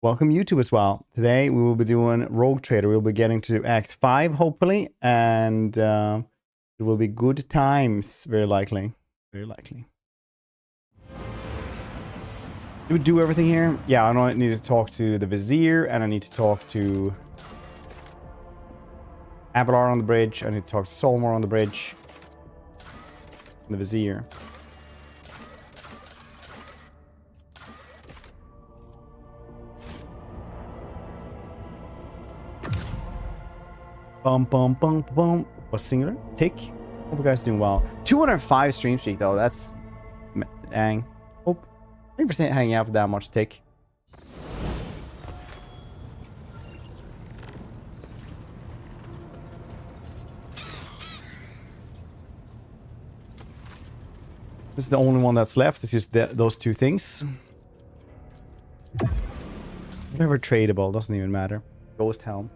Welcome YouTube as well. Today we will be doing Rogue Trader. We'll be getting to Act 5 hopefully, and it will be good times, very likely. Very likely. Do we do everything here? Yeah, I know I need to talk to the Vizier, and I need to talk to Abelard on the bridge. I need to talk to Solmor on the bridge. And the Vizier. Bum bum bum bum. Was singular? Tick. Hope you guys doing well. 205 stream streak though. That's dang. Hope. Thank you for hanging out for that much, Tick. This is the only one that's left. It's just those two things. Never tradable. Doesn't even matter. Ghost Helm.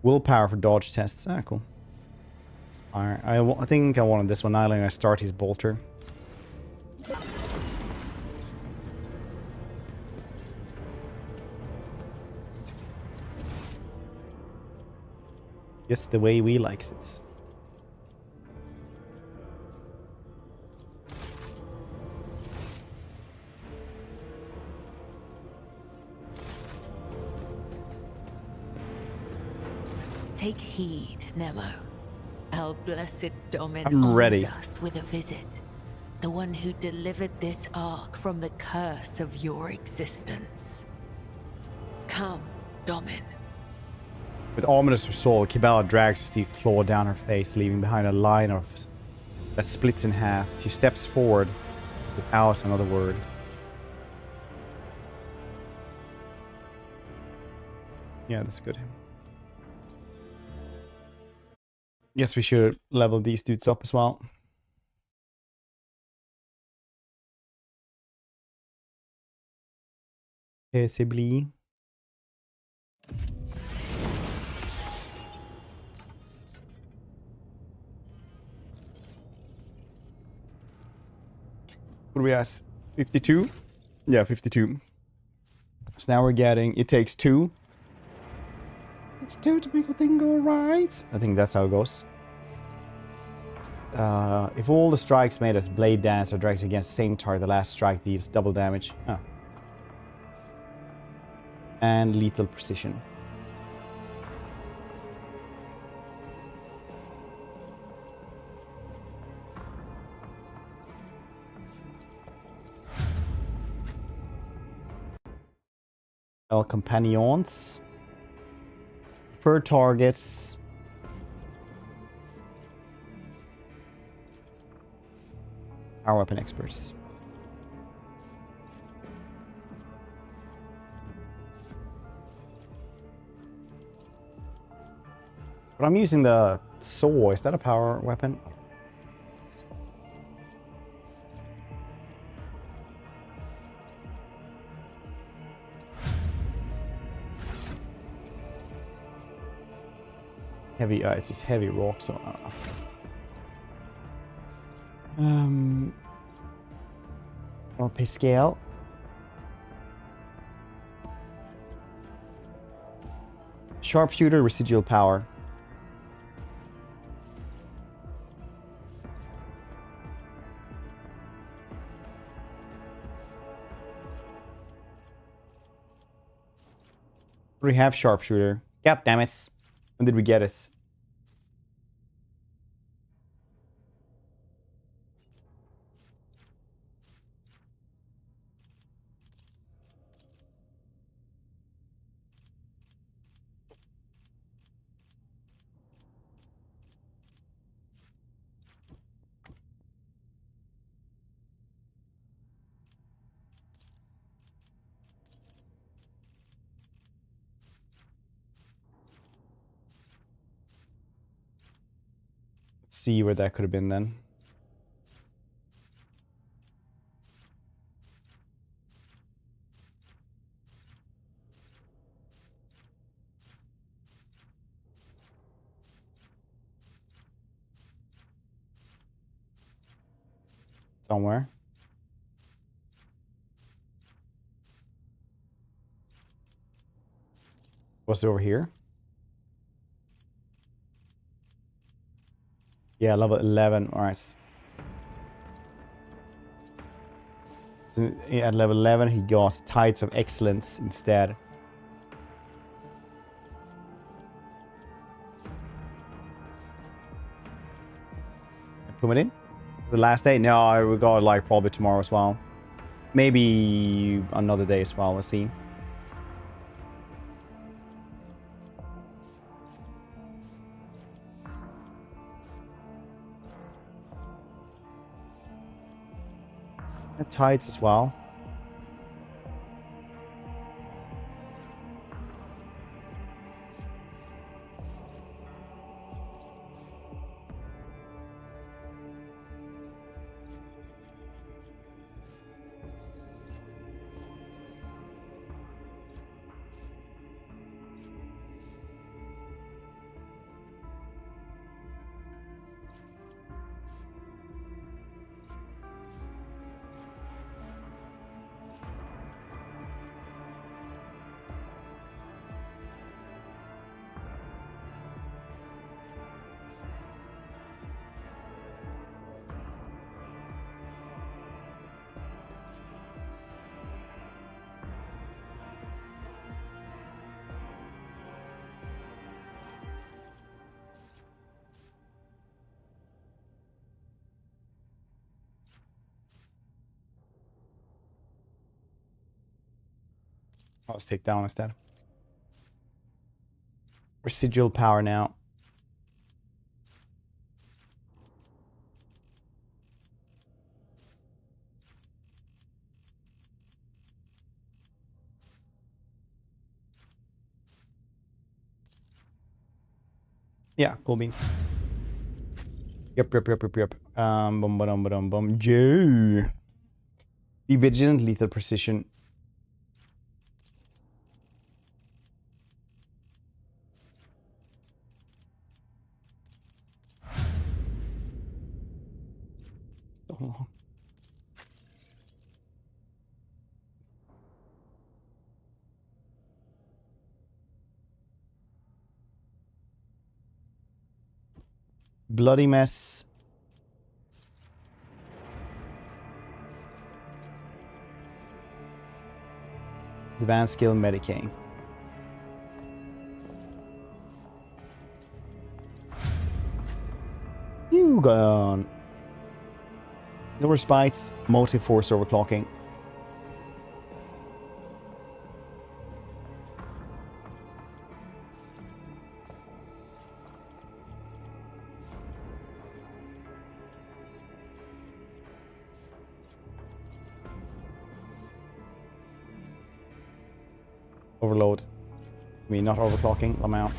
Willpower for dodge tests. Ah, cool. Alright, I think I wanted this one. Now I'm going to start his bolter. Just the way we likes it. Take heed, Nemo. Our blessed Domin I'm ready. honors us with a visit. The one who delivered this ark from the curse of your existence. Come, Domin. With ominous resolve, Kibala drags a steep claw down her face, leaving behind a line of that splits in half. She steps forward without another word. Yeah, that's good. Guess we should level these dudes up as well. Possibly. What do we ask? 52? Yeah, 52. So now we're getting, it takes 2. It's 2 to make a thing go right. I think that's how it goes. If all the strikes made as blade dance are directed against the same target, the last strike deals double damage. Oh. And lethal precision. El Companions. Preferred targets. Power weapon experts. But I'm using the saw. Is that a power weapon? Heavy, it's just heavy rock, so I'll pay scale. Sharpshooter, residual power. We have sharpshooter. God damn it. When did we get it? Let's see where that could have been then. Somewhere. Was it over here? Yeah, level 11. Alright. So at level 11, he got Tides of Excellence instead. Put it in? It's the last day? No, I will go like probably tomorrow as well. Maybe another day as well, we'll see. Tides as well. Let's take down instead. Residual power now. Yeah, cool beans. Yep. Bum. Joe. Be vigilant, lethal precision. So long. Bloody mess. Advanced skill medicating. You gone. No respites, multi-force overclocking. Overload. I mean, not overclocking. I'm out.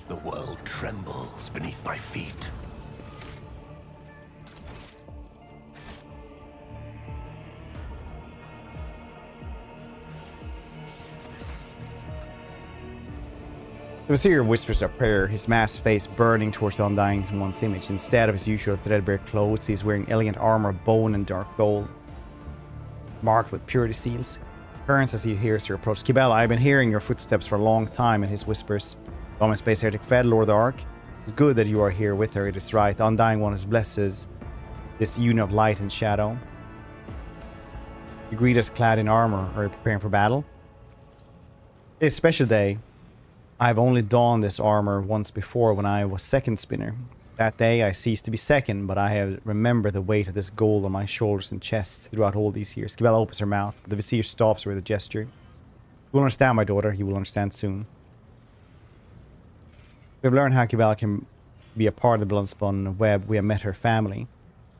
The world trembles beneath my feet. The Vizier whispers a prayer, his masked face burning towards the Undying One's image. Instead of his usual threadbare clothes, he is wearing elegant armor of bone and dark gold, marked with purity seals. Turns as he hears her approach. Kibella, I've been hearing your footsteps for a long time, and his whispers. Common Space Heretic fed Lord of the Ark. It's good that you are here with her, it is right. The Undying One is blesses this union of light and shadow. You greet us clad in armor. Are you preparing for battle? It's a special day. I've only donned this armor once before when I was second spinner. That day I ceased to be second, but I have remembered the weight of this gold on my shoulders and chest throughout all these years. Kibella opens her mouth, but the Vizier stops her with a gesture. You will understand, my daughter. You will understand soon. We have learned how Kibella can be a part of the Bloodspun web. We have met her family.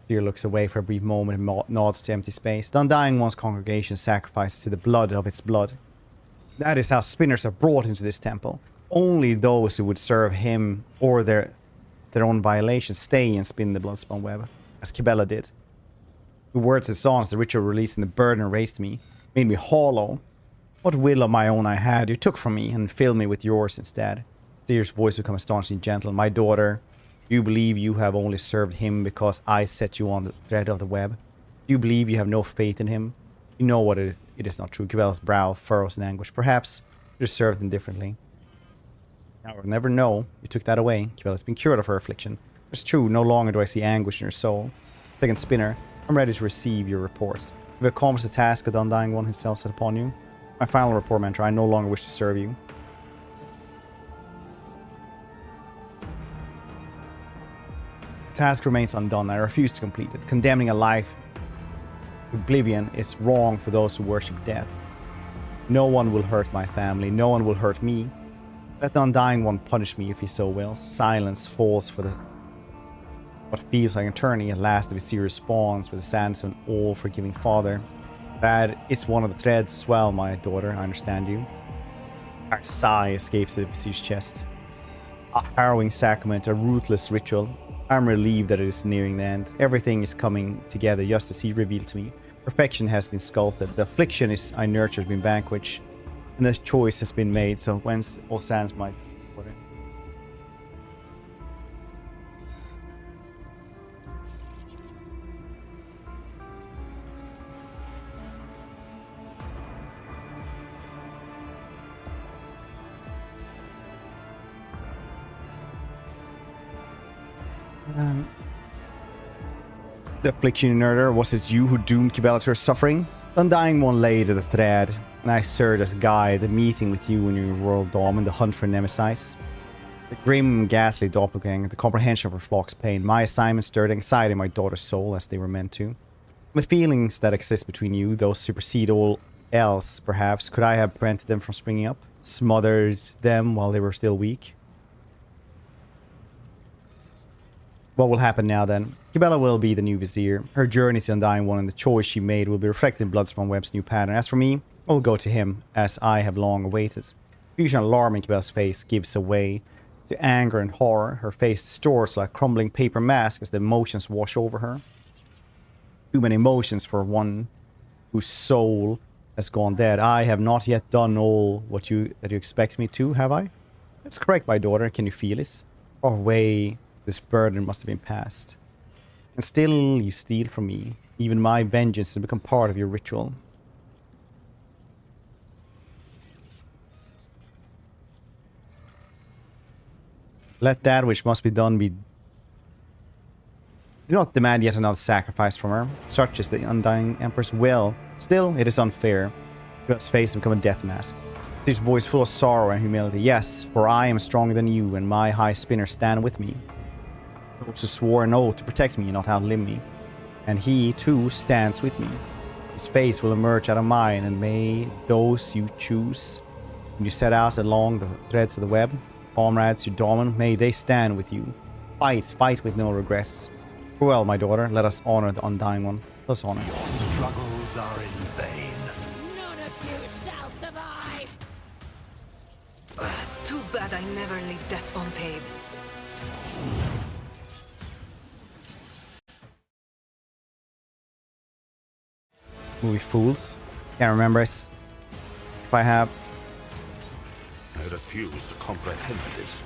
Vizier looks away for a brief moment and nods to empty space. The Undying One's congregation sacrifices to the blood of its blood. That is how spinners are brought into this temple. Only those who would serve him or their own violations stay and spin the Bloodspun web, as Kibella did. The words and songs, the ritual releasing the burden raised me, made me hollow. What will of my own I had, you took from me and filled me with yours instead. Seer's voice became astonishingly gentle. My daughter, you believe you have only served him because I set you on the thread of the web? You believe you have no faith in him. You know what it is not true. Cabela's brow furrows in anguish. Perhaps you just served him differently. Now we'll never know. You took that away. Cabela's been cured of her affliction. It's true, no longer do I see anguish in your soul. Second Spinner, I'm ready to receive your reports. You've accomplished the task of the Undying One himself set upon you. My final report, Mentor, I no longer wish to serve you. The task remains undone. I refuse to complete it. Condemning a life to oblivion is wrong for those who worship death. No one will hurt my family. No one will hurt me. Let the Undying One punish me if he so wills. Silence falls for the what feels like an eternity. At last the Vizier responds with the sadness of an all-forgiving father. That is one of the threads as well, my daughter. I understand you. A sigh escapes the Vizier's chest. A harrowing sacrament, a ruthless ritual. I'm relieved that it is nearing the end. Everything is coming together just as he revealed to me. Perfection has been sculpted. The affliction is I nurtured has been vanquished. And the choice has been made. So whence all stands my daughter. The affliction in Nerder, was it you who doomed Cabela to her suffering? The Undying One laid at the thread, and I served as guide, the meeting with you in your world dome and the hunt for Nemesis. The grim, ghastly doppelganger, the comprehension of her flock's pain. My assignment stirred anxiety in my daughter's soul, as they were meant to. The feelings that exist between you, those supersede all else, perhaps. Could I have prevented them from springing up? Smothered them while they were still weak? What will happen now then? Cabela will be the new Vizier. Her journey to the Undying One and the choice she made will be reflected in Bloodspawn Webb's new pattern. As for me, I'll go to him, as I have long awaited. Fusion alarm in Cabela's face gives away to anger and horror. Her face distorts like a crumbling paper mask as the emotions wash over her. Too many emotions for one whose soul has gone dead. I have not yet done all that you expect me to, have I? That's correct, my daughter. Can you feel it? Far away, this burden must have been passed. And still you steal from me. Even my vengeance has become part of your ritual. Let that which must be done be... Do not demand yet another sacrifice from her. Such is the Undying Emperor's will. Still, it is unfair. His face has become a death mask. His voice full of sorrow and humility. Yes, for I am stronger than you, and my high spinner stand with me. Those who swore an oath to protect me and not outlive me. And he, too, stands with me. His face will emerge out of mine, and may those you choose, when you set out along the threads of the web, comrades you dominate, may they stand with you. Fight with no regrets. Farewell, my daughter. Let us honor the Undying One. Let us honor. Your struggles are in vain. None of you shall survive! Too bad I never leave debts unpaid. Movie Fools. Can't remember if I have. I refuse to comprehend this.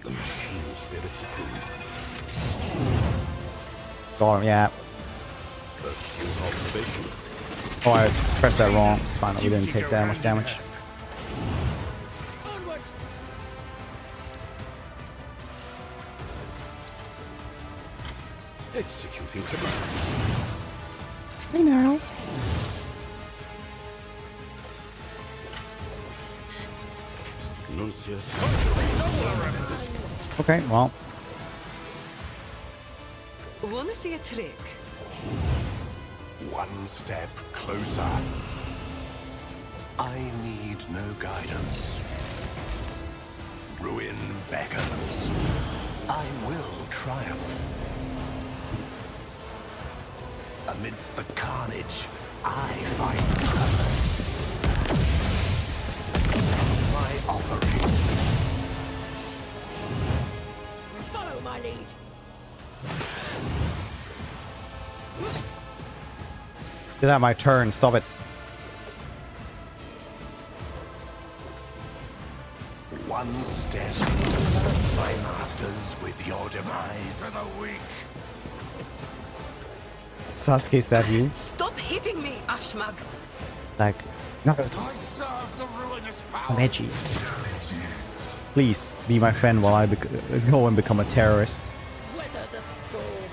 The machine spirits approve. Got him, yeah. First observation. Oh, I pressed that wrong. It's fine. We didn't take that much damage. Executing command. I know. Nuncius. Okay, well. Wanna see a trick? One step closer. I need no guidance. Ruin beckons. I will triumph. Amidst the carnage, I find purpose. My offering. Follow my lead! Still have my turn. Stop it. One step, my masters, with your demise. For the weak. Sasuke, is that you? Stop hitting me, Ashmag! Like, no, I serve the ruinous power. I'm edgy. Please be my friend while I go and become a terrorist. Weather the storm.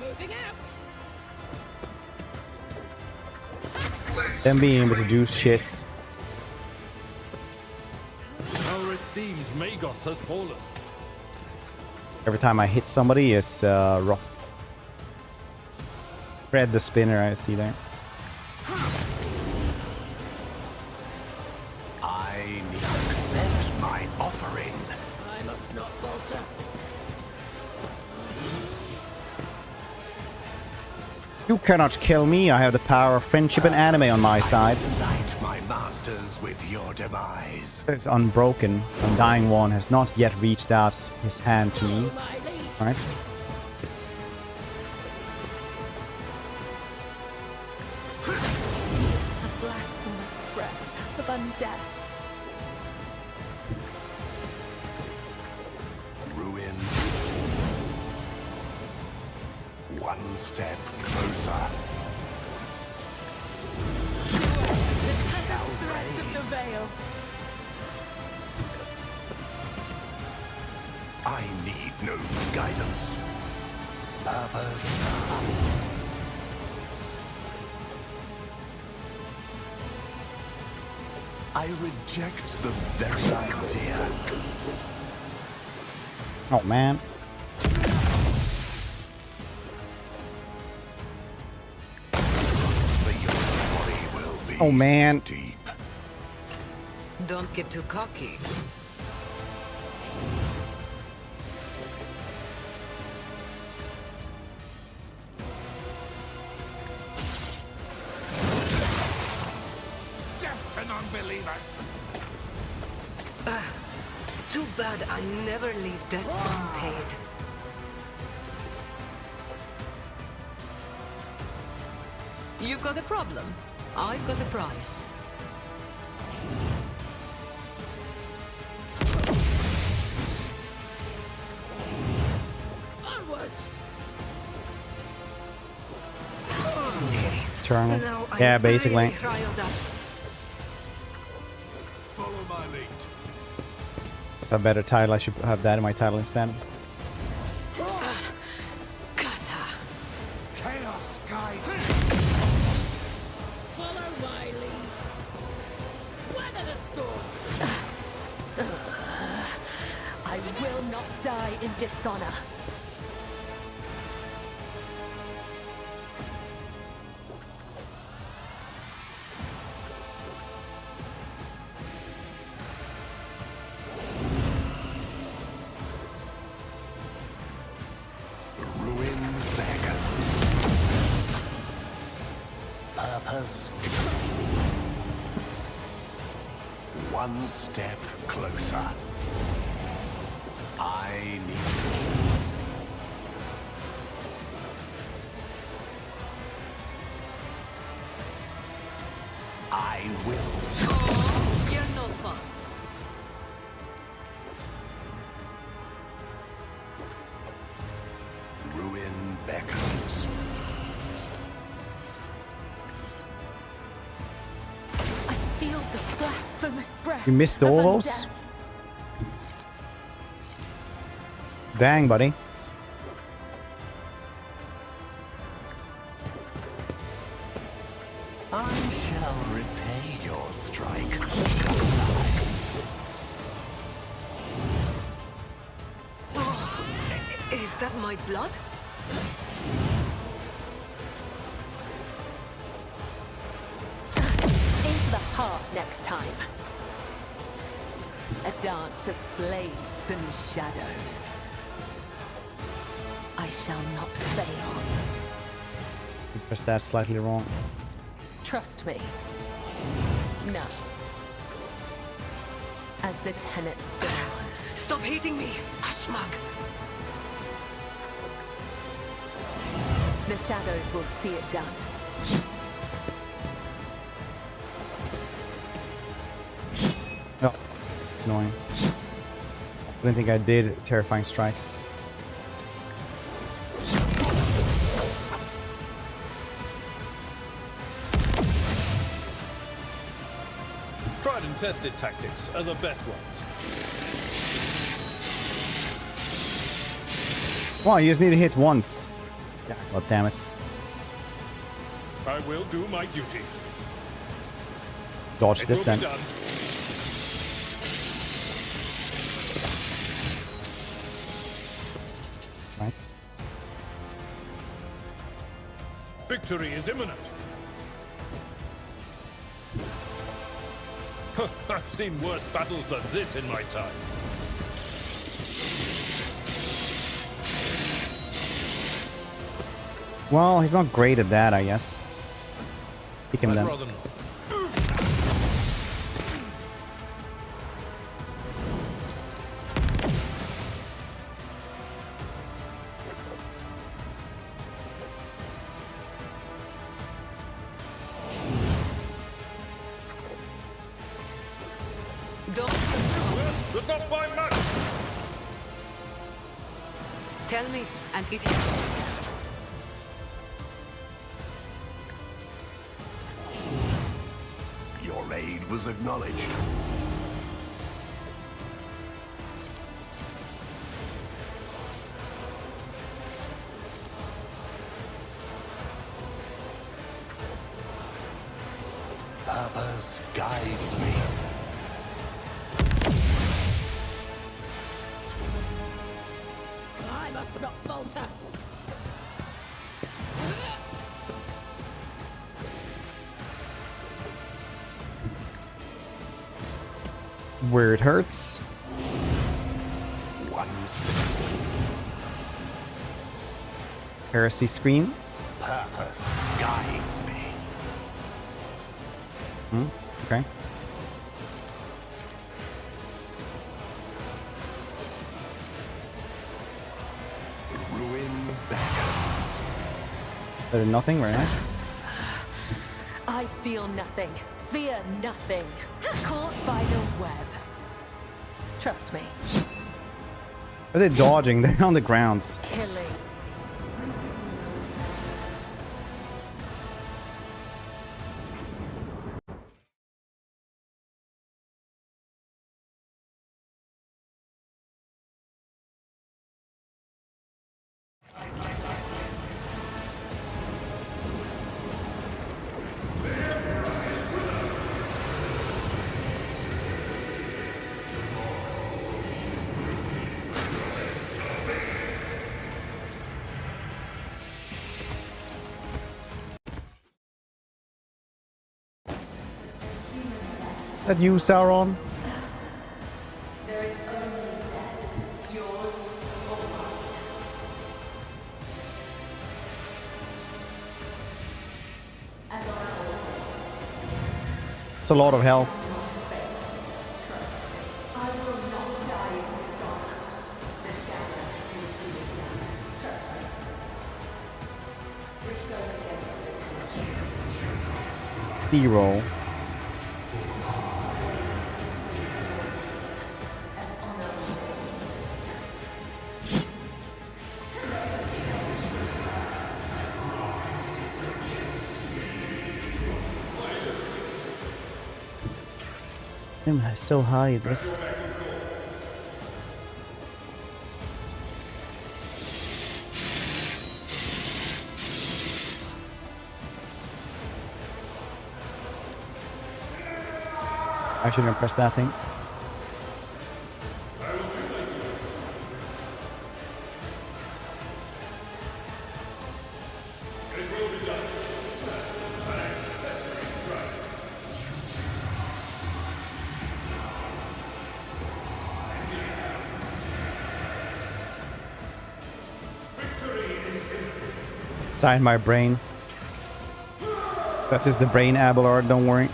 Moving out. Them being able to do shits. Our esteemed Magos has fallen. Every time I hit somebody, it's rock. Fred the spinner, I see there. I need accept my offering. I must not falter. You cannot kill me. I have the power of friendship and anime on my side. Light my masters with your demise. It's unbroken. Undying One has not yet reached out his hand to me. My lead. Nice. A blasphemous breath of undeath. Ruin. One step closer. Threads of the veil. I need no guidance. Purpose. I reject the very idea. Oh man. For your body will be Oh, man. steep. Don't get too cocky. Death to non-believers. Too bad I never leave debts unpaid. You've got a problem. I've got a prize. Onward. Eternal. Now I'm Yeah, basically. really riled up. Follow my lead. It's a better title. I should have that in my title instead. Kasa. Chaos guides. Follow my lead. Weather the storm. I will not die in dishonor. Ruin beckons. Purpose. One step closer. I need. I will. Oh, you're no fun. Ruin beckons. I feel the blasphemous breath. You missed of all those? undeath. Dang, buddy. I shall repay your strike. Is that my blood? Into the heart next time. A dance of blades and shadows. I shall not fail. I pressed that slightly wrong. Trust me. No. As the tenets demand. Stop hitting me, Ashmag. The shadows will see it done. Oh, it's annoying. I don't think I did terrifying strikes. Tried and tested tactics are the best ones. Well, you just need to hit once. God damn it. I will do my duty. Dodge It this will then. be done. Nice. Victory is imminent. I've seen worse battles than this in my time. Well, he's not great at that, I guess. Pick him I'd then. rather not. But not by much. Tell me, and it is. Your aid was acknowledged. Purpose guides me. I must not falter. Where it hurts. One step. Heresy scream. Purpose guides me. Okay. Ruin beckons. Better than nothing, very nice. I feel nothing. Fear nothing. Caught by the web. Trust me. Are they dodging? They're on the grounds. Killing. That you, Sauron? It's a lot of hell. D-roll. I'm so high this. I shouldn't have pressed that thing. Inside my brain. That's just the brain Abelard, don't worry.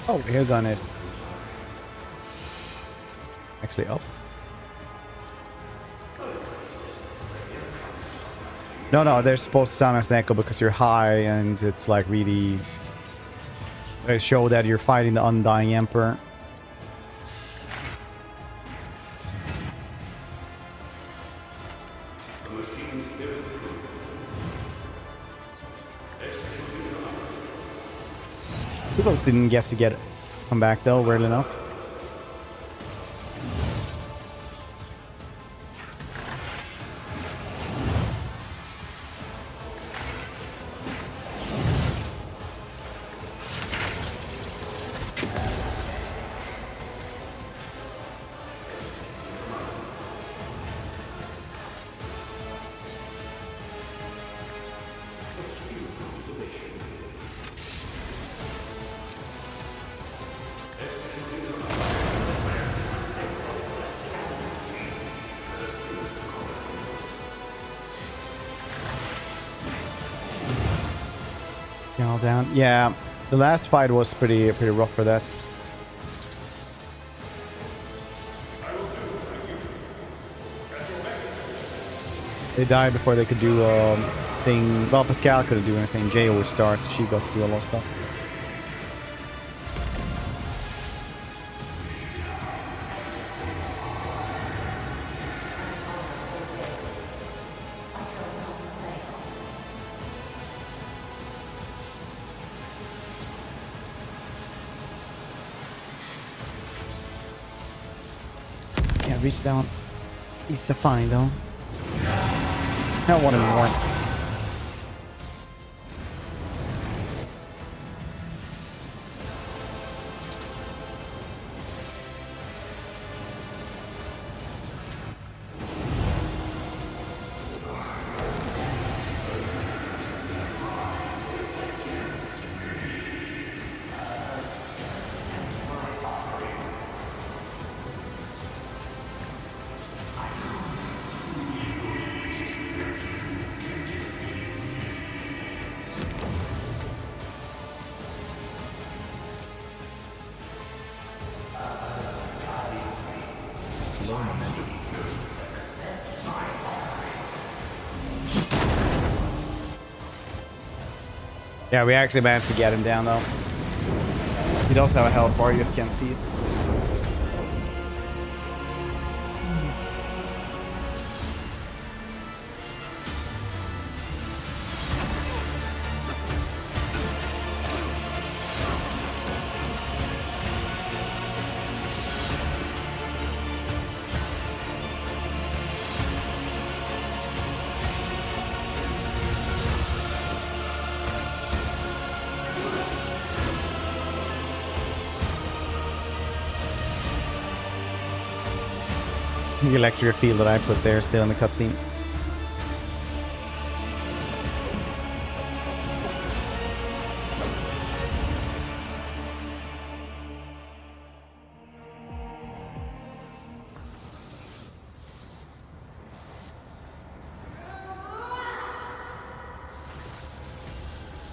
Oh, hair gun is actually up. No, they're supposed to sound as an echo because you're high and it's like really... They show that you're fighting the Undying Emperor. People didn't guess to come back though, weirdly enough. All down. Yeah, the last fight was pretty rough for this. They died before they could do thing. Well, Pascal couldn't do anything. Jay always starts. She got to do a lot of stuff. Can't reach down. He's so fine though. Not one anymore. Yeah, we actually managed to get him down though. He does have a health bar, you just can't seize. The electric field that I put there is still in the cutscene.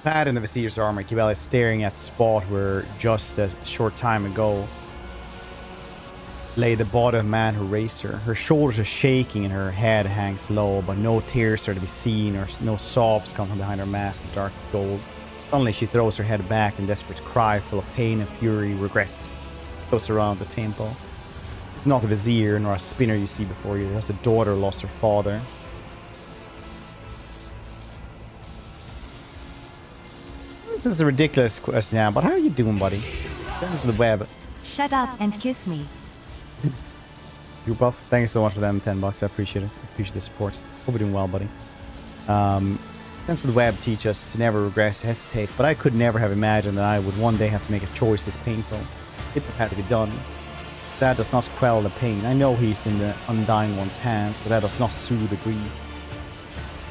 Clad in the Visier's armor, Kibel is staring at the spot where just a short time ago lay the body of a man who raised her. Her shoulders are shaking and her head hangs low, but no tears are to be seen or no sobs come from behind her mask of dark gold. Suddenly she throws her head back in desperate cry full of pain and fury, regress. Goes around the temple. It's not a vizier nor a spinner you see before you. There's a daughter who lost her father. This is a ridiculous question, yeah, but how are you doing, buddy? Thanks to the web. Shut up and kiss me. You buff, thank you so much for them 10 bucks. I appreciate it. I appreciate the support. Hope you're doing well, buddy. Thanks to the web teach us to never regret, hesitate, but I could never have imagined that I would one day have to make a choice this painful. It had to be done. That does not quell the pain. I know he's in the Undying One's hands, but that does not soothe the grief.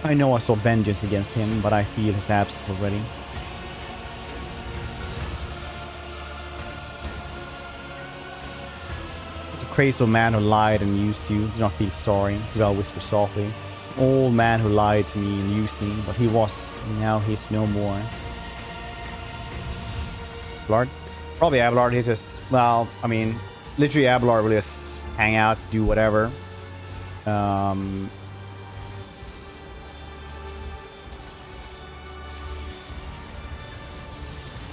I know I saw vengeance against him, but I feel his absence already. As a crazy old man who lied and used you, do not feel sorry. God whisper softly. An old man who lied to me and used me, but he was, now he's no more. Abelard? Probably Abelard. He's just, well, I mean, literally Abelard will just hang out, do whatever.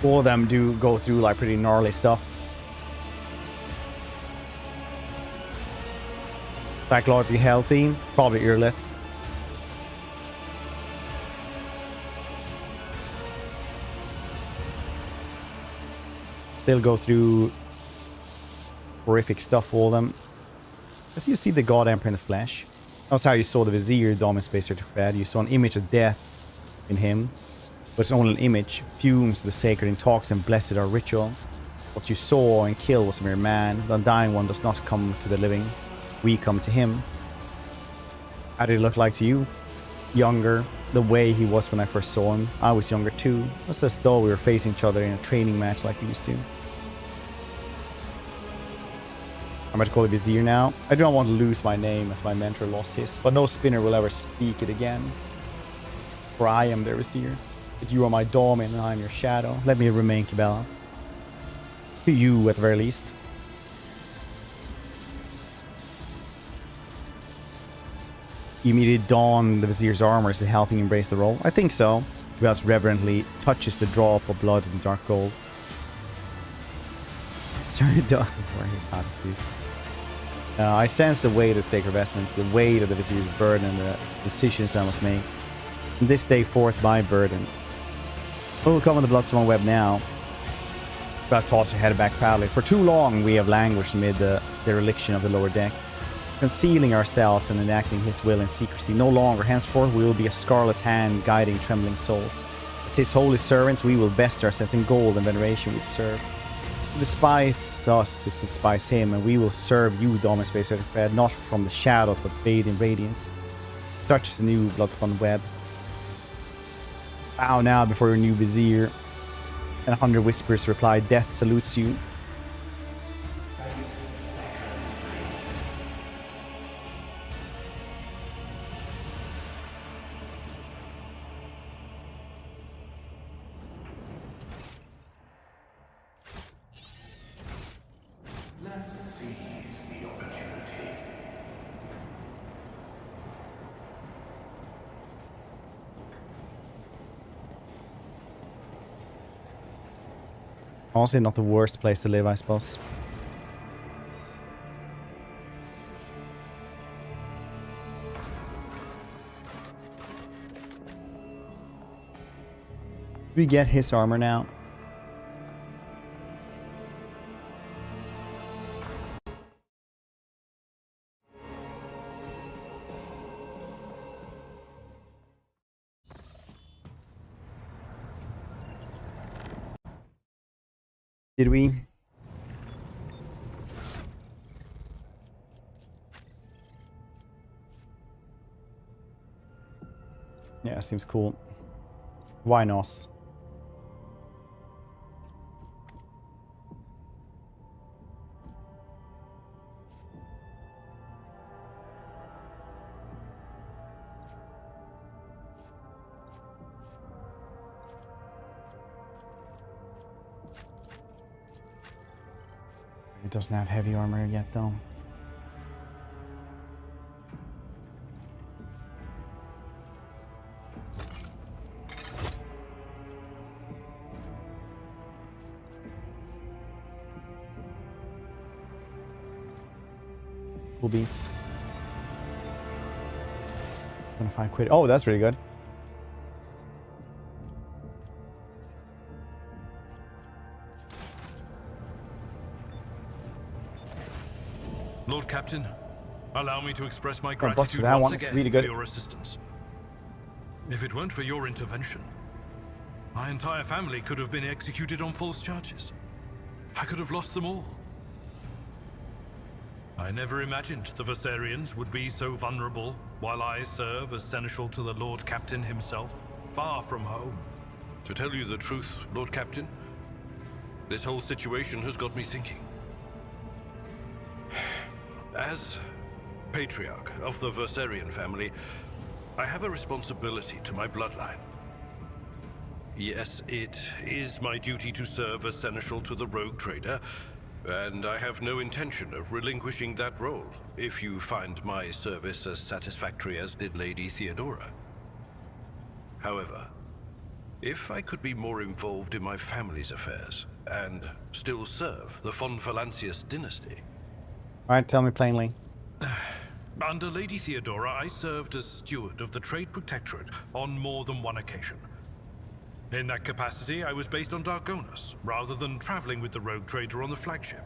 All of them do go through like pretty gnarly stuff. Psychologically healthy, probably earlets. They'll go through horrific stuff for them. As you see the God Emperor in the flesh. That's how you saw the Vizier, Dominus Spacer to Fred. You saw an image of death in him. But it's only an image. Fumes the sacred in talks and blessed our ritual. What you saw and killed was a mere man. The Undying One does not come to the living. We come to him. How did he look like to you? Younger, the way he was when I first saw him. I was younger too. It was as though we were facing each other in a training match like we used to. I'm about to call it Vizier now. I do not want to lose my name as my mentor lost his, but no spinner will ever speak it again. For I am their Vizier. But you are my Domin and I am your shadow. Let me remain Kibella. To you at the very least. You immediately don the Vizier's armor to help him embrace the role. I think so. Kibella reverently touches the drop of blood in the dark gold. Sorry, I sense the weight of sacred vestments, the weight of the Vizier's burden, and the decisions I must make. From this day forth, my burden. Who will come on the Bloodstone web now? About toss your head back proudly. For too long we have languished amid the dereliction of the lower deck, concealing ourselves and enacting his will in secrecy. No longer, henceforth, we will be a scarlet hand guiding trembling souls. As his holy servants, we will vest ourselves in gold and veneration we serve. To despise us is to despise him, and we will serve you, Dominus Spacer Fred, not from the shadows, but bathed in radiance. Such is the new bloodspun web. Bow now before your new Vizier. And 100 whispers reply, death salutes you. Let's seize the opportunity. Honestly, not the worst place to live, I suppose. We get his armor now. Did we? Yeah, seems cool. Why not? It doesn't have heavy armor yet, though. Cool beans. 25 quid. Oh, that's really good. Lord Captain, allow me to express my bucks for gratitude that one. once It's again really good. for your assistance. If it weren't for your intervention, my entire family could have been executed on false charges. I could have lost them all. I never imagined the Viserians would be so vulnerable while I serve as seneschal to the Lord Captain himself, far from home. To tell you the truth, Lord Captain, this whole situation has got me thinking. As patriarch of the Viserian family, I have a responsibility to my bloodline. Yes, it is my duty to serve as seneschal to the rogue trader, and I have no intention of relinquishing that role, if you find my service as satisfactory as did Lady Theodora. However, if I could be more involved in my family's affairs, and still serve the von Valancius dynasty. Alright, tell me plainly. Under Lady Theodora, I served as steward of the Trade Protectorate on more than one occasion. In that capacity, I was based on Dargonus, rather than traveling with the rogue trader on the flagship.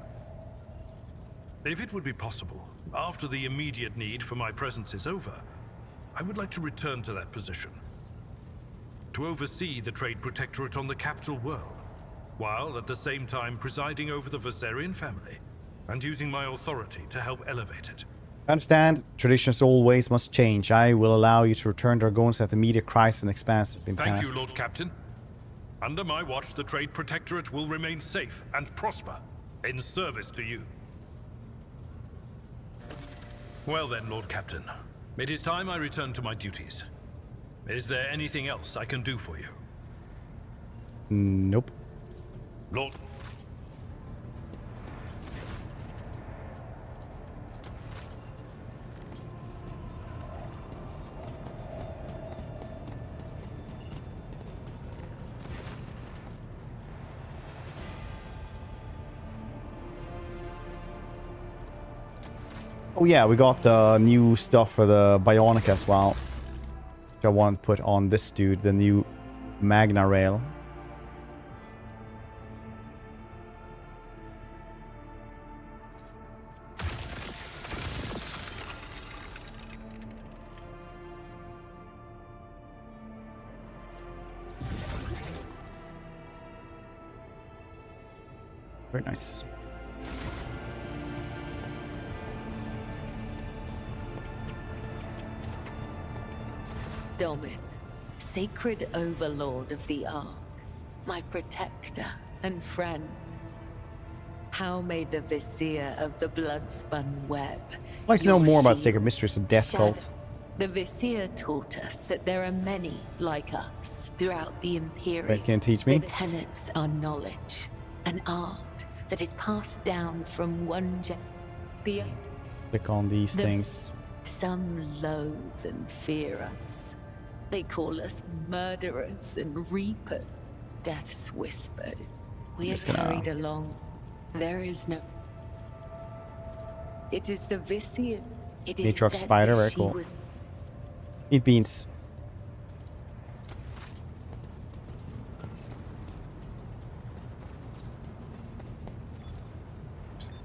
If it would be possible, after the immediate need for my presence is over, I would like to return to that position. To oversee the Trade Protectorate on the capital world, while at the same time presiding over the Viserian family, and using my authority to help elevate it. I understand, traditions always must change. I will allow you to return to Argonis after the immediate crisis and Expanse has been Thank passed. you, Lord Captain. Under my watch, the Trade Protectorate will remain safe and prosper, in service to you. Well then, Lord Captain, it is time I return to my duties. Is there anything else I can do for you? Nope. Lord... Oh yeah, we got the new stuff for the Bionic as well. Which I want to put on this dude, the new Magna Rail. Very nice. Domin, sacred overlord of the Ark, my protector and friend. How may the Vizier of the Bloodspun Web... I'd like to know more about Sacred Mistress of Death Cult. The Vizier taught us that there are many like us throughout the Imperium. Wait, can you teach me? The tenets are knowledge, an art that is passed down from one the other. Click on these things. Some loathe and fear us. They call us murderers and reapers. Death's whisper. We are just gonna- carried along. There is no... It is the Vizier. It is Matriarch said Spider, that very she cool. was Eat beans.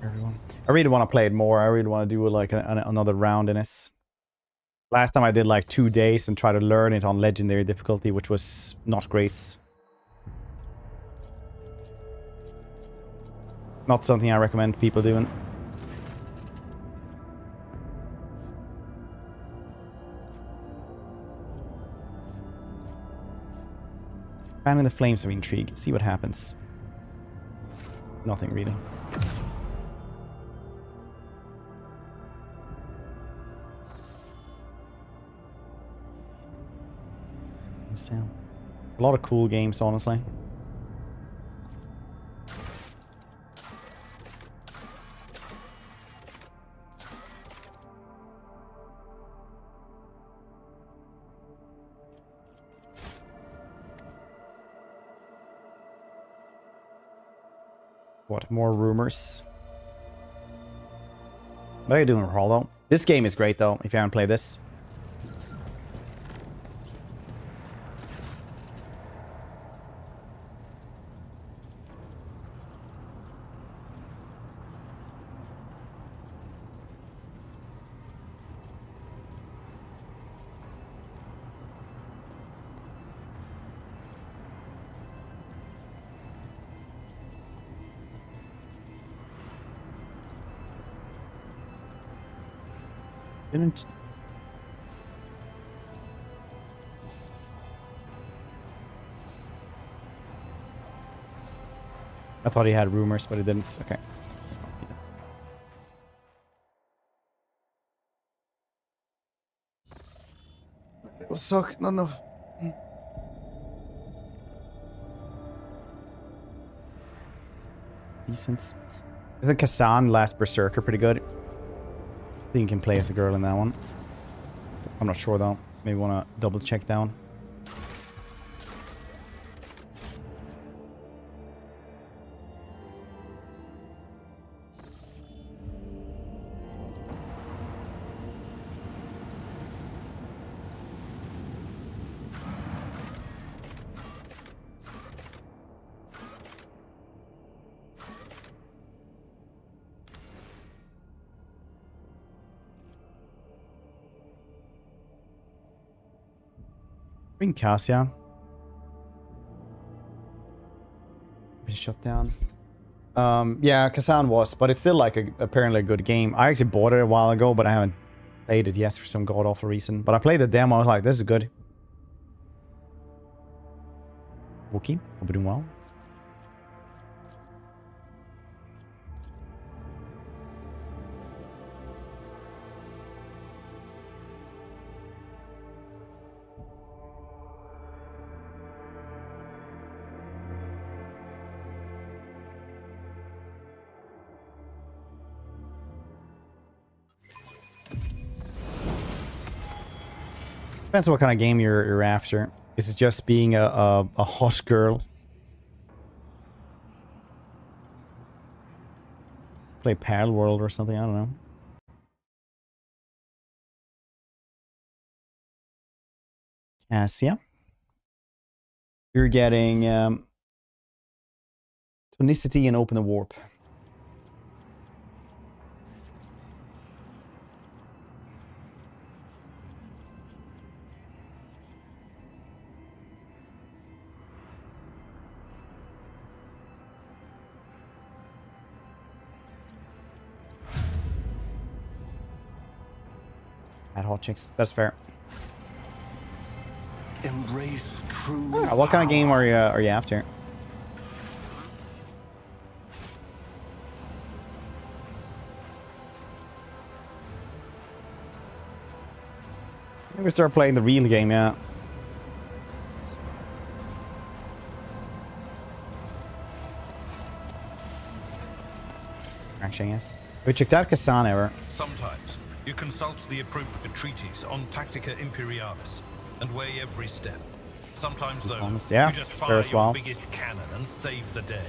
Everyone. I really want to play it more. I really want to do like another round in this. Last time I did like 2 days and try to learn it on legendary difficulty, which was not great. Not something I recommend people doing. Fanning the flames of intrigue. See what happens. Nothing really. A lot of cool games, honestly. What, more rumors? What are you doing, Roldo? This game is great, though, if you haven't played this. Didn't... I thought he had rumors, but he didn't. Okay. It will suck. Not enough. Decent. Isn't Kassan last Berserker pretty good? I think you can play as a girl in that one. I'm not sure though. Maybe want to double check that one. Bring Cassia. Been shut down. Yeah, Kassan was, but it's still like apparently a good game. I actually bought it a while ago, but I haven't played it yet for some god awful reason. But I played the demo. I was like, this is good. Wookie, hope you're doing well. Depends on what kind of game you're after. Is it just being a hot girl? Let's play Pal World or something, I don't know. Cassia. You're getting tonicity and open the warp. At hot chicks, that's fair. Embrace true. What kind of game are you after? Maybe start playing the real game, yeah. Actually, yes. We checked out Kassan ever. Sometimes you consult the appropriate treaties on Tactica Imperialis and weigh every step. Sometimes, though, Yeah, you just it's fair fire as well. your biggest cannon and save the day.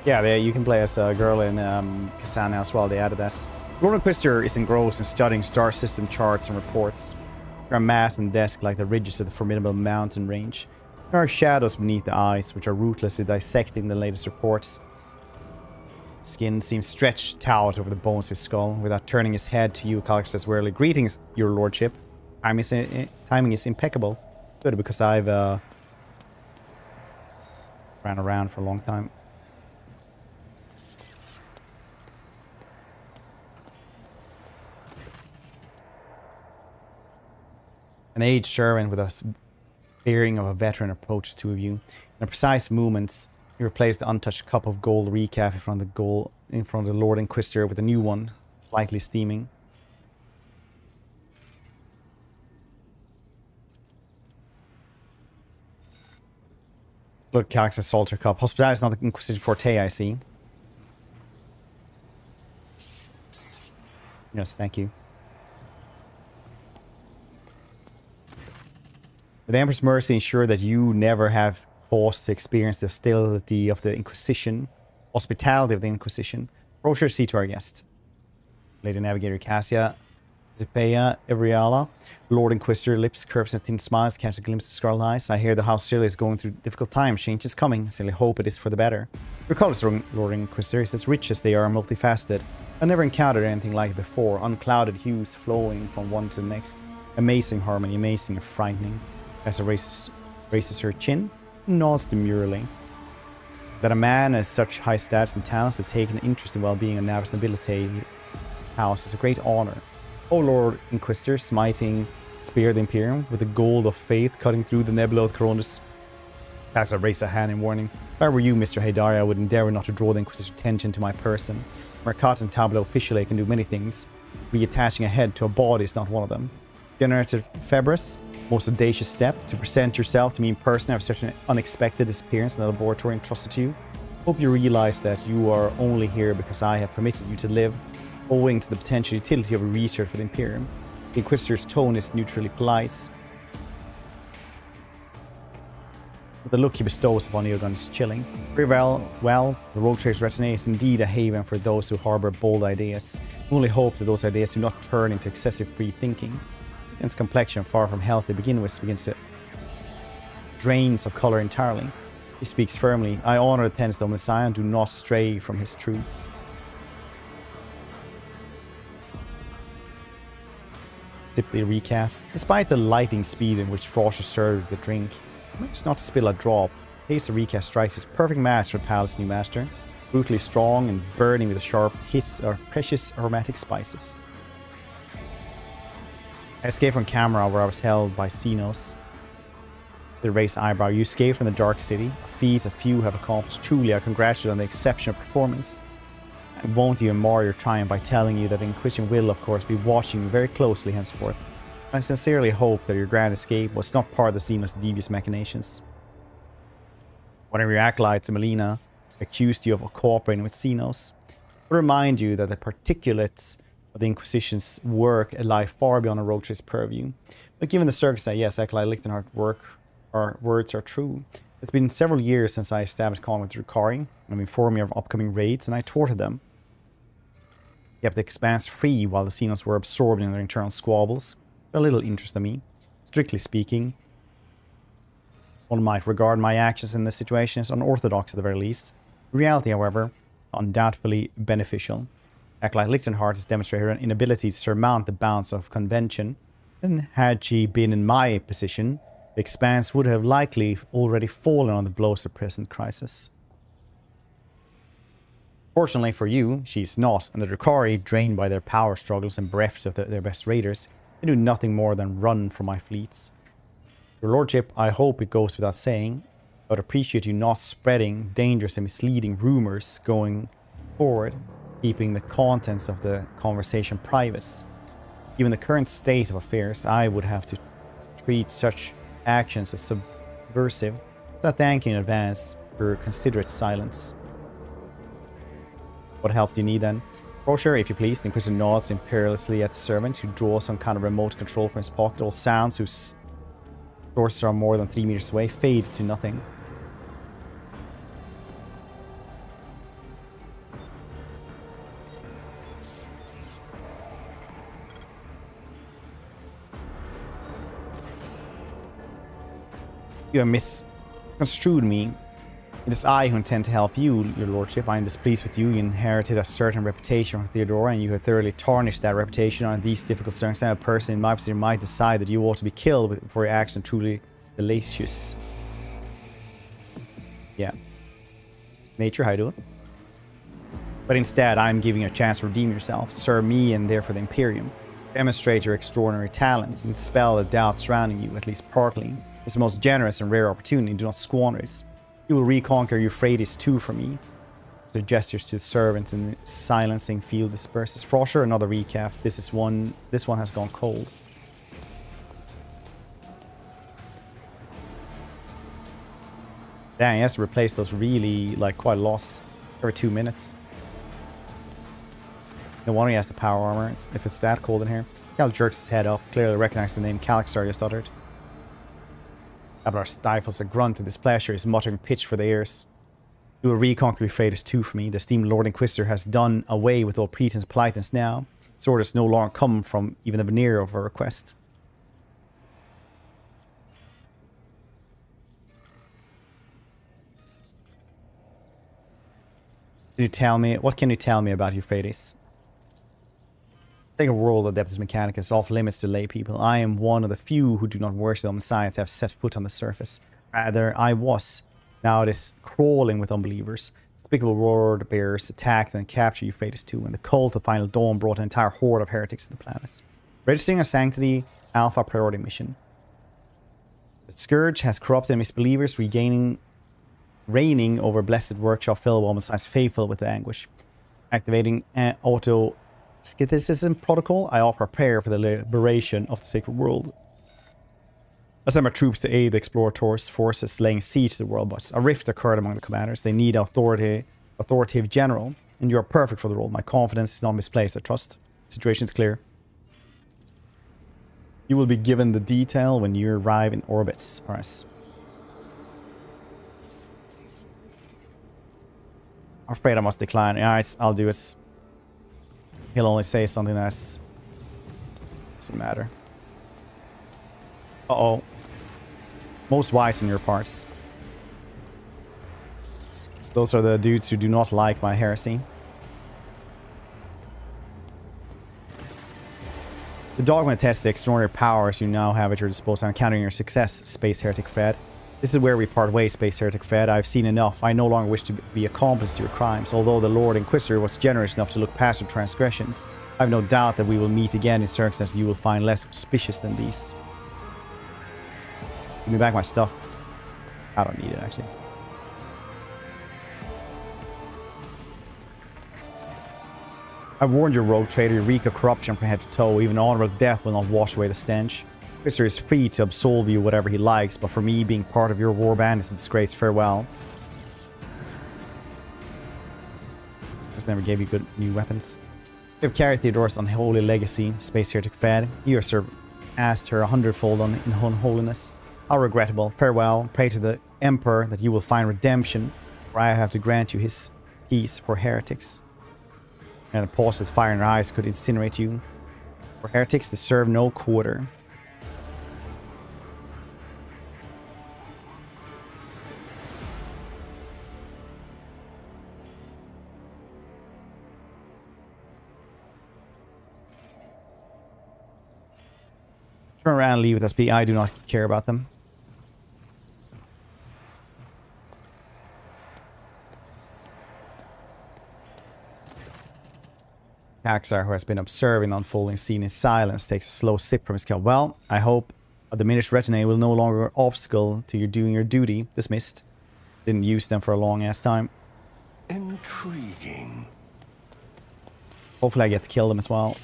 Yeah, you can play as a girl in Kassan as well. They added this. Gordon Quister is engrossed in studying star system charts and reports. There are mass and desk like the ridges of the formidable mountain range. There are shadows beneath the eyes, which are ruthlessly dissecting the latest reports. Skin seems stretched out over the bones of his skull. Without turning his head to you, Calix says wearily, "Greetings, your lordship. Timing is impeccable." Good, because I've ran around for a long time. An aged servant with a bearing of a veteran approaches two of you. In precise movements, he replaced the untouched cup of gold recaf in front of the Lord Inquisitor with a new one, slightly steaming. Look, Calix has Salter Cup. Hospitality is not the Inquisition forte, I see. Yes, thank you. The Emperor's mercy ensure that you never have pause to experience the hostility of the Inquisition, hospitality of the Inquisition. Brochure, see to our guest. Lady Navigator Cassia, Zipea, Evriala, Lord Inquisitor, lips curves and thin smiles, catch a glimpse of scarlet eyes. I hear the House Australia is going through difficult times. Change is coming. I certainly hope it is for the better. Your colors, Lord Inquisitor, is as rich as they are multifaceted. I've never encountered anything like it before. Unclouded hues flowing from one to the next. Amazing harmony, amazing and frightening. As raises her chin, nods demurely. That a man of such high stats and talents has taken an interest in well-being and Navis nobility house is a great honor. O Lord Inquisitor, smiting spear the Imperium with the gold of faith cutting through the nebula of Koronus. Perhaps I raise a hand in warning. If I were you, Mr. Haydari, I would endeavor not to draw the Inquisitor's attention to my person. Mercat and Tableau officially can do many things. Reattaching a head to a body is not one of them. Generator Febris, most audacious step, to present yourself to me in person after such an unexpected disappearance in the laboratory entrusted to you. Hope you realize that you are only here because I have permitted you to live, owing to the potential utility of research for the Imperium. The Inquisitor's tone is neutrally polite. But the look he bestows upon Eogon is chilling. Very well, the Road Trader's retinue is indeed a haven for those who harbor bold ideas. We only hope that those ideas do not turn into excessive free thinking. Its complexion, far from healthy to begin with, begins to drains of color entirely. He speaks firmly. I honor the tenets of the Messiah and do not stray from his truths. Sip the recaf. Despite the lightning speed in which Frost served the drink, he managed not to spill a drop. Taste the recaf strikes his perfect match for Pal's new master. Brutally strong and burning with a sharp hiss of precious aromatic spices. I escaped from camera where I was held by xenos. To the raised eyebrow, you escaped from the Dark City, a feat a few have accomplished. Truly, I congratulate you on the exceptional performance. I won't even mar your triumph by telling you that the Inquisition will, of course, be watching you very closely henceforth. I sincerely hope that your grand escape was not part of the xenos' devious machinations. One of your acolytes, Melina, accused you of cooperating with xenos. I remind you that the particulates of the Inquisition's work lie far beyond a Road Trader's purview. But given the circumstance, yes, Acolyte Lichtenhardt's words are true. It's been several years since I established contact with Drukari. I'm informed of upcoming raids, and I thwarted them. Kept the Expanse free while the xenos were absorbed in their internal squabbles. A little interest in me. Strictly speaking, one might regard my actions in this situation as unorthodox at the very least. In reality, however, undoubtedly beneficial. Acolyte Lichtenhardt has demonstrated an inability to surmount the bounds of convention, and had she been in my position, the Expanse would have likely already fallen on the blows of the present crisis. Fortunately for you, she's not, and the Drukari, drained by their power struggles and bereft of their best raiders, they do nothing more than run from my fleets. Your Lordship, I hope it goes without saying, I would appreciate you not spreading dangerous and misleading rumors going forward, keeping the contents of the conversation private. Given the current state of affairs, I would have to treat such actions as subversive, so I thank you in advance for your considerate silence. What help do you need then? Brochure, if you please. The Inquisitor nods imperiously at the servant, who draws some kind of remote control from his pocket. All sounds whose sources are more than 3 meters away fade to nothing. You have misconstrued me. It is I who intend to help you, your lordship. I am displeased with you. You inherited a certain reputation from Theodora, and you have thoroughly tarnished that reputation on these difficult circumstances. A person in my position might decide that you ought to be killed for your action truly fallacious. Yeah. Nature, how you doing? But instead, I am giving you a chance to redeem yourself, serve me and therefore the Imperium. Demonstrate your extraordinary talents and dispel the doubt surrounding you, at least partly. It's the most generous and rare opportunity. Do not squander it. You will reconquer Euphrates too for me. So gestures to the servants and the silencing field disperses. Frosher, another recap. This one has gone cold. Dang, he has to replace those really, like, quite a loss every 2 minutes. No wonder he has the power armor, if it's that cold in here. Cal jerks his head up, clearly recognized the name Calixar just uttered. Ablar stifles a grunt of displeasure, his muttering pitch for the ears. You will reconquer Euphrates too for me. The esteemed Lord Inquisitor has done away with all pretense of politeness now. His orders no longer come from even the veneer of a request. Can you tell me, what can you tell me about Euphrates? Take a world Adeptus Mechanicus off limits to lay people. I am one of the few who do not worship the Messiah to have set foot on the surface. Rather, I was. Now it is crawling with unbelievers. Despicable word bearers attacked and captured Euphrates too, and the cult of Final Dawn brought an entire horde of heretics to the planets. Registering a Sanctity Alpha priority mission. The Scourge has corrupted misbelievers, reigning over blessed workshop filled with almost faithful with the anguish. Activating auto skepticism protocol, I offer a prayer for the liberation of the sacred world. I send my troops to aid the explorators' forces laying siege to the world, but a rift occurred among the commanders. They need authoritative general, and you are perfect for the role. My confidence is not misplaced, I trust. The situation is clear. You will be given the detail when you arrive in orbits. Alright. I'm afraid I must decline. Alright, I'll do it. He'll only say something that's... doesn't matter. Uh-oh. Most wise on your parts. Those are the dudes who do not like my heresy. The dogma tests the extraordinary powers you now have at your disposal. I'm counting your success, Space Heretic Fed. This is where we part ways, Space Heretic Fed. I've seen enough. I no longer wish to be accomplice to your crimes. Although the Lord Inquisitor was generous enough to look past your transgressions, I have no doubt that we will meet again in circumstances you will find less suspicious than these. Give me back my stuff. I don't need it, actually. I warned you, rogue trader. You reek of corruption from head to toe. Even honorable death will not wash away the stench. Inquisitor is free to absolve you whatever he likes, but for me, being part of your warband is a disgrace. Farewell. Just never gave you good new weapons. You have carried Theodorus' unholy legacy, Space Heretic Fed. You have surpassed her 100-fold in unholiness. How regrettable. Farewell. Pray to the Emperor that you will find redemption, for I have to grant you his peace for heretics. And a pause with fire in her eyes could incinerate you. For heretics deserve no quarter. Turn around and leave with us be. I do not care about them. Axar, who has been observing the unfolding scene in silence, takes a slow sip from his cup. Well, I hope a diminished retinue will no longer an obstacle to your doing your duty. Dismissed. Didn't use them for a long ass time. Intriguing. Hopefully I get to kill them as well.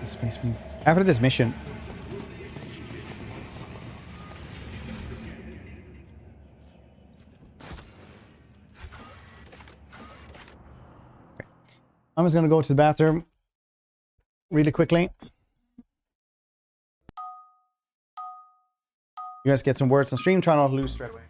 This makes me... After this mission... Okay. I'm just gonna go to the bathroom really quickly. You guys get some words on stream, try not to lose straight away.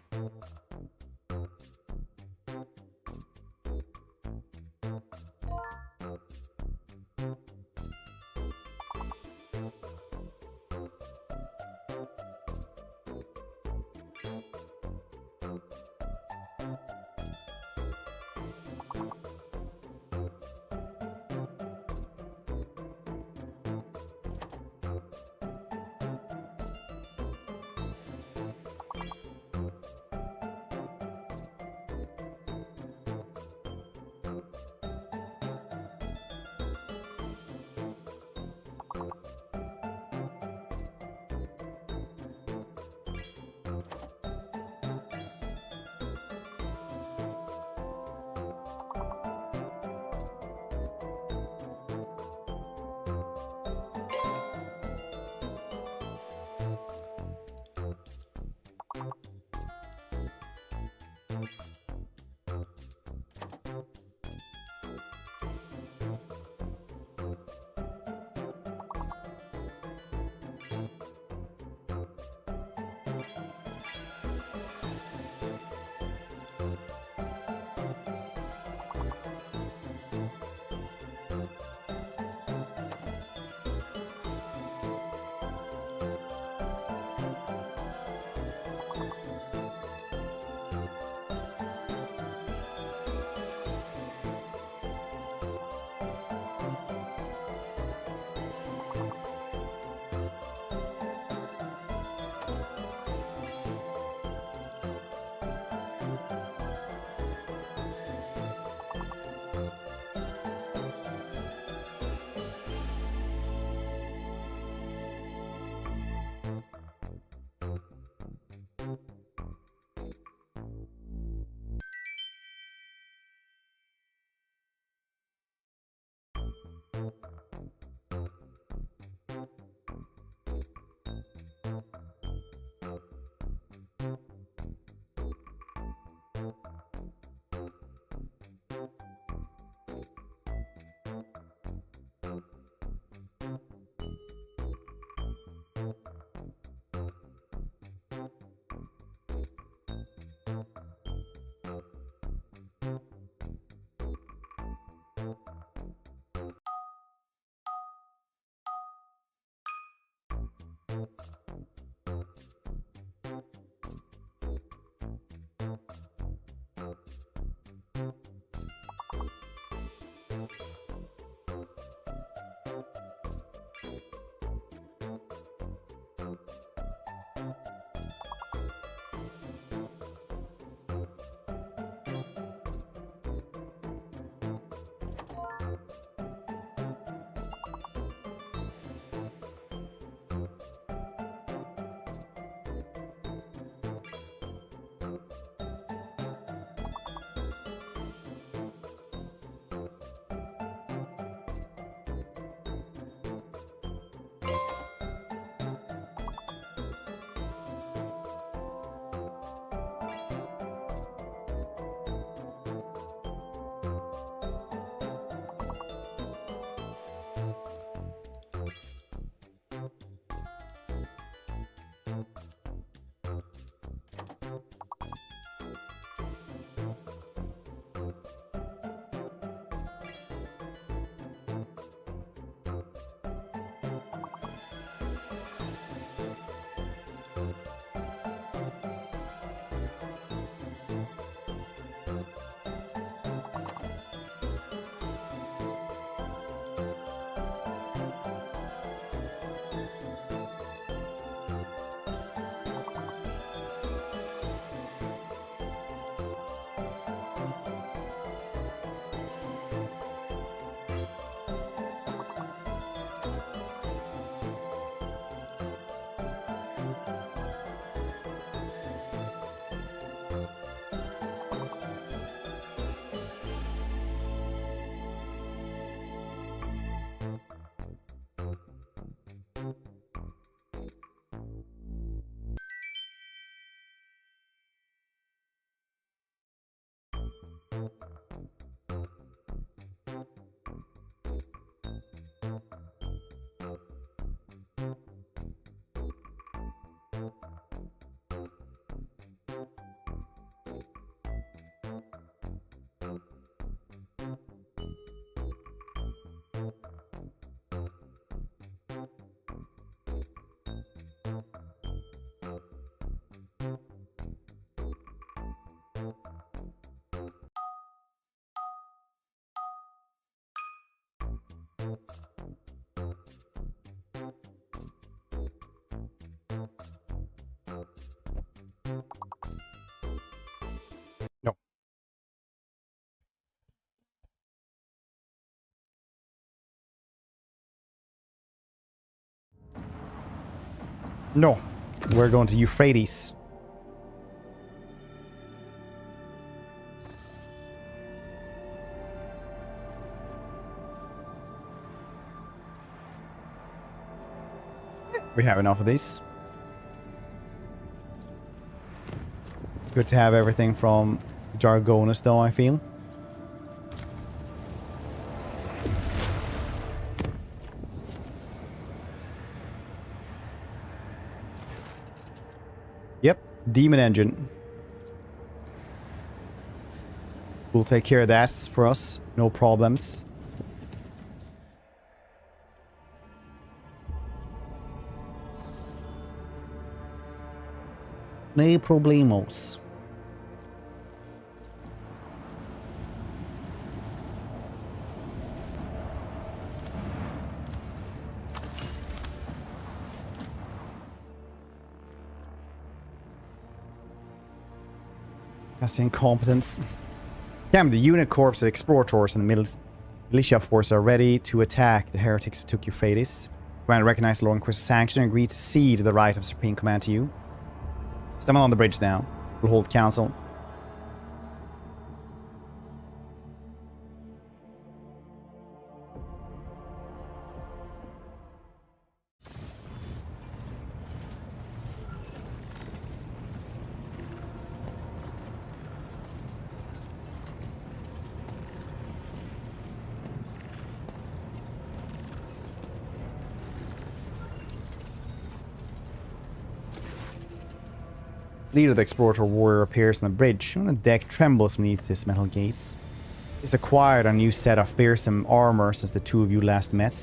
No. No. We're going to Euphrates. We have enough of these. Good to have everything from Jargonus, though, I feel. Yep, Demon Engine. We'll take care of that for us. No problems. No problemos. That's incompetence. Damn, the unit corps of explorators in the militia force are ready to attack the heretics who took Euphrates. Commander recognized Lord Inquisitor's sanction and agreed to cede the right of supreme command to you. Someone on the bridge now. We'll hold council. Leader of the explorator warrior appears on the bridge, and the deck trembles beneath his metal gaze. He's acquired a new set of fearsome armor since the two of you last met.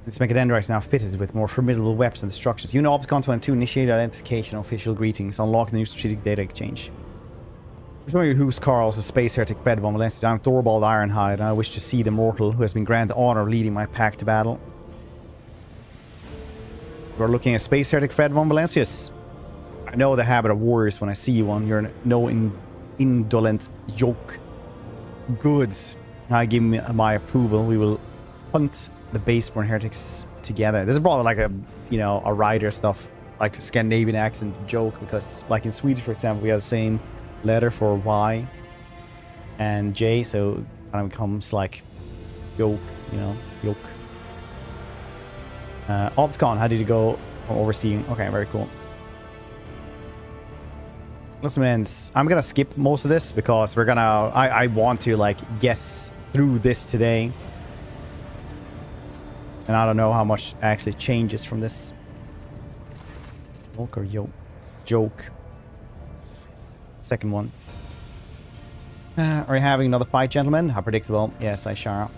This Mechadendra is now fitted with more formidable weapons and destructions. You know Opticon 22 initiate identification of official greetings, unlock the new strategic data exchange. Show you who's Carl's, the space heretic Fred von Valencius. I'm Thorvald Ironhide, and I wish to see the mortal who has been granted the honor of leading my pack to battle. We're looking at space heretic Fred von Valencius. I know the habit of warriors when I see one. You're no indolent yoke. Goods. I give me my approval. We will hunt the baseborn heretics together. This is probably like a, you know, a rider stuff, like Scandinavian accent joke, because like in Swedish, for example, we have the same letter for Y and J, so it kind of becomes like yoke, you know, yoke. Opticon, how did you go overseeing? Okay, very cool. Listen, man, I'm gonna skip most of this because we're gonna. I want to like get through this today, and I don't know how much actually changes from this. Joke or joke. Second one. Are you having another fight, gentlemen? How predictable? Yes, I shall.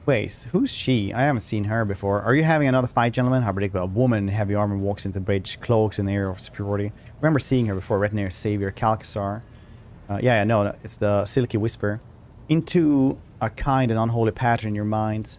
Wait, who's she? I haven't seen her before. Are you having another fight, gentlemen? How predictable. A woman in heavy armor walks into the bridge, cloaks in the air of superiority. Remember seeing her before, retinue savior Calcasar. Yeah, no, it's the Silky Whisper. Into a kind and unholy pattern in your mind.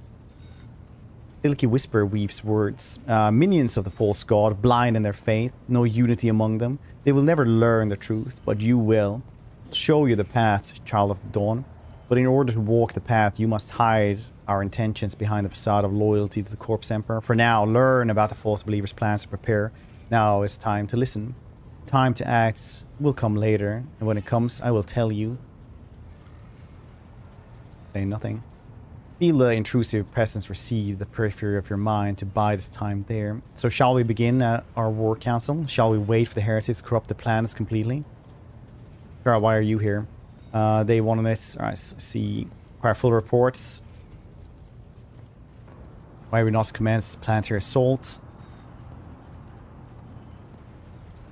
Silky Whisper weaves words. Minions of the false god, blind in their faith, no unity among them. They will never learn the truth, but you will. Show you the path, child of the dawn. But in order to walk the path, you must hide our intentions behind the facade of loyalty to the Corpse Emperor. For now, learn about the false believers' plans and prepare. Now it's time to listen. Time to act will come later, and when it comes, I will tell you. Say nothing. Feel the intrusive presence recede the periphery of your mind to bide its time there. So shall we begin our war council? Shall we wait for the heretics to corrupt the planets completely? Farah, why are you here? Day one on this. Alright, see. Require full reports. Why we not commence planetary assault?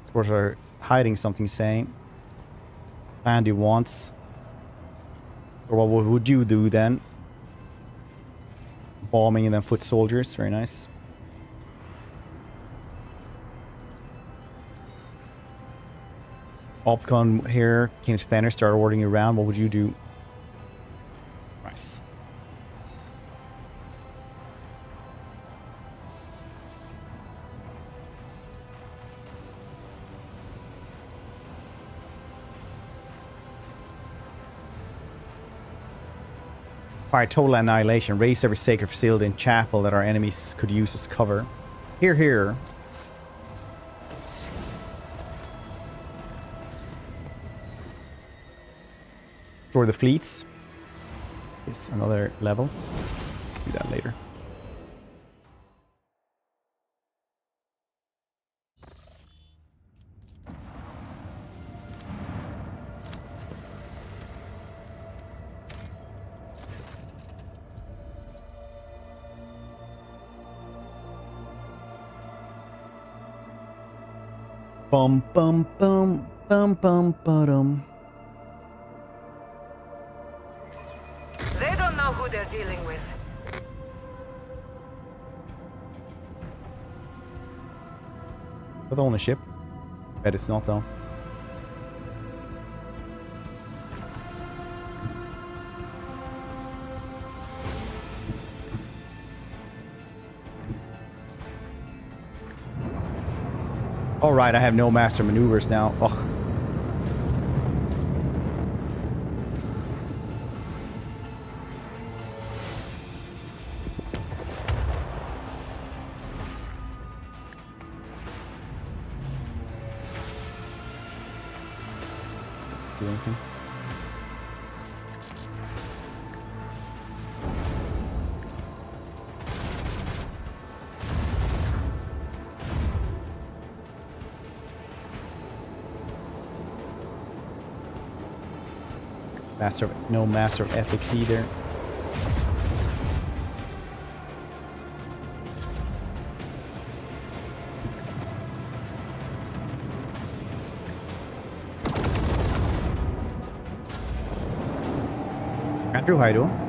Sports are hiding something, saying. Plan do wants. Or what would you do then? Bombing and then foot soldiers. Very nice. Opticon here came to Fenner, started ordering you around. What would you do? Nice. Fire total annihilation. Raise every sacred facility and chapel that our enemies could use as cover. Here, here. Destroy the fleets. It's another level. Do that later. Bum bum bum bum bum bum. They don't know who they're dealing with. With ownership. Bet it's not though. Alright, I have no master maneuvers now. Ugh. Do anything? No master of ethics either. Andrew, how you doing?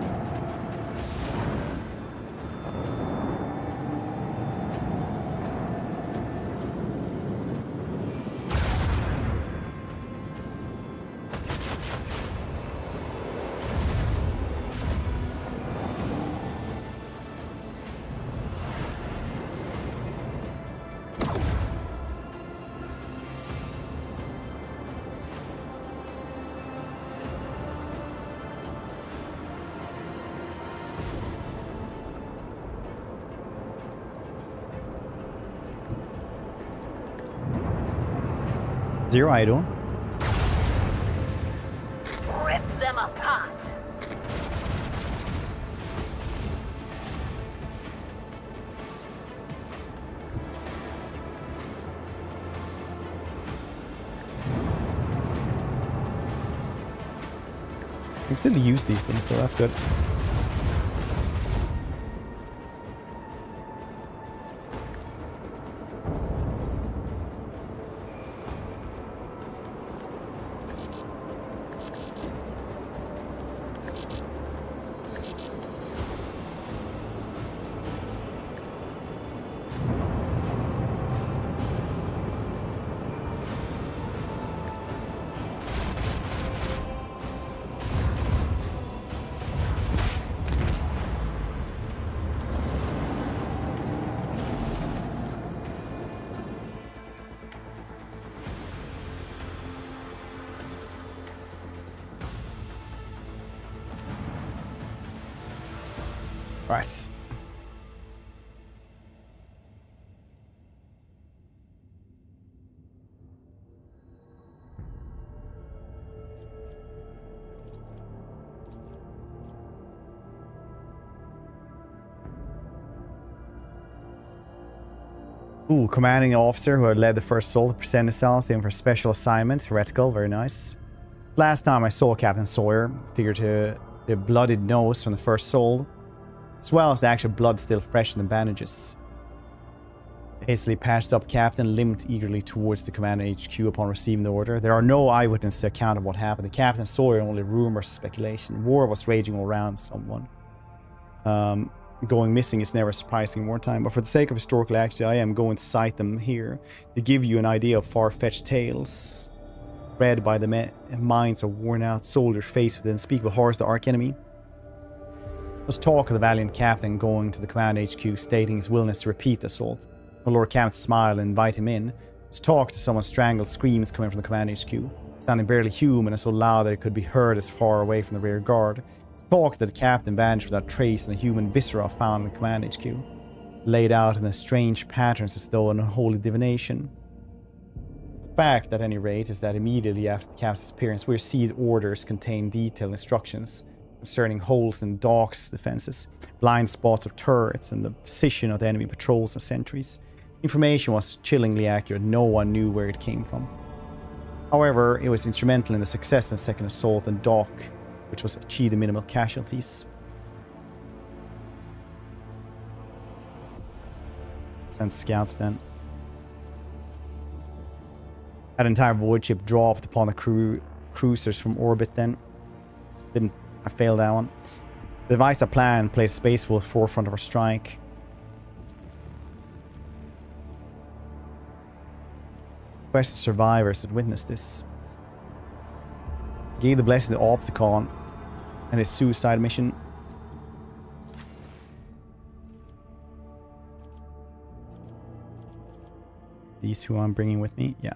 Zero, how you doing? Rip them apart. I can still use these things, so that's good. Right. Ooh, commanding officer who had led the first assault to present themselves in for special assignment. Heretical, very nice. Last time I saw Captain Sawyer, figured the bloodied nose from the first soul, as well as the actual blood still fresh in the bandages. The hastily patched up captain limped eagerly towards the command HQ upon receiving the order. There are no eyewitnesses to account of what happened. The captain Sawyer only rumors and speculation. War was raging all around someone. Going missing is never surprising in wartime, but for the sake of historical accuracy, I am going to cite them here to give you an idea of far-fetched tales read by the minds of worn-out soldiers faced with the unspeakable horrors of the arch-enemy. Let's talk of the valiant captain going to the command HQ, stating his willingness to repeat the assault. The Lord Captain smiled and invited him in. Let's talk to someone's strangled screams coming from the command HQ, sounding barely human and so loud that it could be heard as far away from the rear guard. Talk that the captain vanished without trace in the human viscera found in the command HQ, laid out in the strange patterns as though an unholy divination. fact, at any rate, is that immediately after the captain's appearance, we received orders containing detailed instructions concerning holes in docks defenses, blind spots of turrets, and the position of the enemy patrols and sentries. Information was chillingly accurate. No one knew where it came from. However, it was instrumental in the success of the second assault and dock, which was achieved the minimal casualties. Sent scouts then. Had an entire voidship dropped upon the cruisers from orbit then. I failed that one. Devised a plan, placed Space Wolf forefront of our strike. Quest survivors that witnessed this. Gave the blessing to Opticon and his suicide mission. These who I'm bringing with me, yeah.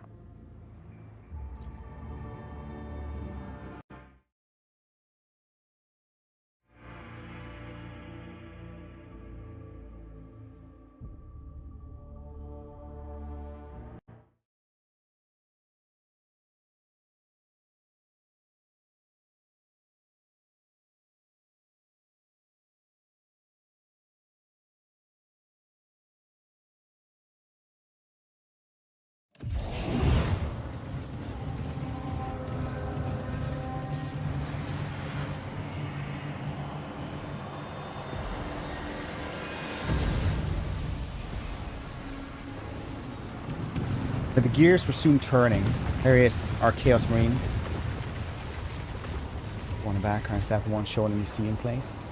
But the gears were soon turning. There he is, our Chaos Marine. One in the background, step one showing a museum place.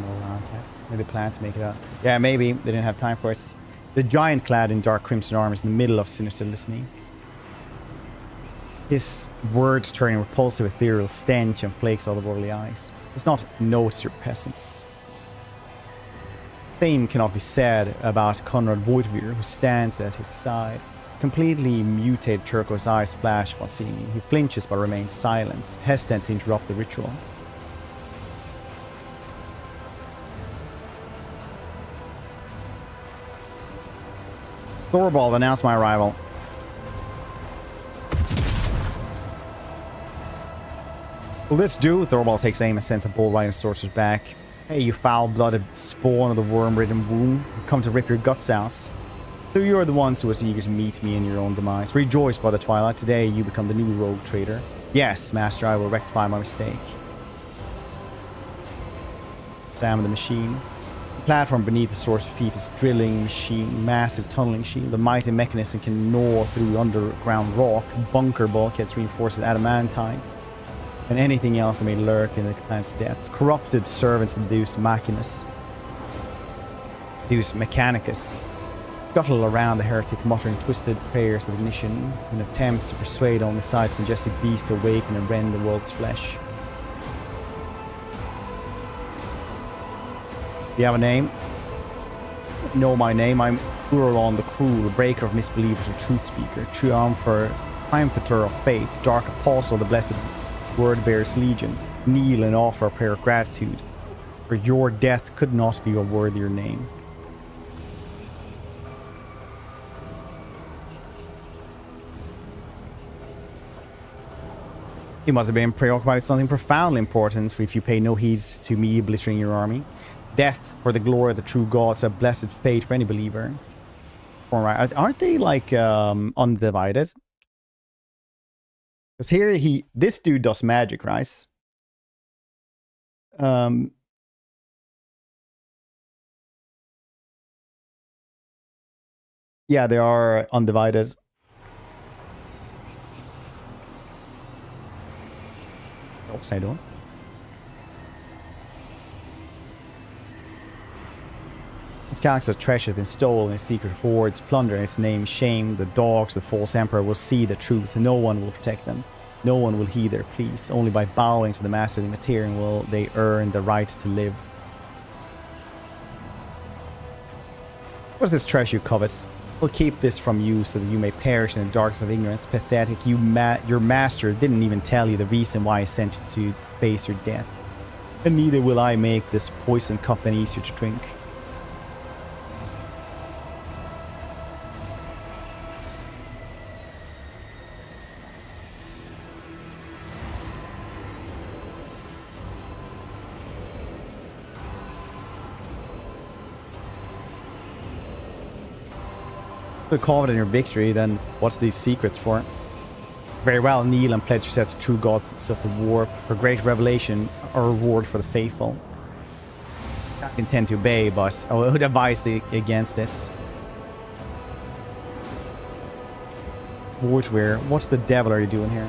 No round tests. Maybe they plan to make it up. Yeah, maybe. They didn't have time for it. The giant clad in dark crimson armor is in the middle of sinister listening. His words turning repulsive ethereal stench and flakes all the bodily eyes. Does not notice your presence. Same cannot be said about Conrad Voidvir, who stands at his side. Completely mutated turquoise eyes flash while seeing you. He flinches but remains silent, hesitant to interrupt the ritual. Thorvald announced my arrival. Will this do? Thorvald takes aim and sends a bolt right in the sorcerer's back. Hey, you foul-blooded spawn of the worm-ridden womb. You've come to rip your guts out. So you are the ones who was eager to meet me in your own demise. Rejoice by the twilight. Today you become the new rogue trader. Yes, master, I will rectify my mistake. Sam the machine. The platform beneath the sorcerer's feet is drilling machine, massive tunneling shield. The mighty mechanism can gnaw through underground rock, bunker bulkheads reinforced with adamantines, and anything else that may lurk in the planet's depths. Corrupted servants of Deus Machinus. Deus Mechanicus. Scuttle around the heretic, muttering twisted prayers of ignition in attempts to persuade only sized majestic beasts to awaken and rend the world's flesh. Do you have a name? Know my name. I'm Urolon the Cruel, the breaker of misbelievers and truth speaker, triumphator of faith, dark apostle of the blessed word bearers legion. Kneel and offer a prayer of gratitude, for your death could not be a worthier name. You must have been preoccupied with something profoundly important if you pay no heed to me obliterating your army. Death for the glory of the true gods, a blessed fate for any believer. Alright, aren't they like undivided? Because here this dude does magic, right? Yeah, they are undivided. What's I doing? This galaxy of treasure has been stolen, its secret hoards, plunder in its name, shame. The dogs, the false emperor will see the truth. No one will protect them. No one will heed their pleas. Only by bowing to the master of the Imperium will they earn the right to live. What's this treasure you covet? We'll keep this from you so that you may perish in the darkness of ignorance. Pathetic, your master didn't even tell you the reason why he sent you to face your death. And neither will I make this poison cup any easier to drink. If you're confident in your victory, then what's these secrets for? Very well, kneel and pledge yourself to true gods of the warp. For great revelation, a reward for the faithful. I intend to obey, but I would advise against this. Wartwear, what the devil are you doing here?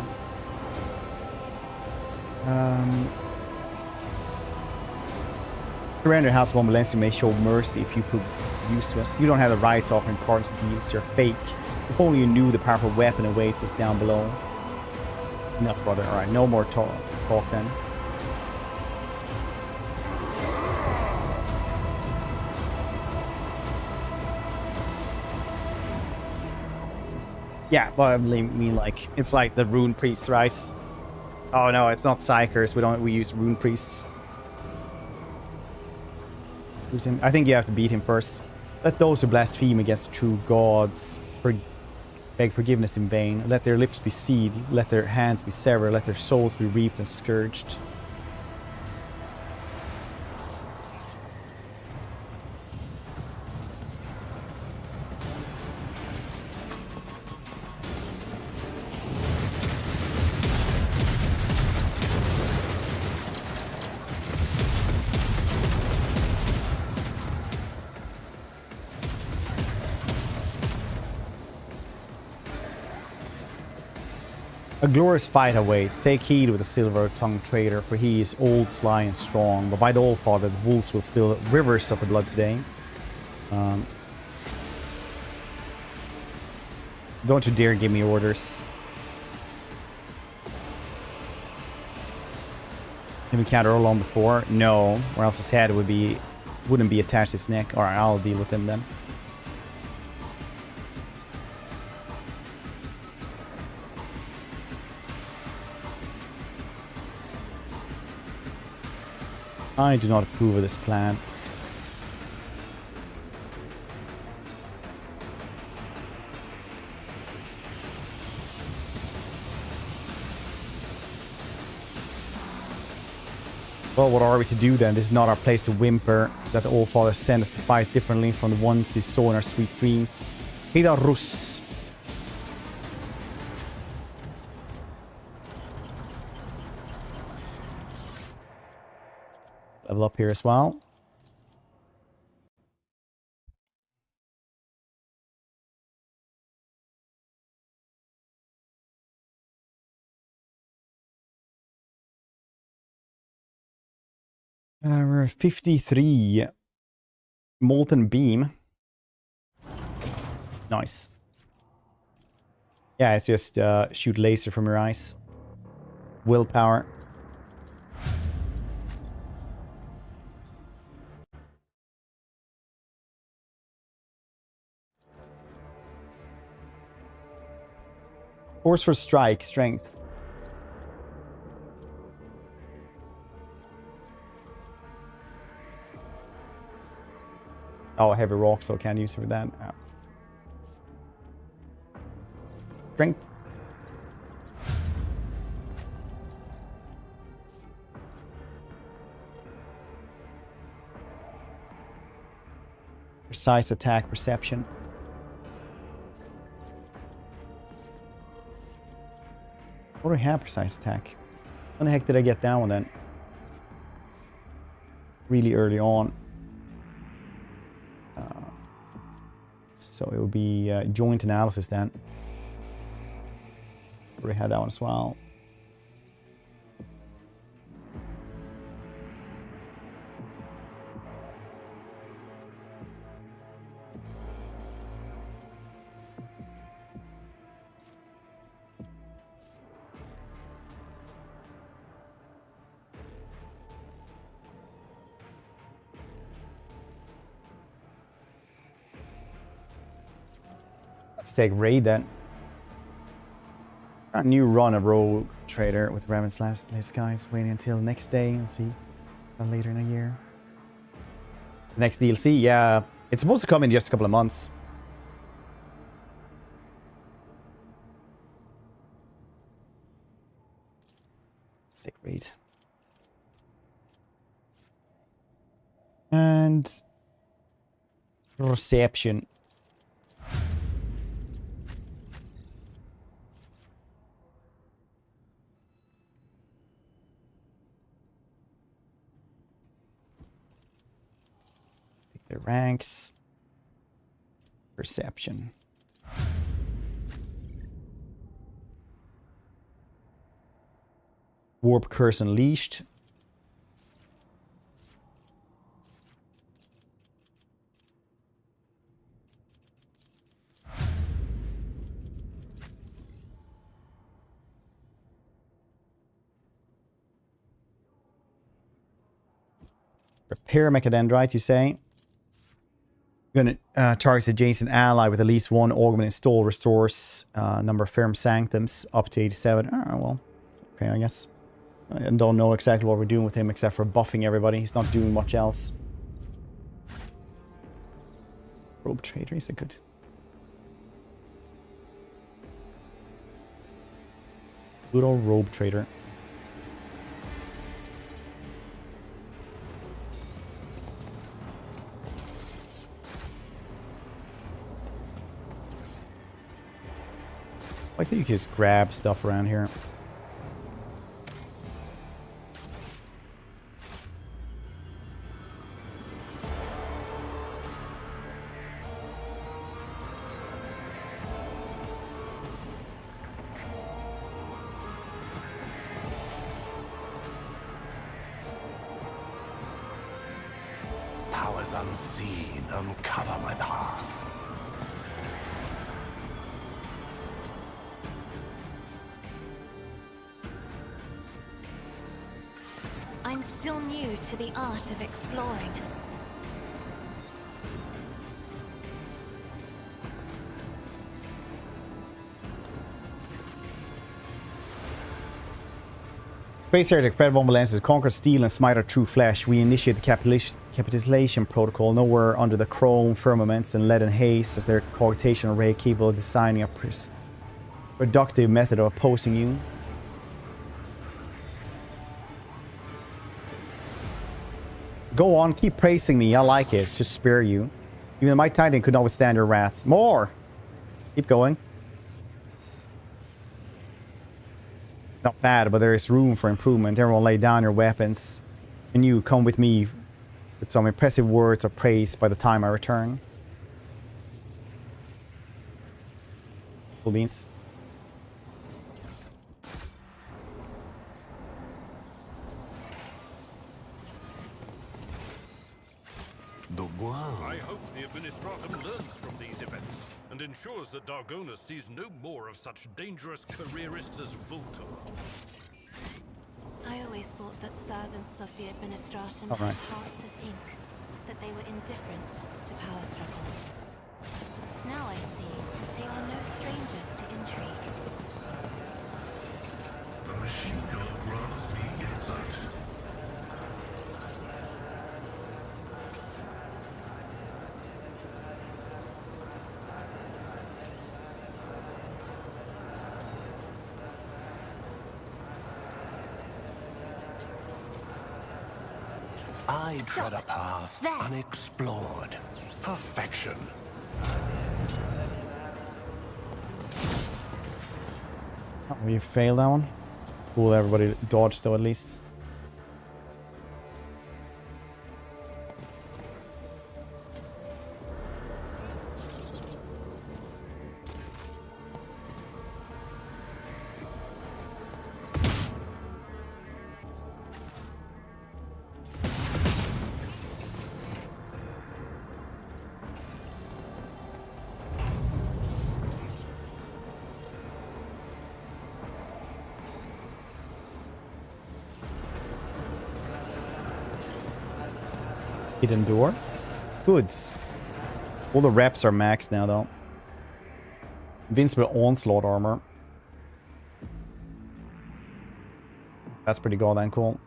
Surrender House of Valencia may show mercy if you prove use to us. You don't have the right to offer important deals. You're fake. If only you knew the powerful weapon awaits us down below. Enough, brother. Alright, no more talk then. Yeah, but I mean, like, it's like the rune priests, right? Oh no, it's not psykers. We use rune priests. I think you have to beat him first. Let those who blaspheme against the true gods beg forgiveness in vain. Let their lips be sealed. Let their hands be severed. Let their souls be reaped and scourged. A glorious fight awaits. Take heed with the silver-tongued traitor, for he is old, sly, and strong. But by the All-Father, the wolves will spill rivers of the blood today. Don't you dare give me orders. Have you countered along before? No, or else his head wouldn't be attached to his neck. Alright, I'll deal with him then. I do not approve of this plan. Well, what are we to do then? This is not our place to whimper. Let the All-Father send us to fight differently from the ones we saw in our sweet dreams. Perilous. Level up here as well. We're at 53. Molten beam. Nice. Yeah, it's just shoot laser from your eyes. Willpower. Force for strike, strength. Oh, heavy rock, so can't use it for that. Oh. Strength. Precise attack, perception. What do I have? Precise attack. When the heck did I get that one then? Really early on. So it would be joint analysis then. Already had that one as well. Let's take raid then. A new run of rogue trader with Raven's last guys waiting until the next day. We'll see later in a year. Next DLC, yeah, it's supposed to come in just a couple of months. Let's take raid. And reception. The ranks. Perception. Warp curse unleashed. Repair mechadendrite, you say? Gonna target adjacent ally with at least one augment install, restores number of firm sanctums up to 87. Oh, well, okay, I guess. I don't know exactly what we're doing with him except for buffing everybody. He's not doing much else. Robe trader, is it good? Good old robe trader. I think you can just grab stuff around here. Powers unseen uncover my path. I'm still new to the art of exploring. Space Heretic, Fred von Valensis, conquer steel and smite our true flesh. We initiate the capitulation protocol nowhere under the chrome firmaments and lead and haze as their cogitation array capable of designing a productive method of opposing you. Go on, keep praising me. I like it. Just spare you. Even my Titan could not withstand your wrath. More! Keep going. Not bad, but there is room for improvement. Everyone lay down your weapons. And you come with me with some impressive words of praise by the time I return. Cool beans. The world. I hope the Administratum learns from these events and ensures that Dargonus sees no more of such dangerous careerists as Vultor. I always thought that servants of the Administratum Oh, had nice. hearts of ink, that they were indifferent to power struggles. Now I see they are no strangers to intrigue. The machine gun grants me insight. I tread a path There. unexplored. Perfection. Oh, we failed that one. Cool, everybody dodged though at least. Hidden door. Goods. All the reps are maxed now though. Invincible onslaught armor. That's pretty goddamn cool.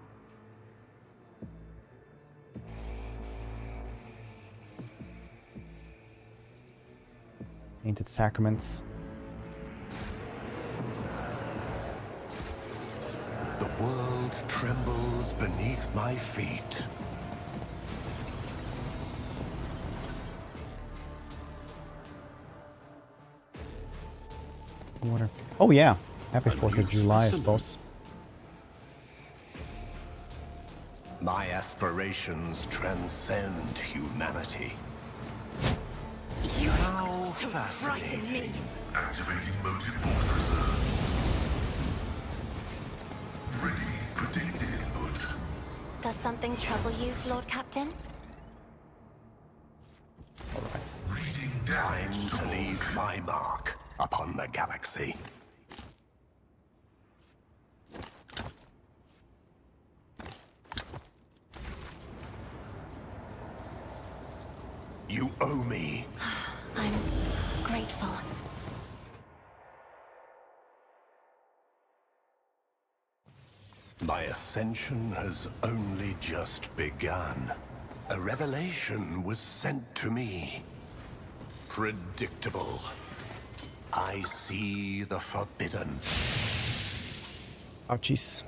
Painted sacraments. The world trembles beneath my feet. Water. Oh yeah. Happy 4th of July, I suppose. My aspirations transcend humanity. You How frighten me. fascinating. Activating motive force reserves. Ready for data input. Does something trouble you, Lord Captain? Alright. Reading Time damage to talk. leave my mark upon the galaxy. You owe me. I'm grateful. My ascension has only just begun. A revelation was sent to me. Predictable. I see the forbidden. Oh, jeez.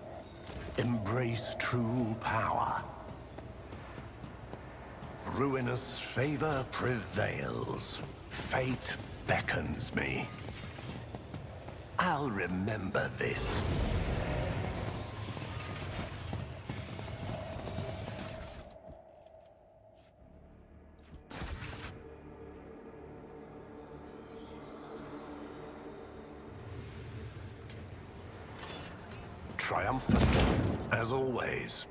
Embrace true power. Ruinous favor prevails. Fate beckons me. I'll remember this. Triumphant, as always.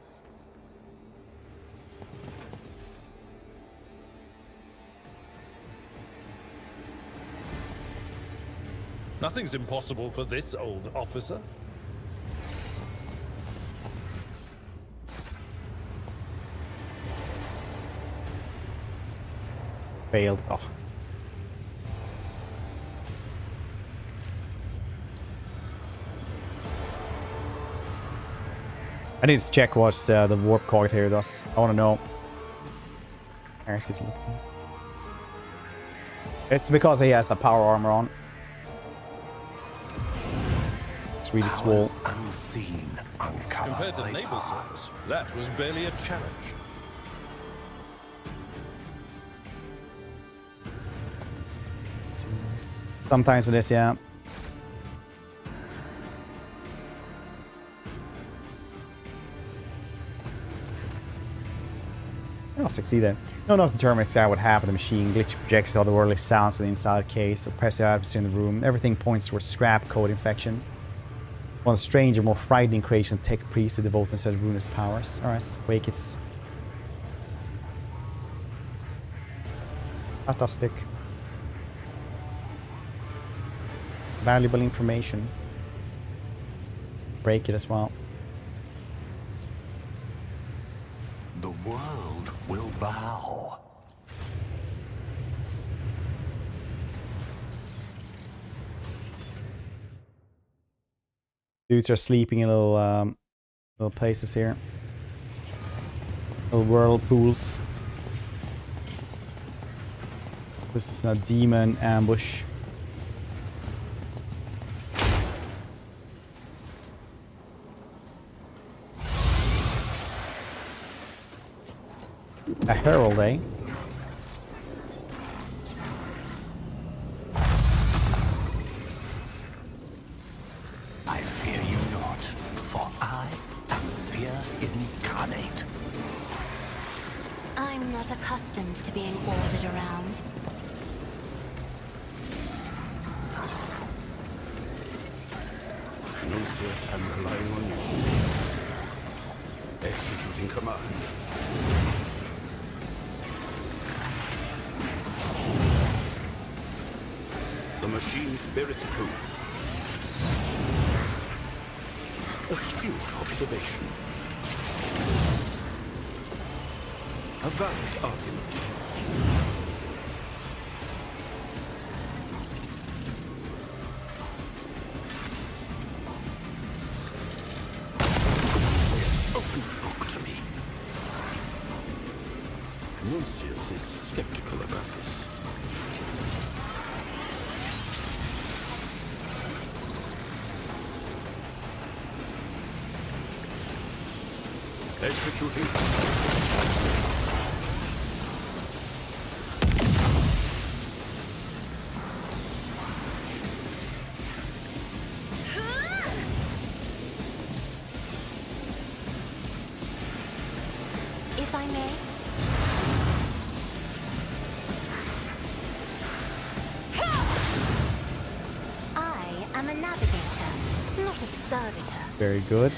Nothing's impossible for this old officer. Failed. Oh. I need to check what the warp coil here does. I want to know. It's because he has a power armor on. It's really swole. Powers unseen, uncover Compared to my naval path. service, that was barely a challenge. Sometimes it is, yeah. I'll succeed. No, not determine exactly what happened. The machine glitch projects otherworldly sounds on the inside case, so press the atmosphere in the room. Everything points towards scrap code infection. One stranger, more frightening creation of tech priests to devote themselves to ruinous powers. Alright, wake it's fantastic. Valuable information. Break it as well. The world will bow. Dudes are sleeping in little places here. Little whirlpools. This is a demon ambush. A herald, eh? I fear you not, for I am fear incarnate. I'm not accustomed to being ordered around. Lucius, I'm relying on you. Executing command. The machine spirit's true. Astute observation. A valid argument. Open book to me. Lucius is skeptical about this. Executing. Very good.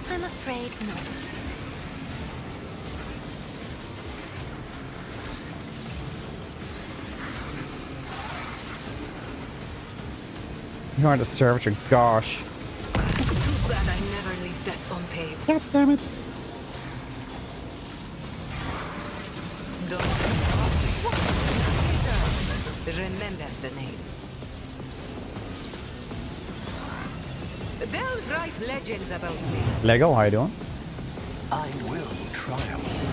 I'm afraid not. You are the servitor, gosh. Too bad I never leave that unpaved. God damn it. Remember the name. They'll write legends about me. Lego, how you doing? I will triumph.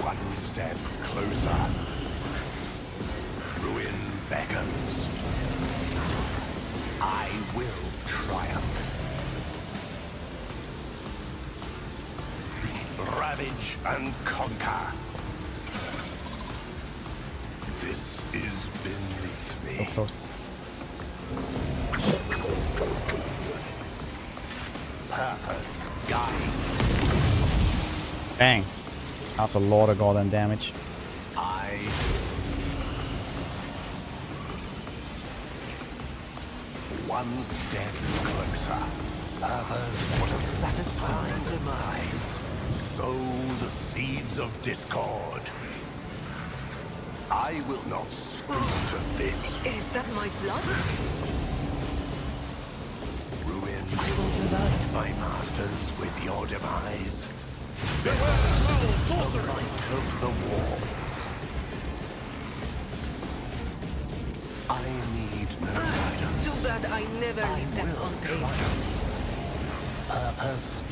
One step closer. Ruin beckons. I will triumph. Ravage and conquer. This is beneath me. So close. Purpose guides. Bang. That's a lot of goddamn damage. I one step closer. Others what a satisfying demise. Sow the seeds of discord. I will not stoop to this. Is that my blood? Ruin. I will delight my masters with your demise. The might of the war. I need no guidance. Too bad I never I leave that will unpaved. triumph. Purpose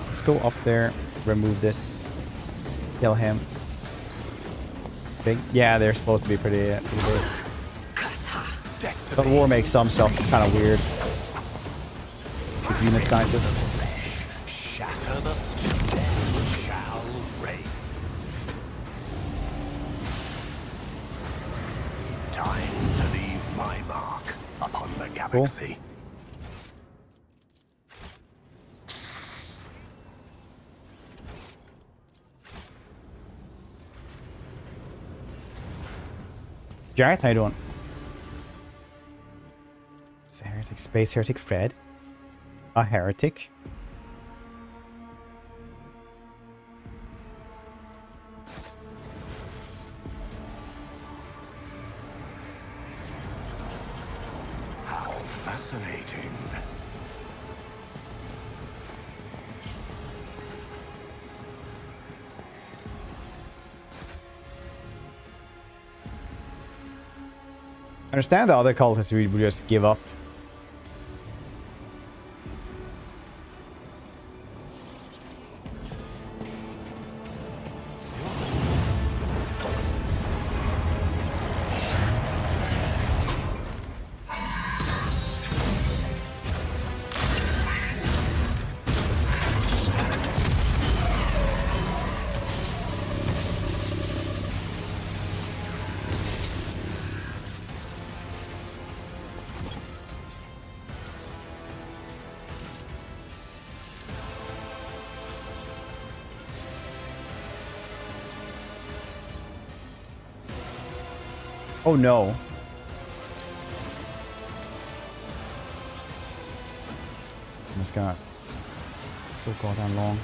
Let's go up there, remove this, kill him. It's big. Yeah, they're supposed to be pretty big. But war makes some stuff kind of weird. With unit sizes. shatter the stone shall reign. Time to leave my mark upon the galaxy. Jareth, how you doing? It's a heretic. Space heretic Fred. A heretic. How fascinating. I understand the other cultists would just give up. Oh no. Oh my god, it's so goddamn long.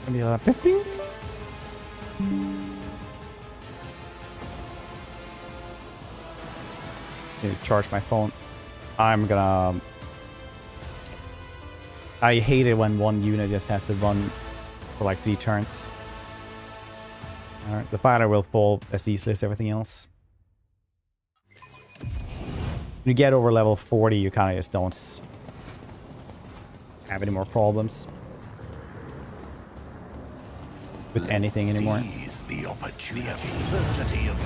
Maybe a ping. To charge my phone. I'm gonna... I hate it when one unit just has to run for like 3 turns. Alright, the fighter will fall as easily as everything else. When you get over level 40, you kind of just don't have any more problems with anything anymore. Seize the opportunity. The absurdity of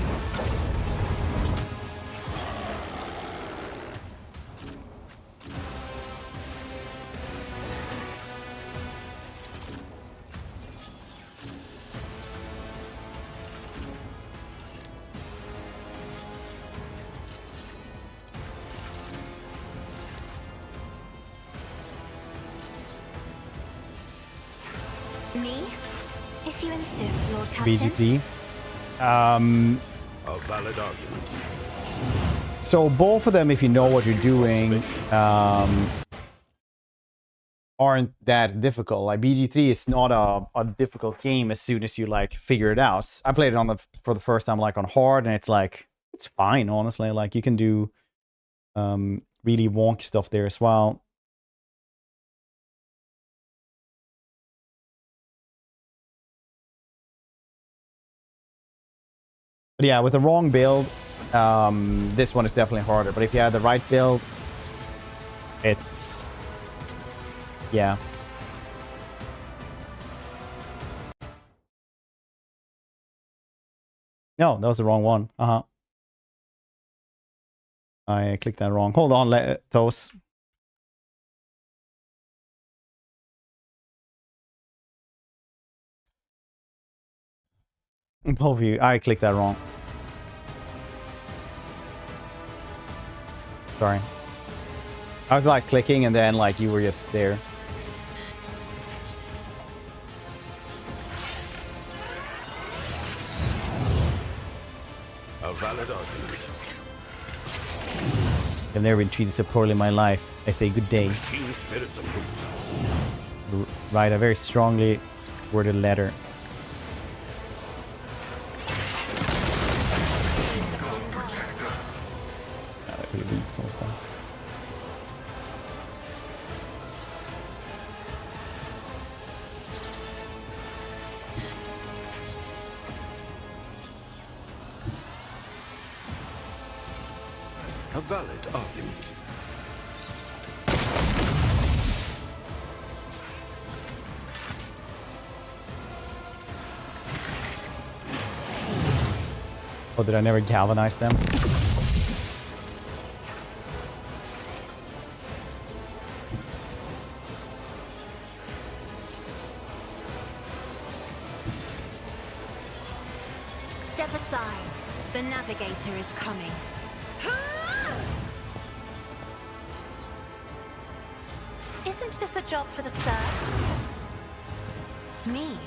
Me? If you insist, Lord Captain. BG3. A valid argument. So both of them, if you know what you're doing, aren't that difficult. Like BG3 is not a difficult game as soon as you like figure it out. I played it for the first time like on hard, and it's like it's fine, honestly. Like you can do really wonky stuff there as well. But yeah, with the wrong build, this one is definitely harder. But if you have the right build, it's yeah. No, that was the wrong one. I clicked that wrong. Hold on, Toast. Both of you, I clicked that wrong. Sorry. I was like clicking and then like you were just there. A valid argument. I've never been treated so poorly in my life. I say good day. Machine spirits approved. Write a very strongly worded letter. That could be some stuff. A valid argument. Oh, did I never galvanize them? Step aside. The navigator is coming. Isn't this a job for the serfs? Me?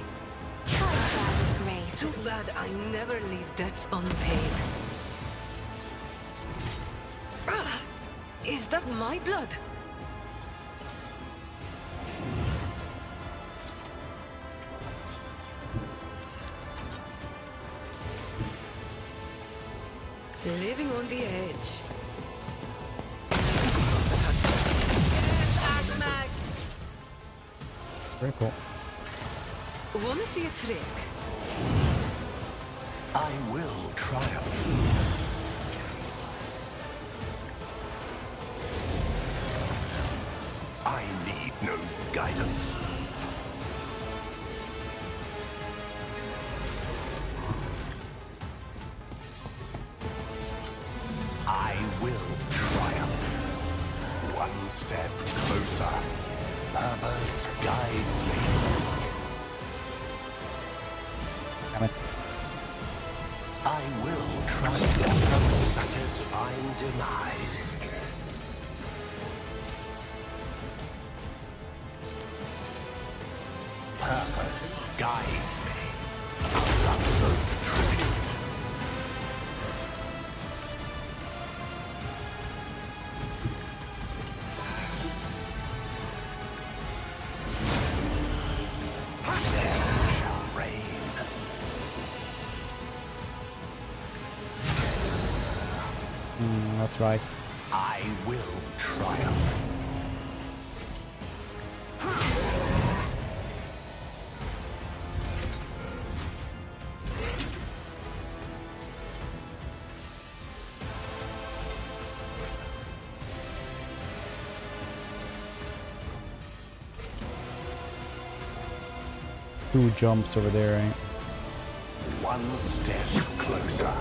Try that grace. Too bad I never leave debts unpaid. Is that my blood? Living on the edge. Very cool. Wanna see a trick? I will triumph. I need no guidance. I will triumph. One step closer. Amass guides me. Amass. I will triumph a satisfying demise. Purpose guides me. Absolute tribute. That's rice. I will triumph. Two jumps over there, right? One step closer.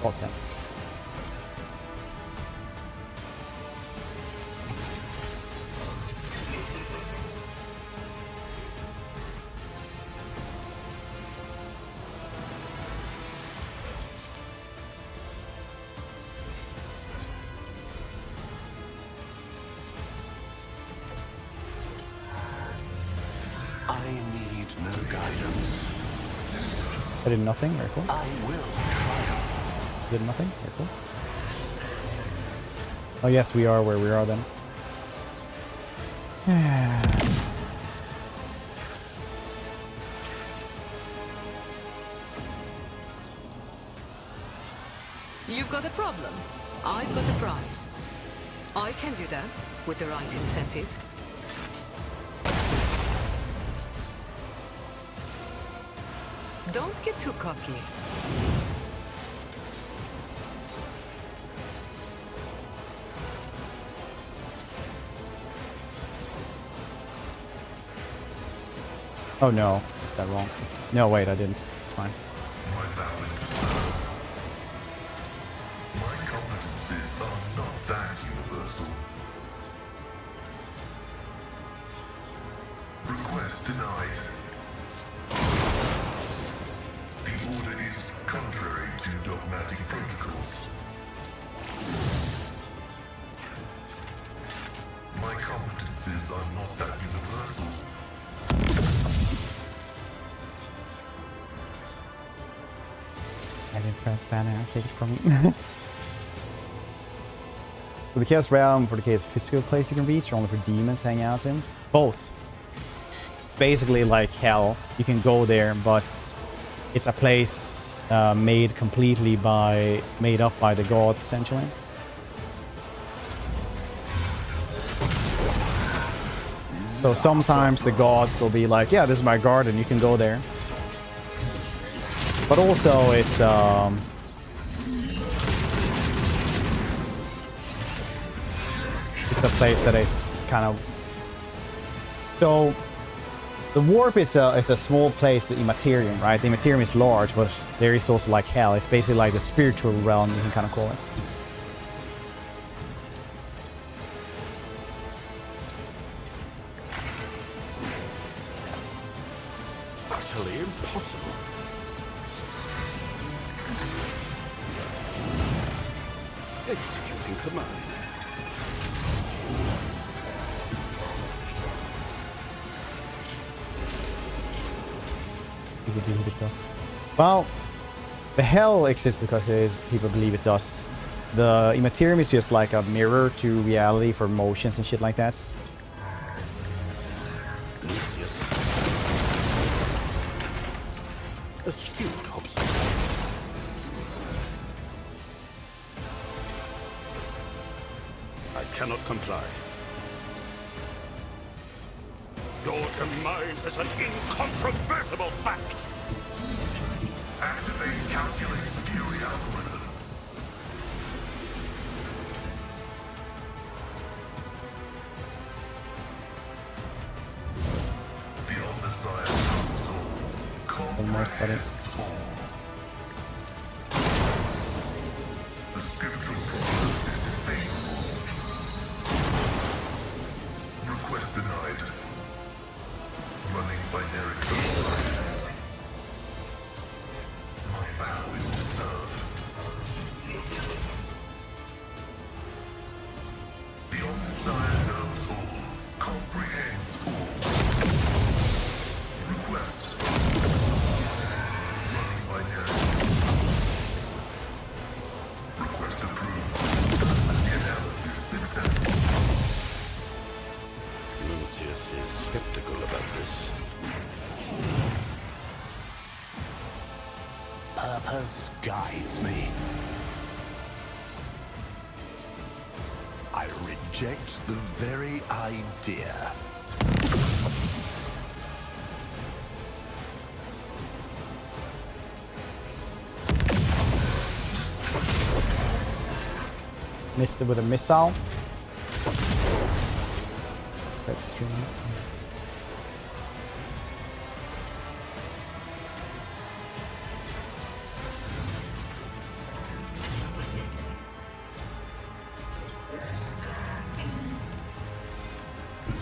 Podcast. guidance. I did nothing. Very cool. I will triumph. Just did nothing. Very cool. Oh yes, we are where we are then. You've got a problem. I've got a prize. I can do that with the right incentive. Don't get too cocky. Oh no, is that wrong? No, wait, I didn't. It's fine. My vow is to serve. My competencies are not that universal. Request denied. The order is contrary to dogmatic protocols. My competencies are not that universal. I didn't press banner, I'll take it from me. For the Chaos Realm, for the case physical place you can reach, or only for demons hang out in? Both. Basically like hell. You can go there, but it's a place made up by the gods, essentially. So sometimes the god will be like, yeah, this is my garden, you can go there. But also it's a place that is kind of, so the warp is a small place, the Imperium, right? The Imperium is large, but there is also like hell. It's basically like the spiritual realm, you can kind of call it. Utterly impossible. Executing command. People believe it does. Well, the hell exists because people believe it does. The Imperium is just like a mirror to reality for motions and shit like that. Astute observation. I cannot comply. Your demise is an incontrovertible fact. Activate calculate fury algorithm. The Omnissiah counsel Almost got it. The scriptural process is favorable. Request denied. Running binary code. My vow is to serve. The Omnissiah knows all, comprehends all. Request. Running binary. Request approved. The analysis successful. Lucius is skeptical about this. Purpose guides me. I reject the very idea. Missed it with a missile. It's extreme.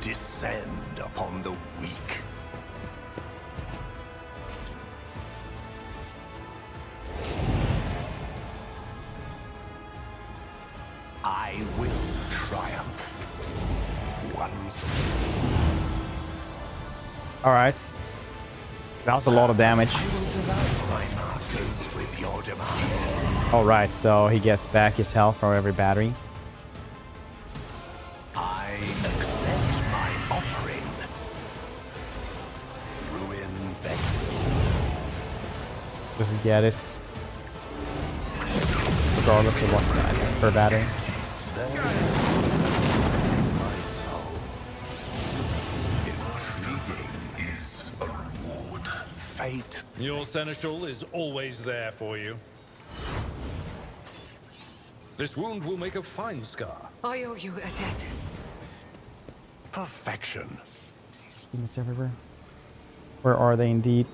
Descend upon the weak. I will triumph. Once. All right. That was a lot of damage. I will delight my masters with your demands. Alright, so he gets back his health for every battery. I accept my offering. Ruin Beck. Doesn't get this. Regardless of what's that, it's just per battery. My soul. Intriguing Is a reward. fate. Your seneschal is always there for you. This wound will make a fine scar. I owe you a debt. Perfection. Demons everywhere. Where are they indeed?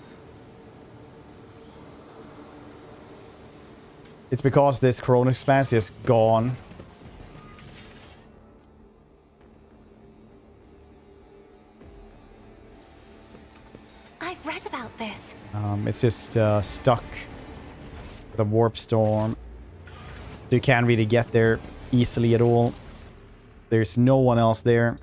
It's because this Koronus Expanse is gone. I've read about this. It's just stuck with a warp storm. So you can't really get there easily at all. There's no one else there.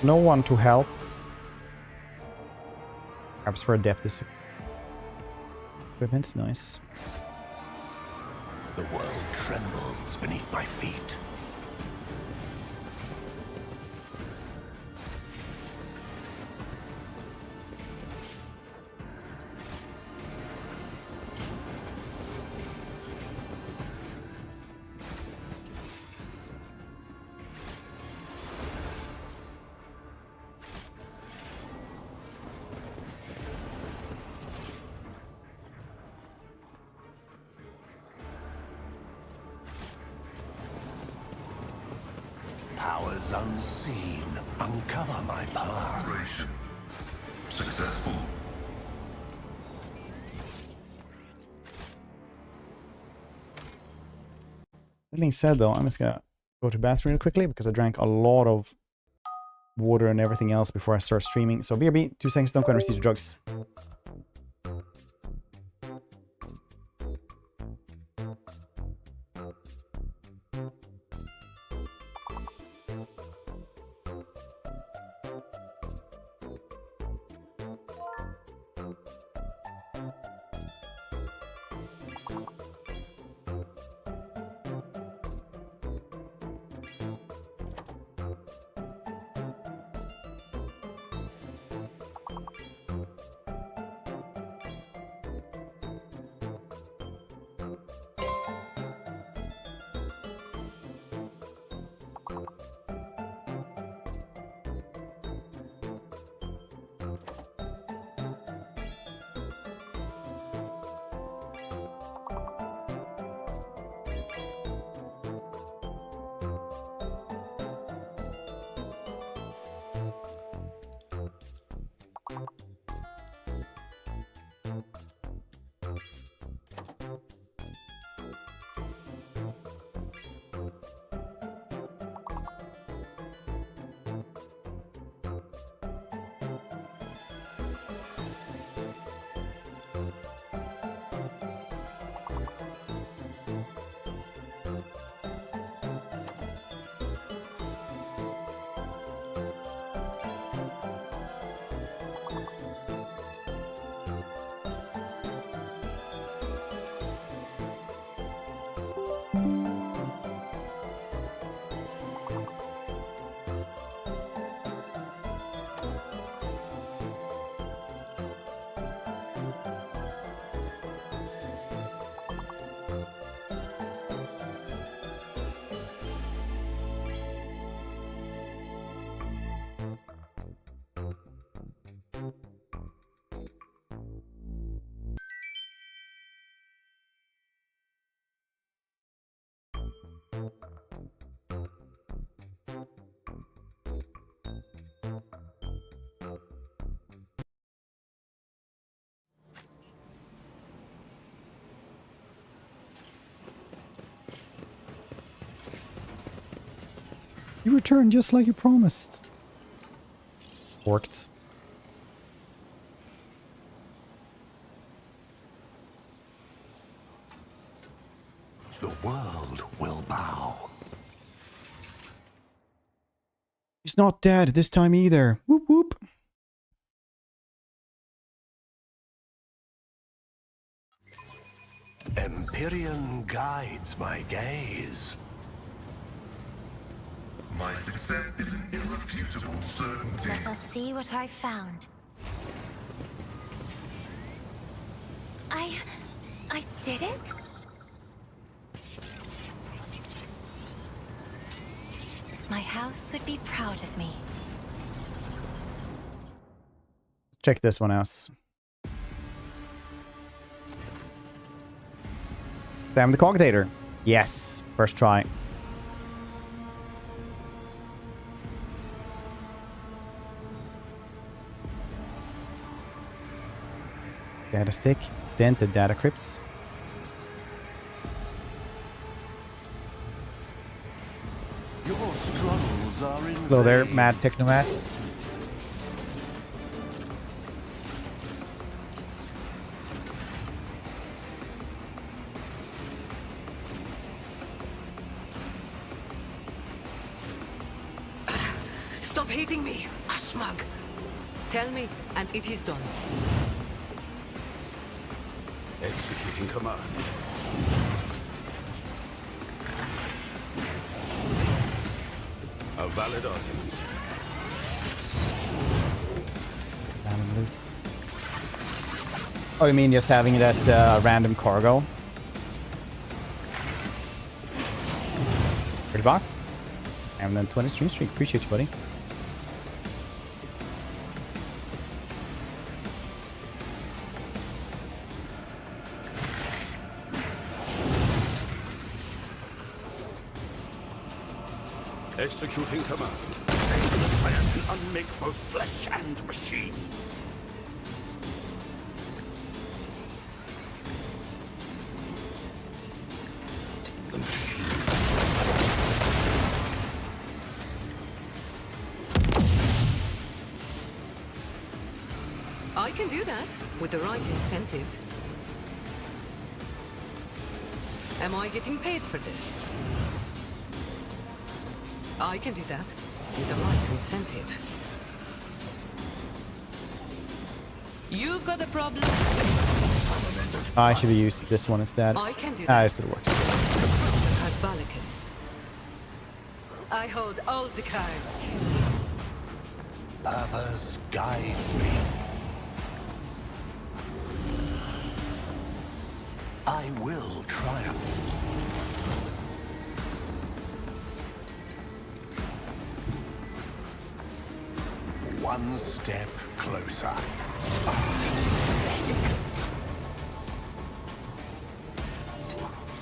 No one to help. Perhaps for Adeptus equipment's nice. The world trembles beneath my feet. Powers unseen uncover my path. Operation successful. That being said though, I'm just gonna go to the bathroom real quickly because I drank a lot of water and everything else before I start streaming. So BRB, 2 seconds, don't go and receive the drugs. You returned just like you promised. Worked. The world will bow. He's not dead this time either. Whoop whoop. Imperium guides my gaze. My success is an irrefutable certainty. Let us see what I found. I did it? My house would be proud of me. Check this one out. Sam the Cogitator. Yes. First try. Data stick. Dented data crypts. Your struggles are in Hello there, vain. mad technomats. Stop hitting me, Ashmag. Tell me, and it is done. Executing command. A valid argument. Random loots. Oh, you mean just having it as random cargo? Pretty back. And then 20 stream streak. Appreciate you, buddy. Executing command. The fire can unmake both flesh and machine. The machine. I can do that with the right incentive. Am I getting paid for this? I can do that with the right incentive. You've got a problem. I should have used this one instead. I can do Ah, that. it still works. As Balakin. I hold all the cards. Purpose guides me. I will triumph. One step closer.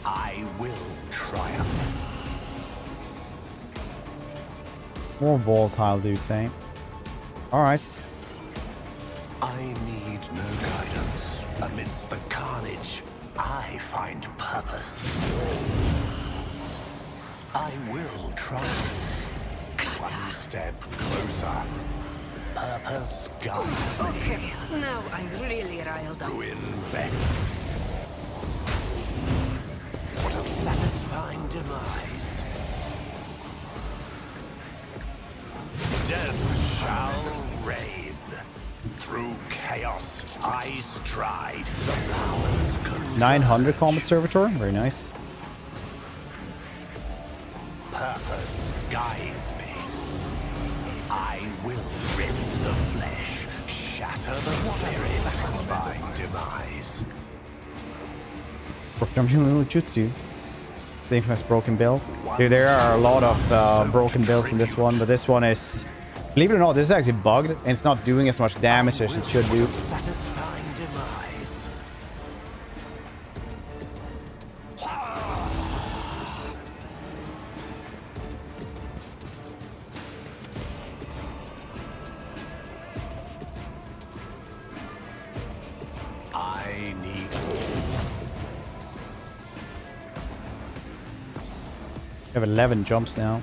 I will triumph. More volatile dudes, eh? Alright. I need no guidance. Amidst the carnage, I find purpose. I will triumph. One step closer. Purpose guides me. Okay, now I'm really riled up. Ruin back. What a satisfying demise. Death shall reign. Through chaos, I stride. The powers converge. 900 combat servitor. Very nice. Purpose guides me. I will rend the flesh, shatter the spirit of my demise. Broken Jutsu. It's the infamous broken build. Dude, there are a lot of broken builds in this one, but this one is, believe it or not, this is actually bugged and it's not doing as much damage as it should do. Satisfying demise. I need We have 11 jumps now.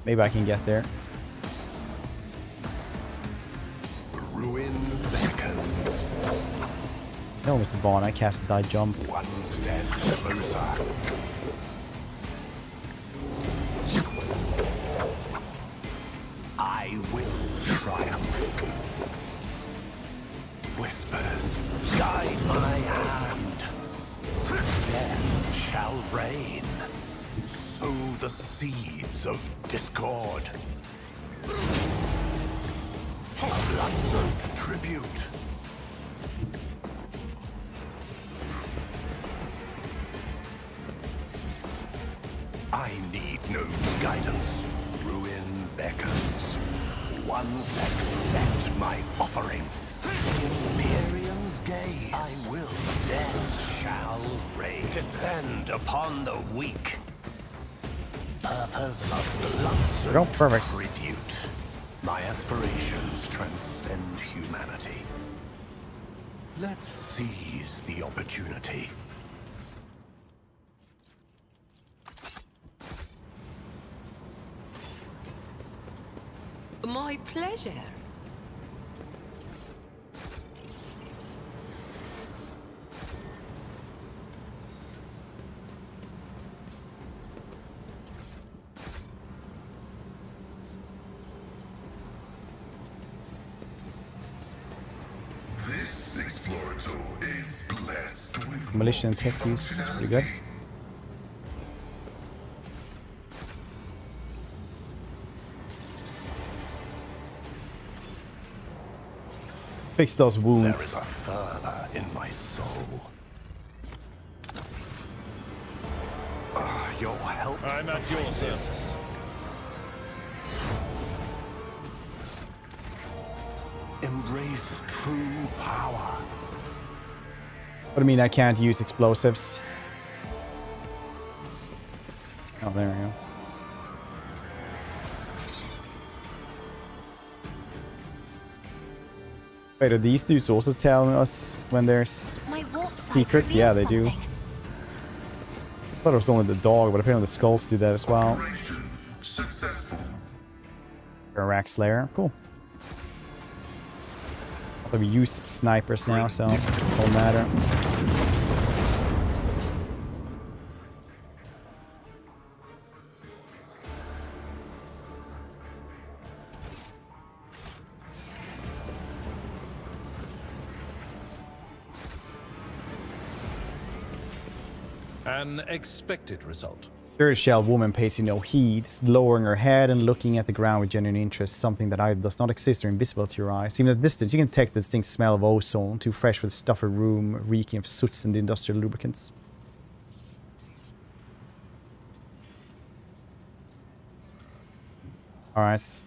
Maybe I can get there. Ruin beckons. No, Mr. Bond, I cast a die jump. One step closer. I will triumph. Whispers, guide my hand. Death shall reign. Sow the seeds of discord. A blood-soaked tribute. I need no guidance. Ruin beckons. Once accept my offering. Imperium's gaze. I will. Death shall reign. Descend upon the weak. Purpose of blood-soaked tribute. My aspirations transcend humanity. Let's seize the opportunity. My pleasure. This explorator is blessed with Militia and tech use. That's pretty good. Fix those wounds. There is a fervor in my soul. Your help. I'm at your service. Embrace true power. What do you mean I can't use explosives? Oh, there we go. Wait, do these dudes also tell us when there's secrets? Yeah, they do. I thought it was only the dog, but apparently the skulls do that as well. Rack Slayer, cool. Although we use snipers now, so it don't matter. An expected result. Third shell woman pays you no heed, lowering her head and looking at the ground with genuine interest, something that either does not exist or invisible to your eyes. Even at distance, you can detect the distinct smell of ozone, too fresh for the stuffy room, reeking of soots and industrial lubricants. Alright.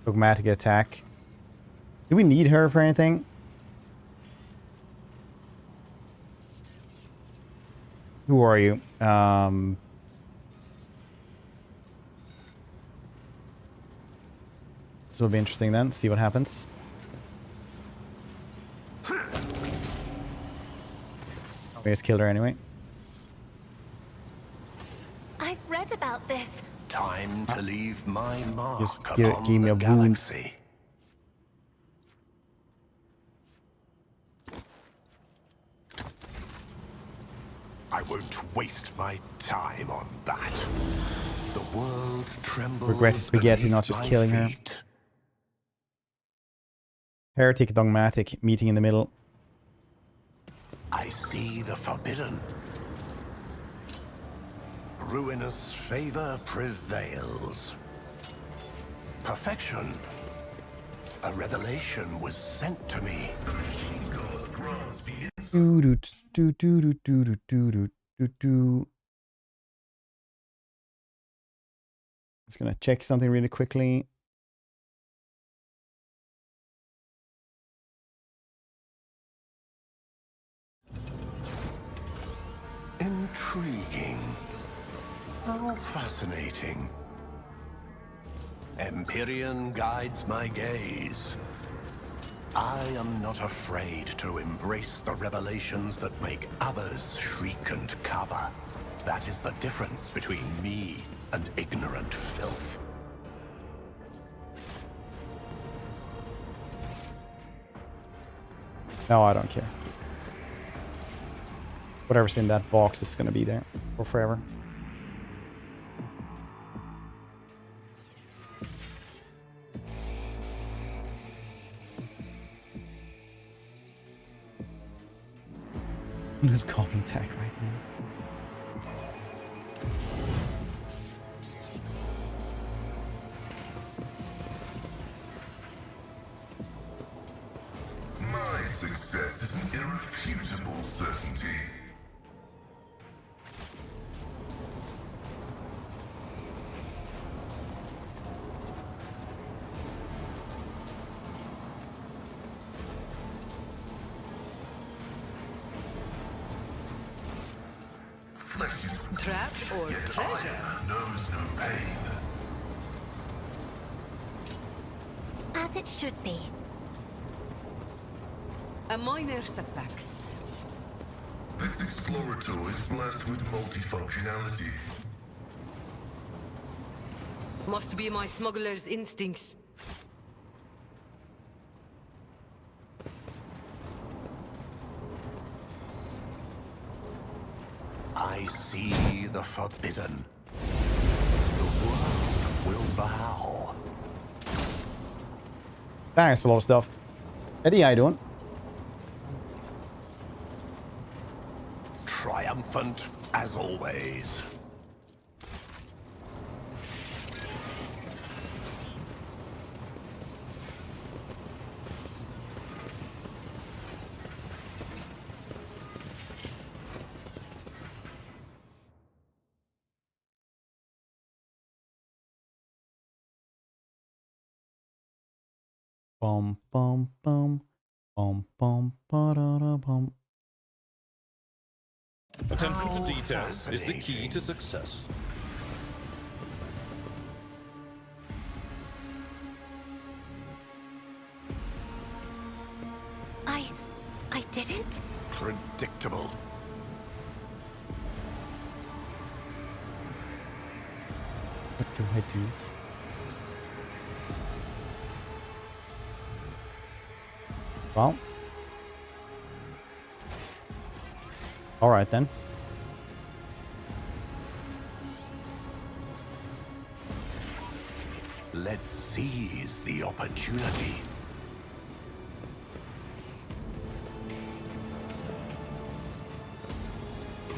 Dogmatic attack. Do we need her for anything? Who are you? This will be interesting then. See what happens. We just killed her anyway. I've read about this. Time to leave my mark Just upon give me the a galaxy. I won't waste my time on that. The world trembles. Regret spaghetti, not just killing her. Heretic, dogmatic, meeting in the middle. I see the forbidden. Ruinous favor prevails. Perfection. A revelation was sent to me. Just gonna check something really quickly. Intriguing. How fascinating. Empyrean guides my gaze. I am not afraid to embrace the revelations that make others shriek and cover. That is the difference between me and ignorant filth. No, I don't care. Whatever's in that box is gonna be there for forever. Not calling tag right now. My success is an irrefutable certainty. Flesh is Trap or yet treasure? iron knows no pain. As it should be. A minor setback. This explorator is blessed with multifunctionality. Must be my smuggler's instincts. I see the forbidden. The world will bow. Thanks, a lot of stuff. Eddie, how you doing? Triumphant as always. Bum bum bum bum bum ba da da bum. Attention to How detail is the key fascinating. to success. I didn't? Predictable. What do I do? Well. Alright then. Let's seize the opportunity.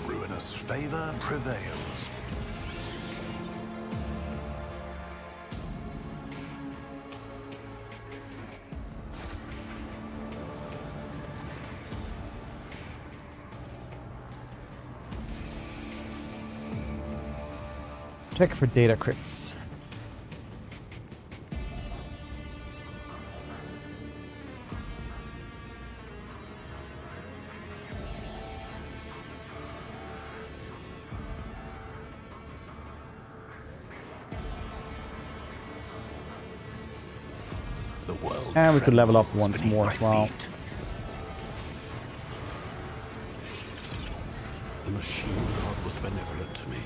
Ruinous favor prevails. Check for data crits. The world And we could level up trembles once beneath more my as well. feet. The machine god was benevolent to me.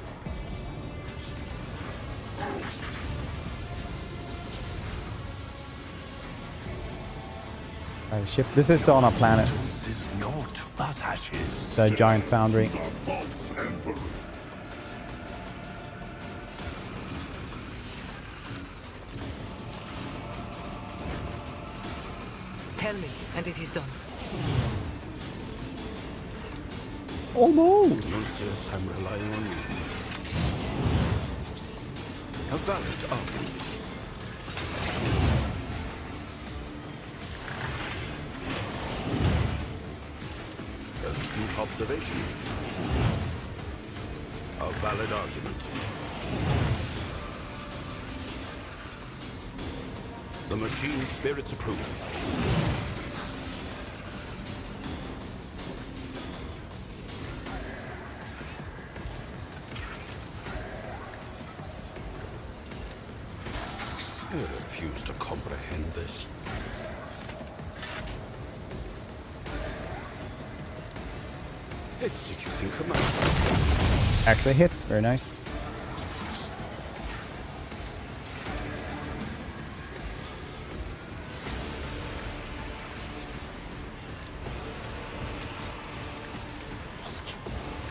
Ship. This is on our planet. This is naught but ashes. The giant foundry. Tell me, and it is done. Almost. Yes, I'm relying on you. A valid argument. Astute observation. A valid argument. The machine's spirits approve. I refuse to comprehend this. Executing command. Actually hits. Very nice.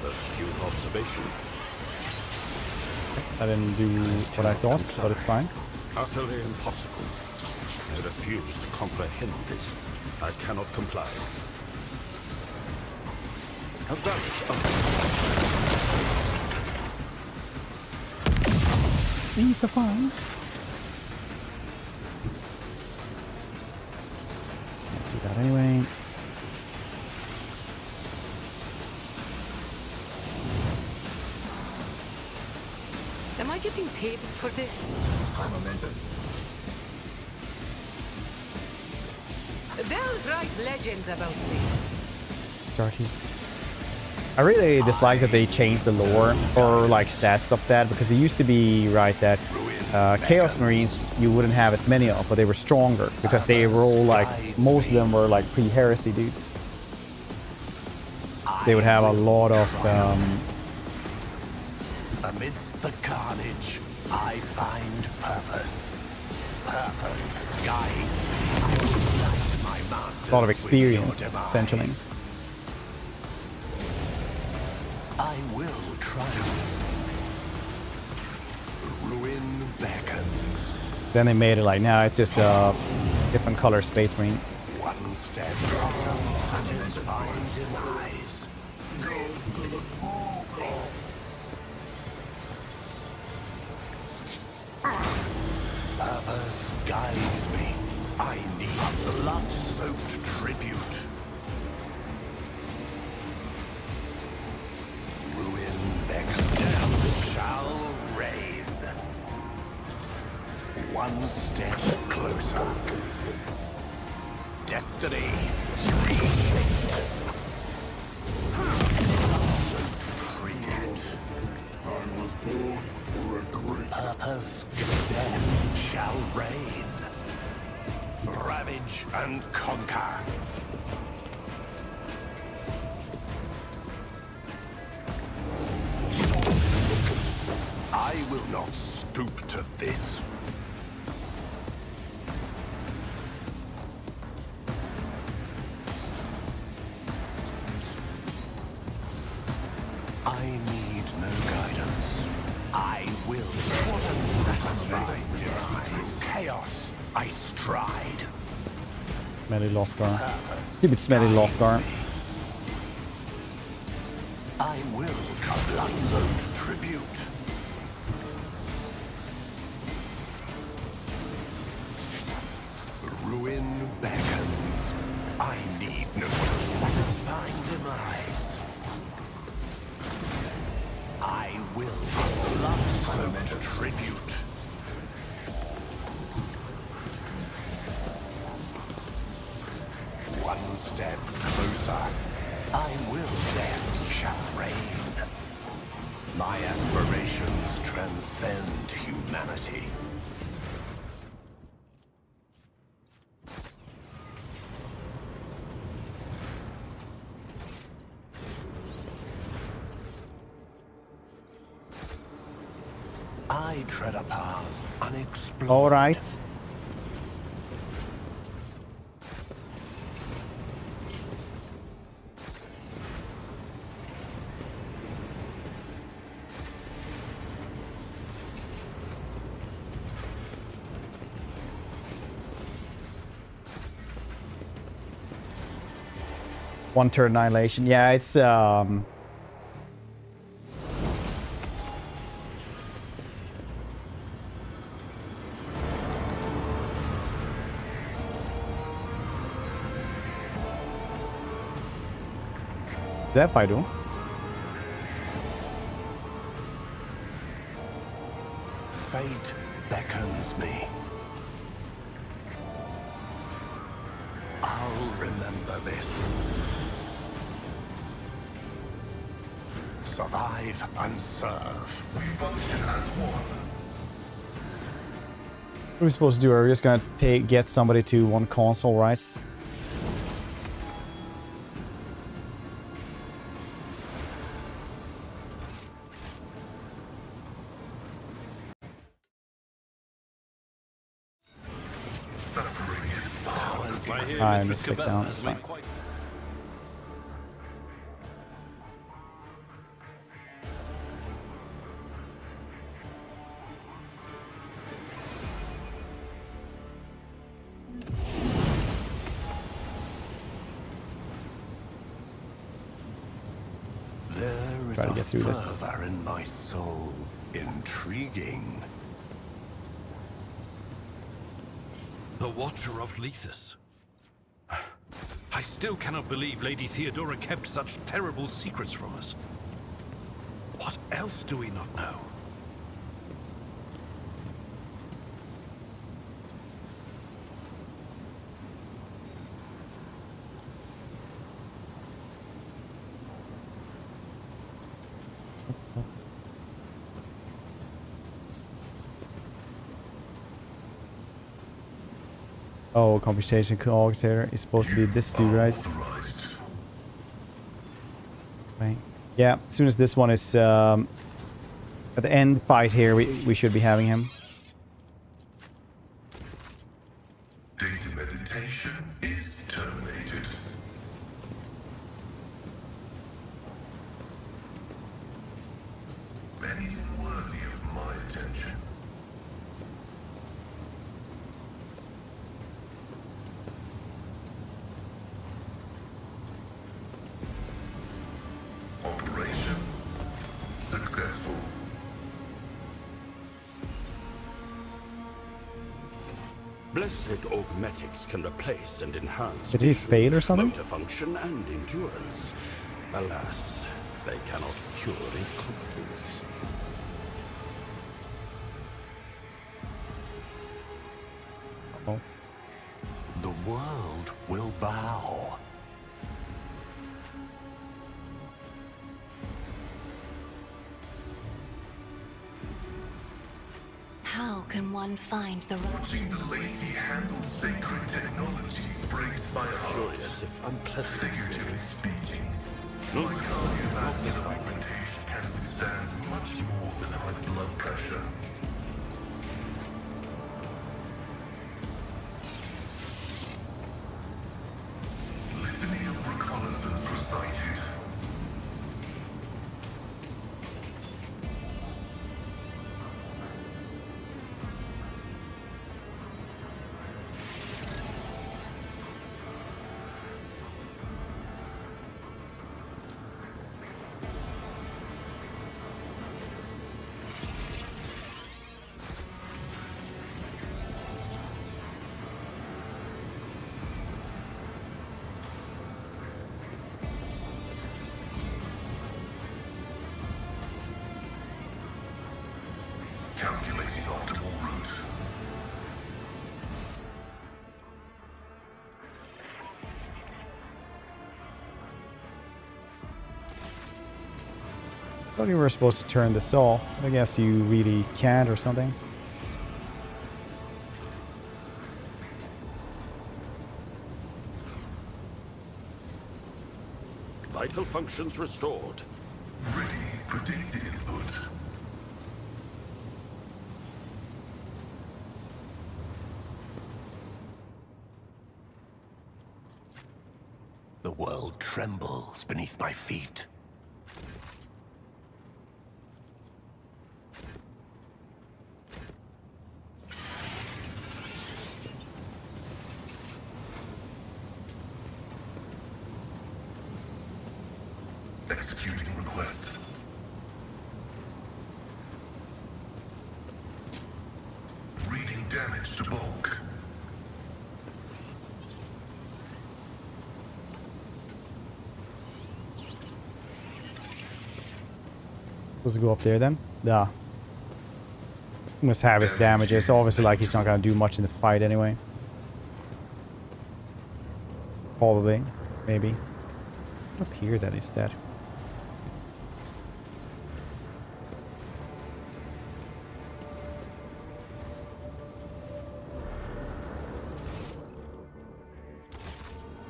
Astute observation. I didn't do what I thought, but it's fine. Utterly impossible. I refuse to comprehend this. I cannot comply. A valid He's so fun. Can't do that anyway. Am I getting paid for this? They'll write legends about me. Start his. I really dislike that they changed the lore or like stat stuff that, because it used to be right that Chaos Marines you wouldn't have as many of, but they were stronger because they were all like, most of them were like pre-heresy dudes. They would have a lot of amidst the carnage, I find purpose. Purpose guides. I will light my masters a lot of with experience, your demise. essentially. I will triumph. Ruin beckons. Then they made it like, now it's just a different color Space Marine. One step after satisfying demise. Purpose guides me. I need a blood-soaked tribute. Ruin beckons shall reign. One step closer. Destiny reshaped. Blood-soaked tribute. I was born for a great Purpose, death shall reign. Ravage and conquer. I will not stoop to this. I need no guidance. I will. What a satisfying demise. Chaos I stride. Smelly Lothgar. Stupid smelly Lothgar. I will blood-soaked tribute. Ruin beckons. I need no satisfying demise. I will blood-soaked tribute. One step closer. I will, death shall reign. My aspirations transcend humanity. I tread a path unexplored. All right. One turn annihilation. Yeah, it's that I do. Fate beckons me. I'll remember this. Survive and serve. We function as one. What are we supposed to do? Are we just gonna get somebody to one console, right? I hear I Mistress mispicked Cabela down, has it's made fine. quite... There is Try to a get through this. fervor in my soul. Intriguing. The Watcher of Lethus. I still cannot believe Lady Theodora kept such terrible secrets from us. What else do we not know? Oh, computation coordinator is supposed to be this dude, right? Right. Yeah, as soon as this one is at the end fight here, we should be having him. Data meditation is terminated. Anything worthy of my attention? Operation successful. Blessed augmetics can replace and enhance Did he fail or something? motor function and endurance. Alas, they cannot cure incompetence. Oh. The world will bow. How can one find the right... Watching the lady handle sacred technology breaks my heart. Curious if unpleasant. Figuratively speaking, my cardiovascular augmentation can withstand much more than high blood pressure. Litany of reconnaissance recited. Calculating optimal route. Thought you were supposed to turn this off. I guess you really can't or something. Vital functions restored. Ready for data input. The world trembles beneath my feet. Executing request. Reading damage to bulk. Supposed to go up there then? Yeah. He must have his damages. Obviously, like, he's not gonna do much in the fight anyway. Probably. Maybe. Up here that is dead.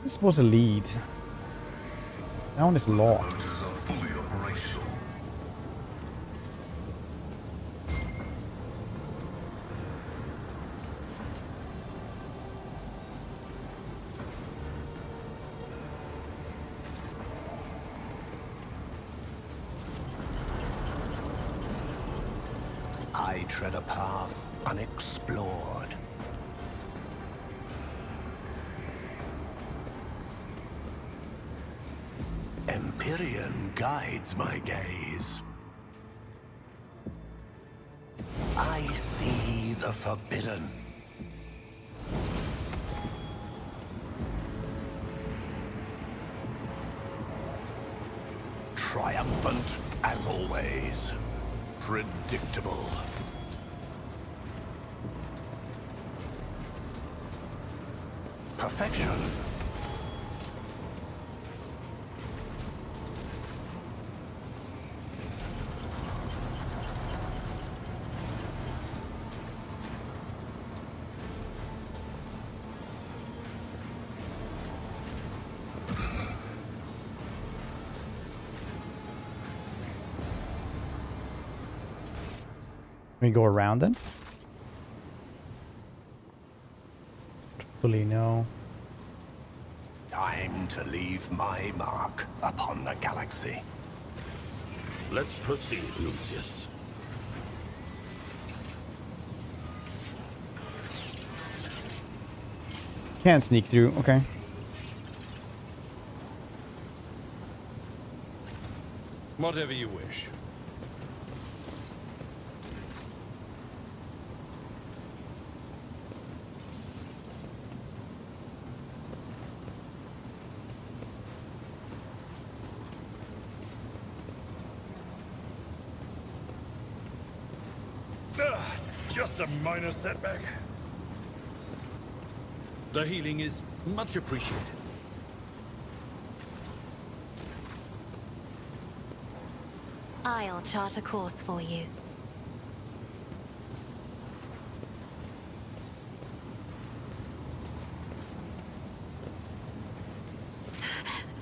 Who's supposed to lead? That one is locked. Motors are fully operational. I tread a path unexplored. Imperium guides my gaze. I see the forbidden. Triumphant as always. Predictable. Perfection. We go around then? Fully no. Time to leave my mark upon the galaxy. Let's proceed, Lucius. Can't sneak through, okay. Whatever you wish. Just a minor setback. The healing is much appreciated. I'll chart a course for you.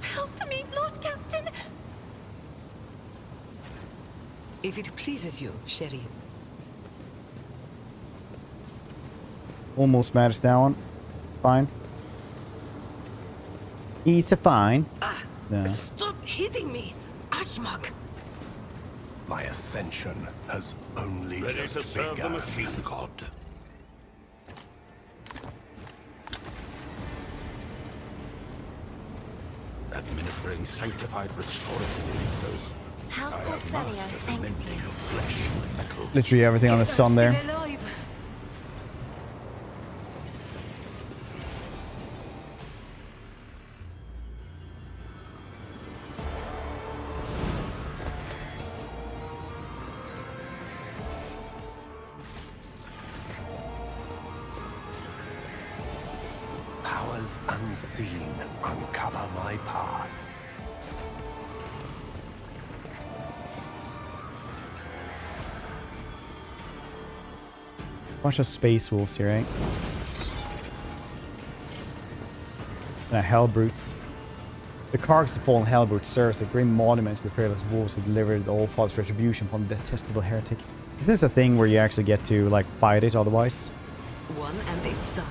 Help me, Lord Captain! If it pleases you, Sherry. Almost matters down. It's fine. It's a fine. No. Stop hitting me, Ashmak! My ascension has only Ready just to serve the begun. machine god. Administering sanctified restorative elixirs. House I have Orselio mastered the thanks mending you. of flesh and metal. Literally everything on the Guess sun I'm there. still alive. Powers unseen uncover my path. Bunch of space wolves here, right? And hell brutes. The carcass of fallen hell brutes serves as a grim monument to the perilous wolves that delivered all false retribution upon the detestable heretic. Is this a thing where you actually get to like fight it otherwise? One and it's done.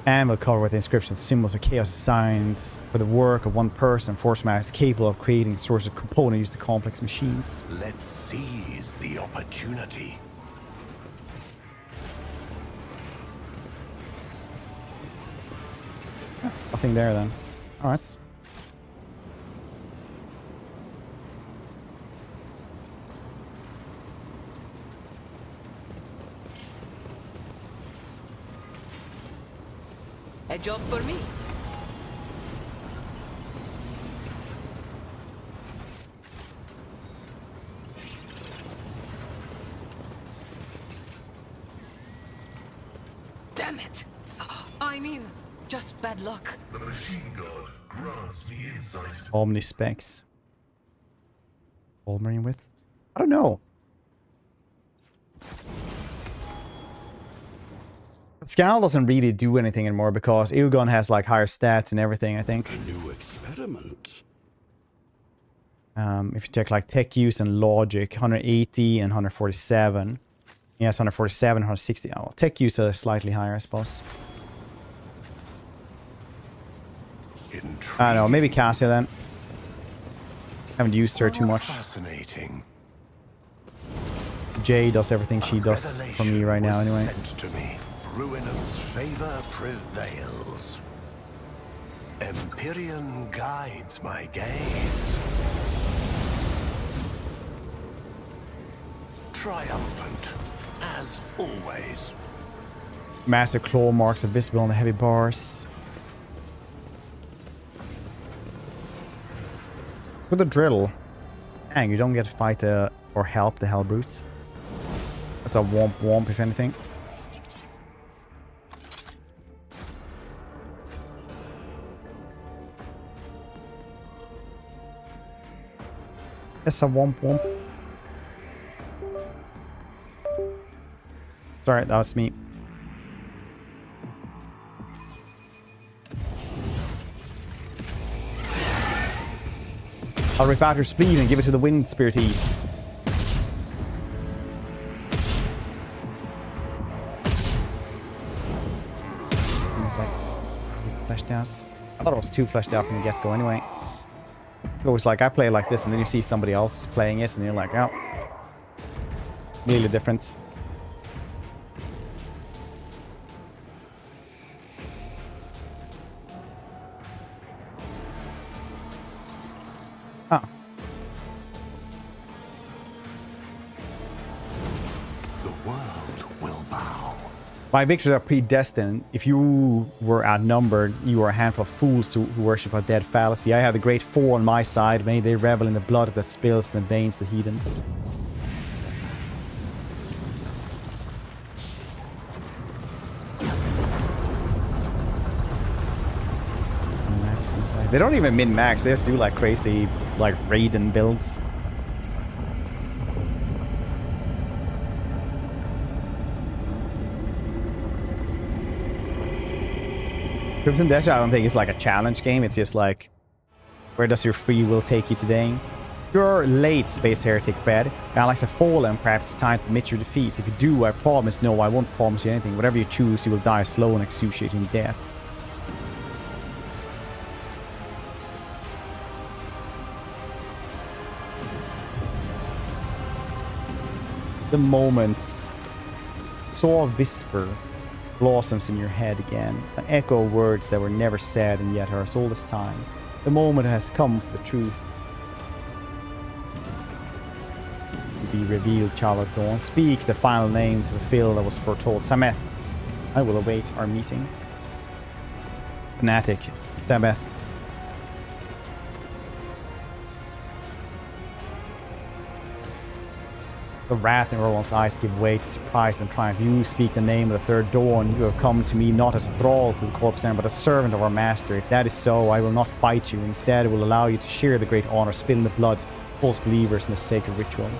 And will cover with inscriptions, symbols, and chaos signs for the work of one person, force mass capable of creating source of component used to complex machines. Let's seize the opportunity. Nothing there then. Alright. A job for me. Damn it! I mean, just bad luck. The machine god grants me insight. Omni specs. Marine with? I don't know. Scal doesn't really do anything anymore because Ilgon has like higher stats and everything, I think. A new experiment. If you check like tech use and logic, 180 and 147. Yes, 147, 160. Oh, tech use is slightly higher, I suppose. I don't know, maybe Cassia then. Haven't used her too much. Fascinating. Jay does everything she does for me right now anyway. Sent to me. Ruinous favor prevails. Imperium guides my gaze. Triumphant, as always. Massive claw marks are visible on the heavy bars. With the drill, dang, you don't get to fight or help the Hell Brutes. That's a womp womp, if anything. That's a womp womp. Sorry, that was me. I'll rip out your spleen and give it to the wind spirits. Seems like it's fleshed out. I thought it was too fleshed out from the get-go anyway. It's always like, I play like this and then you see somebody else playing it and you're like, oh. Really different. Huh. The world will bow. My victories are predestined. If you were outnumbered, you were a handful of fools who worship a dead fallacy. I have the great four on my side. May they revel in the blood that spills in the veins of the heathens. They don't even min-max, they just do like crazy, like Raiden builds. Crimson Dash, I don't think it's like a challenge game, it's just like, where does your free will take you today? You're late, Space Heretic bed. Alex have fallen, perhaps it's time to admit your defeat. If you do, I promise, no, I won't promise you anything. Whatever you choose, you will die a slow and excruciating death. The moments saw a whisper blossoms in your head again, an echo of words that were never said and yet are as old as time. The moment has come for the truth to be revealed, child of dawn. Speak the final name to fulfill that was foretold. Sameth, I will await our meeting. Fanatic, Sameth. The wrath in everyone's eyes give way to surprise and triumph. You speak the name of the third dawn. You have come to me not as a thrall to the corpse, but a servant of our master. If that is so, I will not fight you. Instead, I will allow you to share the great honor, spilling the blood of false believers in the sacred ritual.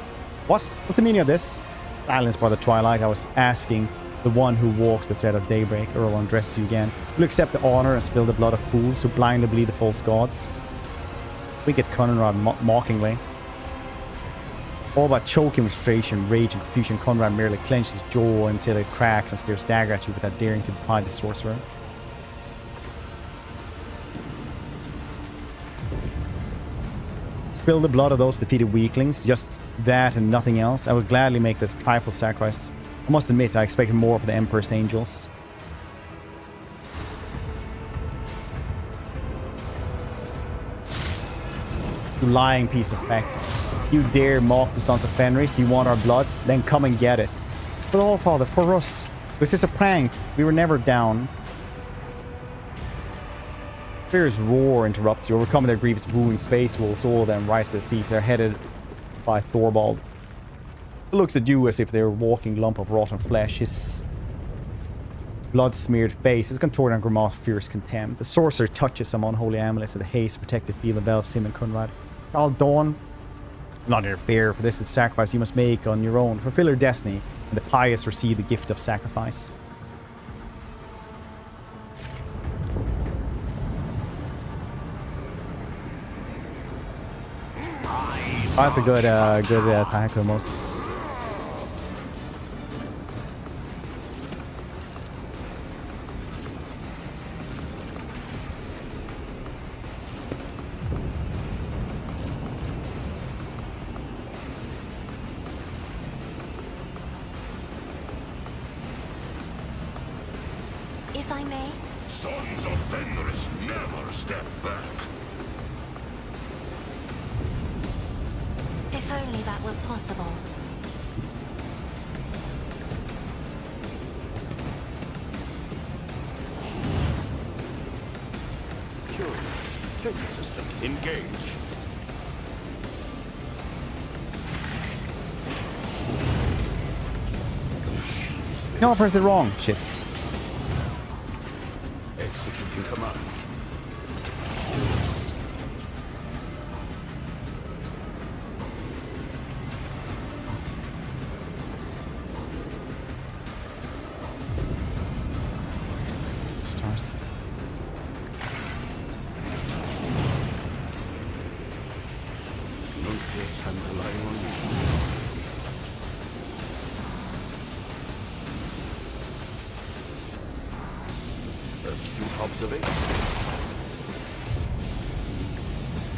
What's the meaning of this? Silenced by the twilight, I was asking the one who walks the thread of daybreak. Earl addresses you again. Will you accept the honor and spill the blood of fools who blindly believe the false gods? Wicked Conrad mockingly. All about choking with frustration, rage, and confusion, Conrad merely clenches his jaw until it cracks and stares dagger at you without daring to defy the sorcerer. Spill the blood of those defeated weaklings, just that and nothing else. I would gladly make that trifle sacrifice. I must admit, I expected more from the Emperor's angels. You lying piece of fact. You dare mock the sons of Fenris? You want our blood? Then come and get us. For the All Father, for us. It was just a prank. We were never downed. Fear's roar interrupts you. Overcoming their grievous wound, space wolves, all of them rise to their feet. They're headed by Thorvald. He looks at you as if they were a walking lump of rotten flesh. His blood-smeared face is contorted and grimace of fierce contempt. The sorcerer touches some unholy amulet to the haste protective field envelops him and Conrad. I'll dawn. Not interfere, for this is sacrifice you must make on your own. Fulfill your destiny, and the pious receive the gift of sacrifice. That's a good attack almost. I may? Sons of Fenris never step back. If only that were possible. Curious. Take assistant. Engage. No, I pressed it wrong. Shit. Executing command. Stars. Nuncius and astute observation.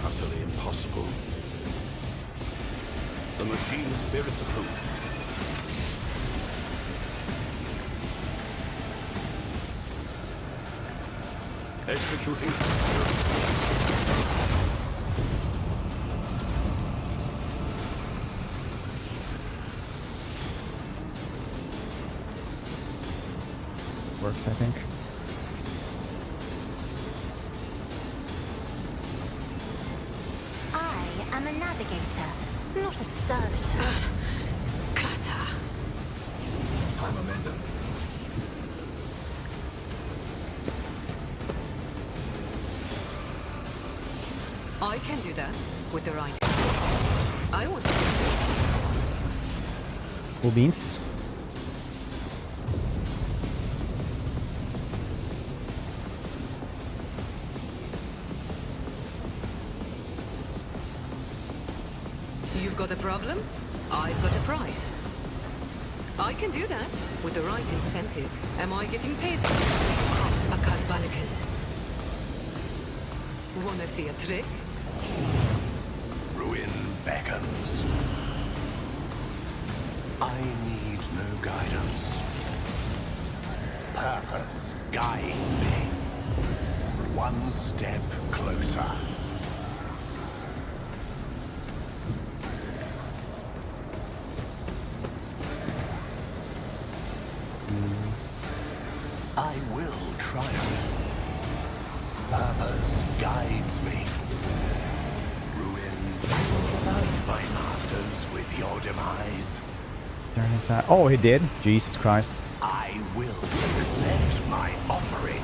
Utterly impossible. The machine spirits approved. Executing. Works, I think. I am a navigator, not a servitor. Kata. I'm Amanda. I can do that with the right. I want to. Cool beans. You've got a problem? I've got a price. I can do that with the right incentive. Am I getting paid? Akaz Balakan. Wanna see a trick? Ruin beckons. I need no guidance. Purpose guides me. One step closer. I will triumph. Purpose guides me. Ruin will delight my masters with your demise. There is that. Oh, he did. Jesus Christ. I will accept my offering.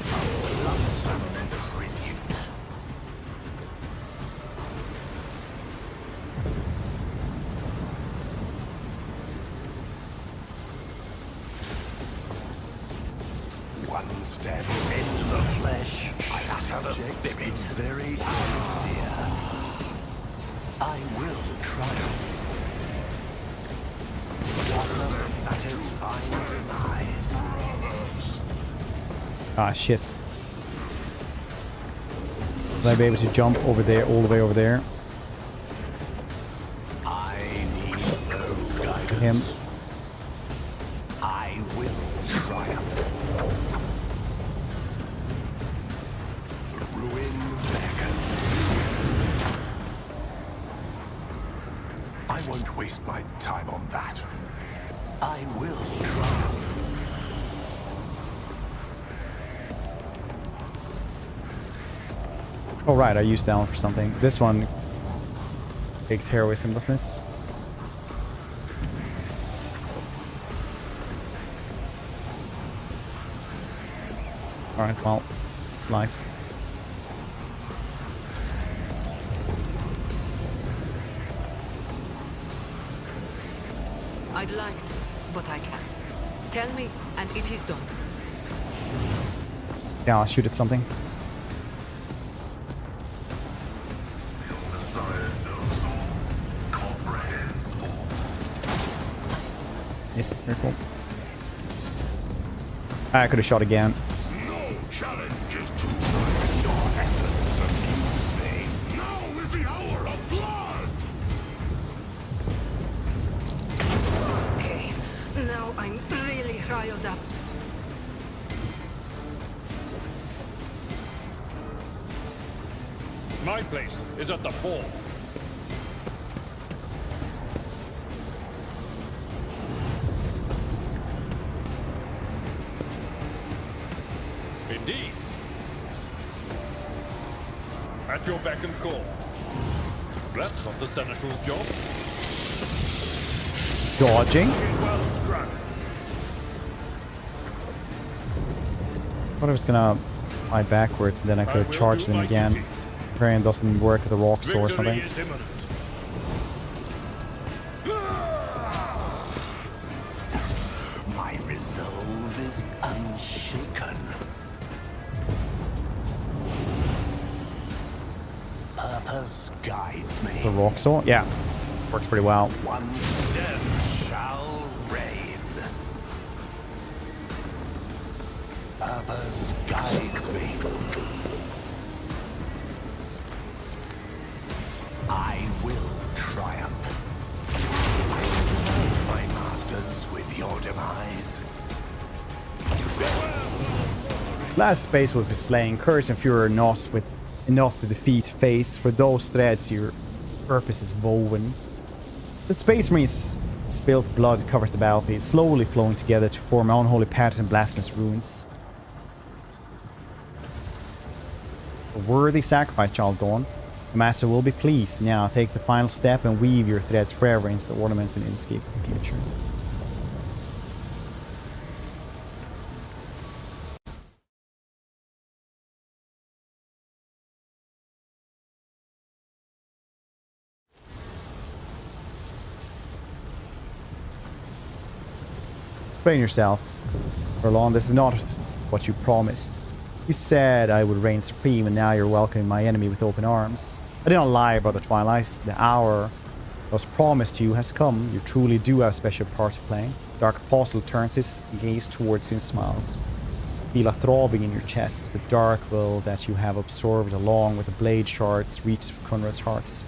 A bloodstone tribute. One step into the flesh, I utter the spirit. Very dear. I will triumph. What a satisfying demise. Ah, shit. Will I be able to jump over there, all the way over there? I need no guidance. Him. I will triumph. Ruin beckons. I won't waste my time on that. I will triumph. Oh, right, I used that one for something. This one takes heroism, doesn't it? Alright, well, it's life. I'd like to, but I can't. Tell me, and it is done. This guy, I'll shoot at something. Messiah knows all, comprehends all. Yes, very cool. I could have shot again. No challenge is too great. Your efforts amuse me. Now is the hour of blood. Okay, now I'm really riled up. My place is at the fore. Indeed. At your beck and call. That's not the Seneschal's job. Dodging. Well struck. Thought I was gonna fly backwards and then I could have charged them again. Imperium doesn't work with the rocks or something. Victory is imminent. My resolve is unshaken. Purpose guides me. It's a rock sword? Yeah. Works pretty well. One death shall reign. Purpose guides me. I will triumph. I will delight my masters with your demise. Last space will be slain. Courage and fury are not with enough to defeat face. For those threads your purpose is woven. The Space Marine's spilled blood covers the battlefield, slowly flowing together to form unholy patterns and blasphemous runes. It's a worthy sacrifice, Child Dawn. The Master will be pleased. Now take the final step and weave your threads forever into the ornaments and landscape of the future. Explain yourself. Forlorn, this is not what you promised. You said I would reign supreme, and now you're welcoming my enemy with open arms. I did not lie, Brother Twilight. The hour that was promised you has come. You truly do have a special part to play. Dark Apostle turns his gaze towards you and smiles. Feel a throbbing in your chest as the dark will that you have absorbed along with the blade shards reach Koronus' hearts.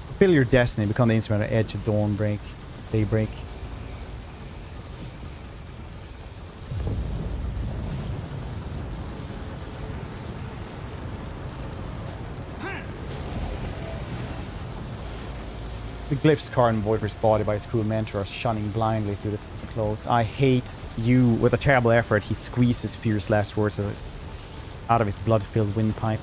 Fulfill your destiny, become the instrument at edge of daybreak. The glyphs carved in Voider's body by his cruel mentor are shunning blindly through his clothes. I hate you. With a terrible effort, he squeezes fierce last words out of his blood-filled windpipe.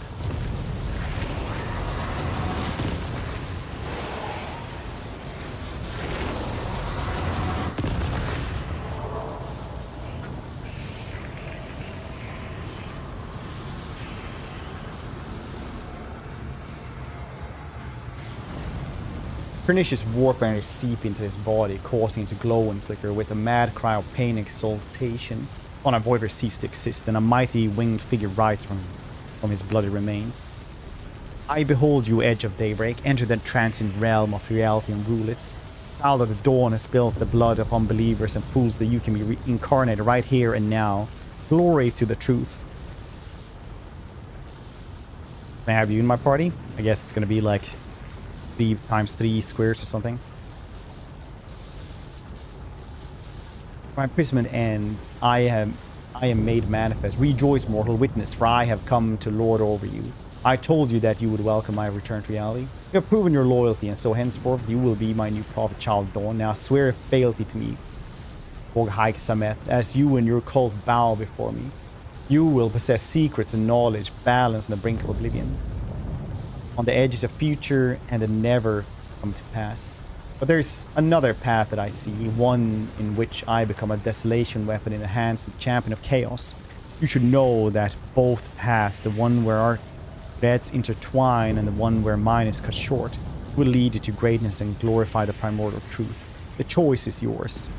Pernicious warp energy seep into his body, causing it to glow and flicker. With a mad cry of pain and exultation, on a Voider ceased to exist, and a mighty winged figure rises from his bloody remains. I behold you, edge of daybreak, enter that transient realm of reality and rule it. Child of the dawn has spilled the blood of unbelievers and fools that you can be reincarnated right here and now. Glory to the truth. Can I have you in my party? I guess it's gonna be like 3 times 3 squares or something. My imprisonment ends. I am made manifest. Rejoice, mortal witness, for I have come to lord over you. I told you that you would welcome my return to reality. You have proven your loyalty, and so henceforth you will be my new prophet, Child Dawn. Now swear fealty to me, Og Haik Sameth, as you and your cult bow before me. You will possess secrets and knowledge, balance on the brink of oblivion, on the edges of future and the never come to pass. But there's another path that I see, one in which I become a desolation weapon in the hands of the champion of chaos. You should know that both paths, the one where our threads intertwine and the one where mine is cut short, will lead you to greatness and glorify the primordial truth. The choice is yours.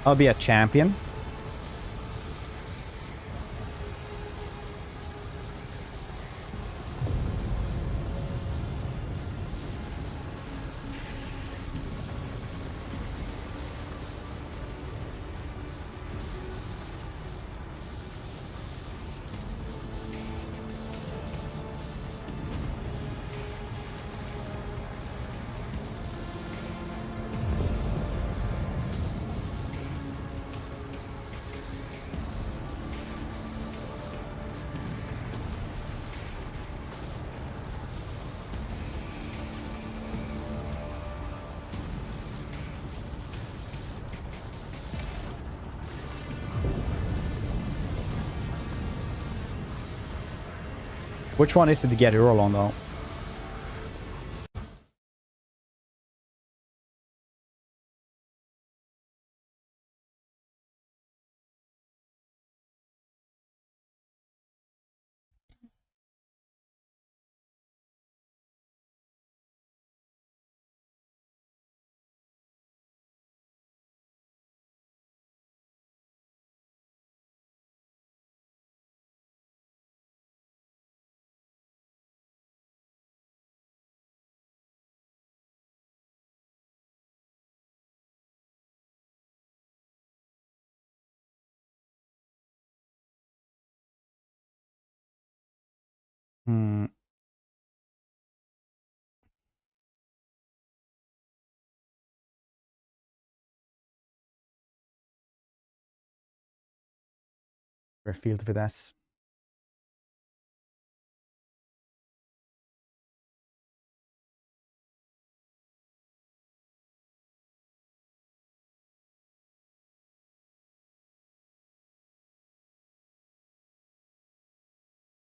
I'll be a champion. Which one is it to get Earl on, though? Hmm. Rare field for that.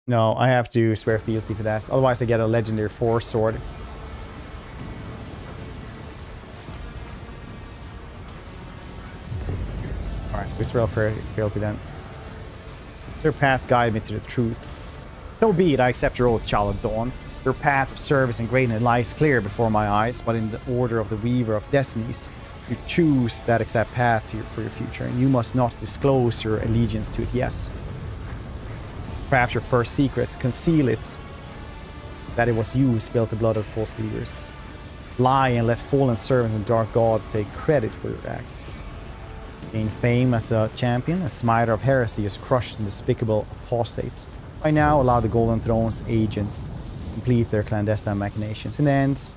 No, I have to swear fealty for that. Otherwise, I get a legendary 4 sword. Alright, we swear fealty then. Their path guide me to the truth. So be it, I accept your oath, child of dawn. Your path of service and greatness lies clear before my eyes, but in the order of the weaver of destinies, you choose that exact path for your future, and you must not disclose your allegiance to it, yes. Perhaps your first secret, conceal it, that it was you who spilled the blood of false believers. Lie and let fallen servants and dark gods take credit for your acts. Gain fame as a champion, a smiter of heresy has crushed the despicable apostates. By now, allow the Golden Throne's agents complete their clandestine machinations. In the end,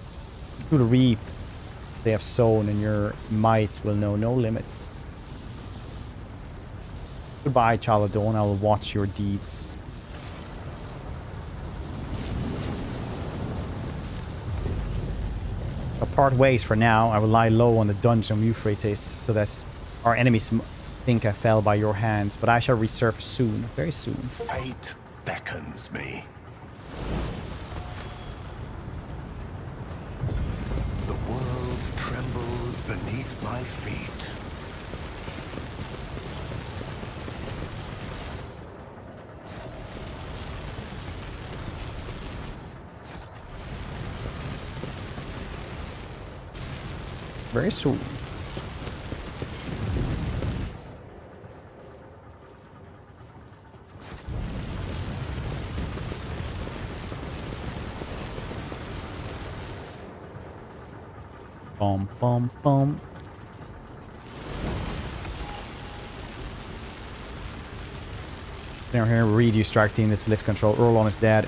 you will reap they have sown, and your might will know no limits. Goodbye, child of dawn. I will watch your deeds. I'll part ways for now. I will lie low on the dungeon of Euphrates, so that our enemies think I fell by your hands, but I shall resurface soon, very soon. Fate beckons me. The world trembles beneath my feet. Very soon. Bum, bum, bum. Down here, read you strike team. This is lift control. Urlon is dead.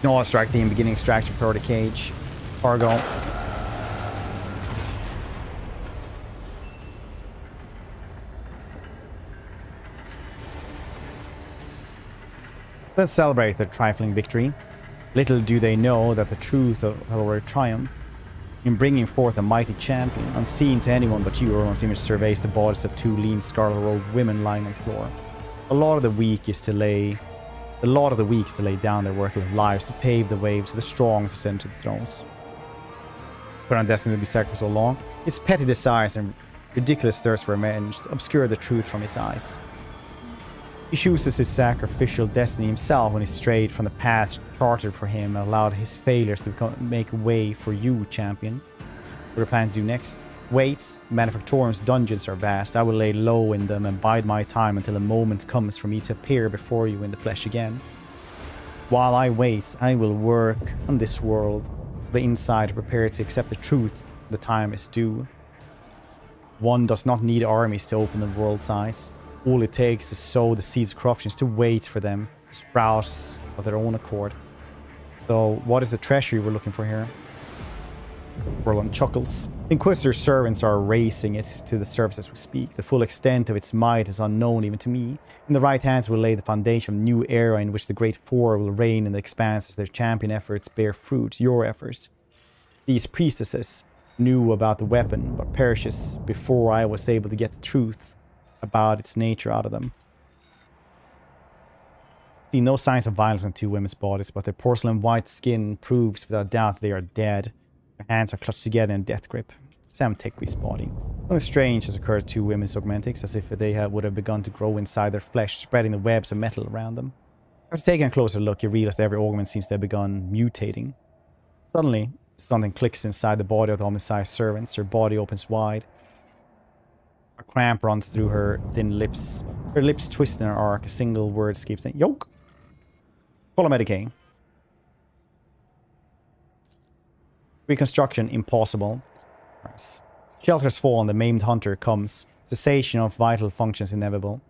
No strike team. Beginning extraction per the cage. Cargo. Let's celebrate their trifling victory. Little do they know that the truth will already triumph. In bringing forth a mighty champion, unseen to anyone but you, Urlon's image surveys the bodies of 2 lean scarlet-robed women lying on the floor. The lot of the weak is to lay down their worthless lives to pave the way to the strong to ascend to the thrones. Spare on destiny to be sacrificed so long, his petty desires and ridiculous thirst for revenge obscure the truth from his eyes. He chooses his sacrificial destiny himself when he strayed from the path charted for him and allowed his failures to make way for you, champion. What do you plan to do next? Wait, Manufactorum's dungeons are vast. I will lay low in them and bide my time until a moment comes for me to appear before you in the flesh again. While I wait, I will work on this world, the inside, prepared to accept the truth. The time is due. One does not need armies to open the world's eyes. All it takes is to sow the seeds of corruption, to wait for them to sprout of their own accord. So, what is the treasure we're looking for here? Urlon chuckles. Inquisitor's servants are raising it to the surface as we speak. The full extent of its might is unknown even to me. In the right hands will lay the foundation of a new era in which the Great Four will reign in the expanse as their champion efforts bear fruit, your efforts. These priestesses knew about the weapon, but perishes before I was able to get the truth about its nature out of them. See no signs of violence on two women's bodies, but their porcelain white skin proves without doubt they are dead. Their hands are clutched together in death grip. Sam Tekwi's body. Something strange has occurred to two women's augmentics, as if they would have begun to grow inside their flesh, spreading the webs of metal around them. After taking a closer look, you realize that every augment seems to have begun mutating. Suddenly, something clicks inside the body of the homicide servants. Her body opens wide. A cramp runs through her thin lips. Her lips twist in an arc. A single word escapes them. Yoke! Follow Medicaid. Reconstruction impossible. Shelters fall and the maimed hunter comes. Cessation of vital functions inevitable.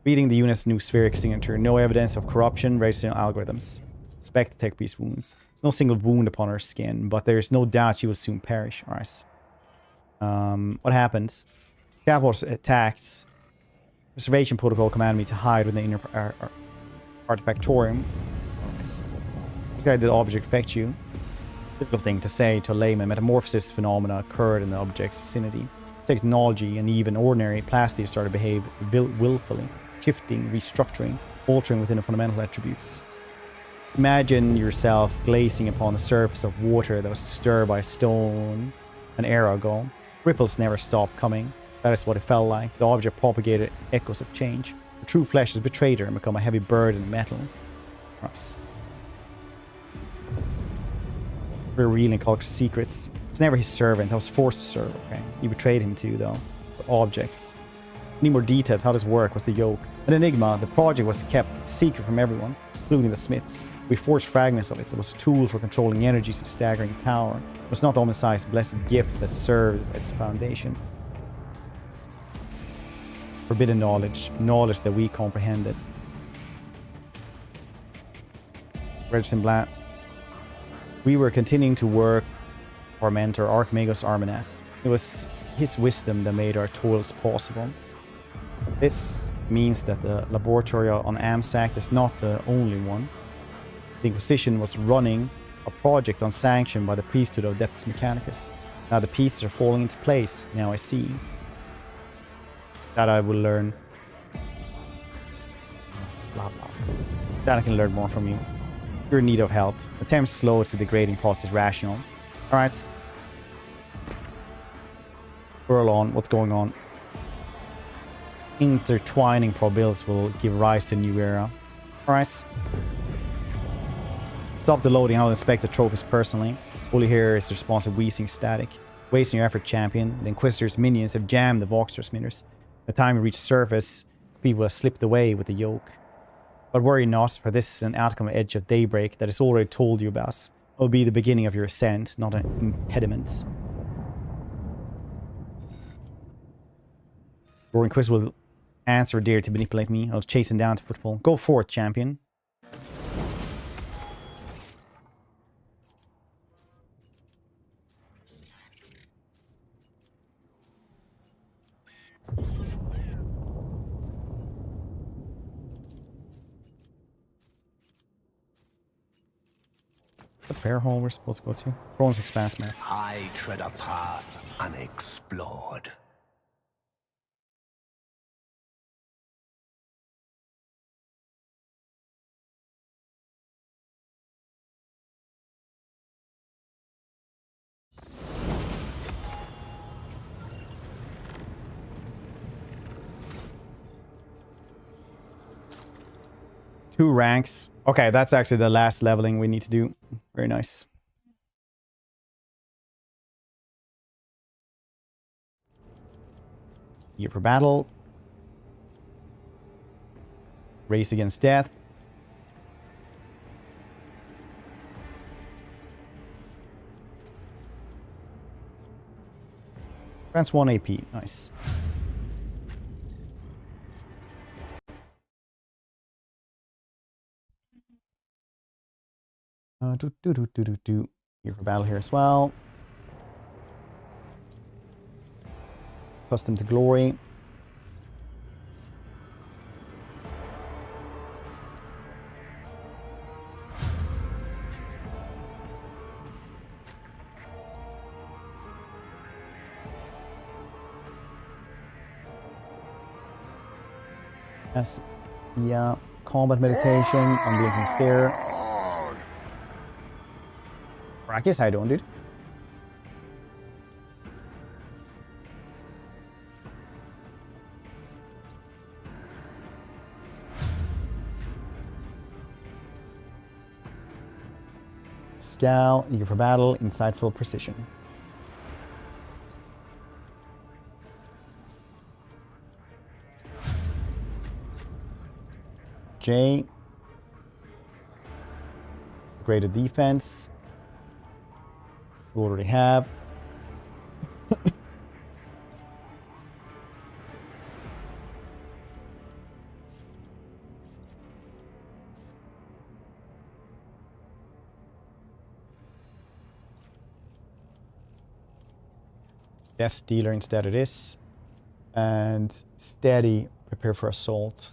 Reading the unit's new spheric signature. No evidence of corruption. Registering algorithms. Inspect the Tekwi's wounds. There's no single wound upon her skin, but there is no doubt she will soon perish. Alright. What happens? Scaffold attacks. Preservation protocol commanded me to hide within the inner artifactorium. Nice. How did the object affect you? Difficult thing to say to a layman. Metamorphosis phenomena occurred in the object's vicinity. Technology and even ordinary plastic started to behave willfully, shifting, restructuring, altering within the fundamental attributes. Imagine yourself glazing upon the surface of water that was stirred by a stone an era ago. Ripples never stopped coming. That is what it felt like. The object propagated echoes of change. The true flesh has betrayed her and become a heavy burden of metal. Perhaps. Revealing Culker's secrets. I was never his servant. I was forced to serve. Okay. You betrayed him too, though. The objects. Need more details. How does it work? What's the yoke? An enigma. The project was kept secret from everyone, including the smiths. We forged fragments of it. It was a tool for controlling energies of staggering power. It was not the Omnisci's blessed gift that served as foundation. Forbidden knowledge. Knowledge that we comprehended. Registering Blat. We were continuing to work for our mentor, Archmagos Armanas. It was his wisdom that made our toils possible. This means that the laboratory on Amsac is not the only one. The Inquisition was running a project unsanctioned by the priesthood of Adeptus Mechanicus. Now the pieces are falling into place. Now I see. That I will learn. Blah blah. That I can learn more from you. You're in need of help. Attempts slow to degrading process rational. Alright. Whirl on. What's going on? Intertwining probabilities will give rise to a new era. Alright. Stop the loading. I'll inspect the trophies personally. All you hear is the responsive wheezing static. Wasting your effort, champion. The Inquisitor's minions have jammed the Vox transmitters. By the time you reach the surface, people have slipped away with the yoke. But worry not, for this is an outcome edge of daybreak that is already told you about. It will be the beginning of your ascent, not an impediment. Your Inquisitor will answer dare to manipulate me. I'll chase him down to footfall. Go forth, champion. The prayer hall we're supposed to go to. Koronus Expanse map. I tread a path unexplored. Two ranks. Okay, that's actually the last leveling we need to do. Very nice. Gear for battle. Race against death. Grants 1 AP. Nice. Here for battle here as well. Custom to glory. Yes. Yeah. combat meditation, unblinking stare. Brachus, how you doing, dude? Scowl, eager for battle, insightful precision. J. Greater defense. We already have. Death dealer instead of this. And steady, prepare for assault.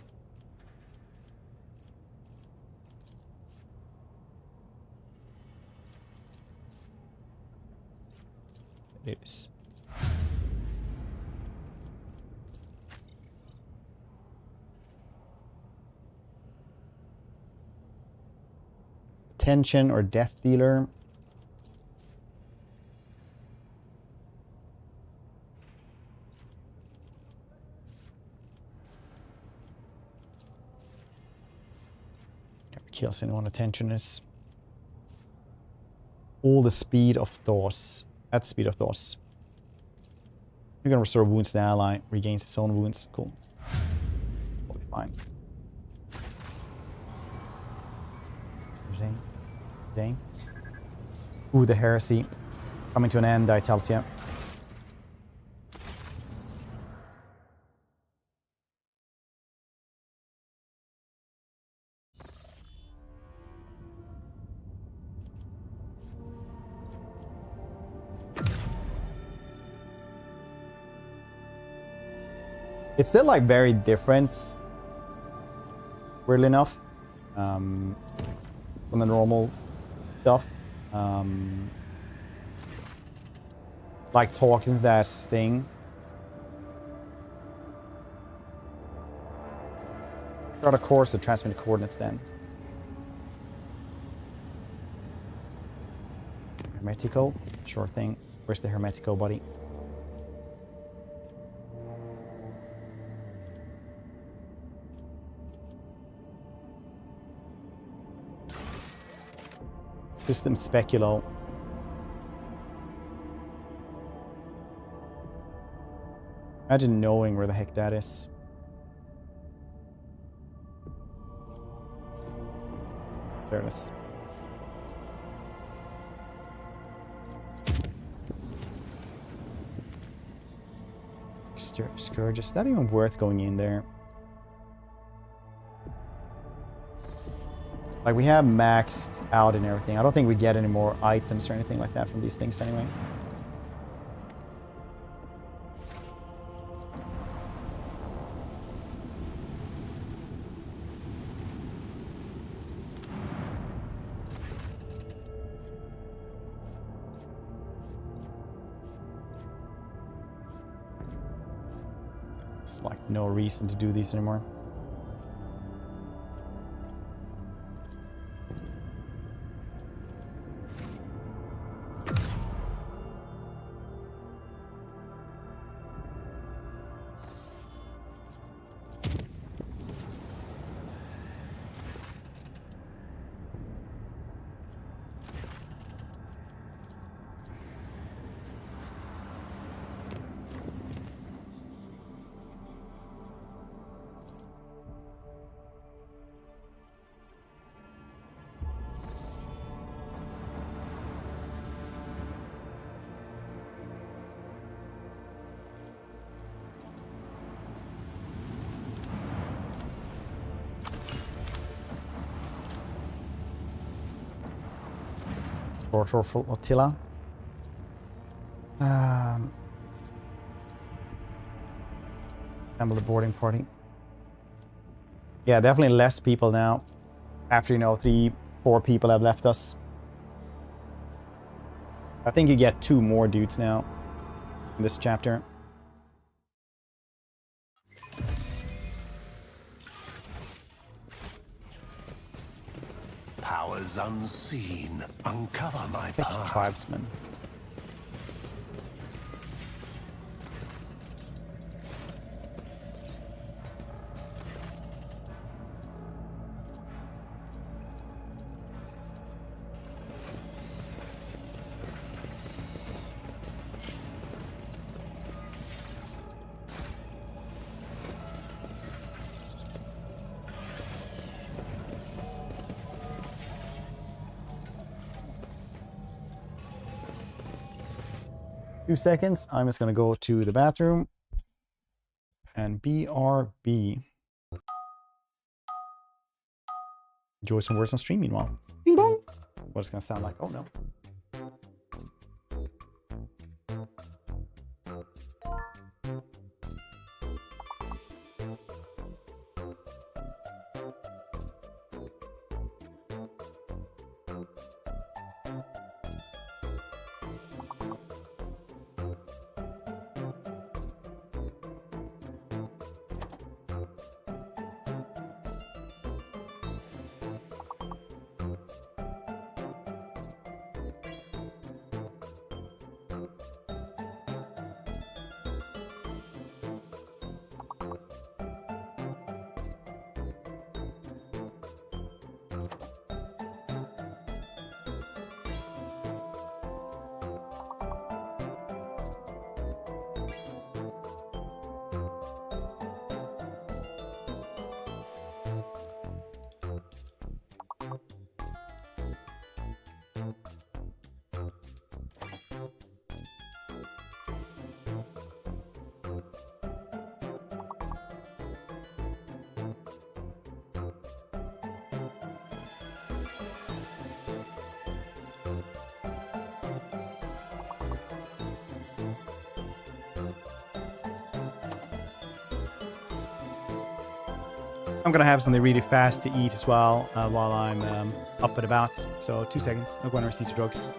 It is. Tension or death dealer. Kills anyone attention is. All the speed of thoughts. At the speed of thoughts. You're gonna restore wounds to the ally. Regains its own wounds. Cool. Will be fine. Dang. Ooh, the heresy. Coming to an end, I tells you. It's still like very different, weirdly enough, from the normal stuff. Like talking to that thing. Start a course to transmit the coordinates then. Hermetico, sure thing. Where's the Hermetico, buddy? System Speculo. Imagine knowing where the heck that is. There it is. Scourge, is that even worth going in there? Like, we have maxed out and everything. I don't think we get any more items or anything like that from these things anyway. It's like no reason to do these anymore. For flotilla. Assemble the boarding party. Yeah, definitely less people now. After, you know, 3-4 people have left us. I think you get 2 more dudes now in this chapter. powers unseen uncover my Pick path. tribesman. Few seconds. I'm just going to go to the bathroom and BRB. Enjoy some words on stream meanwhile. Bing bong. What it's going to sound like? Oh no. I'm gonna have something really fast to eat as well while I'm up and about. So 2 seconds. I'm going to receipt to drugs.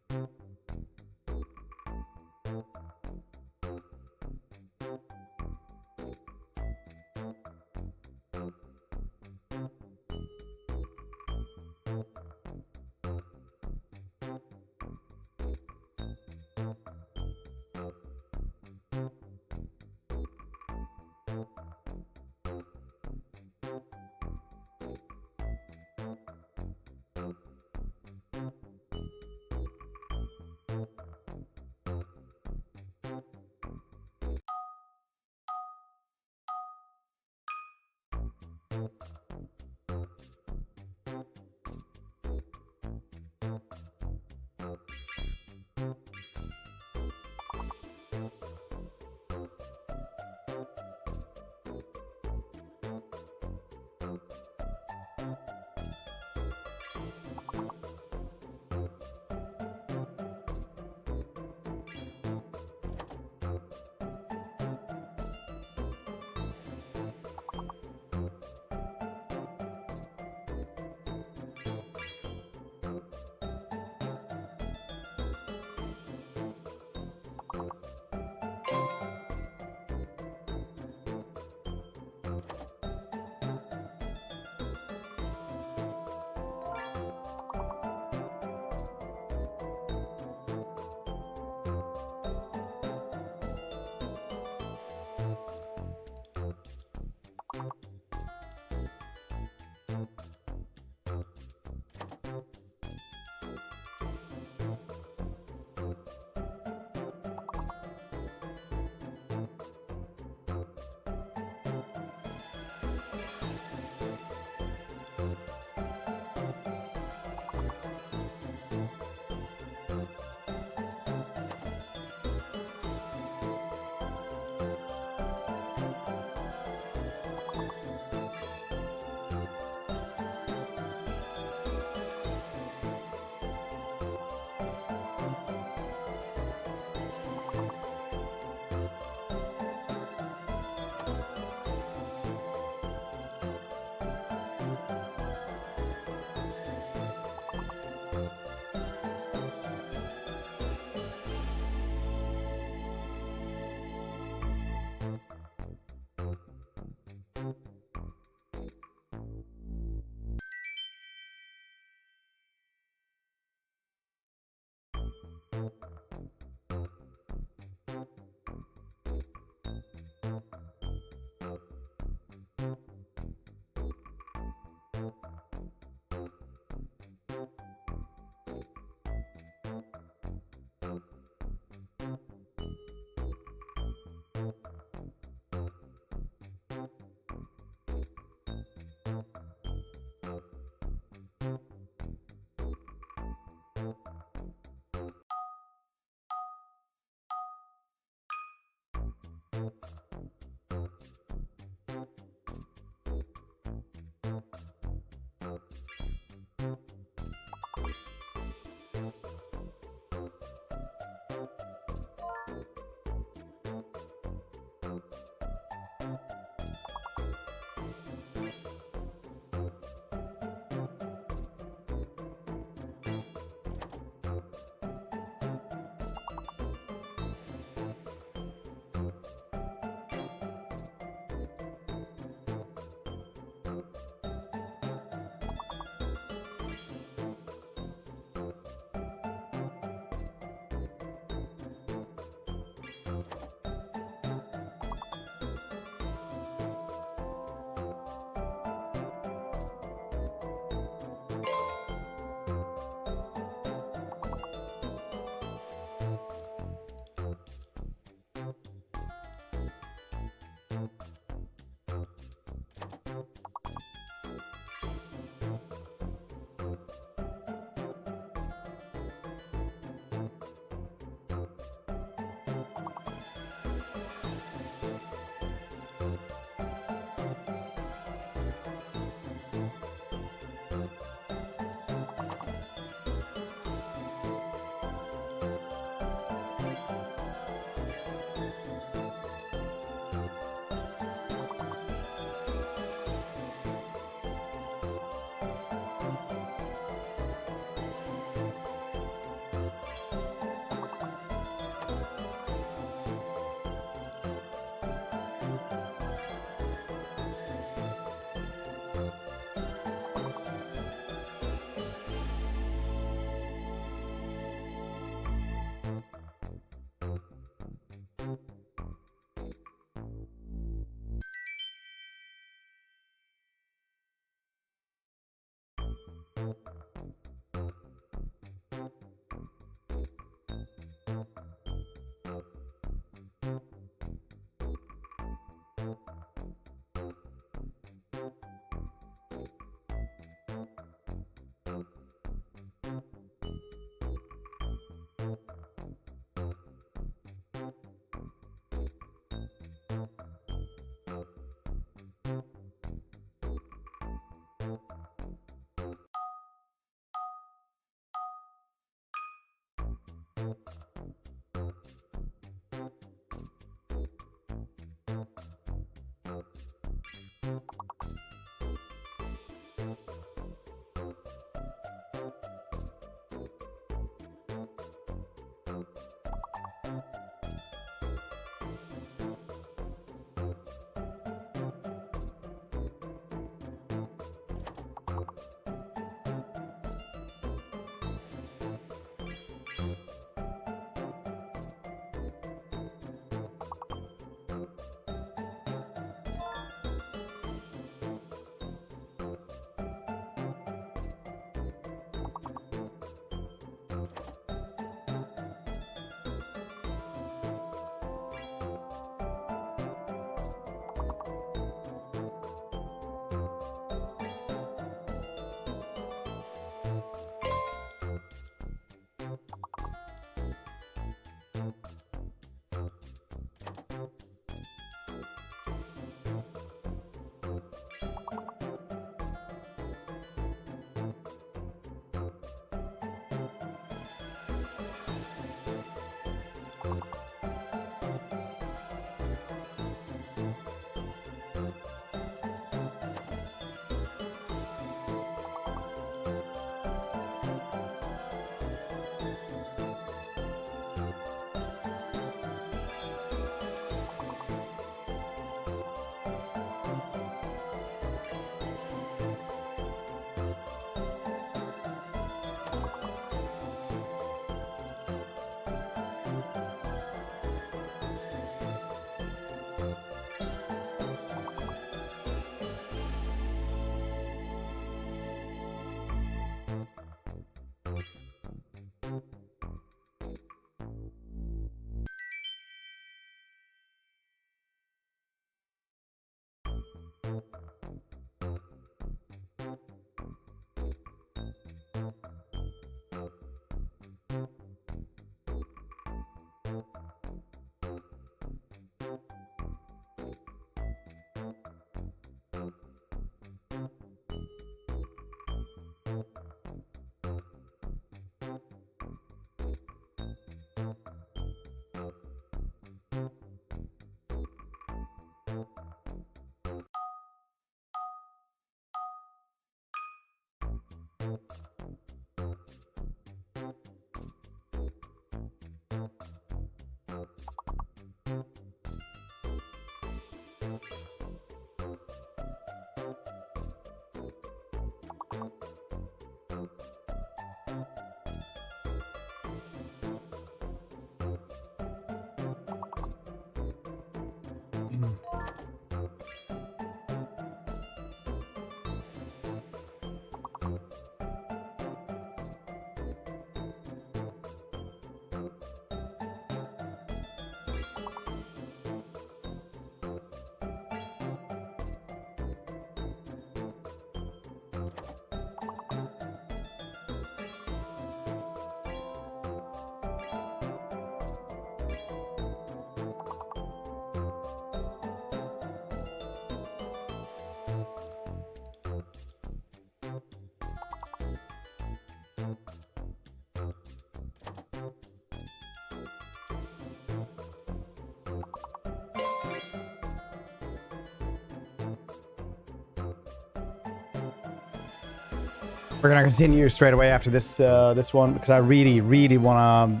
We're gonna continue straight away after this this one because I really wanna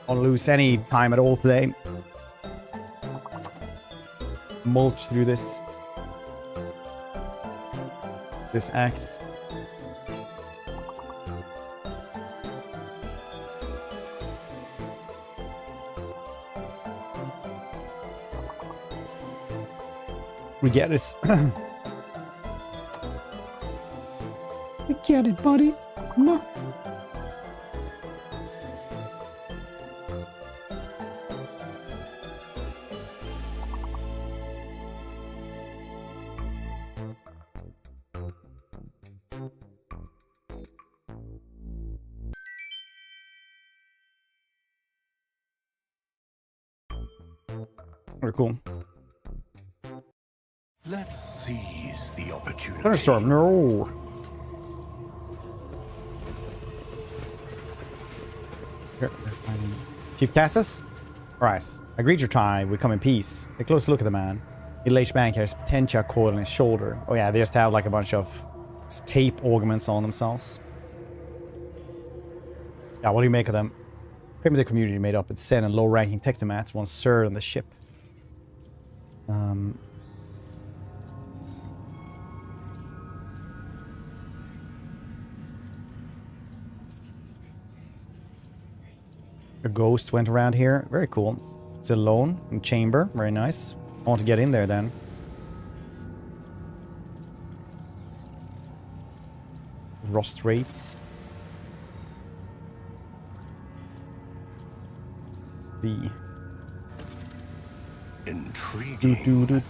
lose any time at all today. Mulch through this axe. We get this. We get it, buddy. No. Very cool. Let's seize the opportunity. Thunderstorm, no. Here, Chief Cassis? Alright, I greet your time. We come in peace. Take a close look at the man. Middle-aged man carries potential coil on his shoulder. Oh yeah, they just have like a bunch of tape augments on themselves. Yeah, what do you make of them? Primitive community made up of Sen and low-ranking technomats once served on the ship. A ghost went around here. Very cool. It's alone in chamber. Very nice. I want to get in there then. Rust rates. B. Intriguing.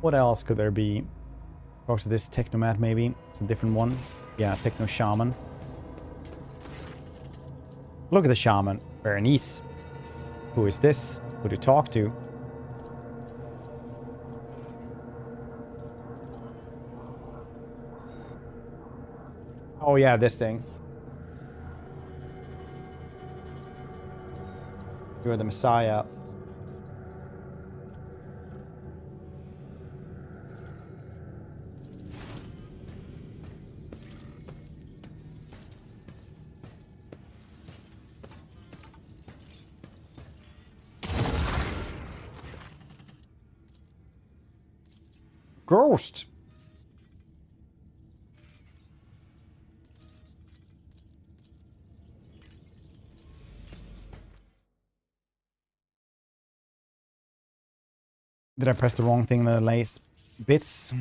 What else could there be? Talk to this technomat maybe. It's a different one. Yeah, techno shaman. Look at the shaman. Berenice. Who is this? Who do you talk to? Oh yeah, this thing. You're the Messiah. Ghost. Did I press the wrong thing in the lace bits?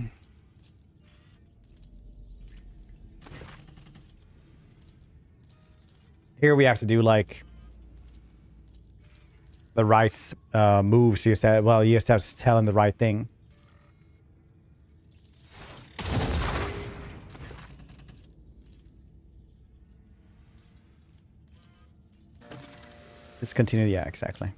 Here we have to do like the right moves. You just have, well, you just have to tell him the right thing. Just continue, yeah, exactly.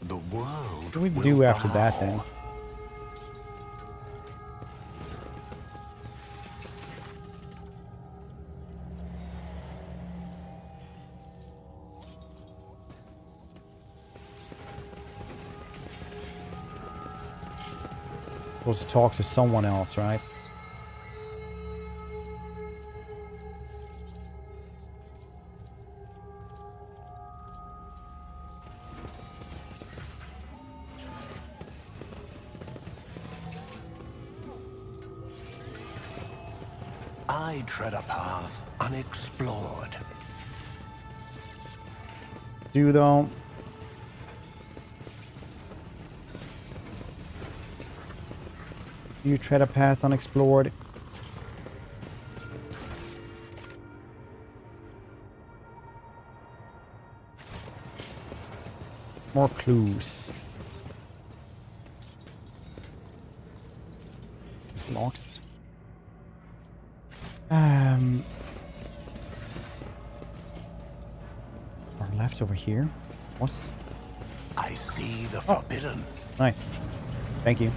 The world. What do we do after that then? Supposed to talk to someone else, right? I tread a path unexplored. Do though. You tread a path unexplored. More clues. These locks. Or left over here. What's... I see the forbidden. Nice. Thank you.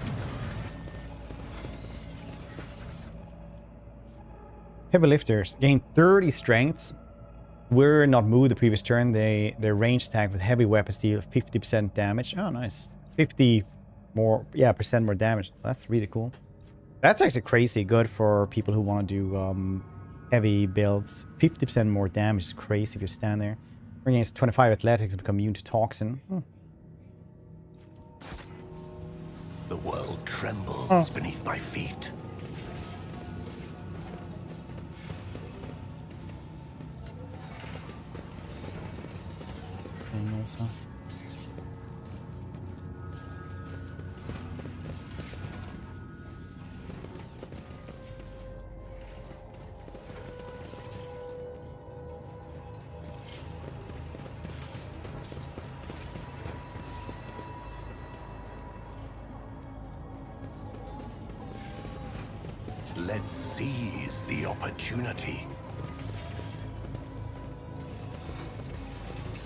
Heavy lifters gain 30 strength. Were not moved the previous turn. Their range attack with heavy weapons deal 50% damage. Oh, nice. 50 more, yeah, percent more damage. That's really cool. That's actually crazy good for people who want to do heavy builds. 50% more damage is crazy if you stand there. Against 25 athletics and become immune to toxin. The world trembles beneath my feet. And also. Let's seize the opportunity.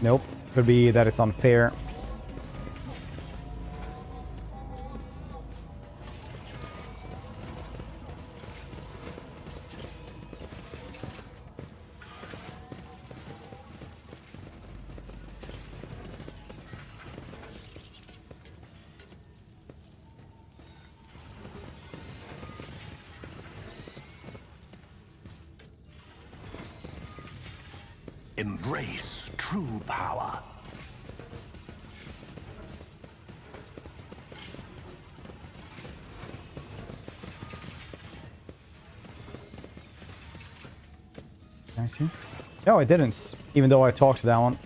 Nope. Could be that it's unfair. Embrace true power. Can I see? No, I didn't. Even though I talked to that one.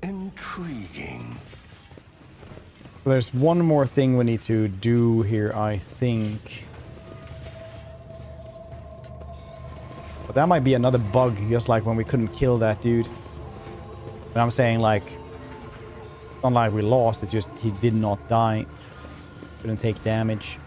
Intriguing. There's one more thing we need to do here, I think. But that might be another bug, just like when we couldn't kill that dude. But I'm saying, like, it's not like we lost, it's just he did not die. Couldn't take damage.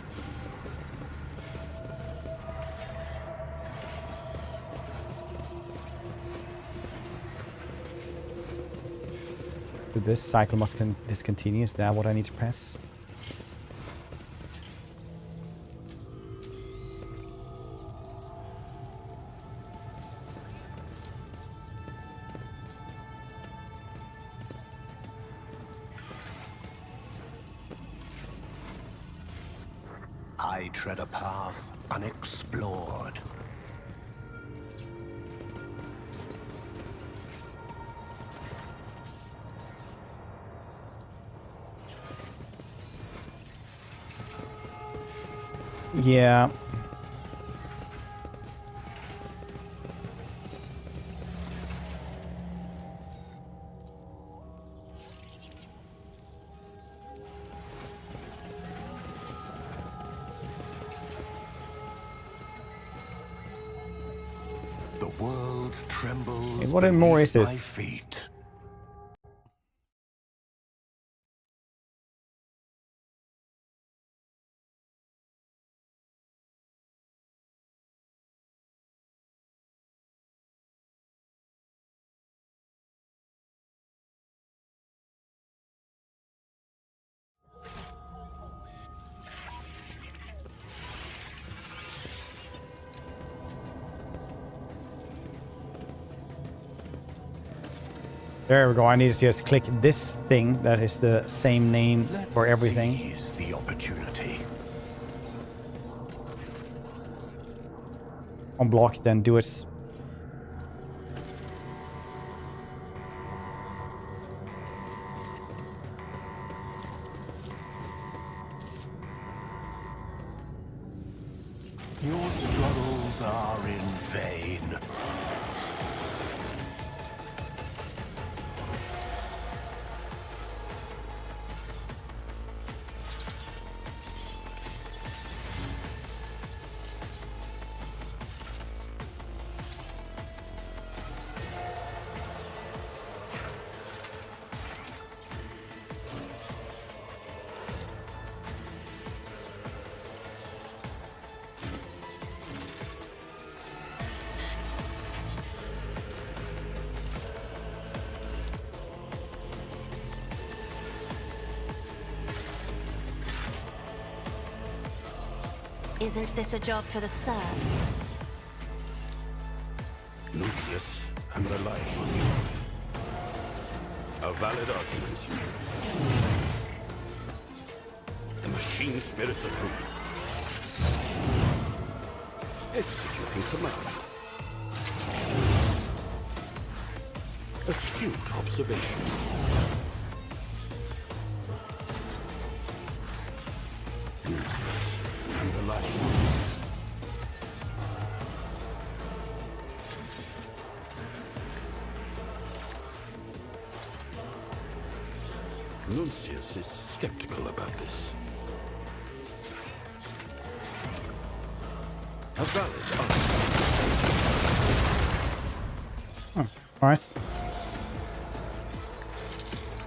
This cycle must discontinue. Is that what I need to press? I tread a path unexplored. Yeah. The world trembles. Hey, what more is beneath this? my feet. There we go. I need to just click this thing that is the same name for everything. Seize the opportunity. Unblock it, then do it. Your struggles are in vain. Isn't this a job for the serfs? Lucius, I'm relying on you. A valid argument. The machine spirits approve. Executing command. Astute observation. Lucius, I'm relying on you. Nuncius is skeptical about this. A valid Oh, nice.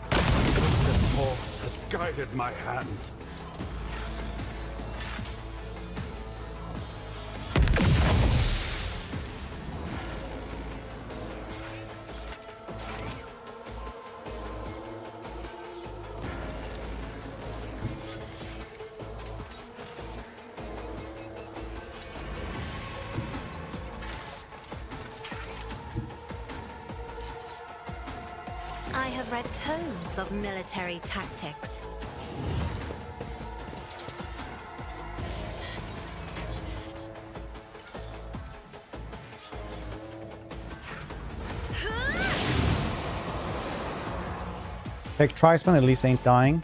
The force has guided my hand. I have read tomes of military tactics. Like Tribesman at least ain't dying.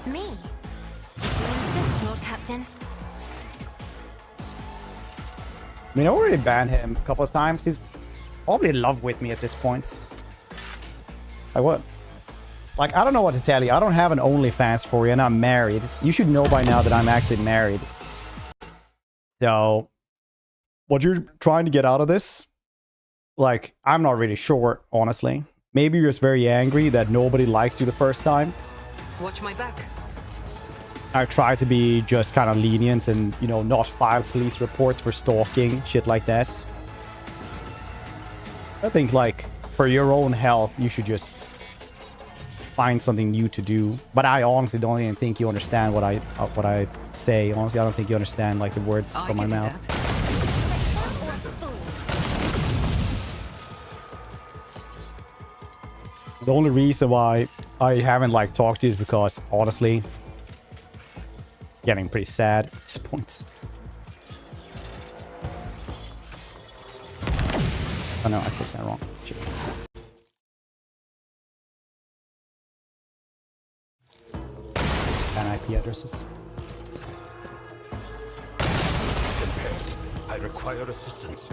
Me? You insist, Lord Captain. I mean, I already banned him a couple of times. He's probably in love with me at this point. Like what? Like, I don't know what to tell you. I don't have an OnlyFans for you, and I'm married. You should know by now that I'm actually married. So, what you're trying to get out of this, like, I'm not really sure, honestly. Maybe you're just very angry that nobody liked you the first time. Watch my back. I try to be just kind of lenient and, you know, not file police reports for stalking, shit like this. I think, like, for your own health, you should just find something new to do. But I honestly don't even think you understand what I say. Honestly, I don't think you understand, like, the words from my mouth. The only reason why I haven't, like, talked to you is because, honestly, it's getting pretty sad at this point. Oh no, I clicked that wrong. Jeez. And IP addresses. Impaired. I require assistance.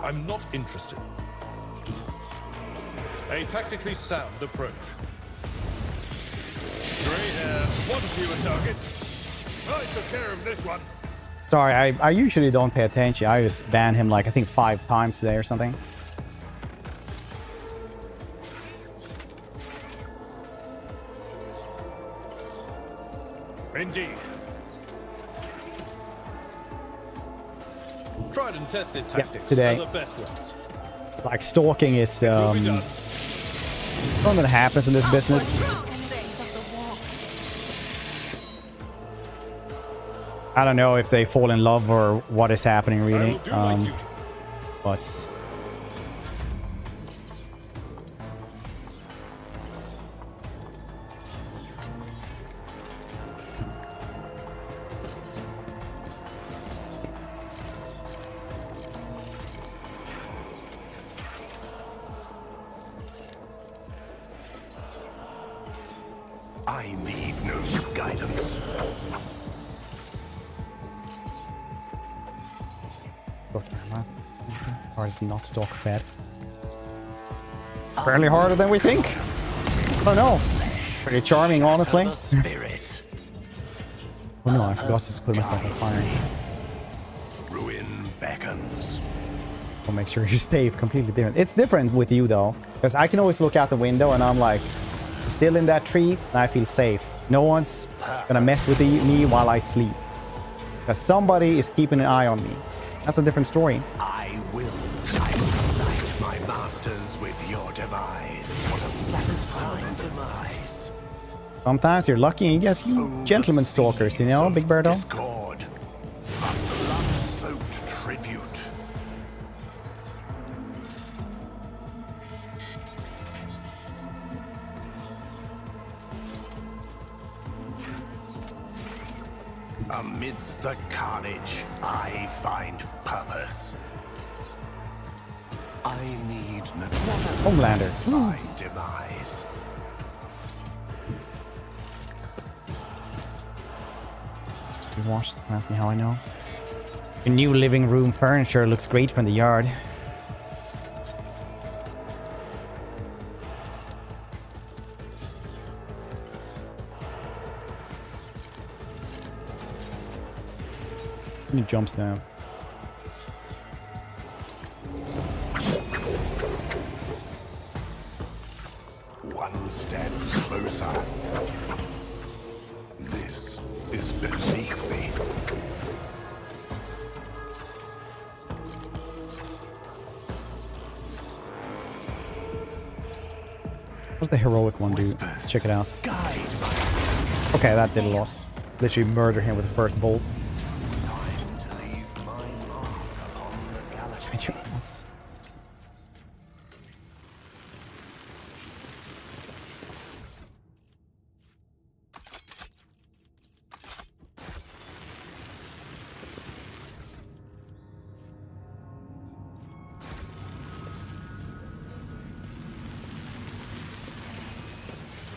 I'm not interested. A tactically sound approach. Grey hair, wasn't you a target? I took care of this one. Sorry, I usually don't pay attention. I just banned him, like, I think 5 times today or something. Indeed. Tried and tested tactics today. are the best ones. Like, stalking is something that happens in this business. I don't know if they fall in love or what is happening really. But I need no guidance. Or is not stock fed. Fairly harder than we think. I don't know. Pretty charming, honestly. Oh no, I forgot to put myself on fire. Ruin beckons. I'll make sure you stay completely different. It's different with you though, because I can always look out the window and I'm like, still in that tree, and I feel safe. No one's gonna mess with me while I sleep. Because somebody is keeping an eye on me. That's a different story. I will unite my masters with your demise. What a satisfying demise. Sometimes you're lucky and you get few gentleman stalkers, you know, Big Birdo? Discord. A blood-soaked tribute. Amidst the carnage, I find purpose. I need no Homelander. satisfying demise. You watched, ask me how I know. Your new living room furniture looks great from the yard. He jumps now. One step closer. This is beneath me. What's the heroic one do? Check it out. Guide my Okay, that did a loss. Literally murder him with the first bolt. time to leave my mark upon the galaxy.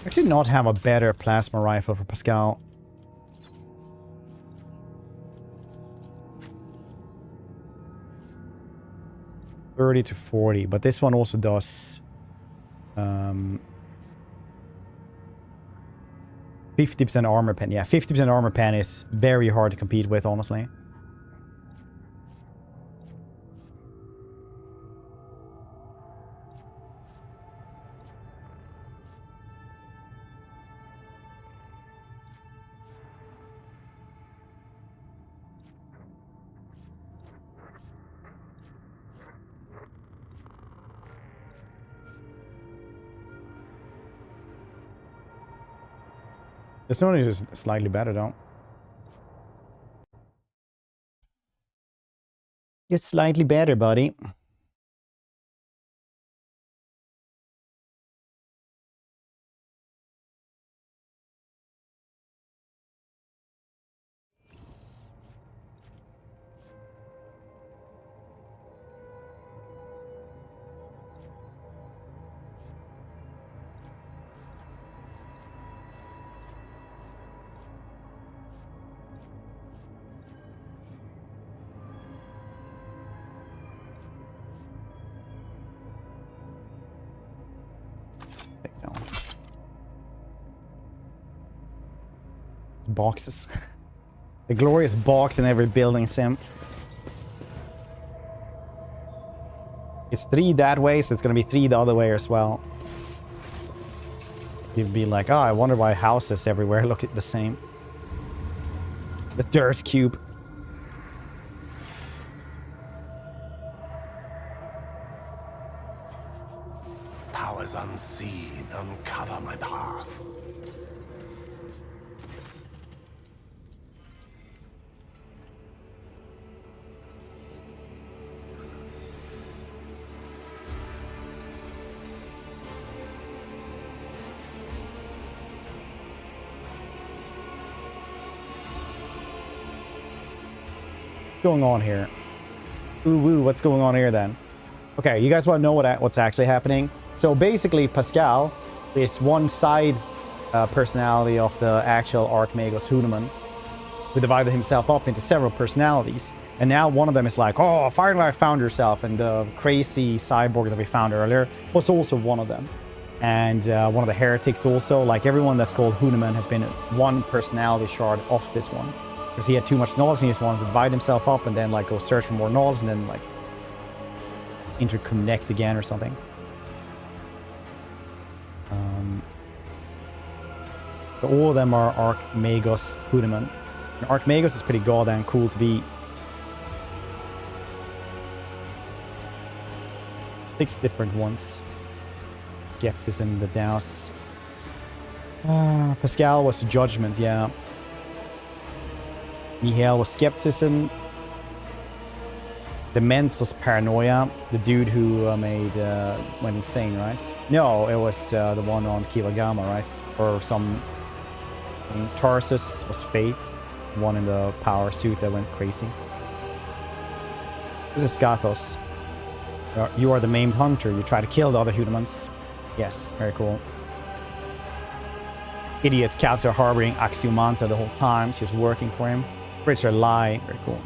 Actually not have a better plasma rifle for Pascal. $30 to $40, but this one also does 50% armor pen. Yeah, 50% armor pen is very hard to compete with, honestly. This one is just slightly better, though. Just slightly better, buddy. Boxes. The glorious box in every building sim. It's 3 that way, so it's gonna be 3 the other way as well. You'd be like, oh, I wonder why houses everywhere look the same. The dirt cube. Powers unseen uncover my path. Going on here? Ooh, woo, what's going on here then? Okay, you guys want to know what's actually happening? So basically, Pascal is one side personality of the actual Archmagos Huneman, who divided himself up into several personalities. And now one of them is like, oh, finally I found yourself. And the crazy cyborg that we found earlier was also one of them. And one of the heretics also. Like everyone that's called Huneman has been one personality shard of this one. Because he had too much knowledge and he just wanted to divide himself up and then like go search for more knowledge and then like interconnect again or something. So all of them are Archmagus Hudaman. Archmagus is pretty goddamn cool to be. 6 different ones. Skepticism, the Douse. Pascal was Judgment, yeah. Mihail was Skepticism. The Mens was Paranoia. The dude who went insane, right? No, it was the one on Kiwagama, right? Or some... Tarsus was Faith. The one in the power suit that went crazy. This is Skathos. You are the maimed hunter. You try to kill the other Hudamans. Yes, very cool. Idiot cats are harboring Axiomanta the whole time. She's working for him. Richard lie. Very cool.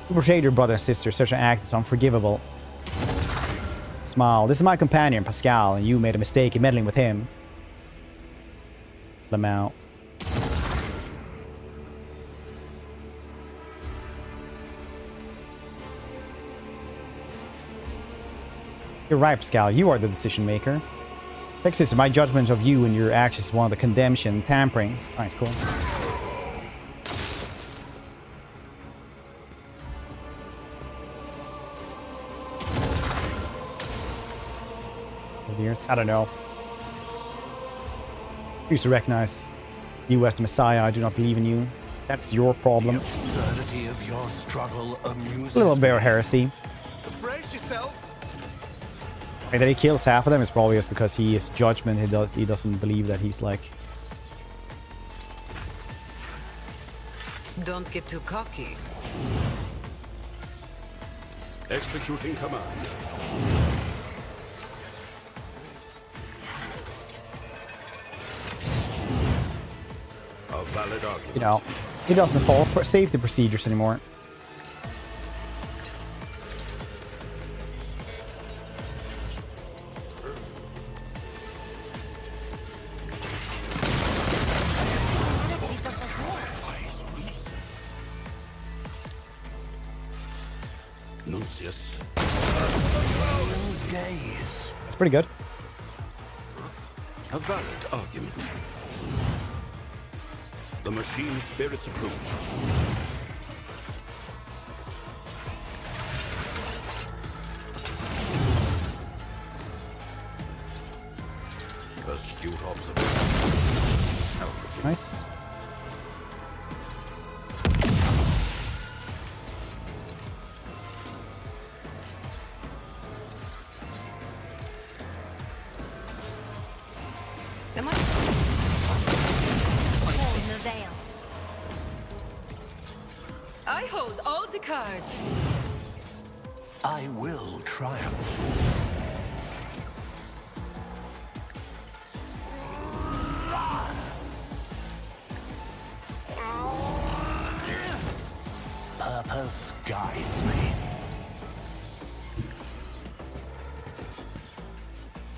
You betrayed your brother and sister. Such an act is unforgivable. Smile. This is my companion, Pascal, and you made a mistake in meddling with him. Lamau. You're right, Pascal. You are the decision maker. Texas, my judgment of you and your actions is one of the condemnation, tampering. Nice, cool. I don't know. You used to recognize you as the Messiah. I do not believe in you. That's your problem. The absurdity of your struggle amuses A little me. bear heresy. Brace yourself. Like that he kills half of them is probably just because he is judgment. He doesn't believe that he's like... Don't get too cocky. Executing command. A valid argument. You know, he doesn't follow safety procedures anymore. Nuncius. Gaze. That's pretty good. A valid argument. The machine spirits approve. Astute observation. Nice. I hold all the cards. I will triumph. Purpose guides me.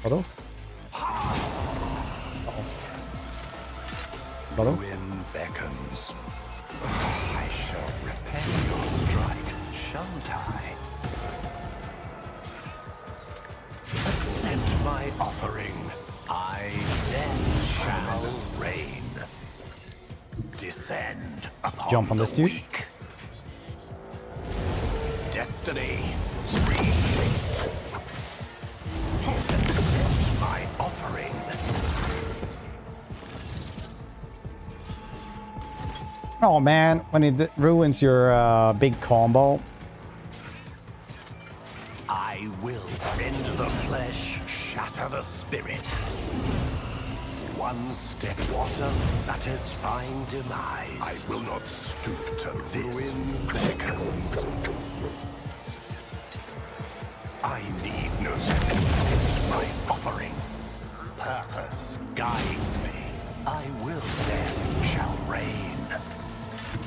Bottles? Bottle? Ruin beckons. I shall repay your strike, shan't I? Accept my offering. I death shall reign. Descend upon Jump on the this dude. weak. Destiny reshaped. Accept my offering. Oh man, when it ruins your big combo. I will rend the flesh, shatter the spirit. One step, what a satisfying demise. I will not stoop to ruin beckons. I need no accept my offering. Purpose guides me. I will death shall reign.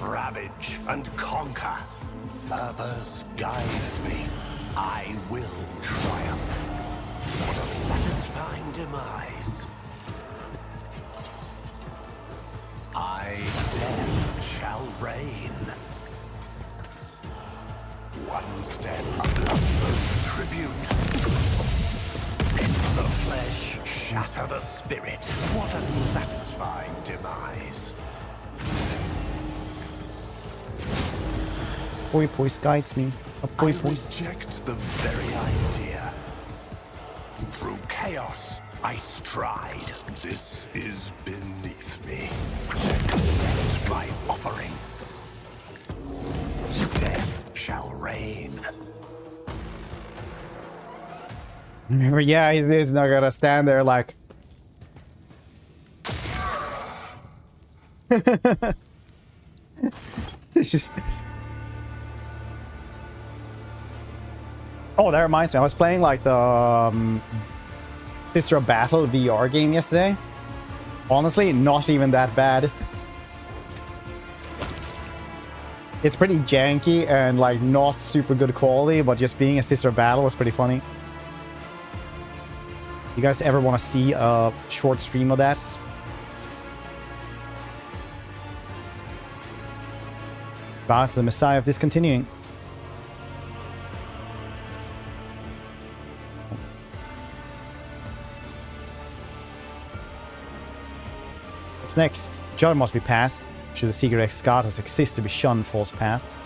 Ravage and conquer. Purpose guides me. I will triumph. What a satisfying demise. I, death, shall reign. One step, bloodthirst tribute. Rend the flesh, shatter the spirit. What a satisfying demise. Boy Poise guides me. A Boy I Poise. reject the very idea. Through chaos, I stride. This is beneath me. Accept my offering. Death shall reign. Yeah, he's not gonna stand there like. It's just. Oh, that reminds me. I was playing like the Sister of Battle VR game yesterday. Honestly, not even that bad. It's pretty janky and like not super good quality, but just being a Sister of Battle was pretty funny. You guys ever want to see a short stream of that? That's the Messiah of discontinuing. What's next? Judgment must be passed. Should the secret excatus exist to be shunned false path?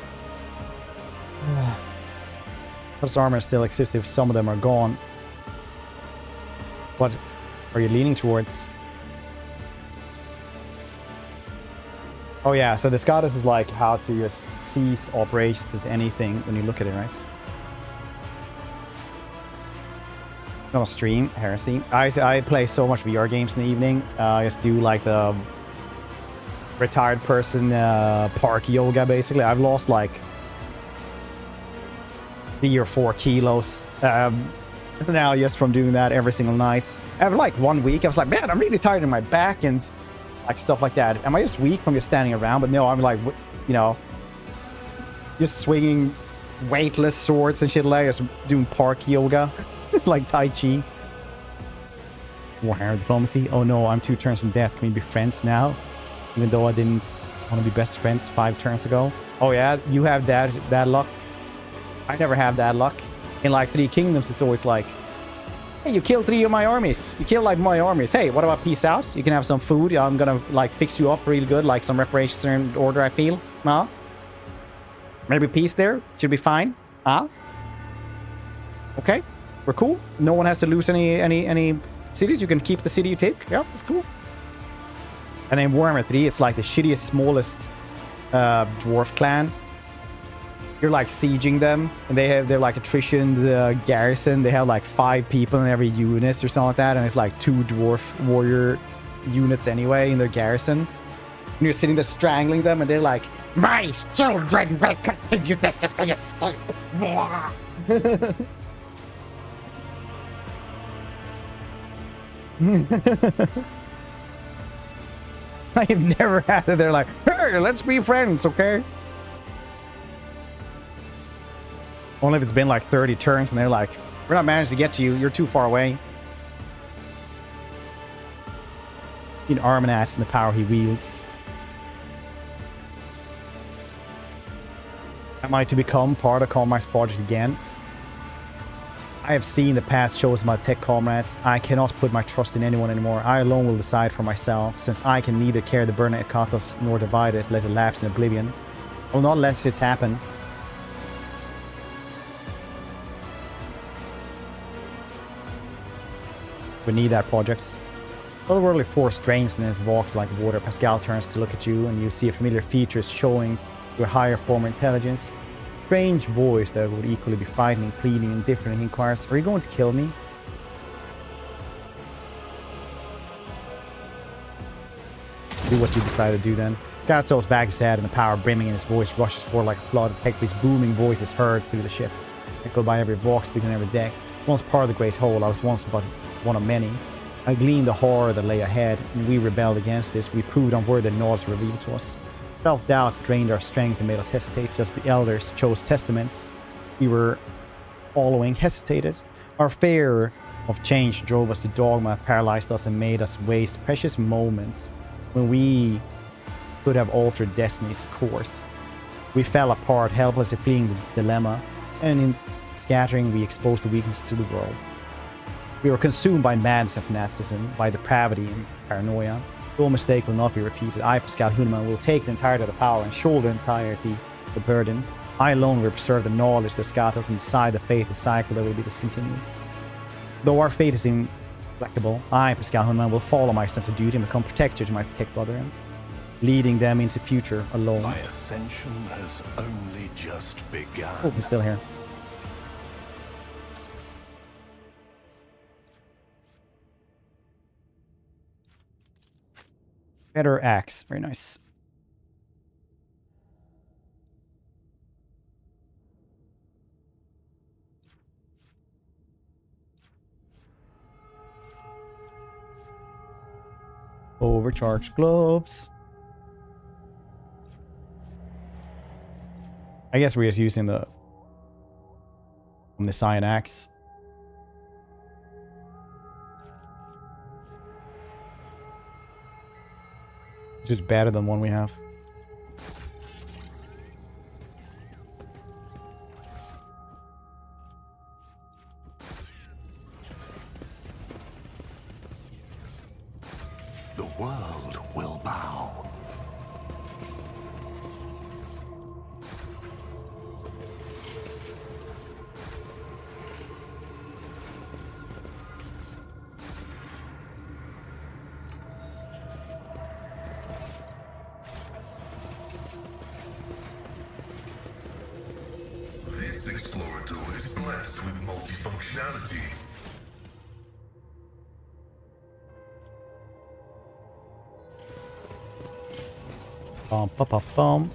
Those armor still exist if some of them are gone. What are you leaning towards? Oh yeah, so the Excatus is like how to just cease operations as anything when you look at it, right? No stream, heresy. I play so much VR games in the evening. I just do like the retired person park yoga basically. I've lost like 3 or 4 kilos. Now just from doing that every single night. After like 1 week, I was like, man, I'm really tired in my back and like stuff like that. Am I just weak from just standing around? But no, I'm like, you know, just swinging weightless swords and shit like just doing park yoga, like Tai Chi. Warhammer diplomacy. Oh no, I'm 2 turns in death. Can we be friends now? Even though I didn't want to be best friends 5 turns ago. Oh yeah, you have that luck. I never have that luck. In like 3 kingdoms, it's always like, hey, you killed 3 of my armies. You killed like my armies. Hey, what about peace out? You can have some food. I'm gonna like fix you up real good, like some reparations in order, I feel. Huh? Maybe peace there. Should be fine. Huh? Okay, we're cool. No one has to lose any cities. You can keep the city you take. Yeah, that's cool. And then Warhammer 3, it's like the shittiest, smallest dwarf clan. You're like sieging them, and they're like attrition garrison. They have like 5 people in every unit or something like that, and it's like 2 dwarf warrior units anyway in their garrison. And you're sitting there strangling them, and they're like, "My children will continue this if they escape." I've never had it. They're like, "Hey, let's be friends, okay?" Only if it's been like 30 turns and they're like, we're not managed to get to you. You're too far away. In Armanas and the power he wields. Am I to become part of Comrades Project again? I have seen the path chosen by tech comrades. I cannot put my trust in anyone anymore. I alone will decide for myself, since I can neither carry the burden at Kakos nor divide it, let it lapse in oblivion. I will not let it happen. We need that, projects. Otherworldly force drains and then walks like water. Pascal turns to look at you, and you see a familiar features showing your higher form of intelligence. Strange voice that would equally be frightening, pleading, indifferent, and inquires, "Are you going to kill me?" Do what you decide to do then. Scott throws back his head, and the power brimming in his voice rushes forward like a flood. Hector's booming voice is heard through the ship, echoed by every vox speaking every deck. Once part of the great whole, I was once but one of many. I gleaned the horror that lay ahead, and we rebelled against this. We proved unworthy the knowledge revealed to us. Self-doubt drained our strength and made us hesitate. Just the elders chose testaments we were following hesitated. Our fear of change drove us to dogma, paralyzed us, and made us waste precious moments when we could have altered destiny's course. We fell apart, helplessly fleeing the dilemma, and in scattering we exposed the weakness to the world. We were consumed by madness and fanaticism, by depravity and paranoia. No mistake will not be repeated. I, Pascal Huneman, will take the entirety of the power and shoulder the entirety of the burden. I alone will preserve the knowledge that scatters and decide the fate of the cycle that will be discontinued. Though our fate is implacable, I, Pascal Huneman, will follow my sense of duty and become protector to my tech brethren, leading them into the future alone. My ascension has only just begun. Oh, he's still here. Better axe. Very nice. Overcharged gloves. I guess we're just using the cyan axe. Which is better than one we have. The world will bow. This explorator is blessed with multifunctionality. Bum, bum, bum, bum.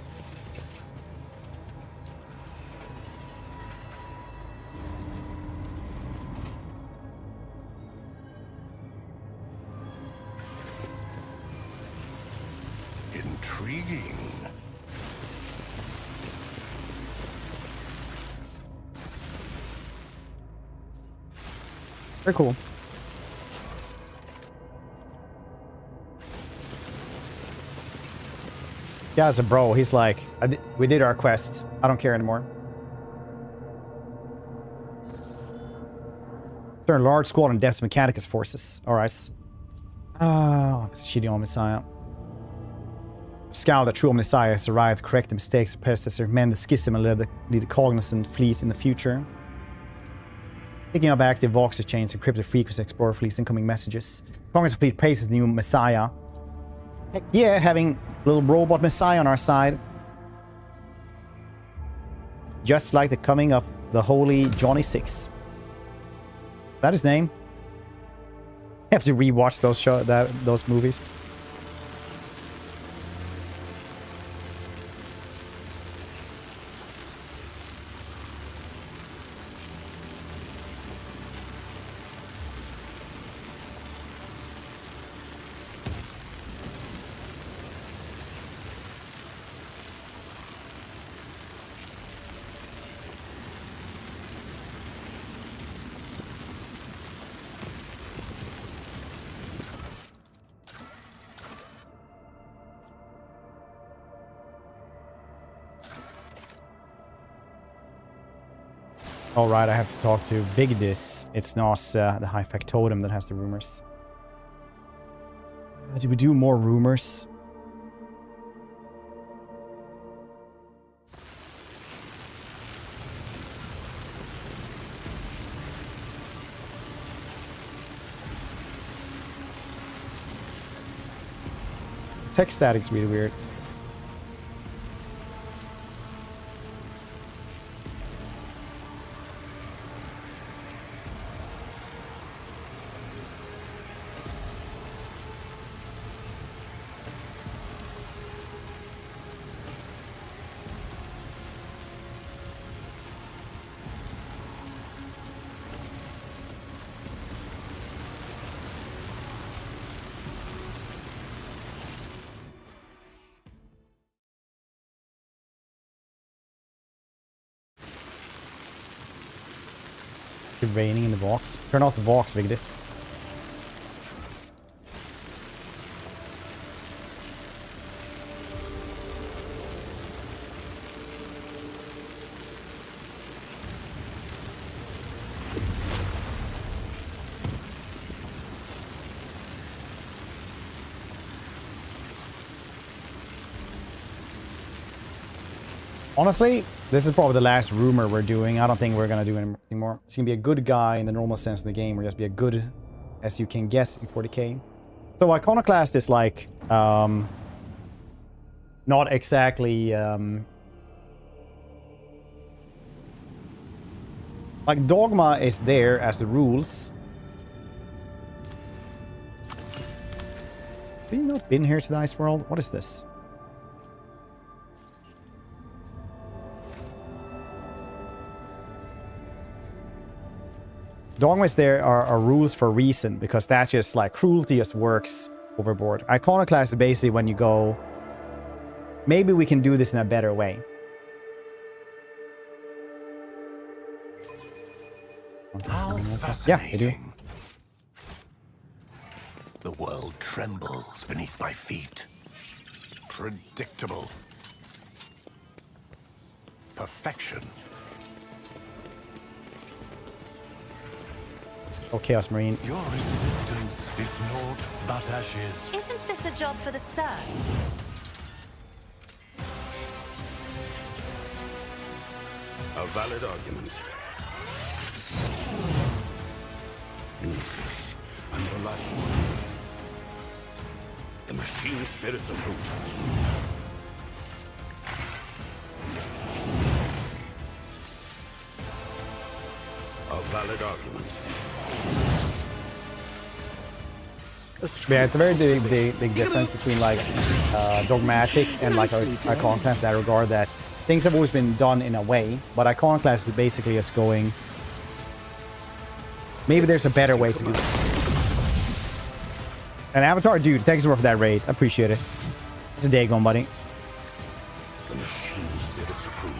Intriguing. Very cool. This guy's a bro. He's like, we did our quest. I don't care anymore. There are a large squad in Depths Mechanicus forces. Alright. Oh, shitty on Messiah. Scowl, the true Messiah, has arrived to correct the mistakes of predecessor, mend the schism, and lead the cognizant fleets in the future. Picking up active voxer chains, encrypted frequency explorer fleets, incoming messages. Congress fleet praises the new Messiah. Heck yeah, having a little robot Messiah on our side. Just like the coming of the holy Johnny 6. Is that his name? I have to rewatch those movies. Alright, I have to talk to Bigdis. It's not the high factotum that has the rumors. Did we do more rumors? Tech static's really weird. Raining in the box. Turn off the box, Vigdis. Honestly, this is probably the last rumor we're doing. I don't think we're gonna do any more. It's gonna be a good guy in the normal sense of the game, or just be a good as you can guess in 40k. So Iconoclast is like not exactly like Dogma is there as the rules. Have you not been here to the Ice World? What is this? Dogma is there are rules for a reason, because that's just like cruelty just works overboard. Iconoclast is basically when you go, maybe we can do this in a better way. How Yeah, they do. fascinating. The world trembles beneath my feet. Predictable. Perfection. Oh, Chaos Marine. Your existence is naught but ashes. Isn't this a job for the serfs? A valid argument. Useless and the light one. The machine spirits approve. A valid argument. Yeah, it's a very big difference between like Dogmatic and like Iconoclast in that regard. That things have always been done in a way, but Iconoclast is basically just going, maybe there's a better way to do this. And Avatar, dude, thanks so much for that raid. I appreciate it. It's a day going, buddy. The machine spirits approve.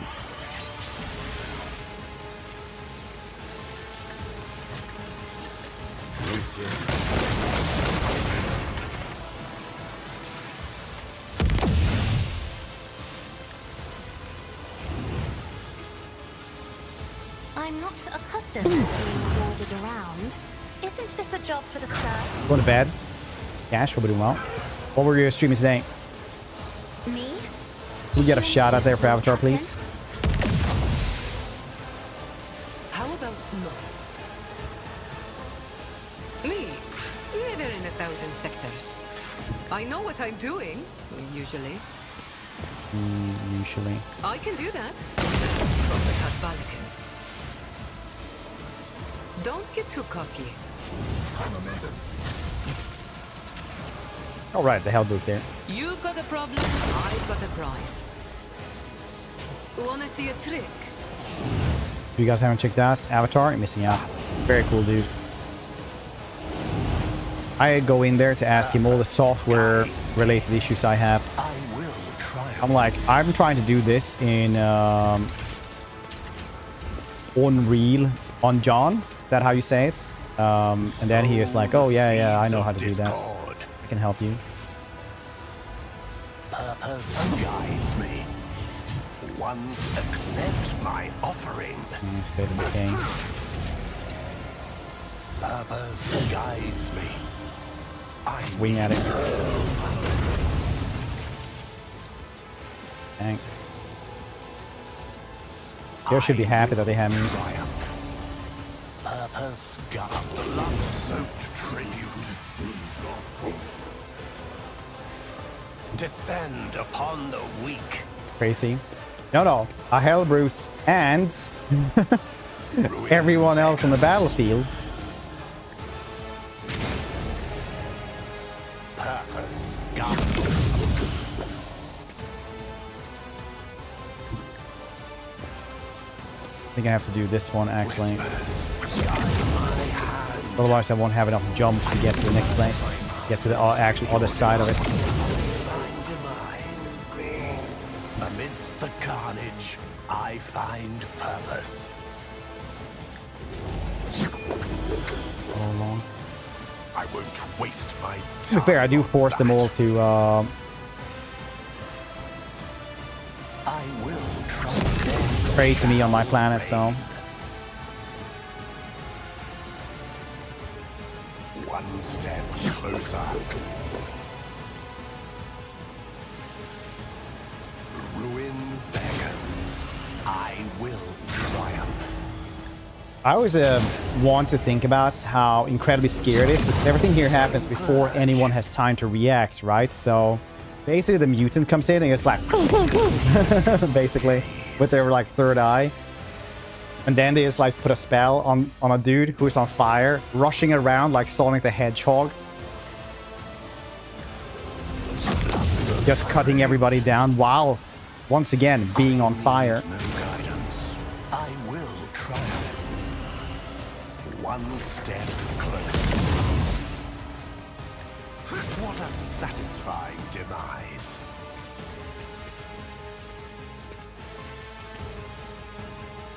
I'm not accustomed to being ordered around. Isn't this a job for the serfs? Going to bed. Cash, hope we're doing well. What were you streaming today? Me? Can we get a shout out there for Avatar, please? How about no? Me? Never in 1,000 sectors. I know what I'm doing, usually. Usually. I can do that. From the Kasbalican. Don't get too cocky. All right, the hell book there. You've got a problem, I've got a prize. Wanna see a trick? If you guys haven't checked out Avatar, you're missing out. Very cool, dude. I go in there to ask him all the software-related issues I have. I will try. I'm like, I'm trying to do this in Unreal on John. Is that how you say it? And then he is like, oh yeah, I know how to do this. I can help you. Purpose guides me. Once accept my offering. State of Decay. Purpose guides me. Let's wing at it. Dang. They should be happy that they have me. Triumph. Purpose guard. Blood-soaked tribute. Descend upon the weak. Crazy. No. A Hell Brutes and everyone else on the battlefield. Purpose guard. I think I have to do this one actually. Otherwise I won't have enough jumps to get to the next place. Get to the actual other side of it. Amidst the carnage, I find purpose. All along. I won't waste my time. To be fair, I do force them all to I will try pray to me on my planet, so one step closer. Ruin beckons. I will triumph. I always want to think about how incredibly scary it is, because everything here happens before anyone has time to react, right? So basically the mutant comes in and it's like basically with their like third eye, and then they just like put a spell on a dude who's on fire, rushing around like Sonic the Hedgehog, just cutting everybody down while once again being on fire. No guidance. I will triumph. One step closer. What a satisfying demise.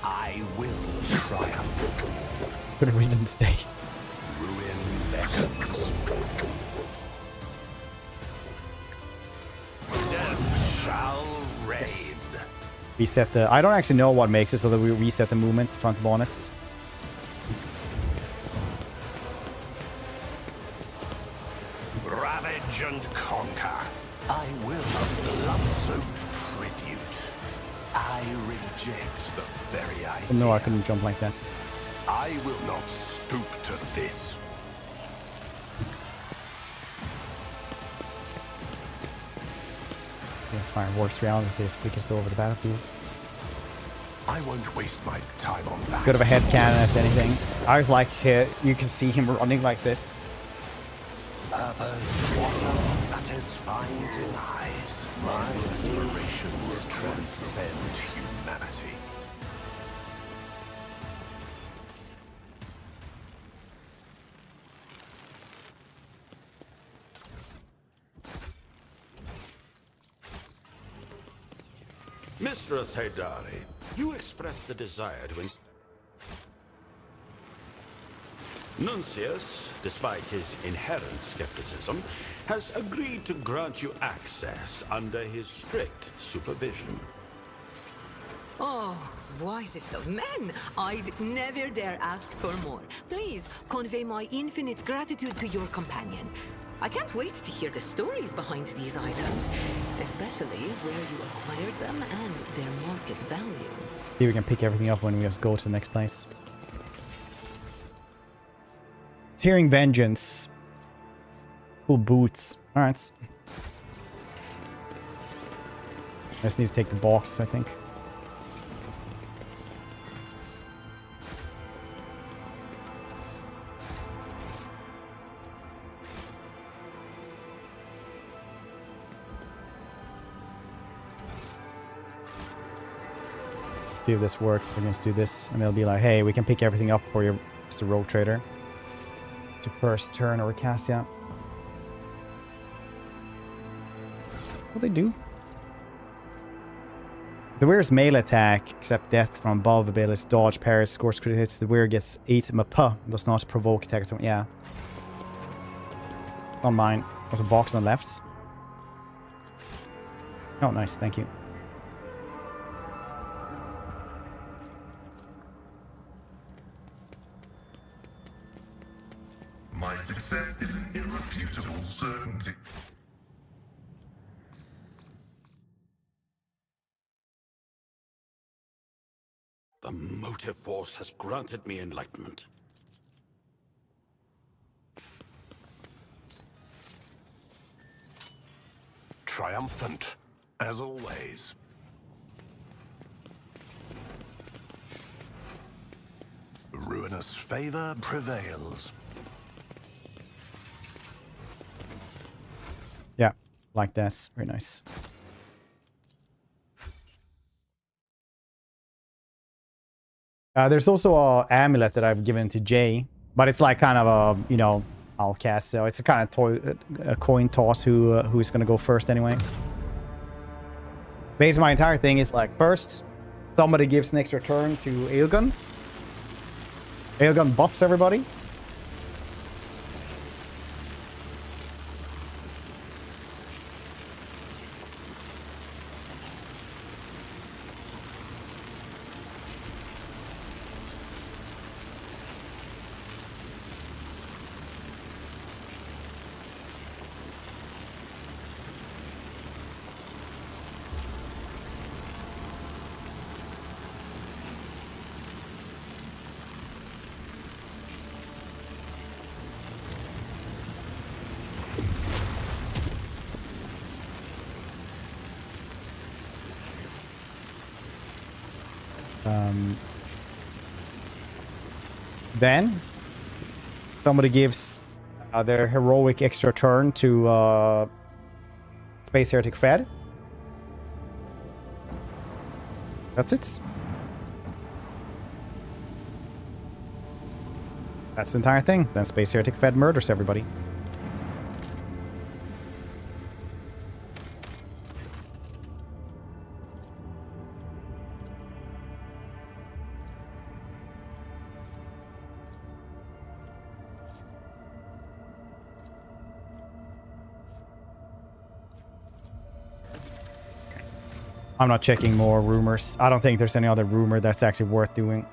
I will triumph. Could have didn't stay. Ruin beckons. Death shall reign. Yes. Reset the... I don't actually know what makes it so that we reset the movements, if I'm to be honest. Ravage and conquer. I will a blood-soaked tribute. I reject the very idea. No, I couldn't jump like this. I will not stoop to this. Yes, fire works reality, so it's quickest over the battlefield. I won't waste my time on that. As good of a head cannon as anything. I was like, you can see him running like this. What a satisfying demise. My aspirations transcend humanity. Mistress Haydari, you expressed the desire to... Nuncius, despite his inherent skepticism, has agreed to grant you access under his strict supervision. Oh, wisest of men! I'd never dare ask for more. Please, convey my infinite gratitude to your companion. I can't wait to hear the stories behind these items, especially where you acquired them and their market value. See, we can pick everything up when we just go to the next place. Tearing Vengeance. Cool boots. Alright. I just need to take the box, I think. See if this works. We're going to do this, and they'll be like, hey, we can pick everything up for you, Mr. Rogue Trader. It's your first turn or Cassia. What do they do? The wearer's melee attack, except death from above, abilities dodge, parries, scores critical hits. The wearer gets 8 mapa, does not provoke attack. Yeah. It's not mine. There's a box on the left. Oh, nice. Thank you. My success is an irrefutable certainty. The motive force has granted me enlightenment. Triumphant, as always. Ruinous favor prevails. Yeah, like this. Very nice. There's also a amulet that I've given to Jay, but it's like kind of a, you know, I'll cast, so it's a kind of a coin toss who's gonna go first anyway. Basically, my entire thing is like, first, somebody gives an extra turn to Aegon. Aegon buffs everybody. Then somebody gives their heroic extra turn to Space Heretic Fed. That's it. That's the entire thing. Then Space Heretic Fed murders everybody. I'm not checking more rumors. I don't think there's any other rumor that's actually worth doing.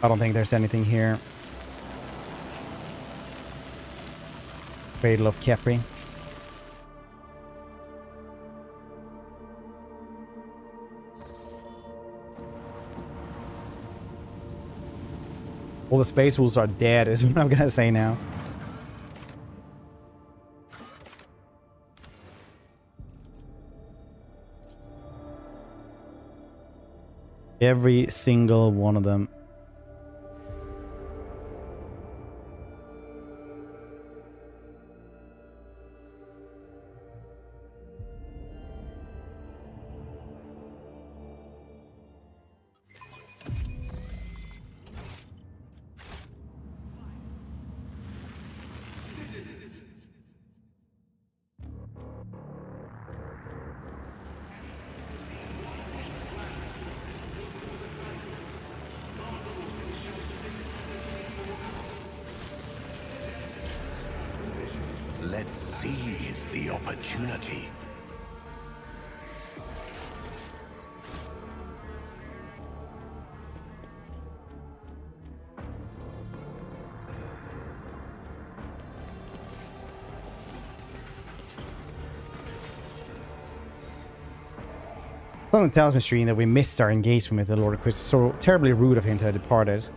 I don't think there's anything here. Cradle of Kepri. All the space wolves are dead is what I'm gonna say now. Every single one of them. Let's seize the opportunity. Something tells me, Stream, that we missed our engagement with the Lord of Crystal. So terribly rude of him to have departed.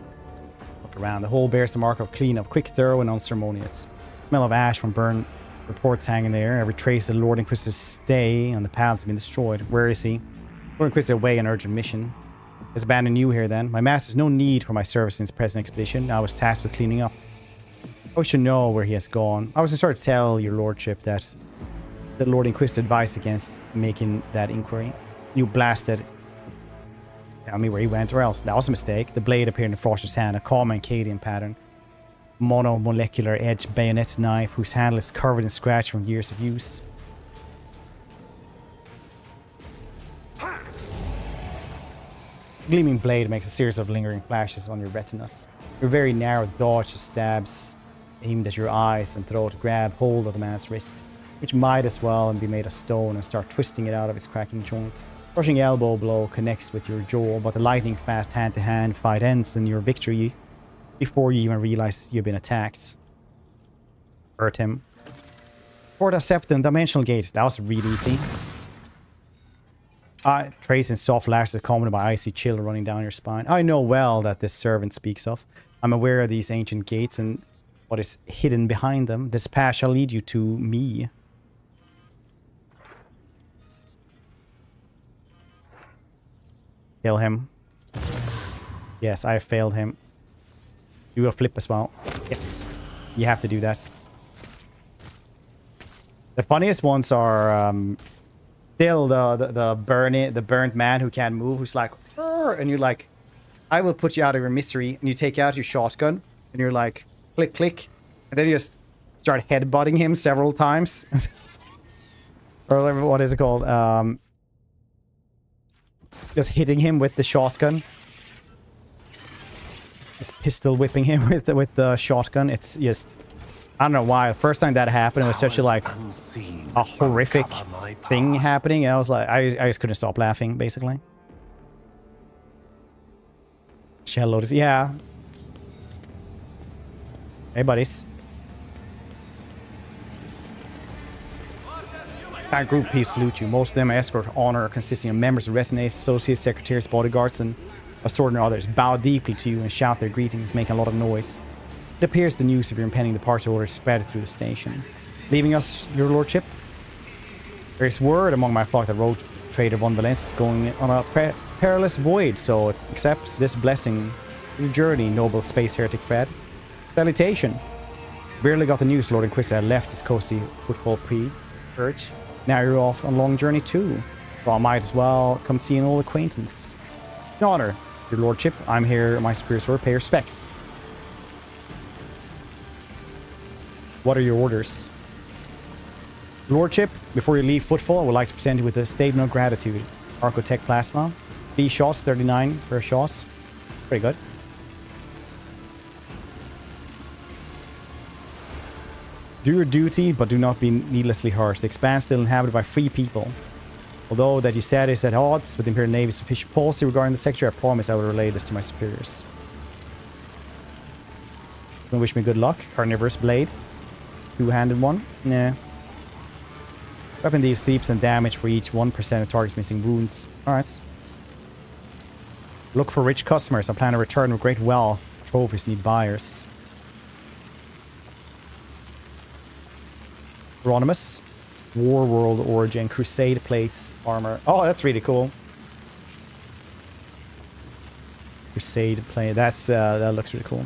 Look around. The whole bears the mark of cleanup, quick, thorough, and unceremonious. Smell of ash from burnt reports hanging there. Every trace of the Lord Inquisitor's stay on the paths has been destroyed. Where is he? Lord Inquisitor away on urgent mission. Has abandoned you here then. My master has no need for my service in his present expedition. I was tasked with cleaning up. I should know where he has gone. I was sorry to tell your lordship that the Lord Inquisitor advised against making that inquiry. You blasted. Tell me where he went or else. That was a mistake. The blade appeared in Frost's hand, a common Cadian pattern. Monomolecular edge bayonet knife whose handle is covered in scratch from years of use. Gleaming blade makes a series of lingering flashes on your retinas. Your very narrow dodge stabs aimed at your eyes and throat grab hold of the man's wrist, which might as well be made of stone, and start twisting it out of its cracking joint. Crushing elbow blow connects with your jaw, but the lightning-fast hand-to-hand fight ends in your victory before you even realize you've been attacked. Hurt him. Porta Septum Dimensional Gate. That was really easy. Trace and soft lashes accompanied by icy chill running down your spine. I know well that this servant speaks of. I'm aware of these ancient gates and what is hidden behind them. This path shall lead you to me. Kill him. Yes, I have failed him. Do a flip as well. Yes. You have to do that. The funniest ones are still the burnt man who can't move, who's like, and you're like, I will put you out of your misery, and you take out your shotgun, and you're like, click, click, and then you just start headbutting him several times. Or what is it called? Just hitting him with the shotgun. Just pistol whipping him with the shotgun. It's just, I don't know why. The first time that happened, it was such a horrific thing happening. And I was like, I just couldn't stop laughing, basically. Shell loaders, yeah. Hey, buddies. That group peace salute you. Most of them escort honor, consisting of members of retinue, associates, secretaries, bodyguards, and extraordinary others. Bow deeply to you and shout their greetings, making a lot of noise. It appears the news of your impending departure order spread through the station. Leaving us, your lordship? There is word among my flock that rogue trader Von Valence is going on a perilous voyage, so accept this blessing your journey, noble space heretic Fred. Salutation. Barely got the news Lord Inquisitor had left his cozy football perch. Now you're off on a long journey too. Well, I might as well come see an old acquaintance. An honor, your lordship. I'm here, my superior sword, pay respects. What are your orders? Lordship, before you leave Footfall, I would like to present you with a statement of gratitude. Archotech Plasma. 3 shots, 39 per shots. Pretty good. Do your duty, but do not be needlessly harsh. The Expanse is still inhabited by free people. Although that you said is at odds with the Imperial Navy's official policy regarding the sector, I promise I will relay this to my superiors. You wish me good luck. Carnivorous Blade. Two-handed one. Nah. Weapon deals sleeps and damage for each 1% of target's missing wounds. Alright. Look for rich customers. I plan to return with great wealth. Trophies need buyers. Koronus. War World Origin. Crusade Place Armor. Oh, that's really cool. Crusade Play. That's that looks really cool.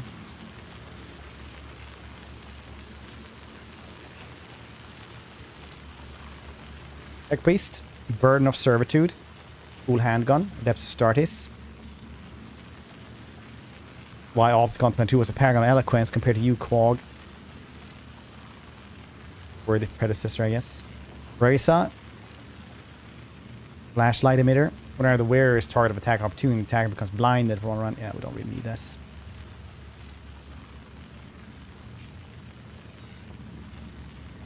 Tech Priest. Burden of Servitude. Cool handgun. Depths Astartes. Why Opticon 2 was a paragon of eloquence compared to you, Quag. Worthy predecessor, I guess. Reza. Flashlight emitter. Whenever the wearer is target of attack opportunity, the attacker becomes blinded for one run. Yeah, we don't really need this.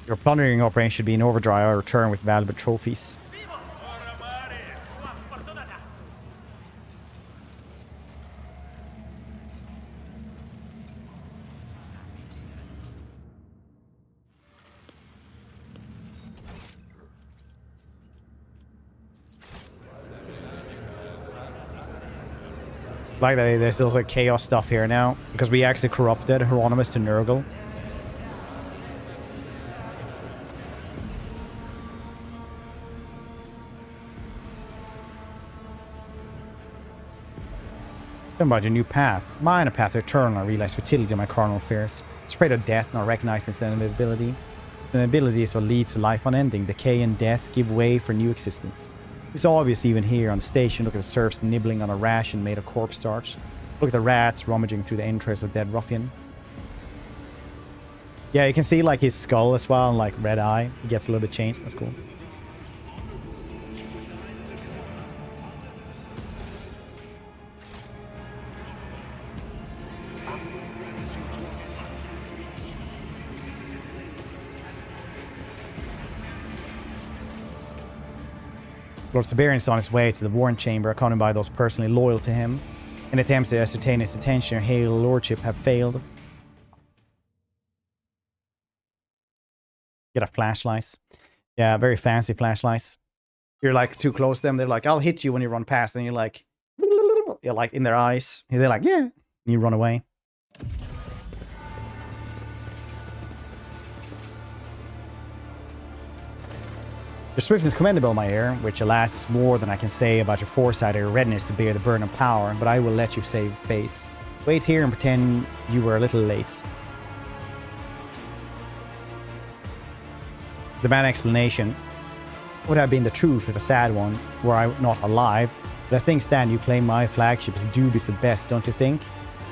Your plundering operation should be in overdrive or return with valuable trophies. Like that, there's also chaos stuff here now because we actually corrupted Hieronymus to Nurgle. About your new path. Mine a path to eternal. I realize fertility of my carnal affairs. Spread of death, not recognized its inevitability. Inevitability is what leads to life unending. Decay and death give way for new existence. It's obvious even here on the station. Look at the serfs nibbling on a ration made of corpse starch. Look at the rats rummaging through the entrails of dead ruffian. Yeah, you can see like his skull as well and like red eye. He gets a little bit changed. That's cool. Lord Siberian is on his way to the Warren Chamber, accompanied by those personally loyal to him. In attempts to ascertain his attention, your hail lordship have failed. Get a flashlights. Yeah, very fancy flashlights. You're like too close to them. They're like, I'll hit you when you run past. And you're like in their eyes. And they're like, yeah. And you run away. Your swiftness is commendable, my heir, which alas is more than I can say about your foresight or your readiness to bear the burden of power, but I will let you save face. Wait here and pretend you were a little late. The bad explanation would have been the truth if a sad one, were I not alive. But as things stand, you claim my flagship is dubious at best, don't you think?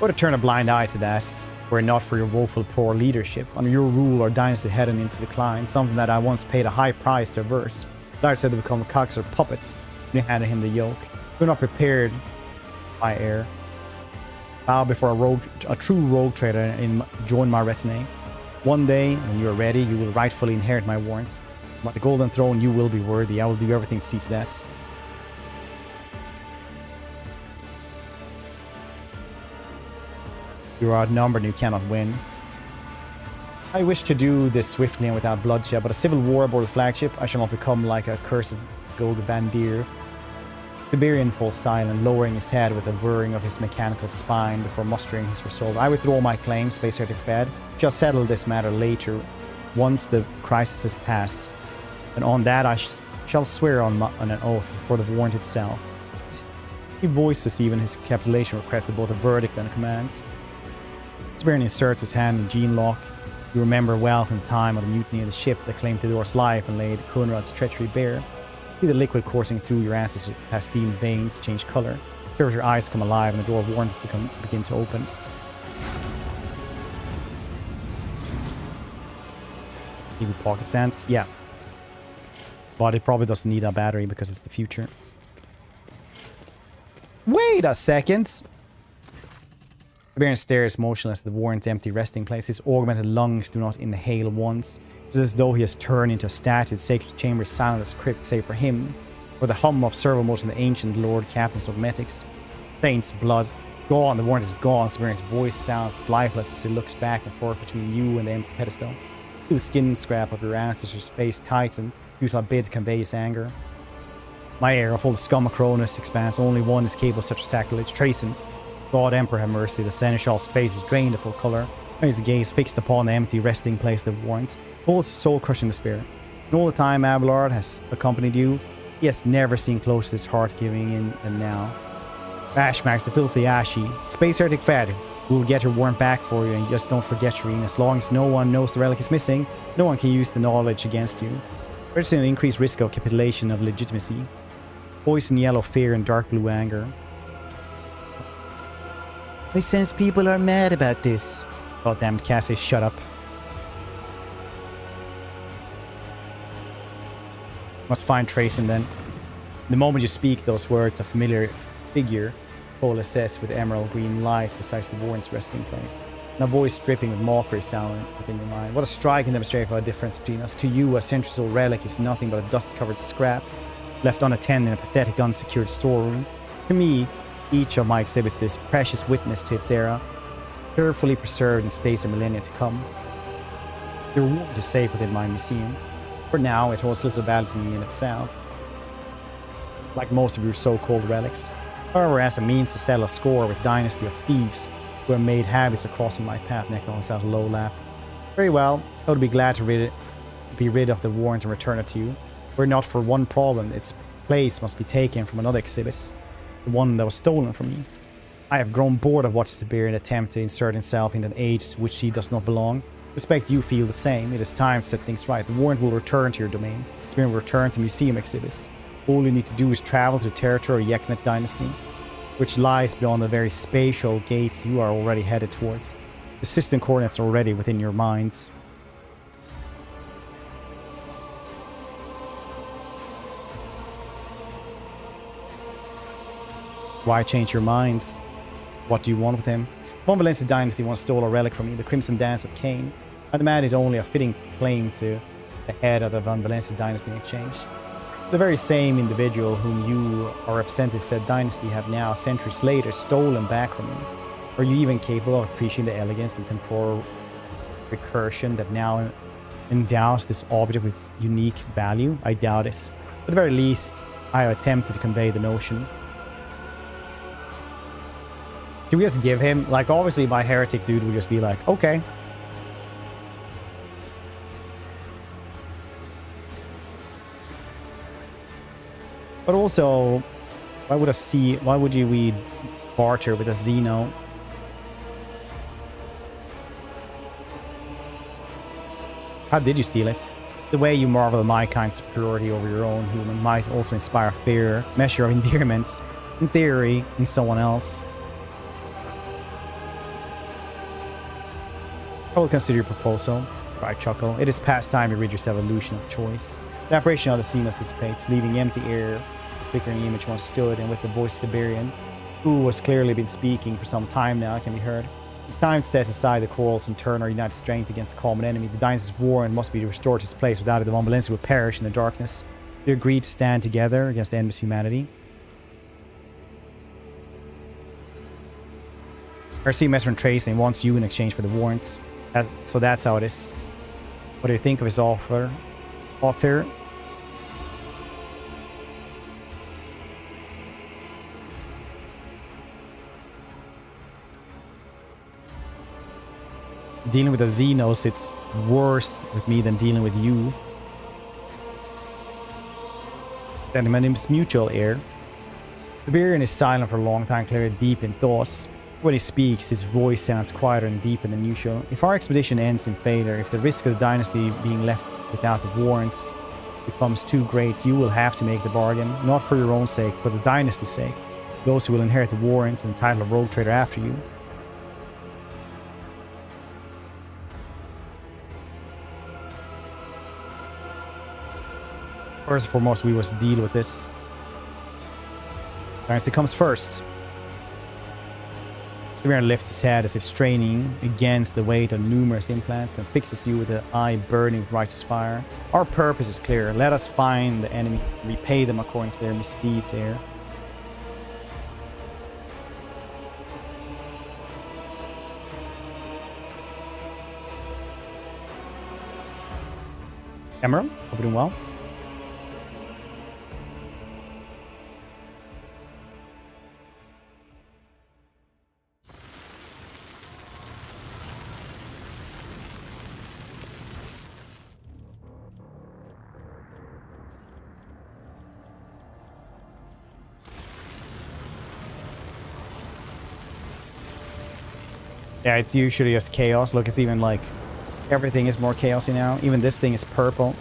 Or to turn a blind eye to that, were it not for your woeful poor leadership. Under your rule, our dynasty headed into decline, something that I once paid a high price to avert. But I said to become cocks or puppets when you handed him the yoke. You're not prepared, my heir. Bow before a true rogue trader and join my retinue. One day, when you are ready, you will rightfully inherit my warrants. But the golden throne you will be worthy. I will do everything to seize this. You are outnumbered and you cannot win. I wish to do this swiftly and without bloodshed, but a civil war aboard the flagship, I shall not become like a cursed gold bandier. Tiberian falls silent, lowering his head with a whirring of his mechanical spine before mustering his resolve. I withdraw my claim, Space Heretic Fed. Shall settle this matter later, once the crisis has passed. And on that I shall swear on an oath before the warrant itself. He voices even his capitulation request of both a verdict and a command. Tiberian inserts his hand in Gene Lock. You remember well from the time of the mutiny of the ship that claimed Theodore's life and laid Conrad's treachery bare. See the liquid coursing through your ass's pastine veins change color. Observe your eyes come alive and the door of warrant begin to open. Maybe pocket sand? Yeah. But it probably doesn't need a battery because it's the future. Wait a second! Tiberian stares motionless at the warrant's empty resting place. His augmented lungs do not inhale once. It's as though he has turned into a statue. The sacred chamber is silent as a crypt, save for him, or the hum of servo-motors and the ancient Lord Captain's augmetics. Faints blood. Gone, the warrant is gone. Tiberian's voice sounds lifeless as he looks back and forth between you and the empty pedestal. See the skin scrap of your ancestor's face tighten, futile bid to convey his anger. My heir, of all the scum of Koronus Expanse, only one is capable of such a sacrilege. Trace him. God Emperor have mercy. The seneschal's face is drained of full colour. His gaze fixed upon the empty resting place of the warrant holds his soul-crushing despair. And all the time Abelard has accompanied you, he has never seen close to his heart giving in than now. Ashmax, the filthy Ashy, Space Heretic Fed, we will get your warrant back for you, and just don't forget, Shireen, as long as no one knows the relic is missing, no one can use the knowledge against you. There's an increased risk of capitulation of legitimacy. Poison yellow fear and dark blue anger. I sense people are mad about this. Goddamn Cassie, shut up. Must find Tracing then. The moment you speak those words, a familiar figure coalesces with emerald green light beside the warrant's resting place. And a voice dripping with mockery sounding within your mind. What a striking demonstration of a difference between us. To you, a centuries-old relic is nothing but a dust-covered scrap, left unattended in a pathetic, unsecured storeroom. To me, each of my exhibits is precious witness to its era, carefully preserved in states of millennia to come. Your warrant is safe within my museum. For now, it holds little value to me in itself, like most of your so-called relics. However, as a means to settle a score with dynasty of thieves who have made habits of crossing my path, Neko lets out a low laugh. Very well, I would be glad to be rid of the warrant and return it to you. Were it not for one problem, its place must be taken from another exhibit, the one that was stolen from me. I have grown bored of watching Tiberian attempt to insert himself in an age to which he does not belong. Suspect you feel the same. It is time to set things right. The warrant will return to your domain. Tiberian will return to museum exhibits. All you need to do is travel to the territory of Yeknet dynasty, which lies beyond the very spatial gates you are already headed towards. The system coordinates are already within your minds. Why change your minds? What do you want with him? Von Valencia dynasty once stole a relic from me, the Crimson Dance of Cain. I demand it only a fitting claim to the head of the Von Valencia dynasty in exchange. The very same individual whom you are representing said dynasty have now, centuries later, stolen back from you. Are you even capable of appreciating the elegance and temporal recursion that now endows this object with unique value? I doubt it. At the very least, I have attempted to convey the notion. Should we just give him, like, obviously my heretic dude would just be like, okay. But also, why would we barter with a xeno? How did you steal it? The way you marvel at my kind's superiority over your own human might also inspire fear, measure of endearments, in theory, in someone else. I will consider your proposal. I chuckle. It is past time to rid yourself of illusion of choice. The apparition of the xenos dissipates, leaving empty air. The flickering image once stood, and with the voice of Tiberian, who has clearly been speaking for some time now, can be heard. It's time to set aside the quarrels and turn our united strength against the common enemy. The dynasty's warrant must be restored to its place. Without it, the Von Valencia will perish in the darkness. We agreed to stand together against endless humanity. RC Messer and Tracing wants you in exchange for the warrants. So that's how it is. What do you think of his offer? Dealing with a xenos, it's worse with me than dealing with you. Sentiments mutual air. Siberian is silent for a long time, clearly deep in thoughts. When he speaks, his voice sounds quieter and deeper than usual. If our expedition ends in failure, if the risk of the dynasty being left without the warrants becomes too great, you will have to make the bargain, not for your own sake, but the dynasty's sake. Those who will inherit the warrants and the title of rogue trader after you. First and foremost, we must deal with this. Dynasty comes first. Samir lifts his head as if straining against the weight of numerous implants and fixes you with an eye burning with righteous fire. Our purpose is clear. Let us find the enemy and repay them according to their misdeeds here. Emerald, hope you're doing well. Yeah, it's usually just chaos. Look, it's even like everything is more chaosy now. Even this thing is purple.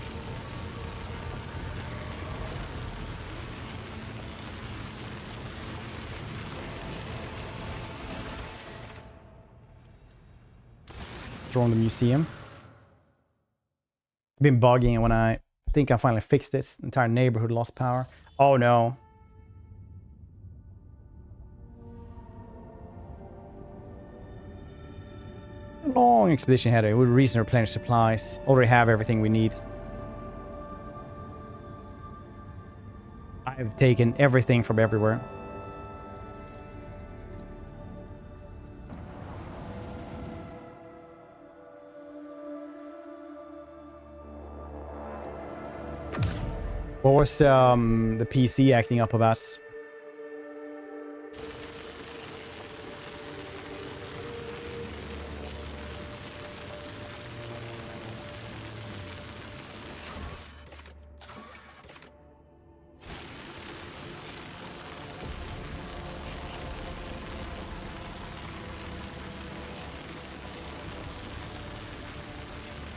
Drawn the museum. It's been bugging, and when I think I finally fixed it, the entire neighborhood lost power. Oh no. Long expedition ahead. We reason replenish supplies. Already have everything we need. I've taken everything from everywhere. What was the PC acting up about?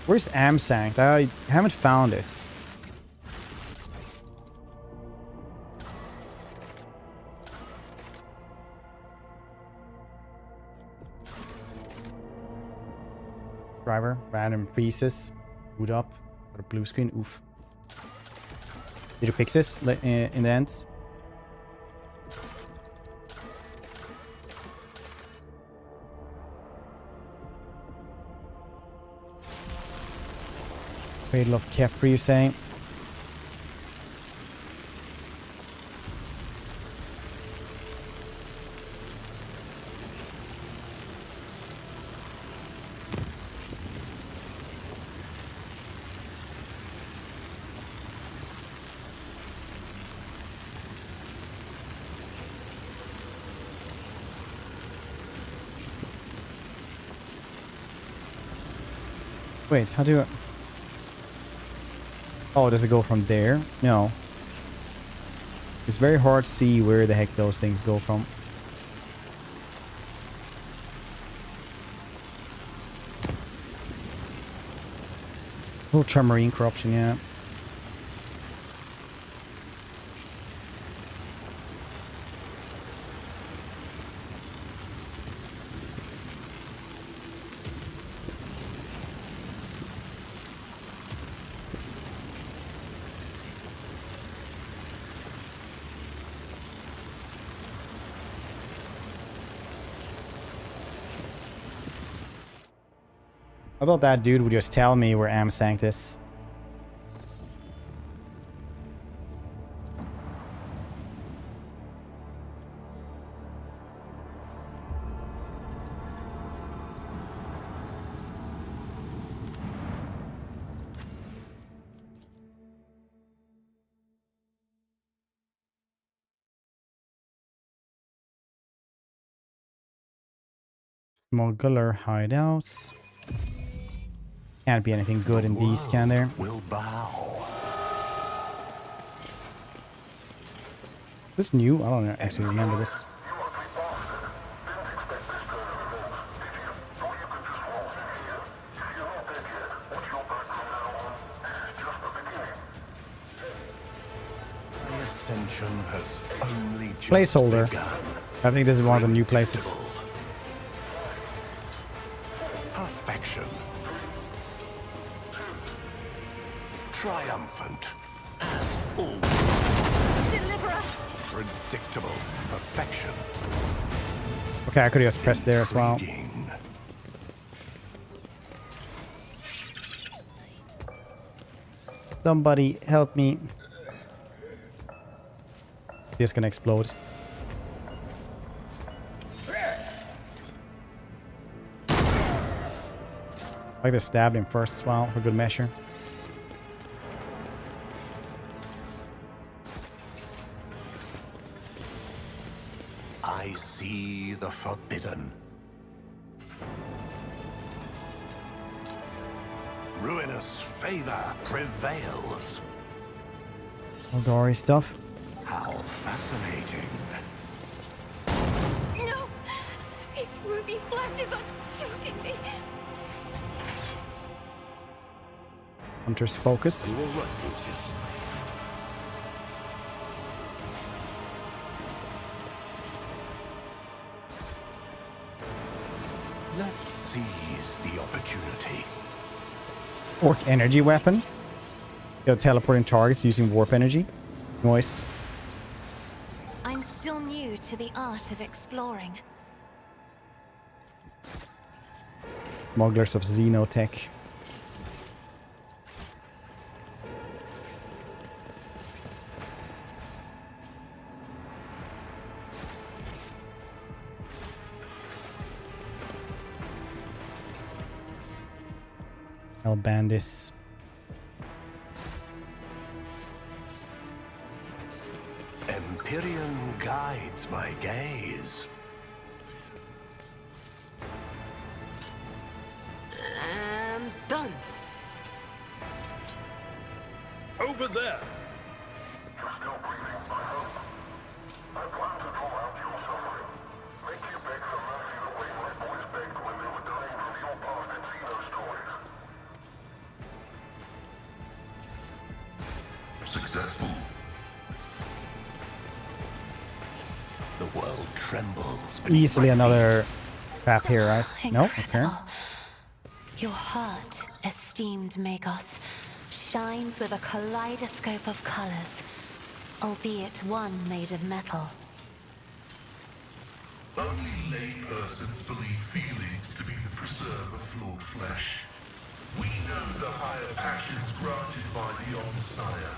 Where's Amsanct? I haven't found this. Driver, random pieces. Boot up. Got a blue screen. Oof. Did you fix this in the end? Cradle of Capri, you say? Wait, how do I... Oh, does it go from there? No. It's very hard to see where the heck those things go from. Ultramarine corruption, yeah. I thought that dude would just tell me where Amsanct is. Smuggler hideouts. Can't be anything good in these, can there? Will bow. Is this new? I don't actually remember this. My ascension has only just Placeholder. begun. I think this is one of the new places. Perfection. Triumphant. As always. Deliver us! Predictable. Perfection. Okay, I could just press there as well. Intriguing. Somebody help me. This gonna explode. I like to stab him first as well, for good measure. I see the forbidden. Ruinous favor prevails. Eldari stuff. How fascinating. No! These ruby flashes are choking me! Hunter's focus. You were right, Lucius. Let's seize the opportunity. Orc energy weapon. You're teleporting targets using warp energy. Noise. I'm still new to the art of exploring. Smugglers of xenotech. I'll ban this. Imperium guides my gaze. And done. Over there! Successful. The world trembles beneath Easily my another path here, guys. No? Okay. Incredible. Your heart, esteemed Magos, shines with a kaleidoscope of colors, albeit one made of metal. Only laypersons believe feelings to be the preserve of flawed flesh. We know the higher passions granted by the Omnissiah,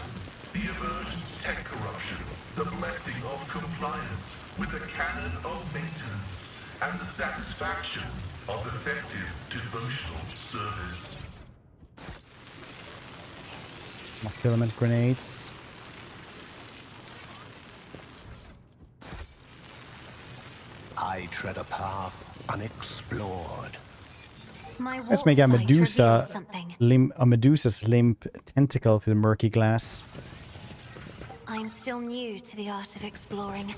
the aversion to tech corruption, the blessing of compliance with the canon of maintenance, and the satisfaction of effective devotional service. More filament grenades. I tread a path unexplored. Let's make a warp sight Medusa reveals something. a Medusa's limp tentacle to the murky glass. I'm still new to the art of exploring.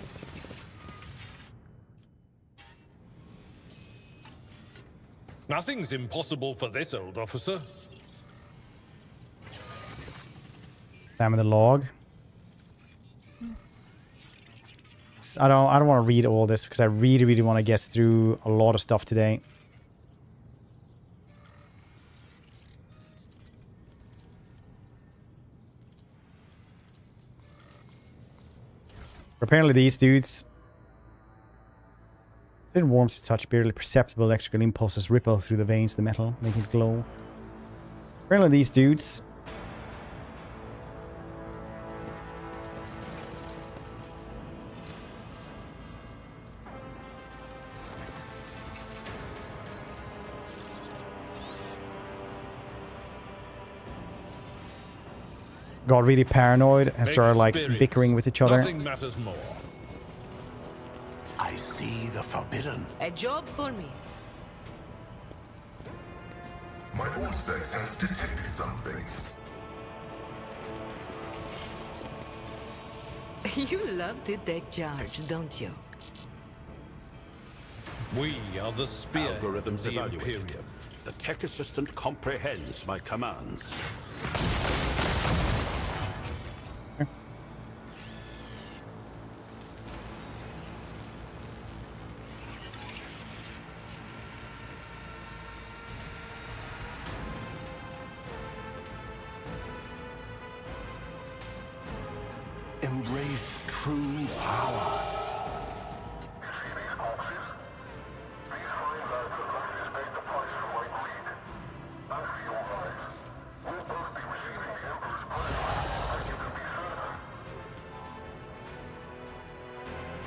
Nothing's impossible for this old officer. Examine the log. I don't want to read all this because I really want to get through a lot of stuff today. Apparently these dudes, it warms to touch, barely perceptible electrical impulses ripple through the veins of the metal, making it glow. Apparently these dudes got really paranoid and started like bickering with each other. Nothing matters more. I see the forbidden. A job for me. My Auspex has detected something. You love to take charge, don't you? We are the spear Algorithms of the evaluated. Imperium. The tech assistant comprehends my commands. Embrace true power.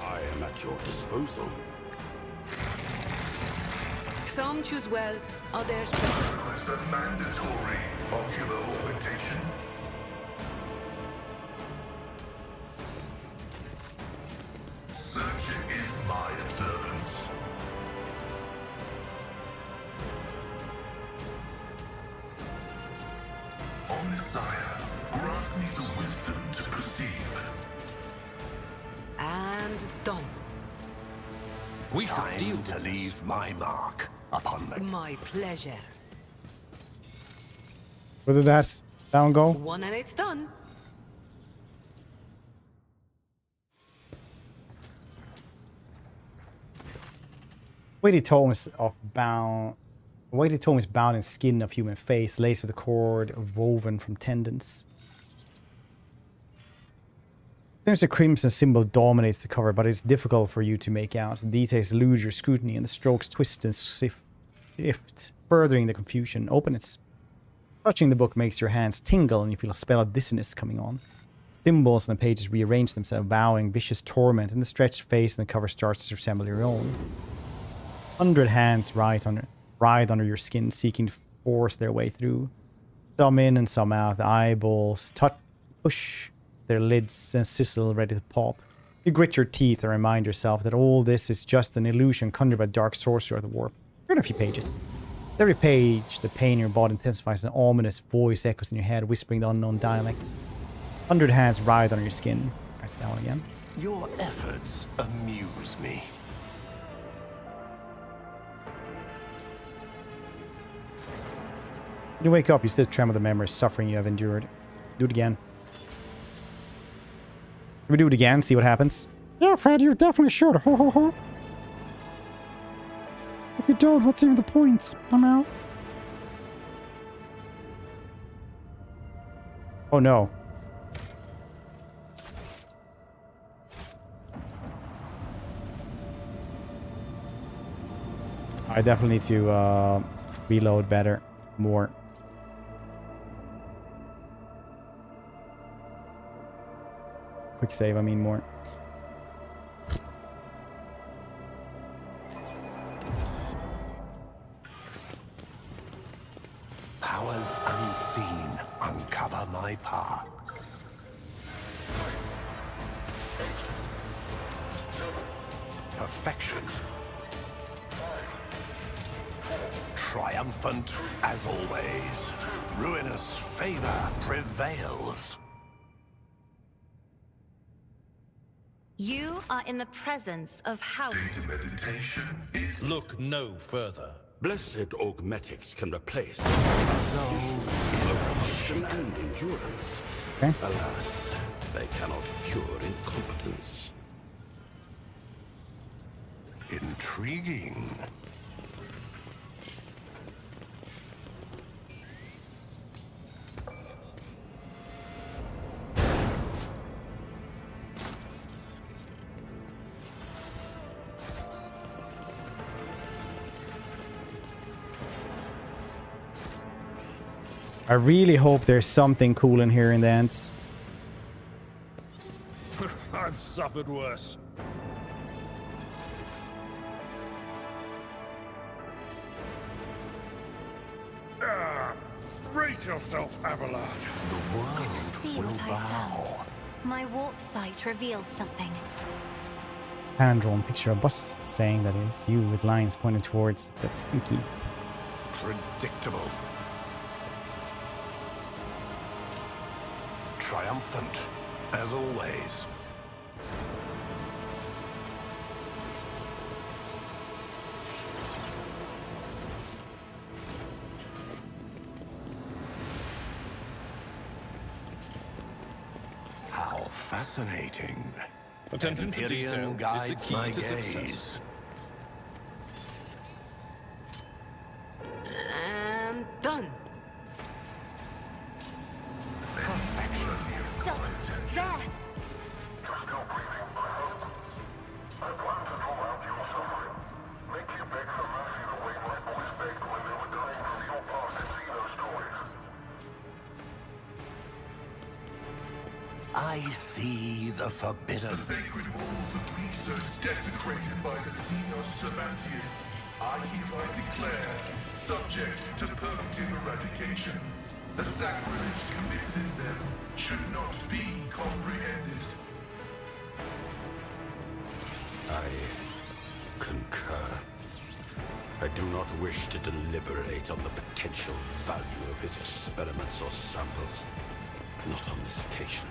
I am at your disposal. Some choose well, others... Request a mandatory ocular augmentation. Search is my observance. Omnissiah, grant me the wisdom to perceive. And done. We should Time deal to with leave my mark upon the... My pleasure. Where did that down go? One and it's done. Weighty tome is bound in skin of human face, laced with a cord woven from tendons. Seems the crimson symbol dominates the cover, but it's difficult for you to make out. The details elude your scrutiny, and the strokes twist and shift, furthering the confusion. Open it. Touching the book makes your hands tingle, and you feel a spell of dizziness coming on. Symbols on the pages rearrange themselves, vowing vicious torment, and the stretched face on the cover starts to resemble your own. 100 hands writhe under your skin, seeking to force their way through. Some in and some out. The eyeballs push their lids and sizzle, ready to pop. You grit your teeth and remind yourself that all this is just an illusion conjured by dark sorcerer of the warp. Turn a few pages. With every page, the pain in your body intensifies, and an ominous voice echoes in your head, whispering the unknown dialects. 100 hands writhe under your skin. Press down again. Your efforts amuse me. When you wake up, you still tremor the memories, suffering you have endured. Do it again. Can we do it again? See what happens? Yeah, Fred, you definitely should. Ho ho ho. If you don't, what's even the point? I'm out. Oh no. I definitely need to reload better. More. Quick save, I mean more. Powers unseen uncover my path. Perfection. Triumphant as always. Ruinous favor prevails. You are in the presence of House. Data meditation is... Look no further. Blessed augmetics can replace emotion and endurance. Okay. Alas, they cannot cure incompetence. Intriguing. I really hope there's something cool in here in the ends. I've suffered worse. Brace yourself, Abelard. The world See will what I bow. found. My warp sight reveals something. Hand-drawn picture of bus saying that it is you with lines pointing towards it said stinky. Predictable. triumphant, as always. How fascinating. Attention to detail Imperium is the guides key my to gaze. success. And done. Stop! There! I see the forbidden. The sacred halls of research desecrated by the xenos Cervantes, I hereby declare subject to purgative eradication. The sacrilege committed in them should not be comprehended. I concur. I do not wish to deliberate on the potential value of his experiments or samples. Not on this occasion.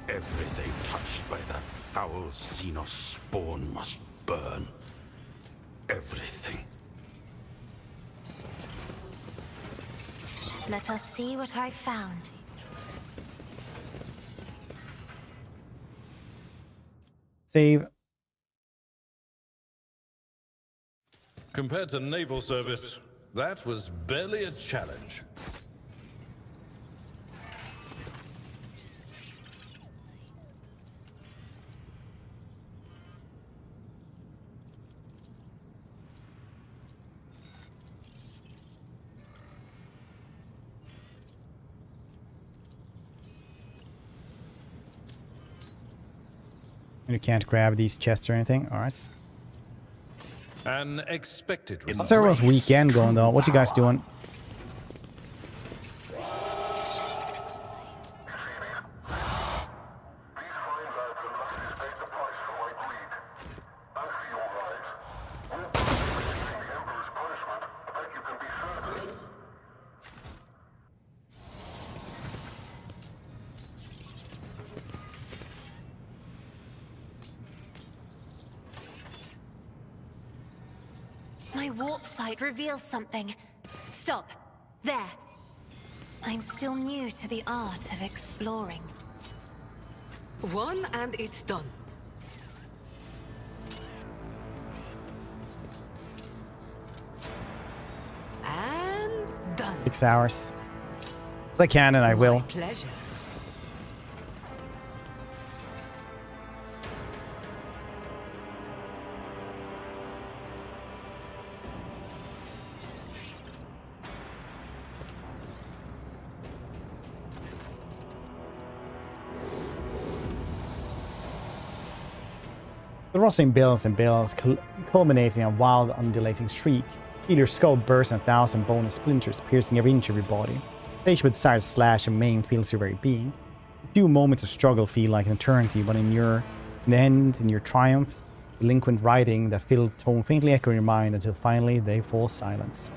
Everything touched by that foul xenos spawn must burn. Everything. Let us see what I found. Save. Compared to naval service, that was barely a challenge. You can't grab these chests or anything. Alright. An expected result. How's everyone's weekend going though? What you guys doing? My warp sight reveals something. Stop. There. I'm still new to the art of exploring. One and it's done. And done. 6 hours. As I can and I will. My pleasure. The rustling bills and bills, culminating in a wild, undulating shriek. Feel your skull burst in 1,000 bonus splinters, piercing every inch of your body. Faced with desire to slash and maim feels your very being. A few moments of struggle feel like an eternity, but in the end, in your triumph, delinquent writing, that filled tone faintly echo in your mind until finally they fall silence.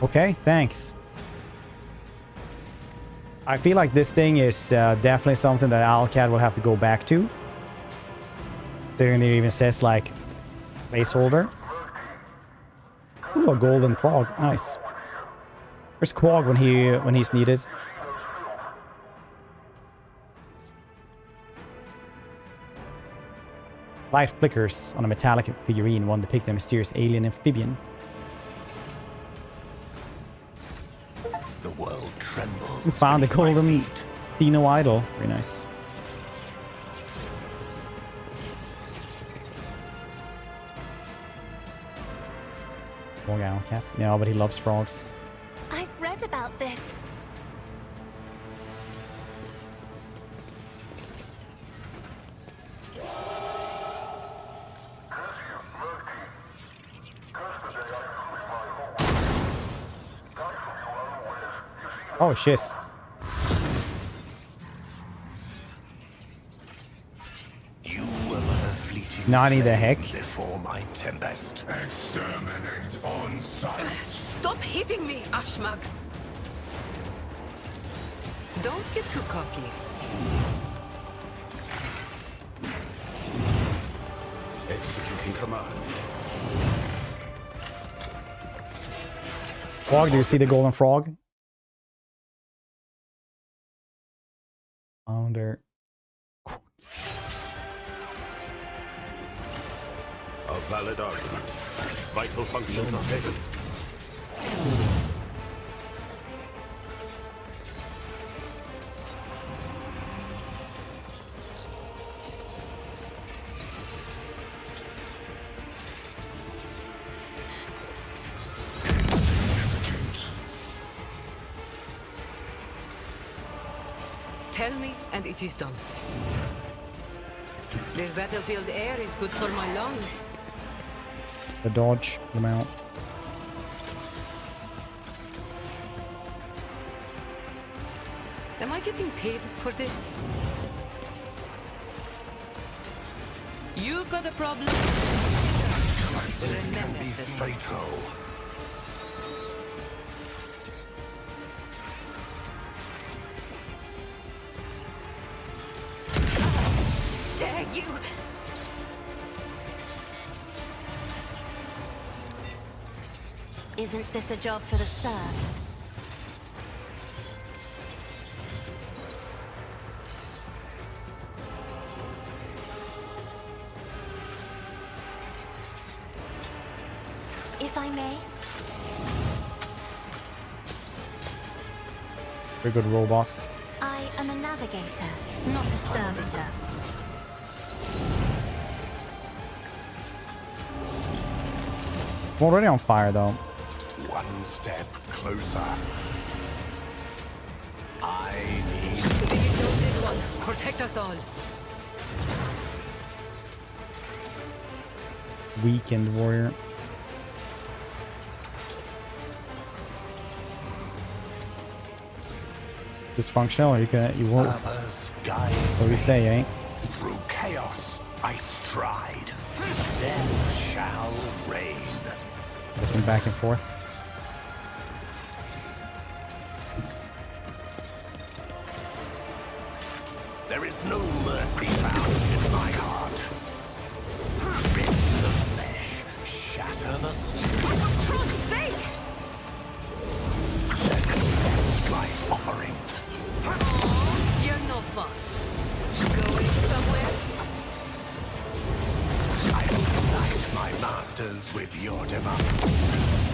Okay, thanks. I feel like this thing is definitely something that Alcat will have to go back to. There even says like placeholder. Ooh, a golden Quag, nice. Where's Quag when he's needed? Light flickers on a metallic figurine, one depicting a mysterious alien amphibian. The world trembles. We found the beneath my golden feet. Dino idol. Very nice. Frog outcast. Yeah, but he loves frogs. I've read about this. Oh, shit. You were but a fleeting Naughty the flame heck. before my tempest. Exterminate on sight. Stop hitting me, Ashmag! Don't get too cocky. Executing command. Frog, do you see the golden frog? Founder. A valid argument. Vital functions are taken. Tell me, and it is done. This battlefield air is good for my lungs. The dodge. The mount. Am I getting paid for this? You've got a problem. It can be fatal. Dare you! Isn't this a job for the serfs? If I may. Very good robots. I am a navigator, not a servitor. I'm already on fire though. One step closer. I need The exalted one, protect us all. Weakened warrior. Dysfunctional, you won't. purpose guides That's what we say, eh? through chaos. I stride. Death shall reign. Looking back and forth. There is no mercy found in my heart. Rip the flesh, shatter the spirit. For God's sake! Accept my offering. Aw, you're no fun. Going somewhere? I will unite my masters with your demise.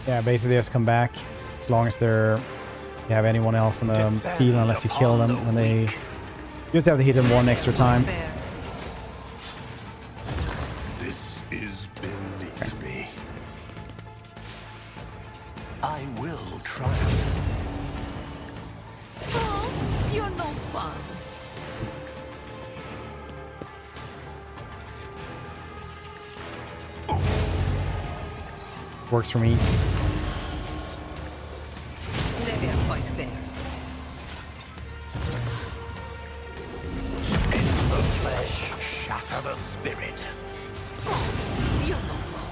Yeah, basically just come back as long as you have anyone else on the field, unless you kill them, and they just have to hit them one extra time. Fair. This is beneath me. I will triumph. Oh, you're no fun. Works for me. Never fight fair. In the flesh, shatter the spirit. Oh, you're no fun.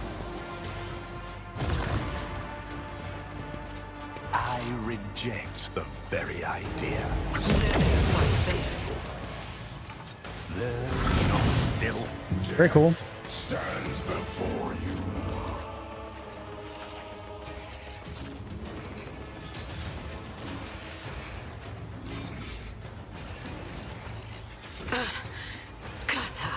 I reject the very idea. Never fight fair. There's no filth. Very cool. Stands before you. Casa.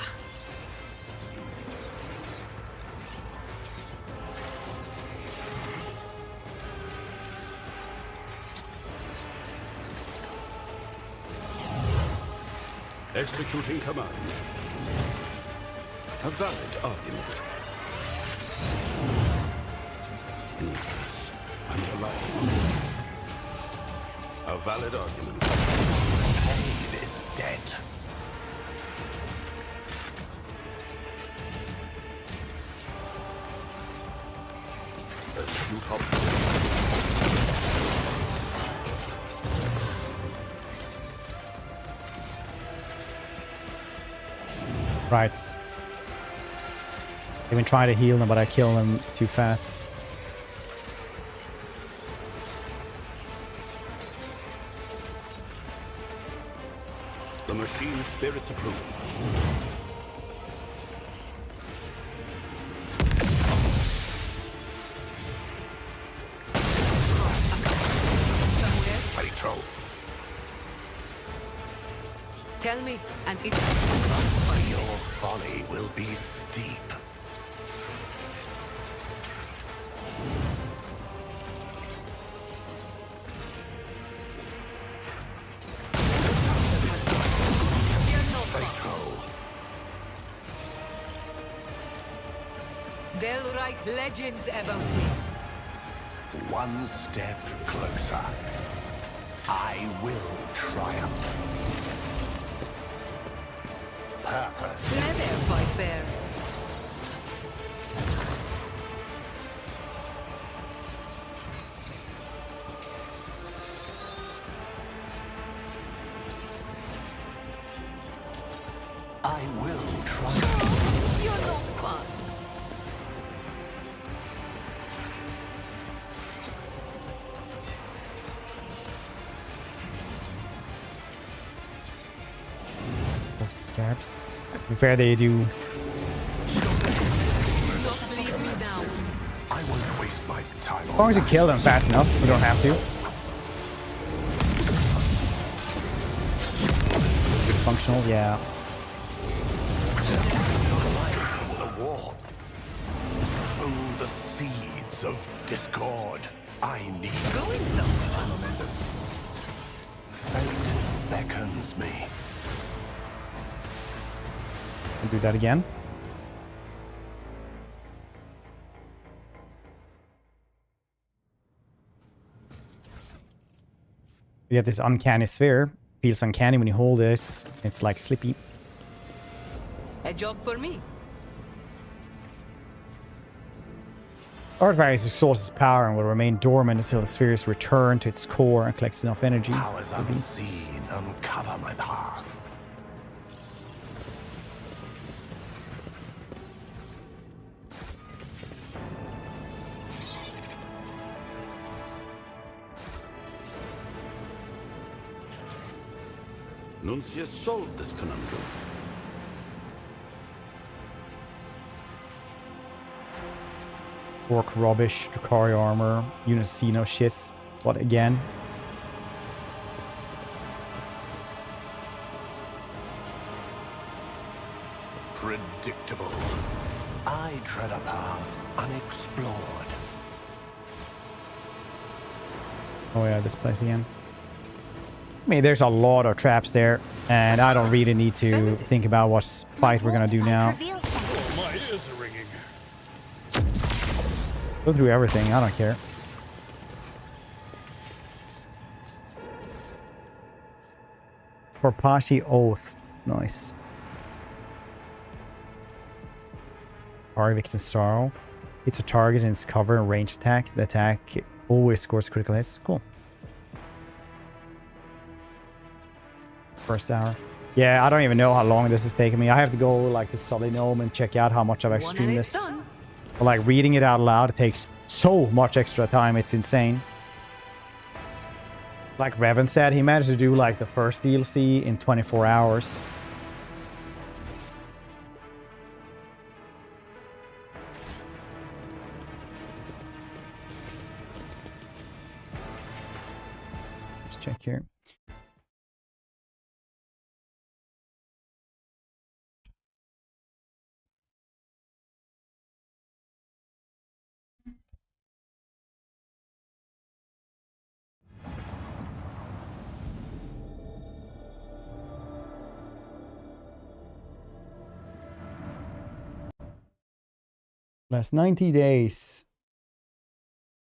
Executing command. A valid argument. Useless. Unreliable. A valid argument. Pain is dead. Shoot Right. I've been trying to heal them, but I kill them too fast. The machine spirits approve. Fatal. Tell me, and it... Your folly will be steep. They'll write legends about me. One step closer. I will triumph. Purpose. Never fight fair. I will triumph. You're no fun. Scabs. To be fair, they do. Don't leave me down. I won't waste my time. As long as you kill them fast enough, you don't have to. Dysfunctional, yeah. The war. Sow the seeds of discord. I need Going somewhere. Fate beckons me. I'll do that again. You get this uncanny sphere. Feels uncanny when you hold this. It's like slippy. A job for me. Artifact exhausts its power and will remain dormant until the sphere is returned to its core and collects enough energy. Powers unseen uncover my path. Nuncius solved this conundrum. Orc rubbish, Drukhari armor, Unicino shiz. What again? Predictable. I tread a path unexplored. Oh yeah, this place again. I mean, there's a lot of traps there, and I don't really need to think about what fight we're gonna do now. Oh, my ears are ringing. Go through everything, I don't care. Corpashi Oath. Nice. Ari Victim Sorrow. It's a target in its cover and range attack. The attack always scores critical hits. Cool. First hour. Yeah, I don't even know how long this is taking me. I have to go like to Solidome and check out how much I've streamed this. But, like reading it out loud, it takes so much extra time. It's insane. Like Revan said, he managed to do like the first DLC in 24 hours. Let's check here. Last 90 days.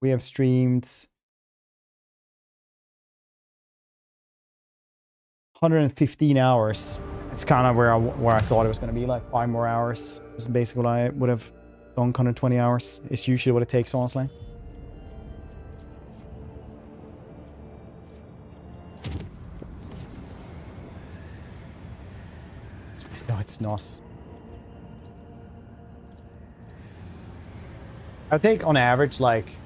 We have streamed 115 hours. It's kind of where I thought it was going to be, like 5 more hours. Is basically what I would have done. 120 hours is usually what it takes, honestly. No, it's not. I think on average, like,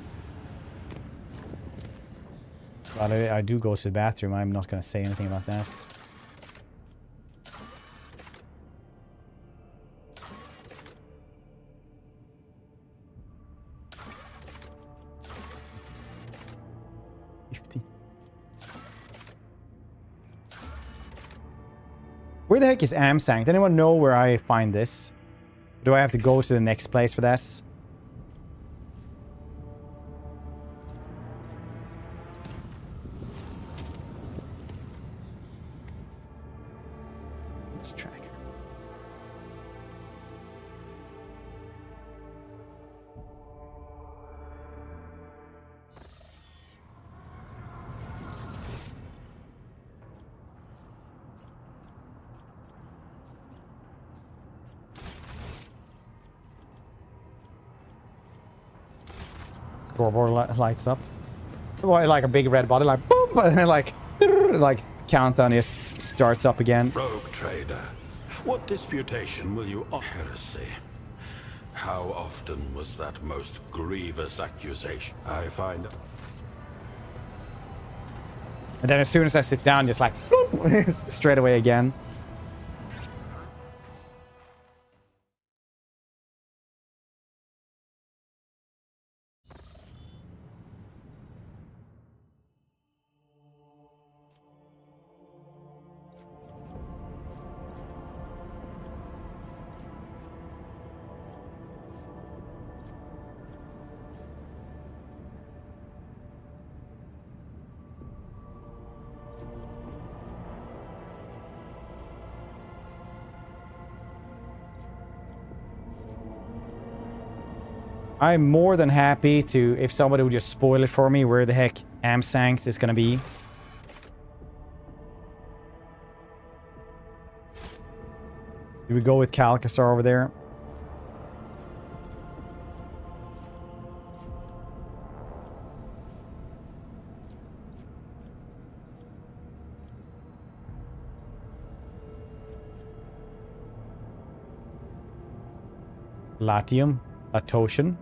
well, I do go to the bathroom. I'm not going to say anything about this. Where the heck is Amsang? Does anyone know where I find this? Do I have to go to the next place for this? Let's track. Scoreboard lights up. Like a big red body, like boom, and then like countdown just starts up again. Rogue trader, what disputation will you offer? Heresy. How often was that most grievous accusation? I find. And then as soon as I sit down, just like boom, straight away again. I'm more than happy to, if somebody would just spoil it for me, where the heck Amsankt is gonna be. Do we go with Calcasar over there? Latium, Latosian.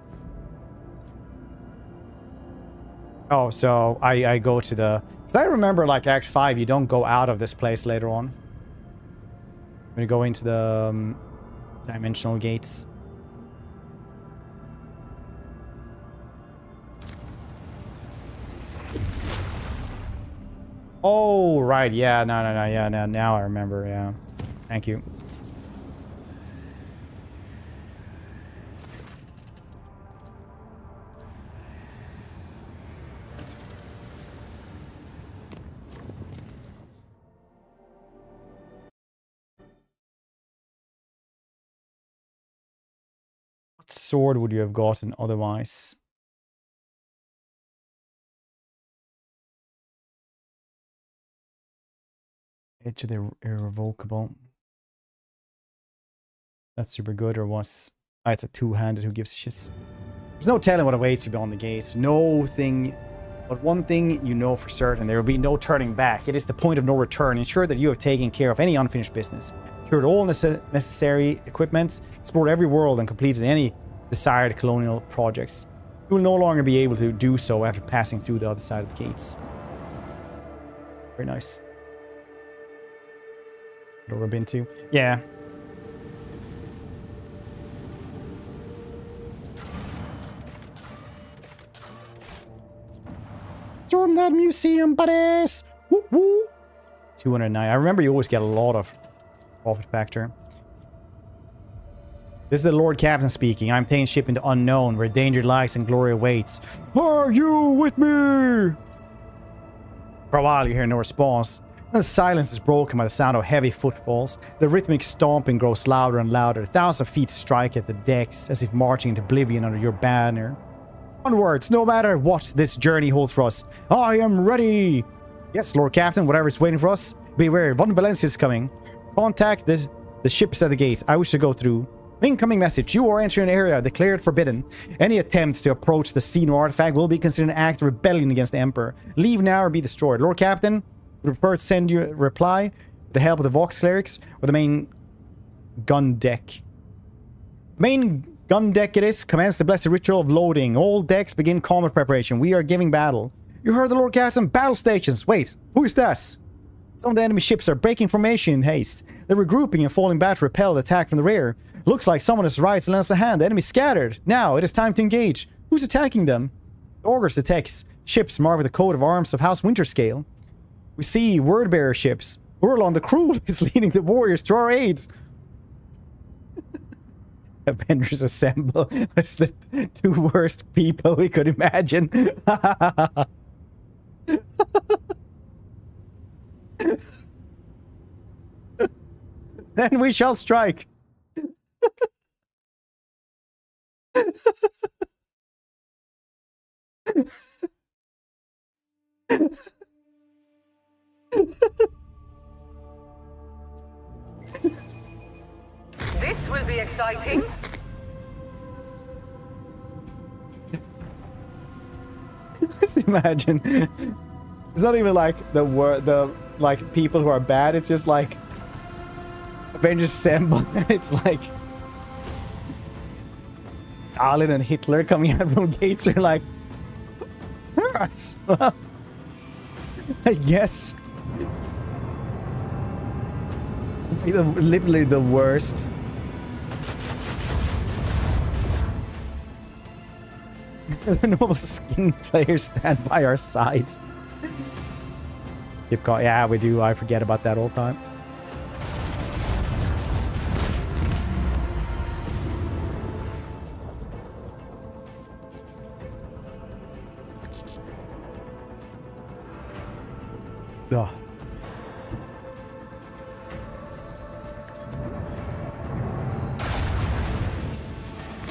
Oh, so I go to the... Because I remember, like, Act 5, you don't go out of this place later on. We go into the dimensional gates. Oh, right. Yeah, no. Yeah, now I remember. Yeah. Thank you. What sword would you have gotten otherwise? Edge of the Irrevocable. That's super good, or was... Ah, it's a two-handed, who gives a shit. There's no telling what awaits you beyond the gates. No thing... But one thing you know for certain, there will be no turning back. It is the point of no return. Ensure that you have taken care of any unfinished business. Secured all necessary equipment, explored every world, and completed any desired colonial projects. You will no longer be able to do so after passing through the other side of the gates. Very nice. What we've been to. Yeah. Storm that museum, buddies! Woo woo! 209. I remember you always get a lot of profit factor. This is the Lord Captain speaking. I'm taking ship into unknown, where danger lies and glory awaits. Are you with me? For a while, you hear no response. The silence is broken by the sound of heavy footfalls. The rhythmic stomping grows louder and louder. 1,000 feet strike at the decks, as if marching into oblivion under your banner. Onwards, no matter what this journey holds for us. I am ready! Yes, Lord Captain, whatever is waiting for us. Beware, Von Valencia is coming. Contact the ships at the gate. I wish to go through. Incoming message. You are entering an area declared forbidden. Any attempts to approach the xeno artifact will be considered an act of rebellion against the Emperor. Leave now or be destroyed. Lord Captain, would prefer to send you a reply with the help of the Vox clerics or the main gun deck. Main gun deck it is. Commence the blessed ritual of loading. All decks begin combat preparation. We are giving battle. You heard the Lord Captain. Battle stations. Wait, who is that? Some of the enemy ships are breaking formation in haste. They're regrouping and falling back to repel the attack from the rear. Looks like someone has arrived to lend us a hand. The enemy scattered. Now, it is time to engage. Who's attacking them? The Augurs detects ships marked with the coat of arms of House Winterscale. We see word-bearer ships. Urlon the Cruel is leading the warriors to our aid. Avengers assemble. That's the two worst people we could imagine. Then we shall strike. This will be exciting. Just imagine. It's not even like the like people who are bad. It's just like Avengers assemble, and it's like Stalin and Hitler coming out from gates are like, well, I guess. Literally the worst. The normal skin players stand by our side. Chip call. Yeah, we do. I forget about that all the time. Ugh.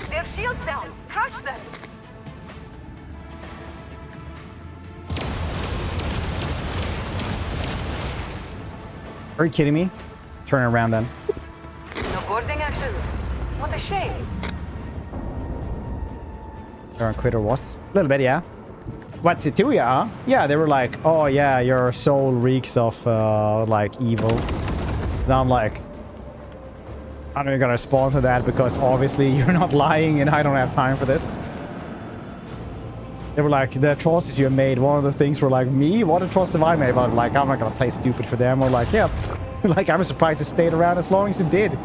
Their shields down. Crush them. Are you kidding me? Turn around then. No boarding actions. What a shame. They're on quit or what? A little bit, yeah. What's it to ya? Yeah, they were like, oh yeah, your soul reeks of like evil. Now I'm like, I'm not gonna respond to that because obviously you're not lying and I don't have time for this. They were like, the atrocities you made. One of the things were like, me? What atrocities have I made? But like, I'm not gonna play stupid for them. Or like, yeah, like I'm surprised you stayed around as long as you did.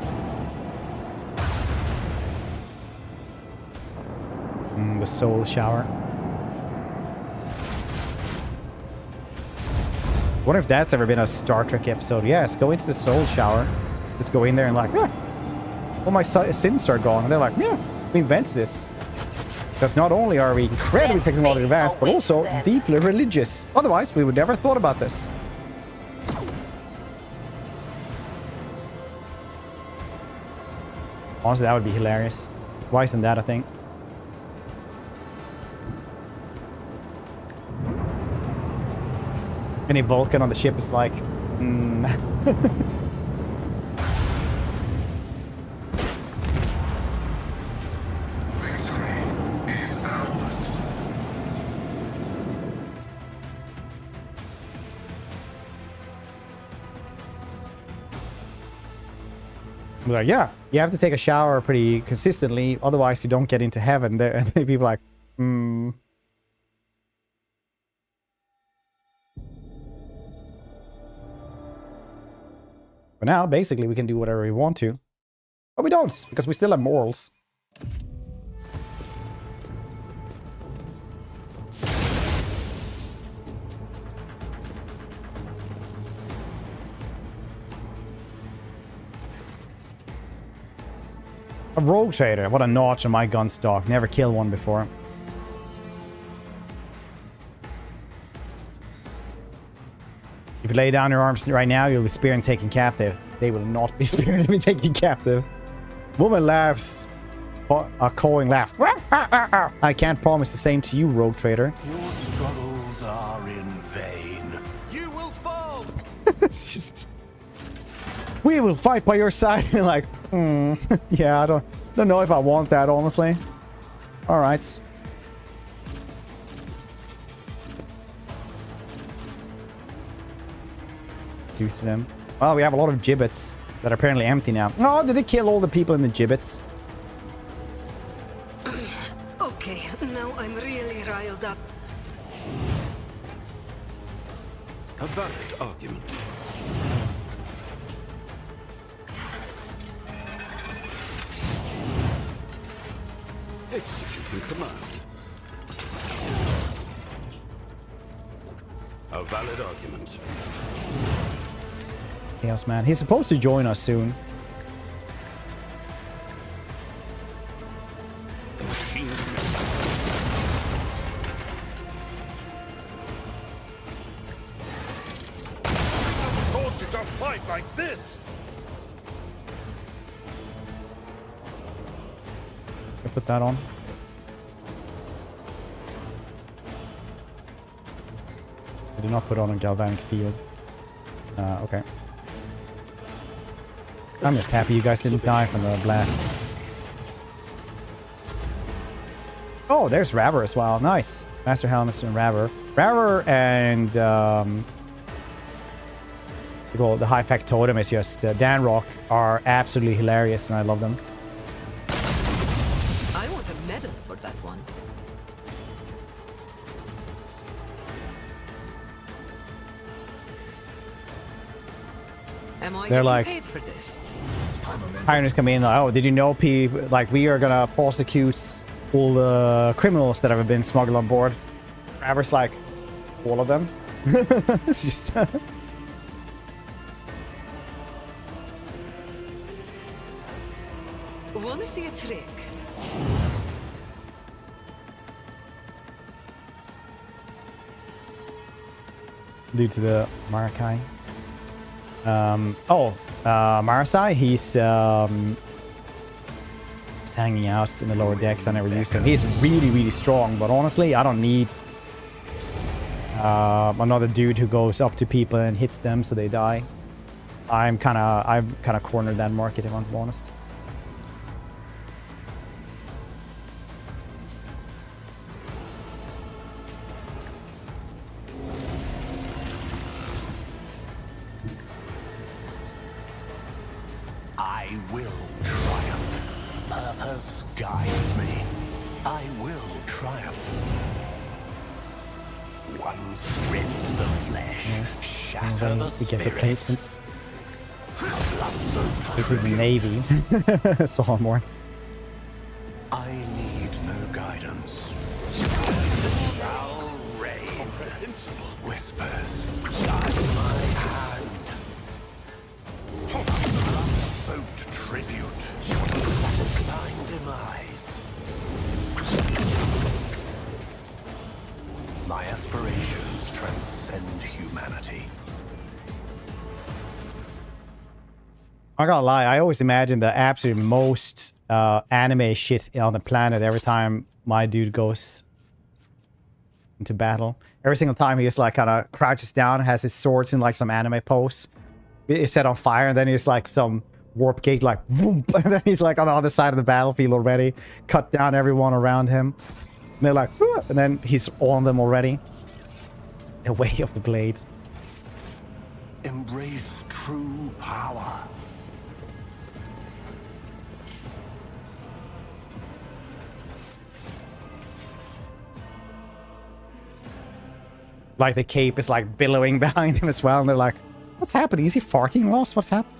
The soul shower. Wonder if that's ever been a Star Trek episode. Yes, go into the soul shower. Just go in there and like, yeah, all my sins are gone. And they're like, yeah, we invented this. Because not only are we incredibly technologically advanced, but also deeply religious. Otherwise, we would never have thought about this. Honestly, that would be hilarious. Why isn't that a thing? Any Vulcan on the ship is like, like, yeah, you have to take a shower pretty consistently, otherwise you don't get into heaven. And people are like, But now, basically, we can do whatever we want to. But we don't, because we still have morals. A rogue trader. What a notch on my gun stock. Never killed one before. If you lay down your arms right now, you'll be spared and taken captive. They will not be spared and be taken captive. Woman laughs. A cawing laugh. I can't promise the same to you, rogue trader. Your struggles are in vain. You will fall. It's just... We will fight by your side. You're like, yeah, I don't know if I want that, honestly. All right. To them. Well, we have a lot of gibbets that are apparently empty now. Oh, did they kill all the people in the gibbets? Okay, now I'm really riled up. A valid argument. Executing command. A valid argument. Chaos Man. He's supposed to join us soon. The machine's Taught you to fight like this. I put that on. I did not put on a galvanic field. Okay. I'm just happy you guys didn't die from the blasts. Oh, there's Raver as well. Nice. Master Helmus and Raver. Raver and the high fact totem is just Danrock are absolutely hilarious and I love them. I want a medal for that one. Am I They're getting like, paid for this? Pioneers come in, like, oh, did you know, like, we are gonna prosecute all the criminals that have been smuggled on board. Raver's like, all of them? It's just... Wanna see a trick? Due to the Marakai. Marasai, he's just hanging out in the lower decks. I never use him. He's really, really strong, but honestly, I don't need another dude who goes up to people and hits them so they die. I've kind of cornered that market, if I'm honest. I will triumph. Purpose guides me. I will triumph. Once rend the flesh, Yes. shatter the We get spirit. replacements. Blood-soaked This is the tribute. Navy. Saw more. I need no guidance. Shall reign. Comprehensible whispers. Guide my hand. Blood-soaked tribute. Satisfying demise. My aspirations transcend humanity. I gotta lie, I always imagine the absolute most anime shit on the planet every time my dude goes into battle. Every single time he just like kind of crouches down, has his swords in like some anime pose. It's set on fire, and then he's like some warp gate, like whoop, and then he's like on the other side of the battlefield already, cut down everyone around him. And they're like, whoop, and then he's on them already. The way of the blade. Embrace true power. Like the cape is like billowing behind him as well, and they're like, what's happening? Is he farting lost? What's happening?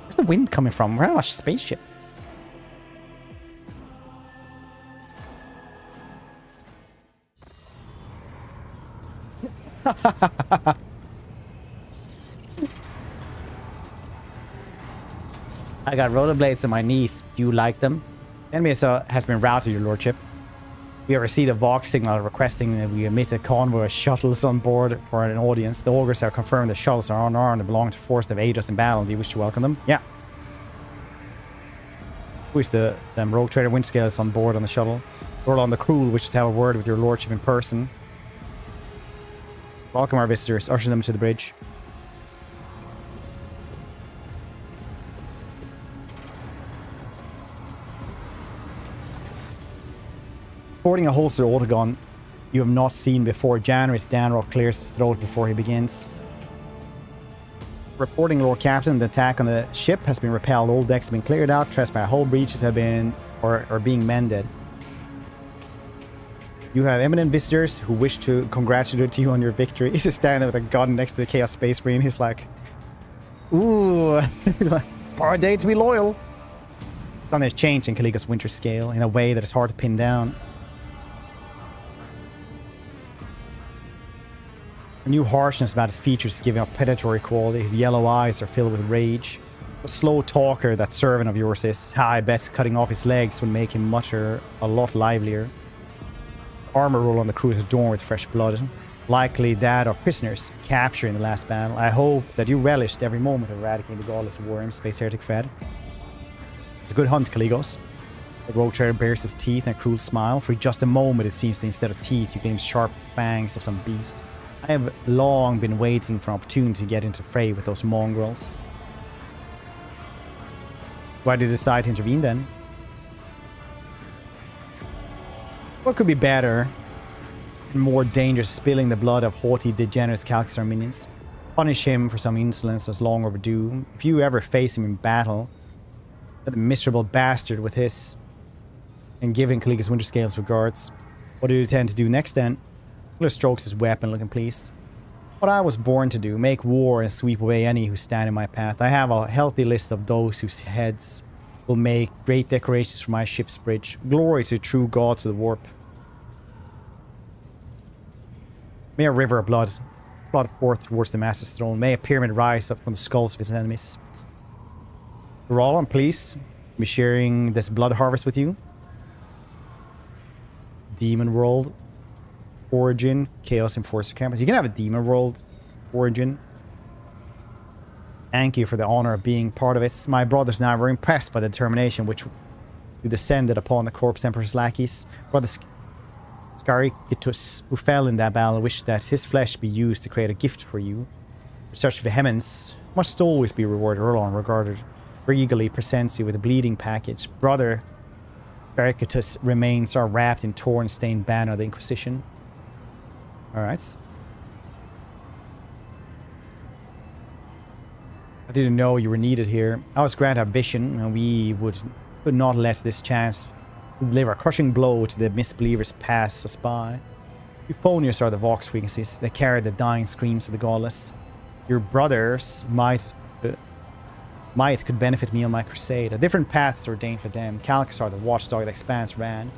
Where's the wind coming from? We're on a spaceship. I got rollerblades on my knees. Do you like them? Enemy has been routed, your lordship. We have received a Vox signal requesting that we emit a convoy of shuttles on board for an audience. The ogres are confirmed the shuttles are unarmed and belong to force that aid us in battle. Do you wish to welcome them? Yeah. Who is the rogue trader Windscales on board on the shuttle? Lord on the Cruel wishes to have a word with your lordship in person. Welcome our visitors. Usher them to the bridge. Sporting a holster autogun you have not seen before, January's Danrock clears his throat before he begins. Reporting, Lord Captain, the attack on the ship has been repelled. All decks have been cleared out. Trespass hull breaches have been or are being mended. You have eminent visitors who wish to congratulate you on your victory. He's just standing there with a gun next to the Chaos Space Marine. He's like, ooh, hard day to be loyal. Something has changed in Caligo's winter scale in a way that is hard to pin down. A new harshness about his features giving a predatory quality. His yellow eyes are filled with rage. A slow talker that servant of yours is. I bet cutting off his legs would make him mutter a lot livelier. Armor roll on the crew is adorned with fresh blood. Likely that of prisoners captured in the last battle. I hope that you relished every moment of eradicating the godless worms Space Heretic fed. It's a good hunt, Caligos. The rogue trader bares his teeth in a cruel smile. For just a moment it seems that instead of teeth you glimpse sharp fangs of some beast. I have long been waiting for an opportunity to get into fray with those mongrels. Why did you decide to intervene then? What could be better and more dangerous spilling the blood of haughty, degenerate Calcassar minions? Punish him for some insolence that's long overdue. If you ever face him in battle, that miserable bastard with his and giving Caligos Winterscale's regards. What do you intend to do next then? Miller strokes his weapon, looking pleased. What I was born to do, make war and sweep away any who stand in my path. I have a healthy list of those whose heads will make great decorations for my ship's bridge. Glory to the true gods of the warp. May a river of blood flood forth towards the Master's throne. May a pyramid rise up from the skulls of his enemies. Rawl, I'm pleased to be sharing this blood harvest with you. Demon World Origin, Chaos Enforcer Campus. You can have a Demon World Origin. Thank you for the honor of being part of it. My brothers and I were impressed by the determination which you descended upon the corpse Emperor's lackeys. Brother Scaricatus, who fell in that battle, wished that his flesh be used to create a gift for you. Such vehemence must always be rewarded. Erlon regarded regally presents you with a bleeding package. Brother Scaricatus' remains are wrapped in torn, stained banner of the Inquisition. Alright. I didn't know you were needed here. I was granted a vision, and we would not let this chance to deliver a crushing blow to the misbelievers pass us by. Euphonious are the Vox frequencies. They carry the dying screams of the godless. Your brothers might could benefit me on my crusade. A different path is ordained for them. Calcassar, the watchdog of the Expanse, ran,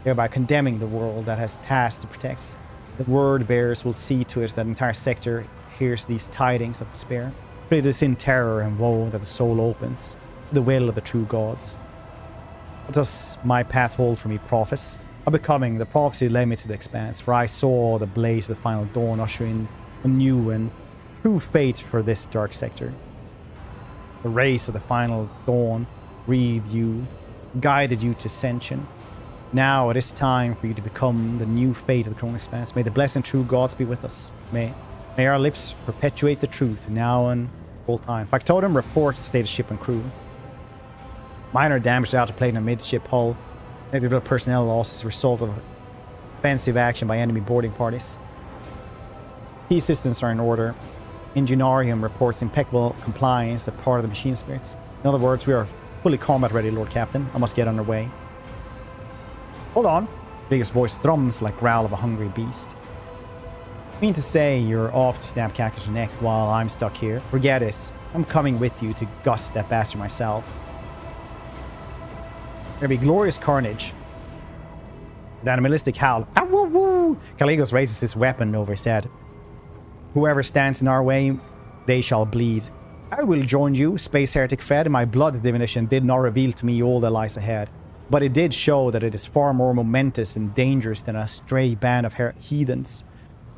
thereby condemning the world that has tasks to protect. The word bearers will see to it that the entire sector hears these tidings of despair. But it is in terror and woe that the soul opens to the will of the true gods. What does my path hold for me, prophets? Of becoming the proxy led me to the Expanse, for I saw the blaze of the final dawn usher in a new and true fate for this dark sector. The race of the final dawn breathed you, guided you to ascension. Now it is time for you to become the new fate of the Koronus Expanse. May the blessed and true gods be with us. May our lips perpetuate the truth now and all time. Factotum, report the state of ship and crew. Minor damage to outer plate and midship hull. Negligible personnel loss as a result of offensive action by enemy boarding parties. Key systems are in order. Engineerium reports impeccable compliance as part of the machine spirits. In other words, we are fully combat ready, Lord Captain. I must get underway. Hold on. Biggest voice thrums like growl of a hungry beast. I mean to say you're off to snap Cactus' neck while I'm stuck here. Forget it. I'm coming with you to gust that bastard myself. There'll be glorious carnage. The animalistic howl. Ah, woo, woo. Caligos raises his weapon over his head. Whoever stands in our way, they shall bleed. I will join you, Space Heretic fed. My blood divination did not reveal to me all that lies ahead. But it did show that it is far more momentous and dangerous than a stray band of heathens.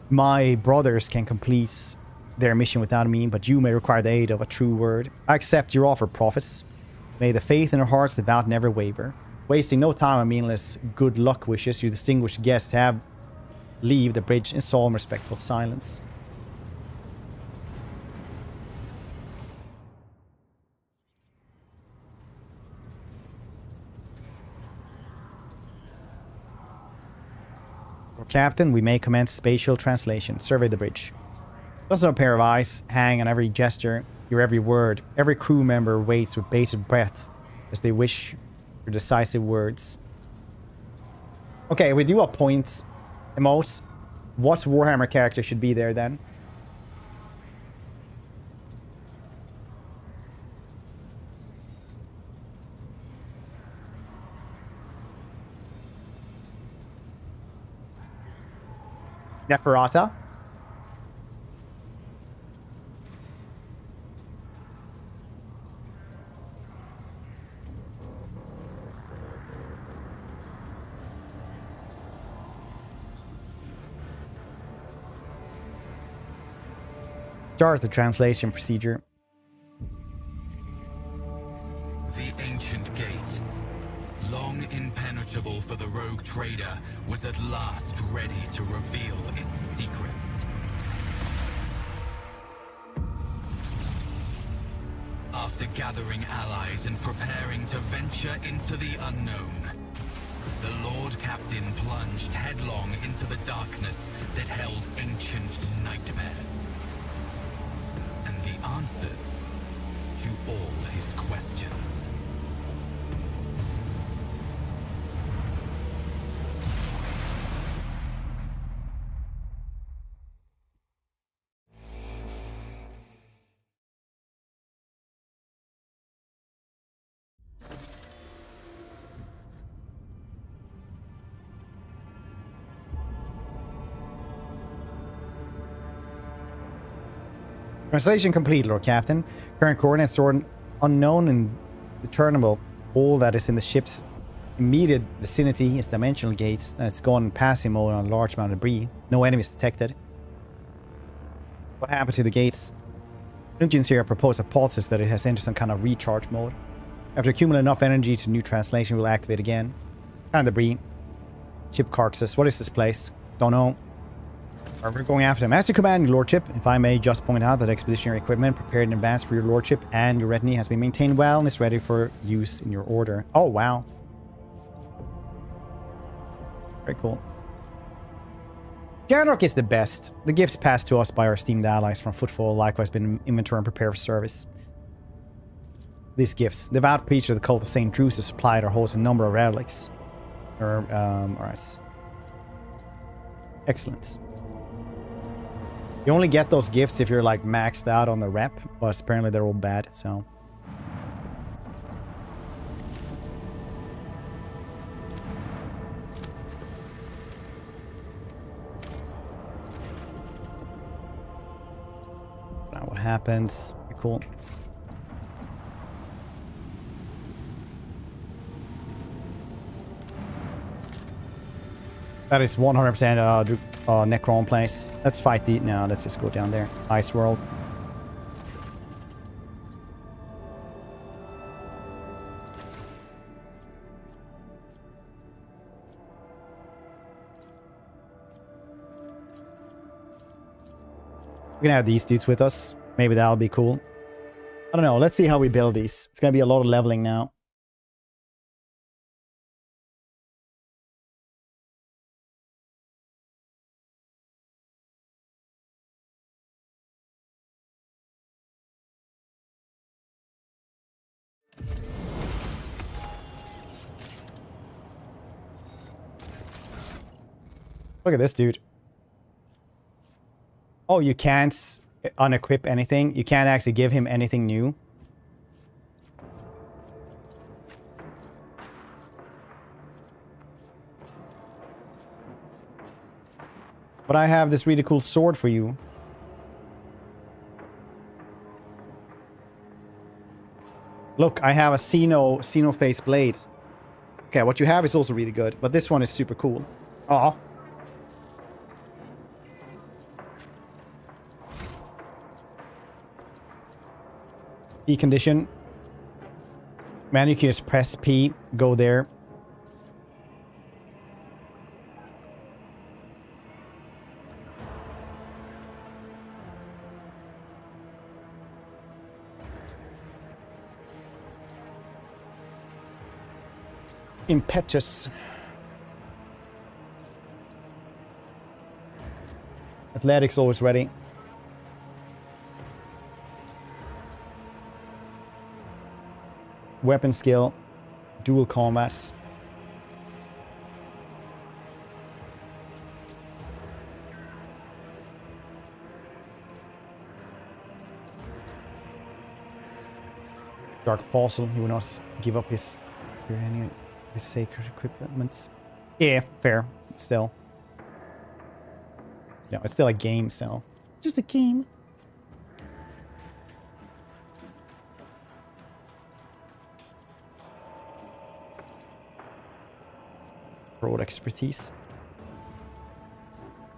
My brothers can complete their mission without me, but you may require the aid of a true word. I accept your offer, prophets. May the faith in our hearts devout never waver. Wasting no time on meaningless good luck wishes, you distinguished guests have leave the bridge in solemn respectful silence. Captain, we may commence spatial translation. Survey the bridge. Does a pair of eyes hang on every gesture, your every word. Every crew member waits with bated breath as they wish your decisive words. Okay, we do appoint emotes. What Warhammer character should be there then? Neferata. Start the translation procedure. The ancient gate, long impenetrable for the rogue trader, was at last ready to reveal its secrets. After gathering allies and preparing to venture into the unknown, the Lord Captain plunged headlong into the darkness that held ancient nightmares. And the answers to all his questions. Translation complete, Lord Captain. Current coordinates are unknown and determinable. All that is in the ship's immediate vicinity is dimensional gates, and it's gone passing mode on a large amount of debris. No enemies detected. What happened to the gates? Engines here propose a pulses that it has entered some kind of recharge mode. After accumulating enough energy to new translation, we'll activate again. And debris. Ship carcasses. What is this place? Don't know. We're going after them. As you command, your lordship, if I may just point out that expeditionary equipment prepared in advance for your lordship and your retinue has been maintained well and is ready for use in your order. Oh, wow. Very cool. Jarnock is the best. The gifts passed to us by our esteemed allies from Footfall likewise been inventory and prepared for service. These gifts. The devout preacher of the cult of St. Drusus supplied or holds a number of relics. Alright. Excellent. You only get those gifts if you're like maxed out on the rep, but apparently they're all bad, so. Now what happens? Cool. That is 100% Necron place. Let's fight the... No, let's just go down there. Ice World. We're gonna have these dudes with us. Maybe that'll be cool. I don't know. Let's see how we build these. It's gonna be a lot of leveling now. Look at this dude. Oh, you can't unequip anything? You can't actually give him anything new? But I have this really cool sword for you. Look, I have a Xeno face blade. You Okay, what you have is also really good, but this one is super cool. Aw. P condition. Man, you can just press P, go there. Impetus. Athletics always ready. Weapon skill. Dual combat. Dark Apostle, he will not give up his anyway. His sacred equipments. Yeah, fair. Still. No, it's still a game, so. Just a game. Broad expertise.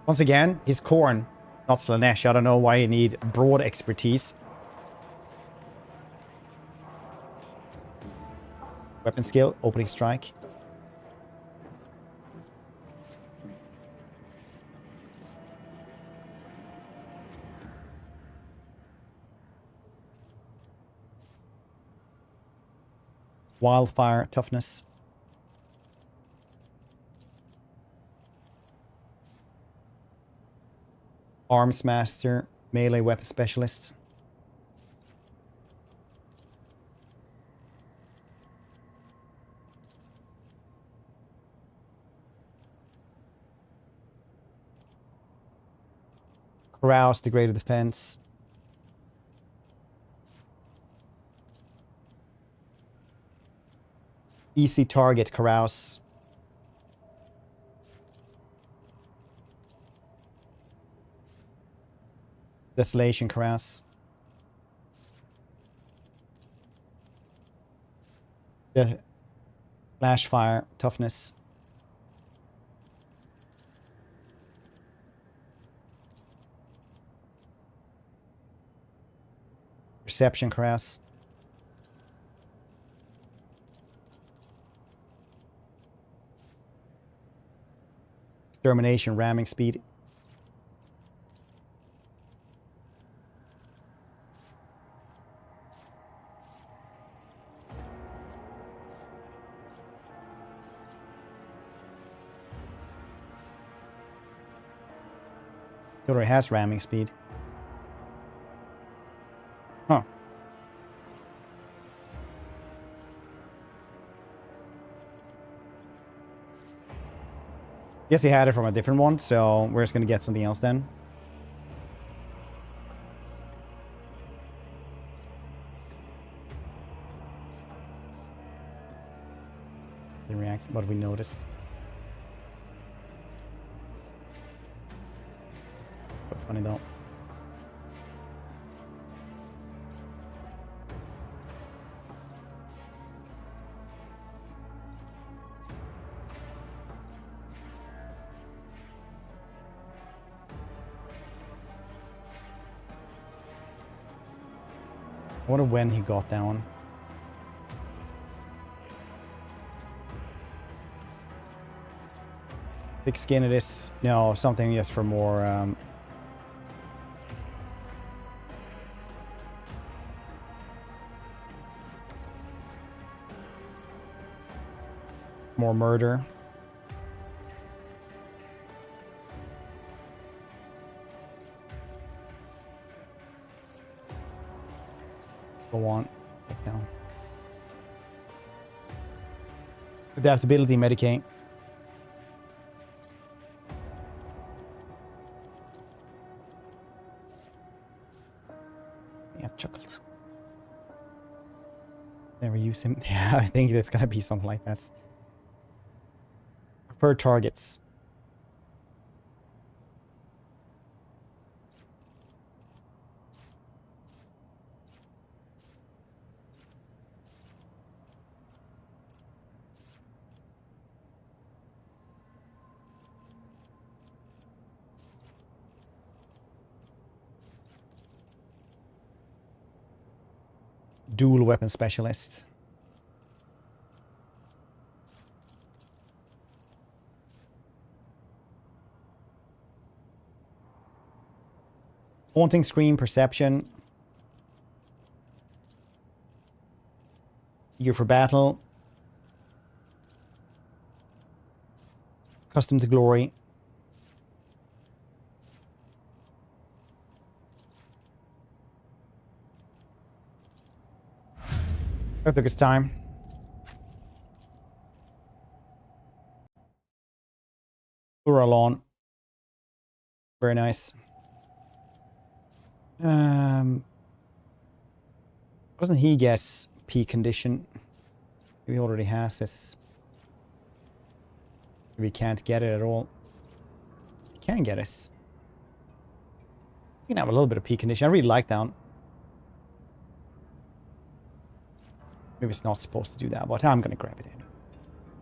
Once again, he's Khorne, not Slanesh. I don't know why you need broad expertise. Weapon skill, opening strike. Wildfire, toughness. Arms master, melee weapon specialist. Carouse, the greater defense. Easy target, Carouse. Desolation, Carouse. The flash fire, toughness. Perception, Carouse. Extermination, ramming speed. It already has ramming speed. Huh. Guess he had it from a different one, so we're just gonna get something else then. He reacts, what we noticed. But funny though. I wonder when he got that one. Thick skin it is. No, something just for more more murder. Go on. Stick down. Adaptability, medicate. Yeah, chuckled. Never use him. Yeah, I think it's gonna be something like that. Preferred targets. dual weapon specialist. Haunting Scream, Perception. Eager for Battle. Accustomed to Glory. That took its time. Lawn. Very nice. Doesn't he guess P condition? Maybe he already has this. Maybe he can't get it at all. He can get us. You can have a little bit of P condition. I really like that one. Maybe it's not supposed to do that, but I'm gonna grab it in.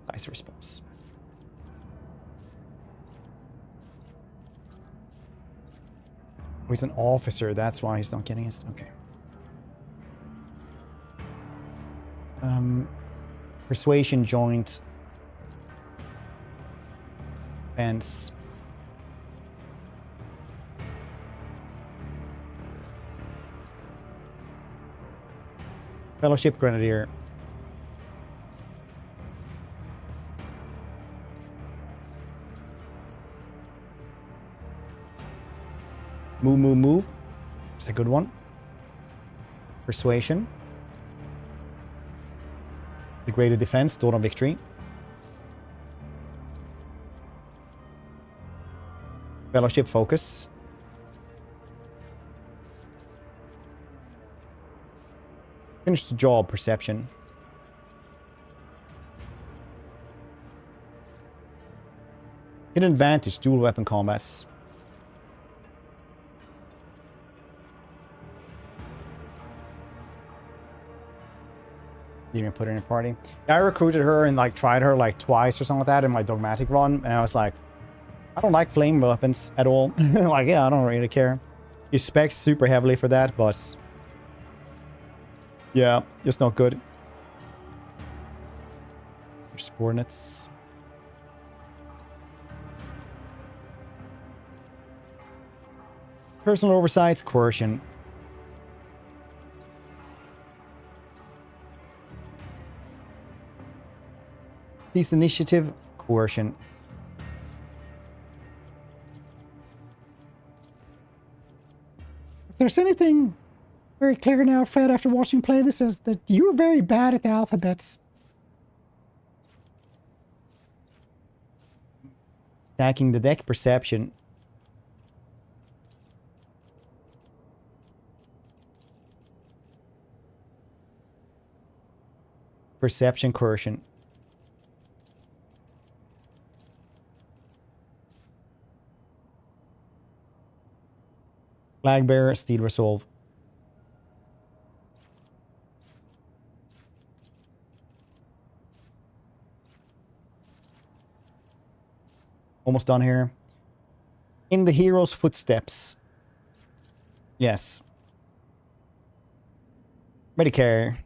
Nice response. Oh, he's an officer, that's why he's not getting us. Okay. Persuasion, joint. Fence. Fellowship Grenadier. Move. It's a good one. Persuasion. Degraded Defense, Dawn of Victory. Fellowship Focus. Finish the job, Perception. Get an advantage, dual weapon combats. Didn't even put her in a party. Yeah, I recruited her and like tried her like twice or something like that in my dogmatic run, and I was like, I don't like flame weapons at all. Like, yeah, I don't really care. You spec super heavily for that, but yeah, it's not good. Subordinates. Personal oversight, coercion. Cease initiative, coercion. If there's anything very clear now, Fred, after watching play this, is that you were very bad at the alphabets. Stacking the deck, perception. Perception, coercion. Flag bearer, steel resolve. Almost done here. In the hero's footsteps. Yes. Medicare.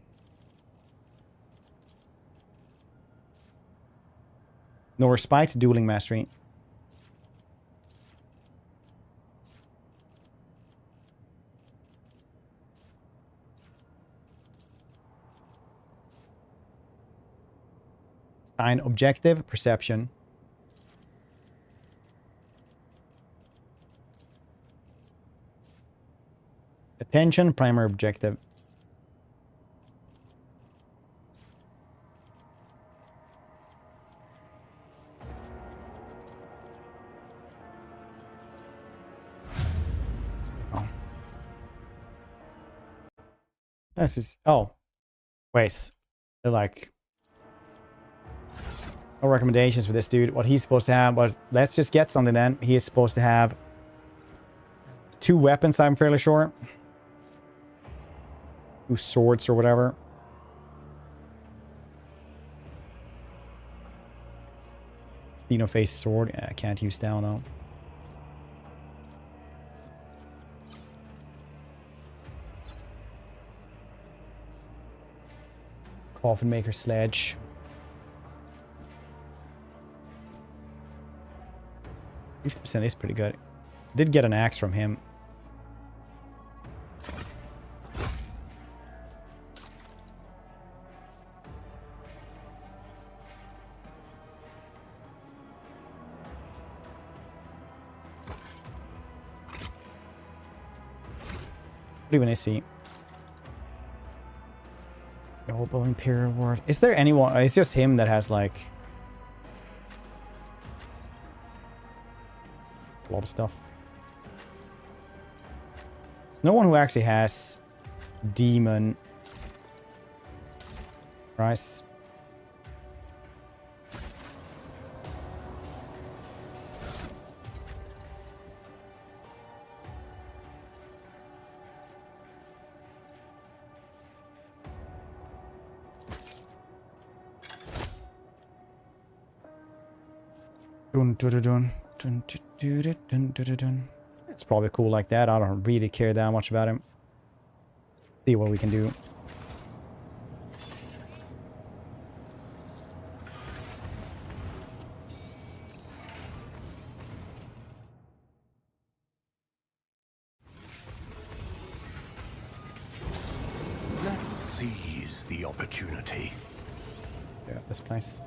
No respite, dueling mastery. Sign objective, perception. Attention, primary objective. Oh. This is... Oh. Wait. They're like... No recommendations for this dude. What he's supposed to have, but let's just get something then. He is supposed to have 2 weapons, I'm fairly sure. 2 swords or whatever. Xenoface sword. Yeah, I can't use that one though. Coffin Maker Sledge. %50 is pretty good. Did get an axe from him. What even is he? Noble Imperial Ward. Is there anyone? It's just him that has like a lot of stuff. There's no one who actually has demon price. It's probably cool like that. I don't really care that much about him. See what we can do. Let's seize the opportunity. Yeah, this place.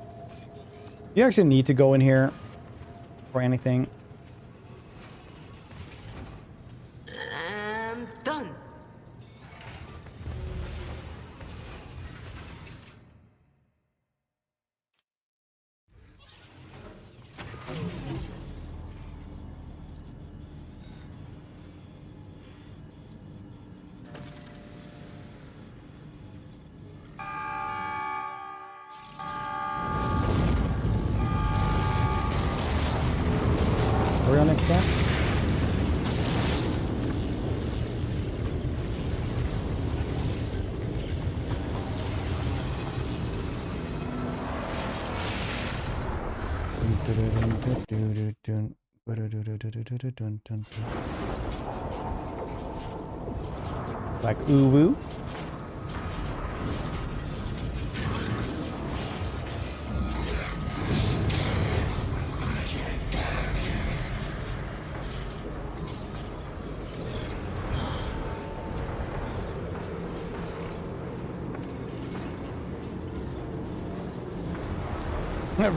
You actually need to go in here for anything. And done. We're on next step. Like uwu.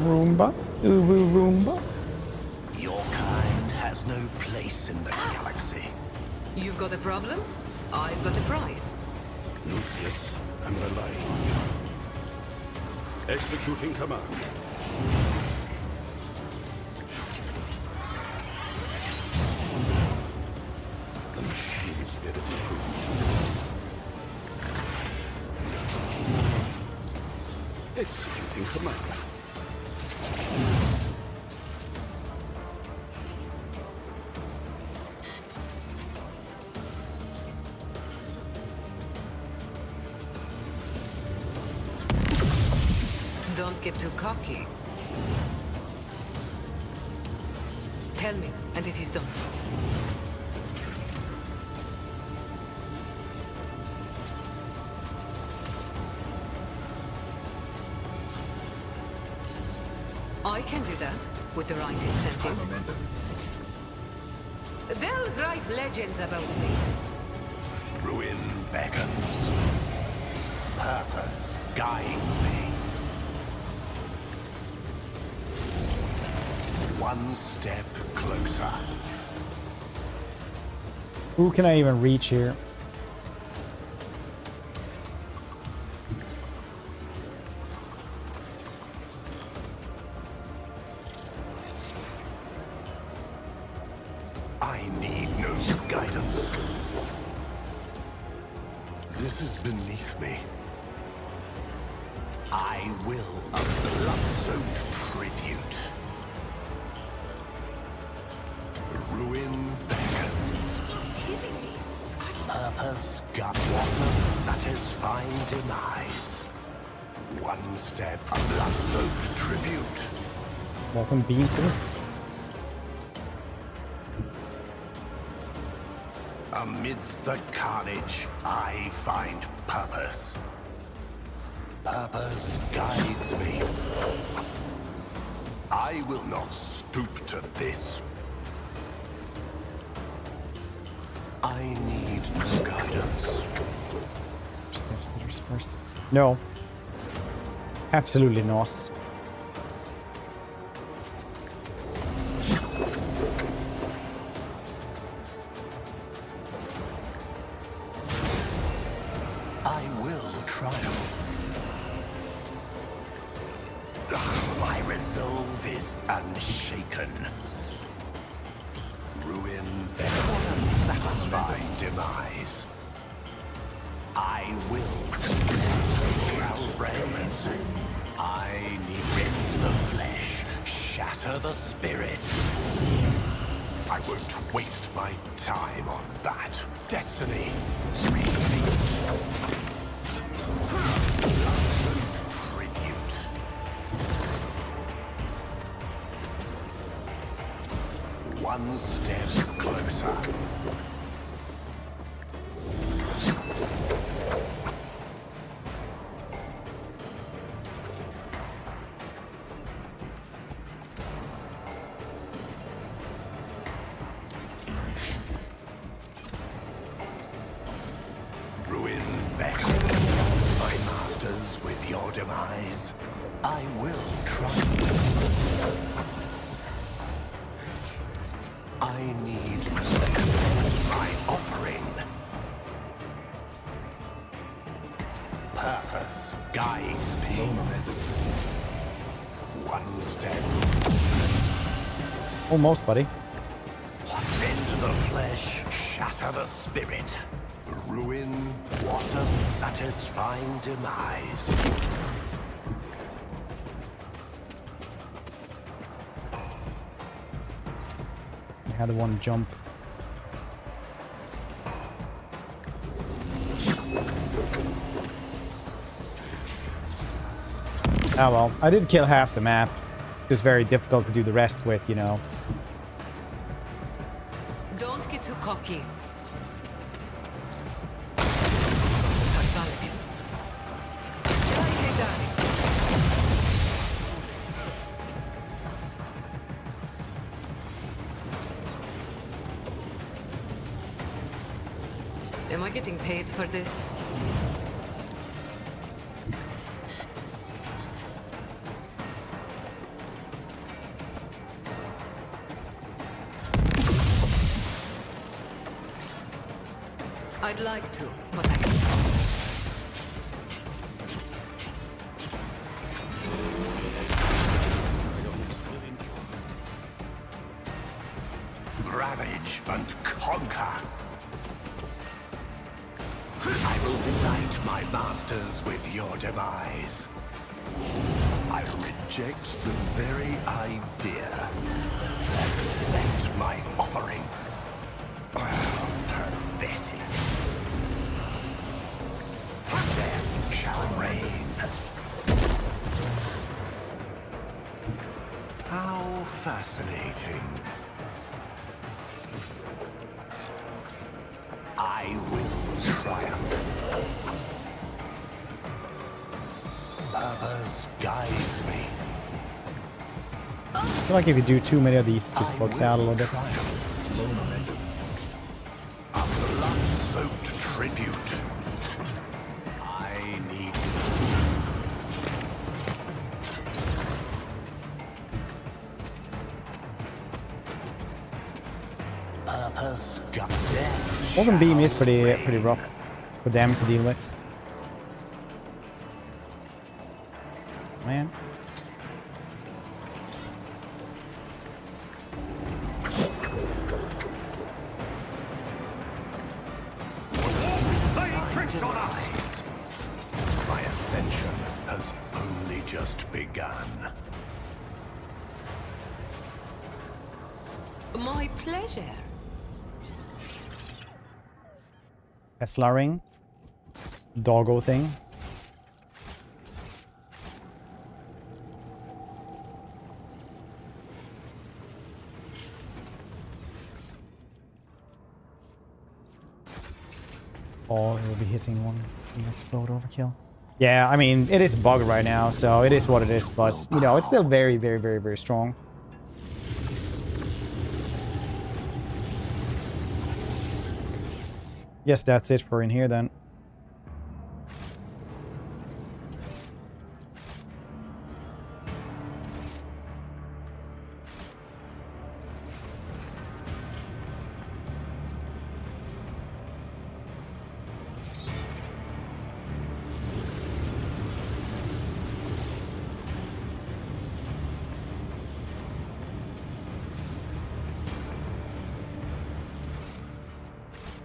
Roomba. Uwu Roomba. Your kind has no place in the galaxy. You've got a problem? I've got a prize. Lucius, I'm relying on you. Executing command. The machine spirit's approved. Executing command. Don't get too cocky. Tell me, and it is done. I can do that, with the right incentive. They'll write legends about me. Ruin beckons. Purpose guides me. One step closer. Who can I even reach here? I need no guidance. This is beneath me. I will a blood-soaked tribute. The ruin beckons. Purpose what a satisfying demise. One step, a blood-soaked tribute. Molten beams. Amidst the carnage, I find purpose. Purpose guides me. I will not stoop to this. I need no guidance. Steps first. No. Absolutely not. I will triumph. My resolve is unshaken. Ruin better satisfy demise. I will raise. I need rend the flesh, shatter the spirit. I won't waste my time on that. Destiny. Tribute. One step closer. Ruin beckon my masters with your demise. I will try. I need to accept my offering. Purpose guides me. One step. Almost, buddy. Rend the flesh, shatter the spirit. Ruin, what a satisfying demise. I had one jump. Ah well, I did kill half the map. Just very difficult to do the rest with, you know. Don't get too cocky. Am I getting paid for this? I'd like to, but I can't. Ravage and conquer. I will delight my masters with your demise. I reject the very idea. Accept my offering. Pathetic. Death shall reign. How fascinating. I will triumph. Purpose guides me. I feel like if you do too many of these, it just bugs out a little bit. A blood-soaked tribute. I need. Purpose got death. Golden Beam is pretty rough for them to deal with. Man. My ascension has only just begun. My pleasure. Tesla ring. Doggo thing. Oh, it will be hitting one. Explode overkill. Yeah, I mean, it is bugged right now, so it is what it is, but, you know, it's still very, very, very, very strong. Guess that's it for in here, then.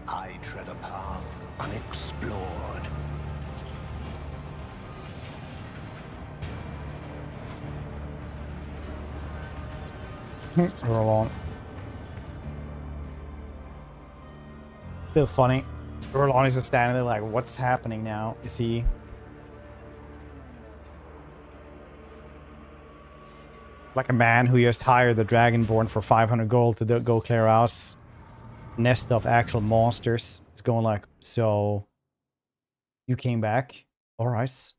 I tread a path unexplored. Roll on. Still funny. Roland is just standing there like, what's happening now? Is he... like a man who just hired the Dragonborn for 500 gold to go clear out nest of actual monsters. It's going like, so... you came back? Alright.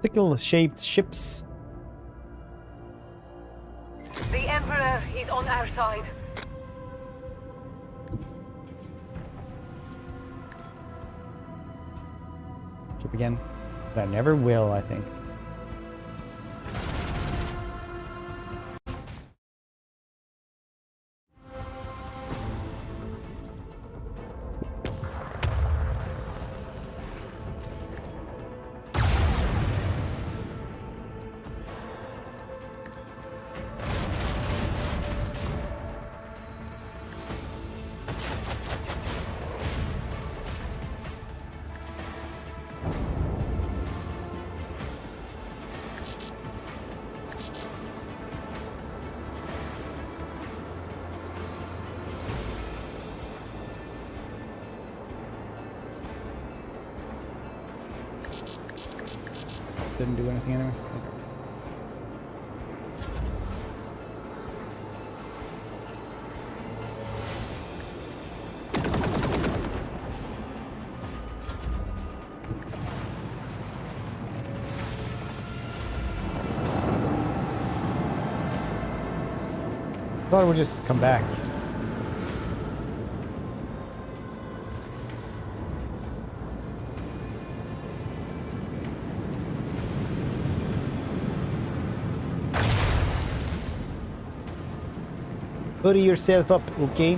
Sickle-shaped ships. The Emperor is on our side. Ship again. But I never will, I think. Didn't do anything anyway. Okay. I thought it would just come back. Hurry yourself up, okay?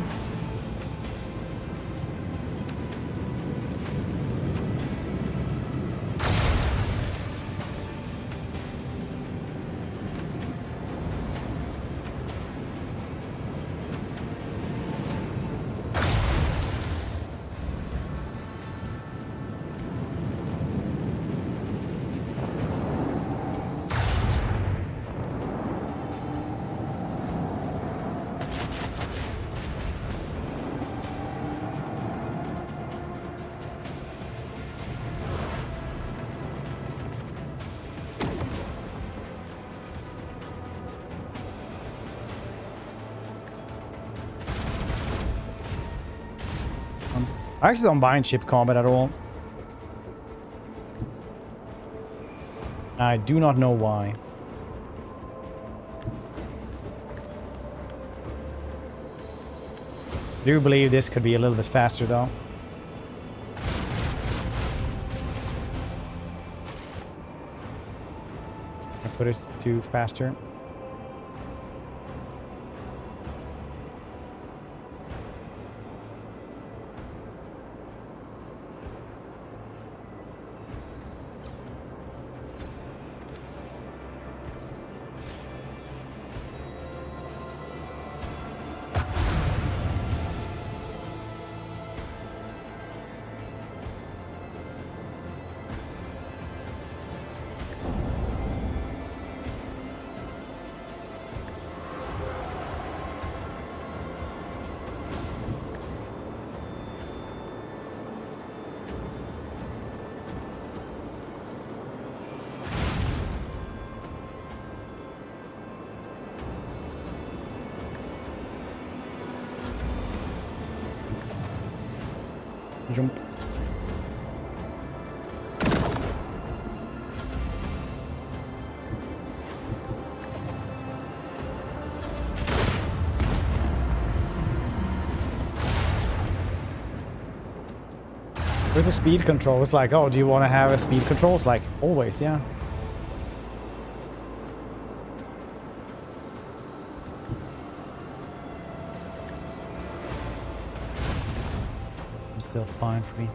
I actually don't mind ship combat at all. I do not know why. I do believe this could be a little bit faster though. I put it to faster. Jump. With the speed control, it's like, oh, do you want to have a speed control? It's like, always, yeah. It's still fine for me.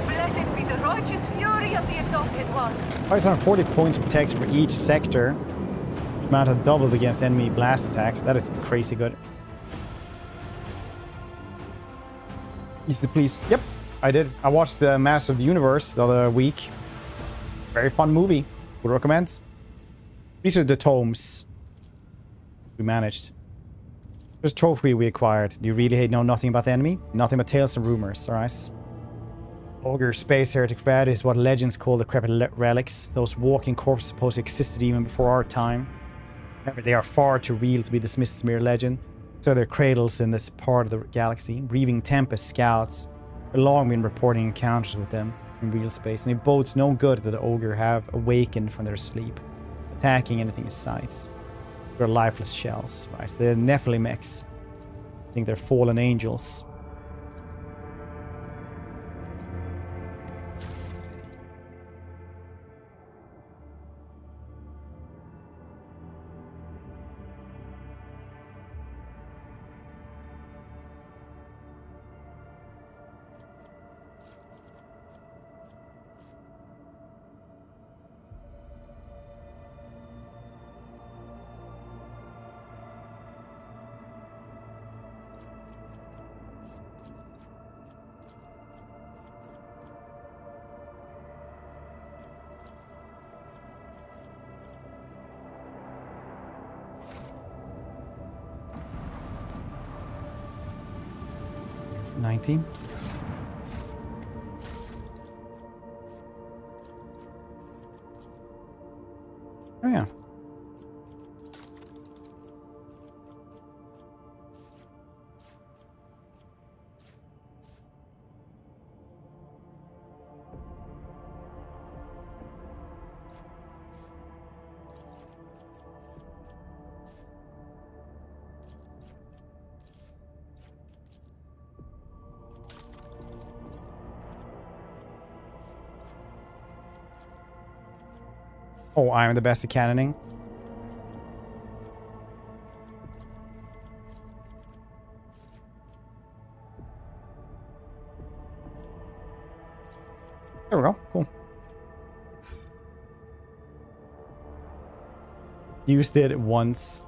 Blessed be the righteous fury of the adopted one. 540 points of protection for each sector. Amount have doubled against enemy blast attacks. That is crazy good. Easy please. Yep, I did. I watched the Master of the Universe the other week. Very fun movie. Would recommend. These are the tomes we managed. There's a trophy we acquired. Do you really know nothing about the enemy? Nothing but tales and rumors, alright? Ogre Space Heretic Fred is what legends call decrepit relics. Those walking corpses supposed to existed even before our time. However, they are far too real to be dismissed as mere legend. So they're cradles in this part of the galaxy. Reaving Tempest scouts have long been reporting encounters with them in real space, and it bodes no good that the Ogre have awakened from their sleep, attacking anything in sight. They're lifeless shells, right? So they're Nephilimex. I think they're fallen angels. $19. Oh yeah. Oh, I'm the best at cannoning. There we go. Cool. Used it once.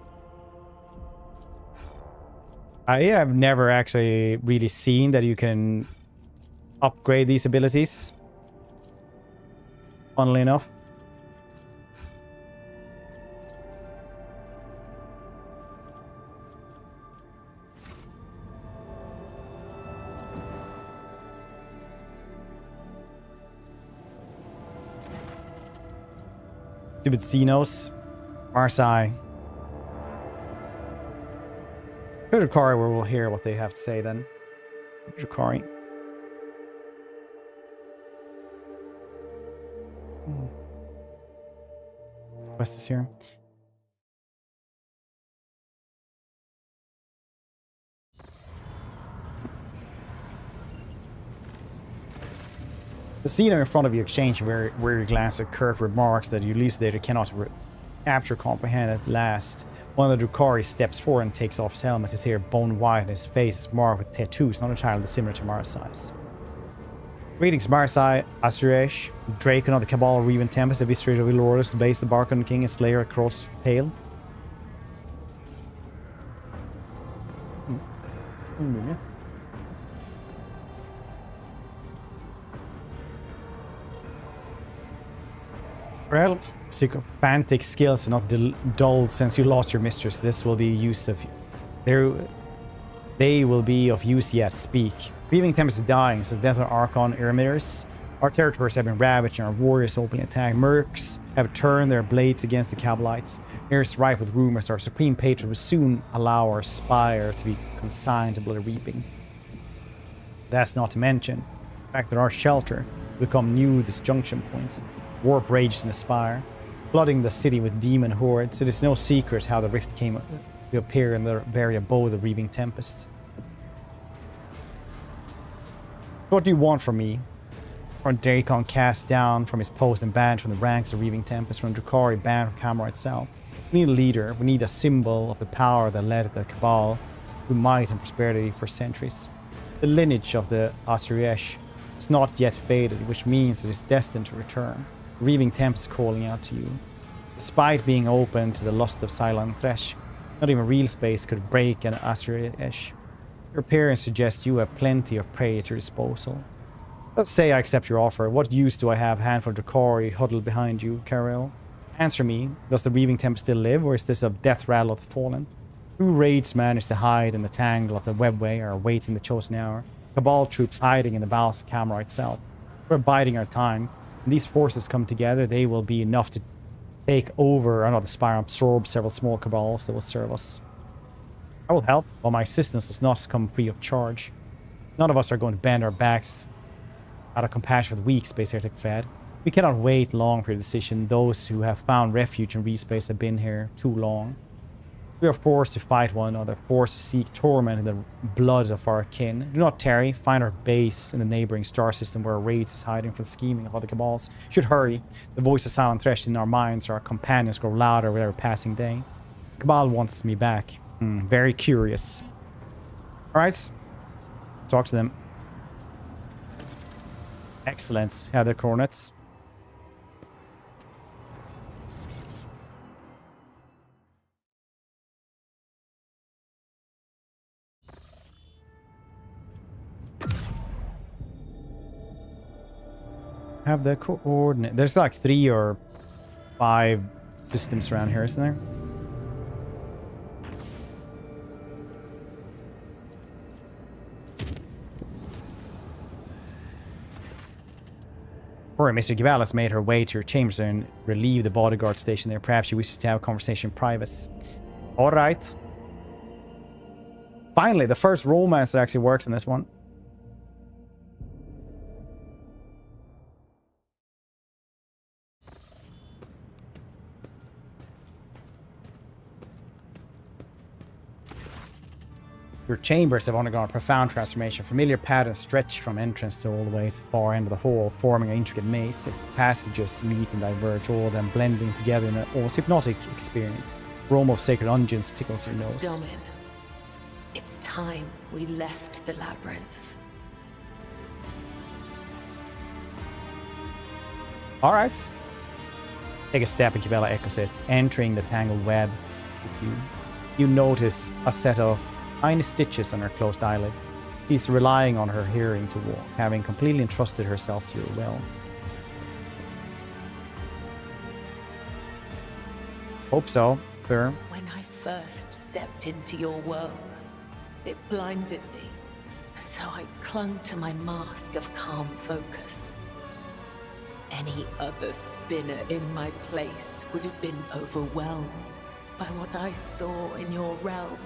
I have never actually really seen that you can upgrade these abilities. Funnily enough. Stupid xenos. Marseille. Go to Drakari where we'll hear what they have to say then. Drakari. This quest is here. The scene in front of you exchange where your glance at curved remarks that you elucidator cannot capture comprehend at last. One of the Drakari steps forward and takes off his helmet. His hair bone white and his face is marked with tattoos not entirely similar to Marseille's. Greetings, Marseille, Asuresh, Dracon of the Cabal, Reven Tempest, Eviscerator of Ilordus, the base the Barkon King, and Slayer across Pale. Well, sycophantic skills are not dulled since you lost your mistress. This will be use of... They will be of use yet. Speak. Breathing Tempest is dying, says Death of Archon Eremiris. Our territories have been ravaged and our warriors openly attack. Mercs have turned their blades against the Cabalites. Here is rife with rumors our supreme patron will soon allow our spire to be consigned to bloody reaping. That's not to mention the fact that our shelter has become new disjunction points. Warp rages in the spire, flooding the city with demon hordes. It is no secret how the rift came to appear in the very abode of Reaving Tempest. So what do you want from me? From Dacon cast down from his post and banned from the ranks of Reaving Tempest, from Drakari banned from Camera itself. We need a leader. We need a symbol of the power that led the Cabal to might and prosperity for centuries. The lineage of the Asuresh is not yet faded, which means it is destined to return. Reaving Tempest calling out to you. Despite being open to the lust of Silent Thresh, not even real space could break an Asuresh. Your appearance suggests you have plenty of prey at your disposal. Let's say I accept your offer. What use do I have a handful of Drakari huddled behind you, Karel? Answer me. Does the Reaving Tempest still live, or is this a death rattle of the fallen? Two raids managed to hide in the tangle of the webway are awaiting the chosen hour. Cabal troops hiding in the bowels of Camera itself. We're biding our time. When these forces come together, they will be enough to take over the spire and absorb several small Cabals that will serve us. I will help, but my assistance does not come free of charge. None of us are going to bend our backs out of compassion for the weak, Space Heretic fed. We cannot wait long for your decision. Those who have found refuge in Respace have been here too long. We are forced to fight one another, forced to seek torment in the blood of our kin. Do not tarry. Find our base in the neighboring star system where our raids is hiding from the scheming of other Cabals. Should hurry. The voice of Silent Thresh in our minds, our companions, grow louder with every passing day. Cabal wants me back. Very curious. Alright. Talk to them. Excellent. Yeah, they're coordinates. Have the coordinate. There's like 3 or 5 systems around here, isn't there? Poor Mr. Gibalas made her way to her chambers and relieve the bodyguard station there. Perhaps she wishes to have a conversation in private. Alright. Finally, the first romance that actually works in this one. Your chambers have undergone a profound transformation. Familiar patterns stretch from entrance to all the way to the far end of the hall, forming an intricate maze. Its passages meet and diverge, all of them blending together in an almost hypnotic experience. Aroma of sacred dungeons tickles your nose. Domin, it's time we left the labyrinth. Alright. Take a step, and Kibela echoes it, entering the tangled web with you. You notice a set of tiny stitches on her closed eyelids. She's relying on her hearing to walk, having completely entrusted herself to your will. Hope so, sir. When I first stepped into your world, it blinded me. So I clung to my mask of calm focus. Any other spinner in my place would have been overwhelmed by what I saw in your realm.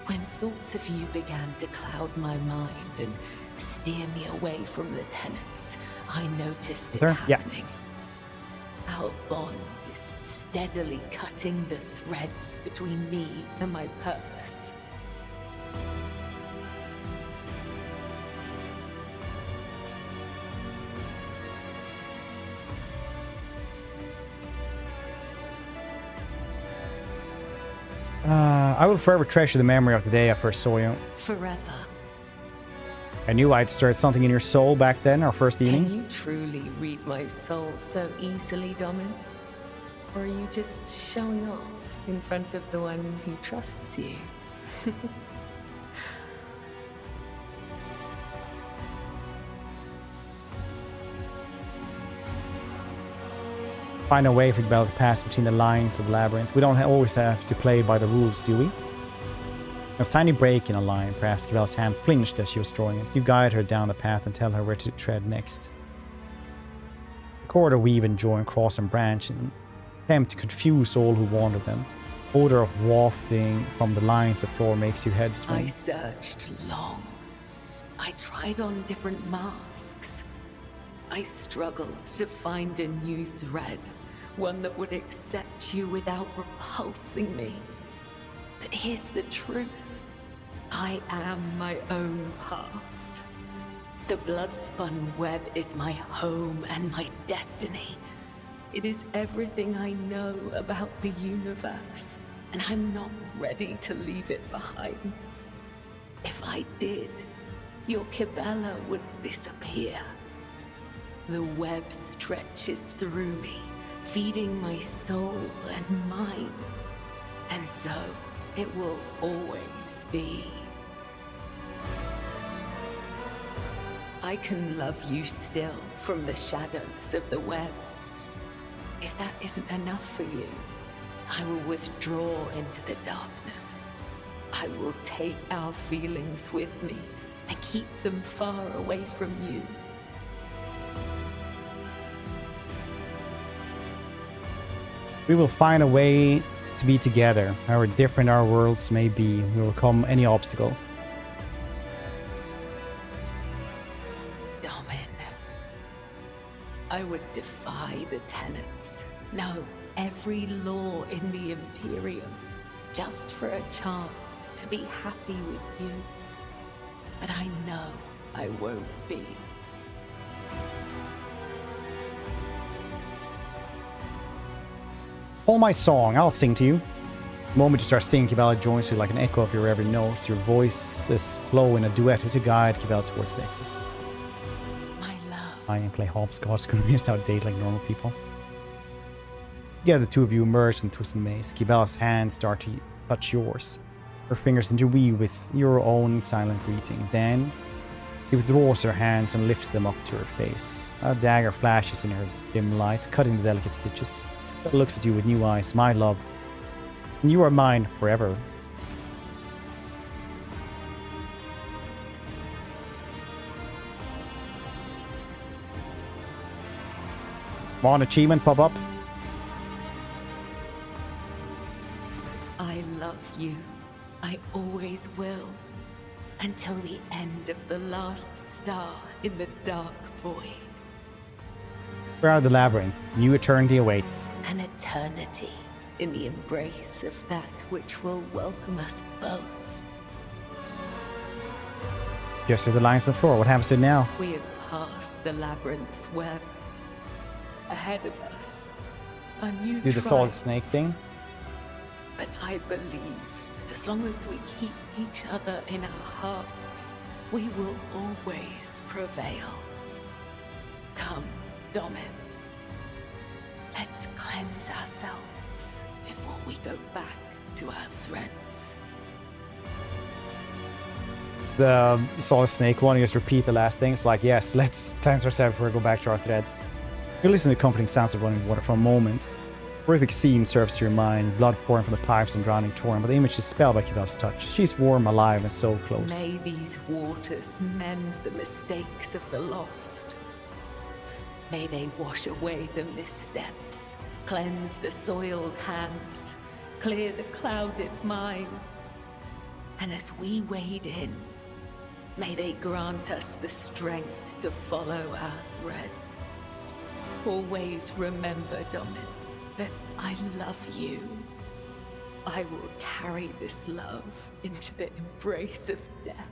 When thoughts of you began to cloud my mind and steer me away from the tenets, I noticed it happening. Yeah. Our bond is steadily cutting the threads between me and my purpose. I will forever treasure the memory of the day I first saw you. Forever. I knew I'd stirred something in your soul back then, our first evening. Can you truly read my soul so easily, Domin? Or are you just showing off in front of the one who trusts you? Find a way for Cabela to pass between the lines of the labyrinth. We don't always have to play by the rules, do we? There's a tiny break in a line. Perhaps Cabela's hand flinched as she was drawing it. You guide her down the path and tell her where to tread next. The corridor weave and join, cross and branch, and attempt to confuse all who wander them. Odor of wafting from the lines of floor makes your head swim. I searched long. I tried on different masks. I struggled to find a new thread, one that would accept you without repulsing me. But here's the truth. I am my own past. The blood-spun web is my home and my destiny. It is everything I know about the universe, and I'm not ready to leave it behind. If I did, your Cabela would disappear. The web stretches through me, feeding my soul and mind. And so, it will always be. I can love you still from the shadows of the web. If that isn't enough for you, I will withdraw into the darkness. I will take our feelings with me and keep them far away from you. We will find a way to be together. However different our worlds may be, we will overcome any obstacle. I would defy the tenets. No, every law in the Imperium, just for a chance to be happy with you. But I know I won't be. All my song, I'll sing to you. The moment you start singing, Cabela joins you like an echo of your every note. Your voices flow in a duet as you guide Cabela towards the exits. I and play hopscotch, convinced how date like normal people. Together, the two of you emerge from the twisted maze. Cabela's hands start to touch yours. Her fingers interweave with your own silent greeting. Then, she withdraws her hands and lifts them up to her face. A dagger flashes in her dim light, cutting the delicate stitches. She looks at you with new eyes. My love, and you are mine forever. One achievement pop up. I love you. I always will. Until the end of the last star in the dark void. We're out of the labyrinth. New eternity awaits. An eternity in the embrace of that which will welcome us both. Just to the lines on the floor. What happens to it now? We have passed the labyrinth's web. Ahead of us, a new Do the solid snake thing. But I believe that as long as we keep each other in our hearts, we will always prevail. Come, Domin. Let's cleanse ourselves before we go back to our threads. The solid snake one, you just repeat the last thing. It's like, yes, let's cleanse ourselves before we go back to our threads. You listen to the comforting sounds of running water for a moment. A horrific scene serves to your mind, blood pouring from the pipes and drowning Torin, but the image is spelled by Cabela's touch. She's warm, alive, and so close. May these waters mend the mistakes of the lost. May they wash away the missteps, cleanse the soiled hands, clear the clouded mind. And as we wade in, may they grant us the strength to follow our thread. Always remember, Domin, that I love you. I will carry this love into the embrace of death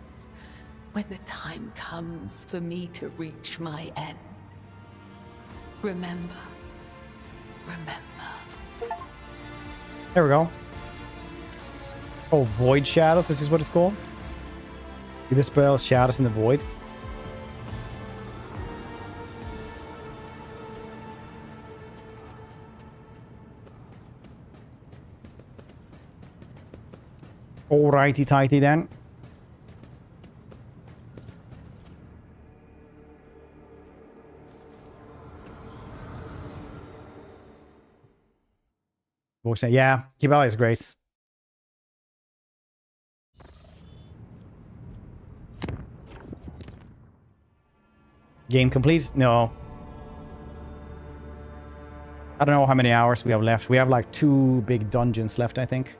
when the time comes for me to reach my end. Remember. There we go. Oh, Void Shadows, this is what it's called? You dispel shadows in the void. Alrighty tighty then. Yeah, keep allies grace. Game complete? No. I don't know how many hours we have left. We have like 2 big dungeons left, I think.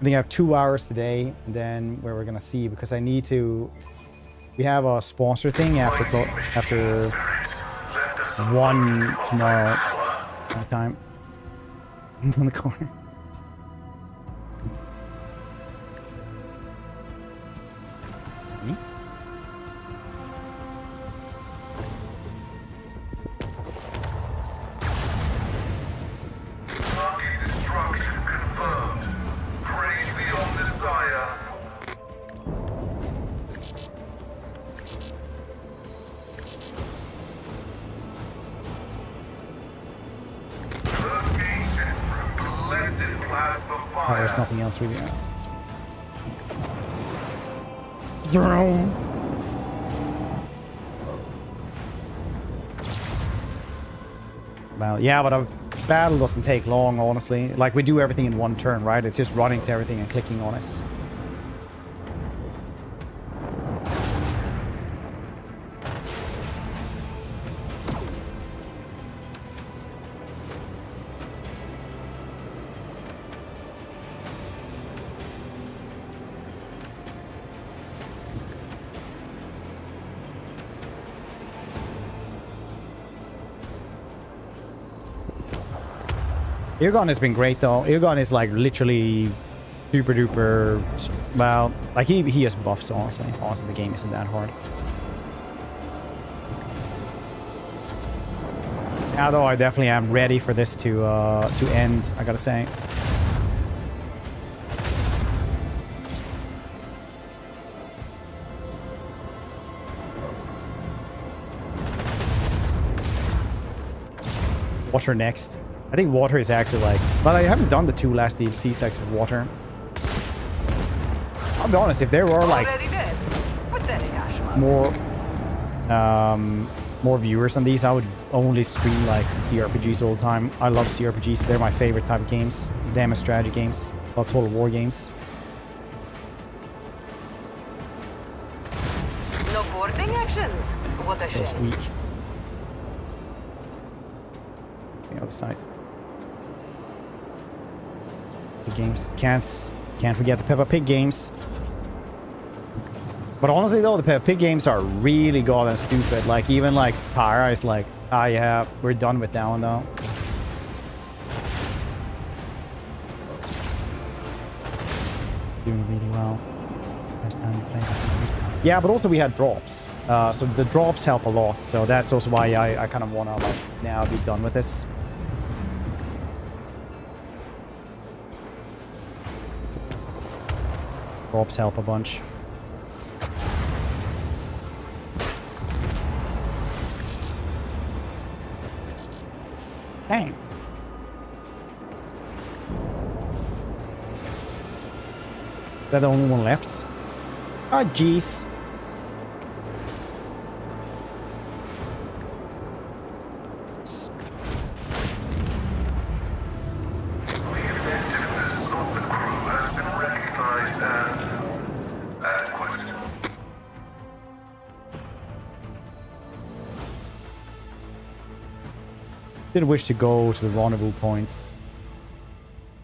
I think I have 2 hours today, and then where we're gonna see, because I need to... We have a sponsor thing after 1 tomorrow. My time. On the corner. Me? Target destruction confirmed. Praise the Omnissiah. Purgation through blessed plasma Oh, fire. there's nothing else really. Well, yeah, but a battle doesn't take long, honestly. Like, we do everything in 1 turn, right? It's just running to everything and clicking on us. Irgon has been great though. Irgon is like literally super duper, well, like he has buffs, honestly. Honestly, the game isn't that hard. Now though, I definitely am ready for this to end, I gotta say. Water next. I think water is actually like... But I haven't done the 2 last DLC sets of water. I'll be honest, if there were like... more viewers on these, I would only stream like CRPGs all the time. I love CRPGs. They're my favorite type of games. Damn strategy games. Well, Total War games. No boarding actions. What a So shame. weak. The other side. The games. Can't forget the Peppa Pig games. But honestly though, the Peppa Pig games are really goddamn stupid. Like even like Pyra is like, ah yeah, we're done with that one though. Doing really well. First time we played this. Yeah, but also we had drops. So the drops help a lot. So that's also why I kind of want to like now be done with this. Drops help a bunch. Dang. Is that the only one left? Oh, jeez. Did wish to go to the rendezvous points.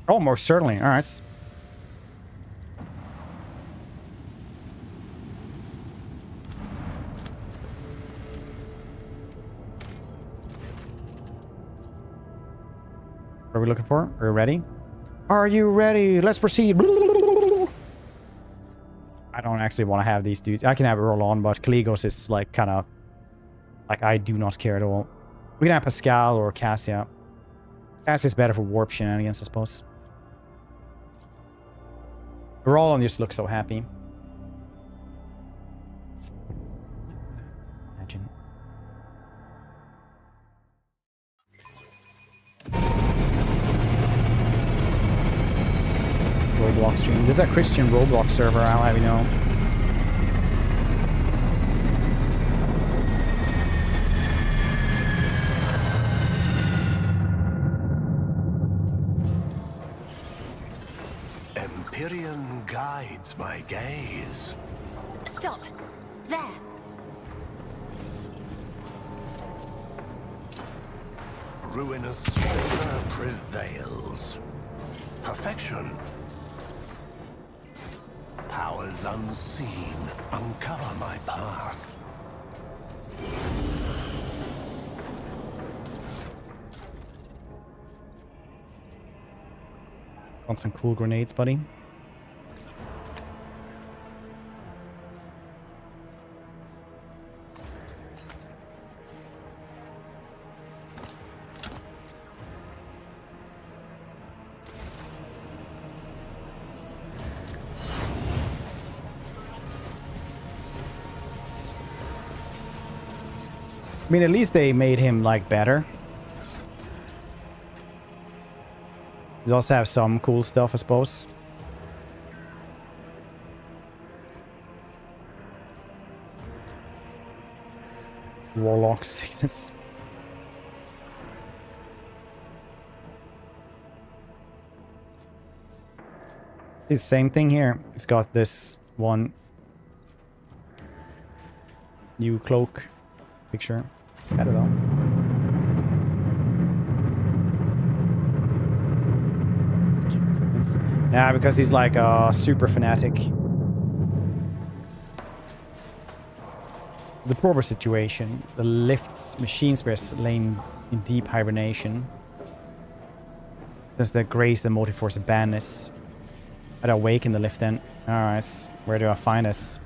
Oh, most certainly. All right. What are we looking for? Are you ready? Are you ready? Let's proceed. I don't actually want to have these dudes. I can have it roll on, but Kaligos is like kind of like I do not care at all. We can have Pascal or Cassia. Cassia's better for warp shenanigans, I suppose. Roland just looks so happy. Imagine. Roblox stream. There's a Christian Roblox server, I'll have you know. guides my gaze. Stop. There. Ruinous favor prevails. Perfection. Powers unseen uncover my path. Want some cool grenades, buddy? I mean, at least they made him, like, better. He also have some cool stuff, I suppose. Warlock sickness. It's the same thing here. It's got this one new cloak picture. I don't know. Yeah, because he's like a super fanatic. The proper situation. The lift's machine spares laying in deep hibernation. Since the grace the motive force of bandits. I'd awaken the lift then. Alright, where do I find this?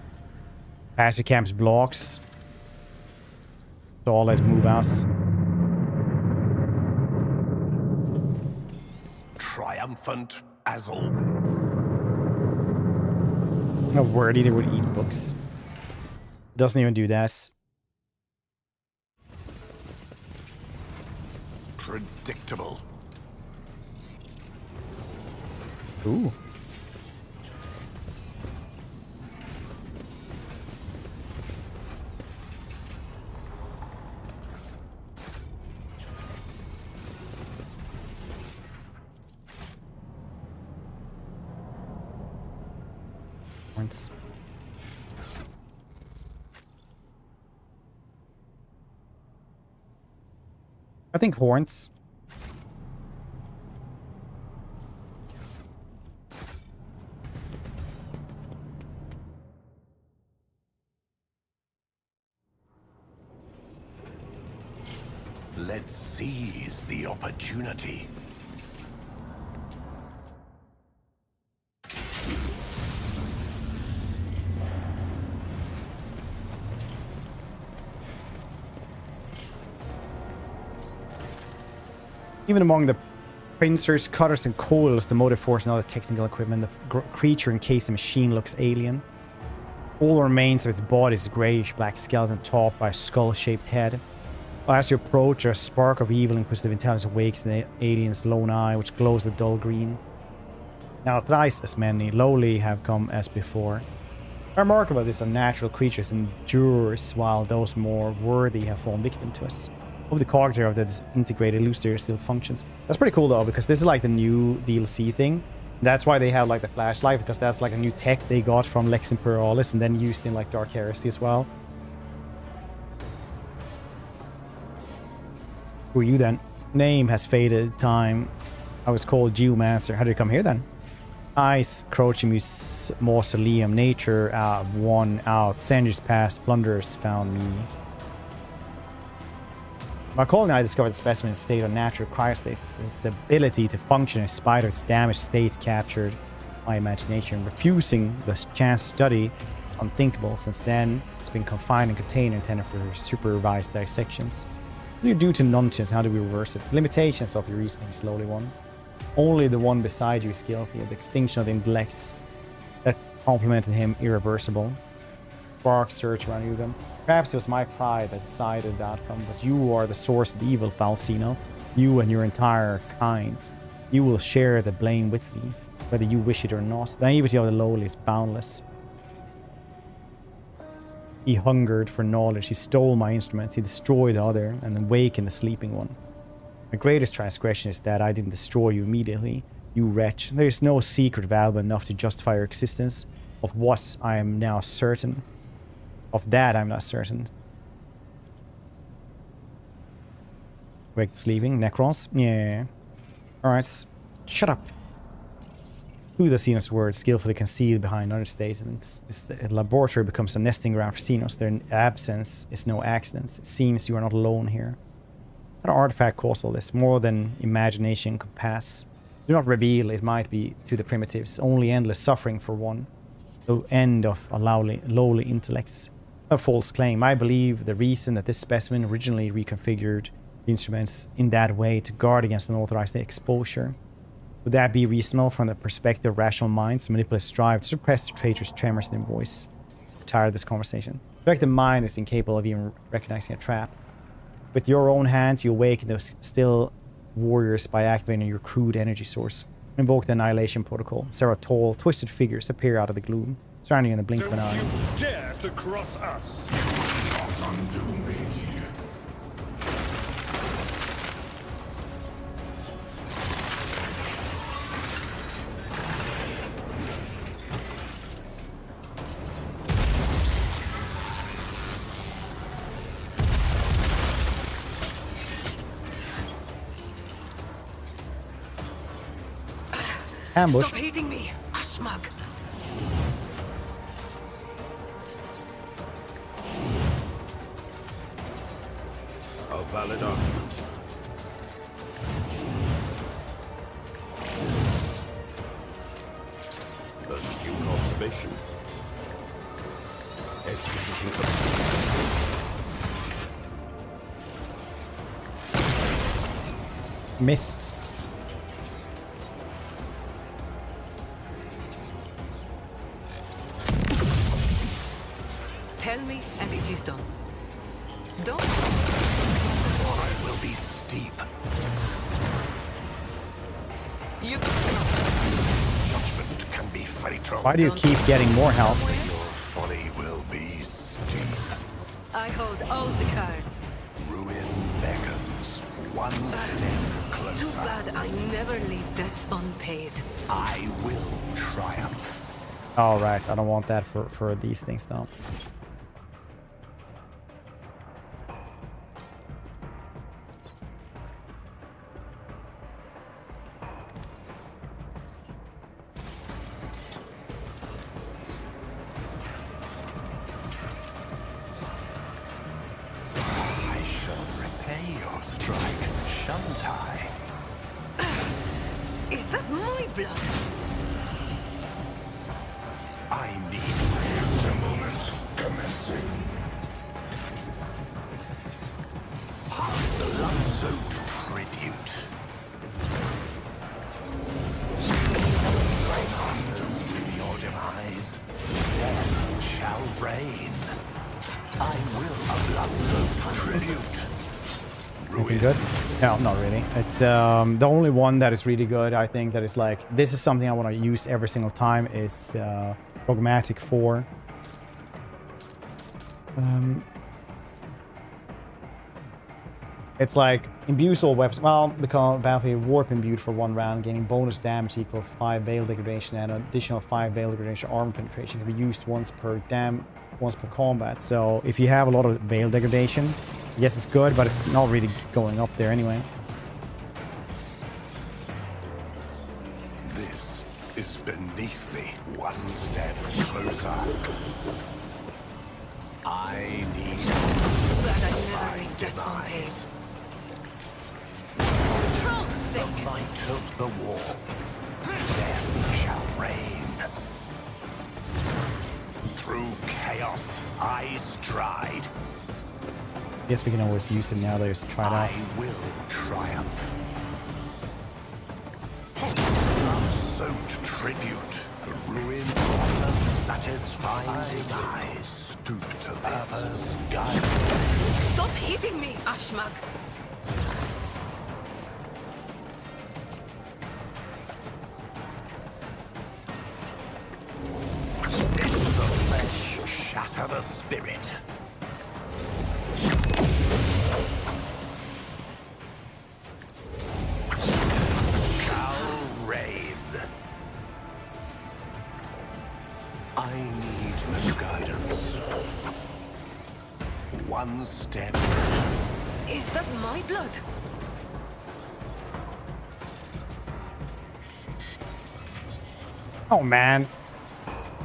Past the camp's blocks. Solid move us. Triumphant as always. No wordy, they would eat books. Doesn't even do this. Predictable. Ooh. Horns. I think horns. Let's seize the opportunity. Even among the pincers, cutters, and coils, the motive force and other technical equipment, the creature encased in machine looks alien. All remains of its body is a grayish-black skeleton topped by a skull-shaped head. As you approach, a spark of evil inquisitive intelligence awakes in the alien's lone eye, which glows a dull green. Now thrice as many lowly have come as before. Remarkable, these unnatural creatures endures, while those more worthy have fallen victim to us. Hope the cognitor of the disintegrated illusory still functions. That's pretty cool though, because this is like the new DLC thing. That's why they have like the flashlight, because that's like a new tech they got from Lex Imperialis and then used in like Dark Heresy as well. Who are you then? Name has faded. Time. I was called Geomancer. How did you come here then? Ice, crouching mausoleum, nature, one out. Centuries past, plunderers found me. My colony and I discovered the specimen state of natural cryostasis. Its ability to function in spite of its damaged state captured my imagination. Refusing the chance study is unthinkable. Since then, it's been confined and contained intended for supervised dissections. What do you do to nonsense? How do we reverse it? Limitations of your reasoning, slowly one. Only the one beside you is skillful. The extinction of the intellects that complemented him irreversible. Spark search around you then. Perhaps it was my pride that decided the outcome, but you are the source of the evil, Falcino. You and your entire kind. You will share the blame with me, whether you wish it or not. The naivety of the lowly is boundless. He hungered for knowledge. He stole my instruments. He destroyed the other and awakened the sleeping one. My greatest transgression is that I didn't destroy you immediately. You wretch. There is no secret valuable enough to justify your existence. Of what I am now certain. Of that I'm not certain. Rick's leaving. Necrons? Yeah. Alright. Shut up. Who the xenos word skillfully concealed behind understatements. The laboratory becomes a nesting ground for xenos. Their absence is no accident. It seems you are not alone here. An artifact caused all this. More than imagination can pass. Do not reveal it might be to the primitives. Only endless suffering for one. The end of a lowly intellects. A false claim. I believe the reason that this specimen originally reconfigured the instruments in that way to guard against unauthorized exposure. Would that be reasonable from the perspective of rational minds? Manipulators strive to suppress the traitor's tremors in their voice. I'm tired of this conversation. The fact the mind is incapable of even recognizing a trap. With your own hands, you awaken those still warriors by activating your crude energy source. Invoke the Annihilation Protocol. Several tall, twisted figures appear out of the gloom, surrounding in the blink of an eye. Don't you dare to cross us! Not undo me. Ambush. Stop hitting me, Ashmag. A valid argument. Astute observation. Executing Missed. Tell me, and it is done. Don't. I will be steep. You. Judgment can be fatal. Why do you keep getting more health? Your folly will be steep. I hold all the cards. Ruin beckons. One step closer. Too bad I never leave debts unpaid. I will triumph. Alright, I don't want that for these things though. Is that my blood? I need The moment commencing. blood-soaked tribute. Your demise, death shall reign. I will a blood-soaked tribute. Looking good? No, not really. It's the only one that is really good. I think that is like, this is something I want to use every single time is Dogmatic 4. It's like imbues all weapons. Well, become battlefield warp imbued for 1 round, gaining bonus damage equal to 5 veil degradation and an additional 5 veil degradation armor penetration can be used once per combat. So if you have a lot of veil degradation, yes, it's good, but it's not really going up there anyway. This is beneath me. One step closer. I need Glad I never leave debts unpaid. demise. Troll's The sake. might of the war. Death shall reign. Through chaos, I stride. Guess we can always use it now. There's Tridas. I will triumph. Blood-soaked tribute. The ruined water satisfying eyes. Stoop to this. Guide. Stop hitting me, Ashmag. The flesh shatter the spirit. Shall reign. One step. Is that my blood? Oh man.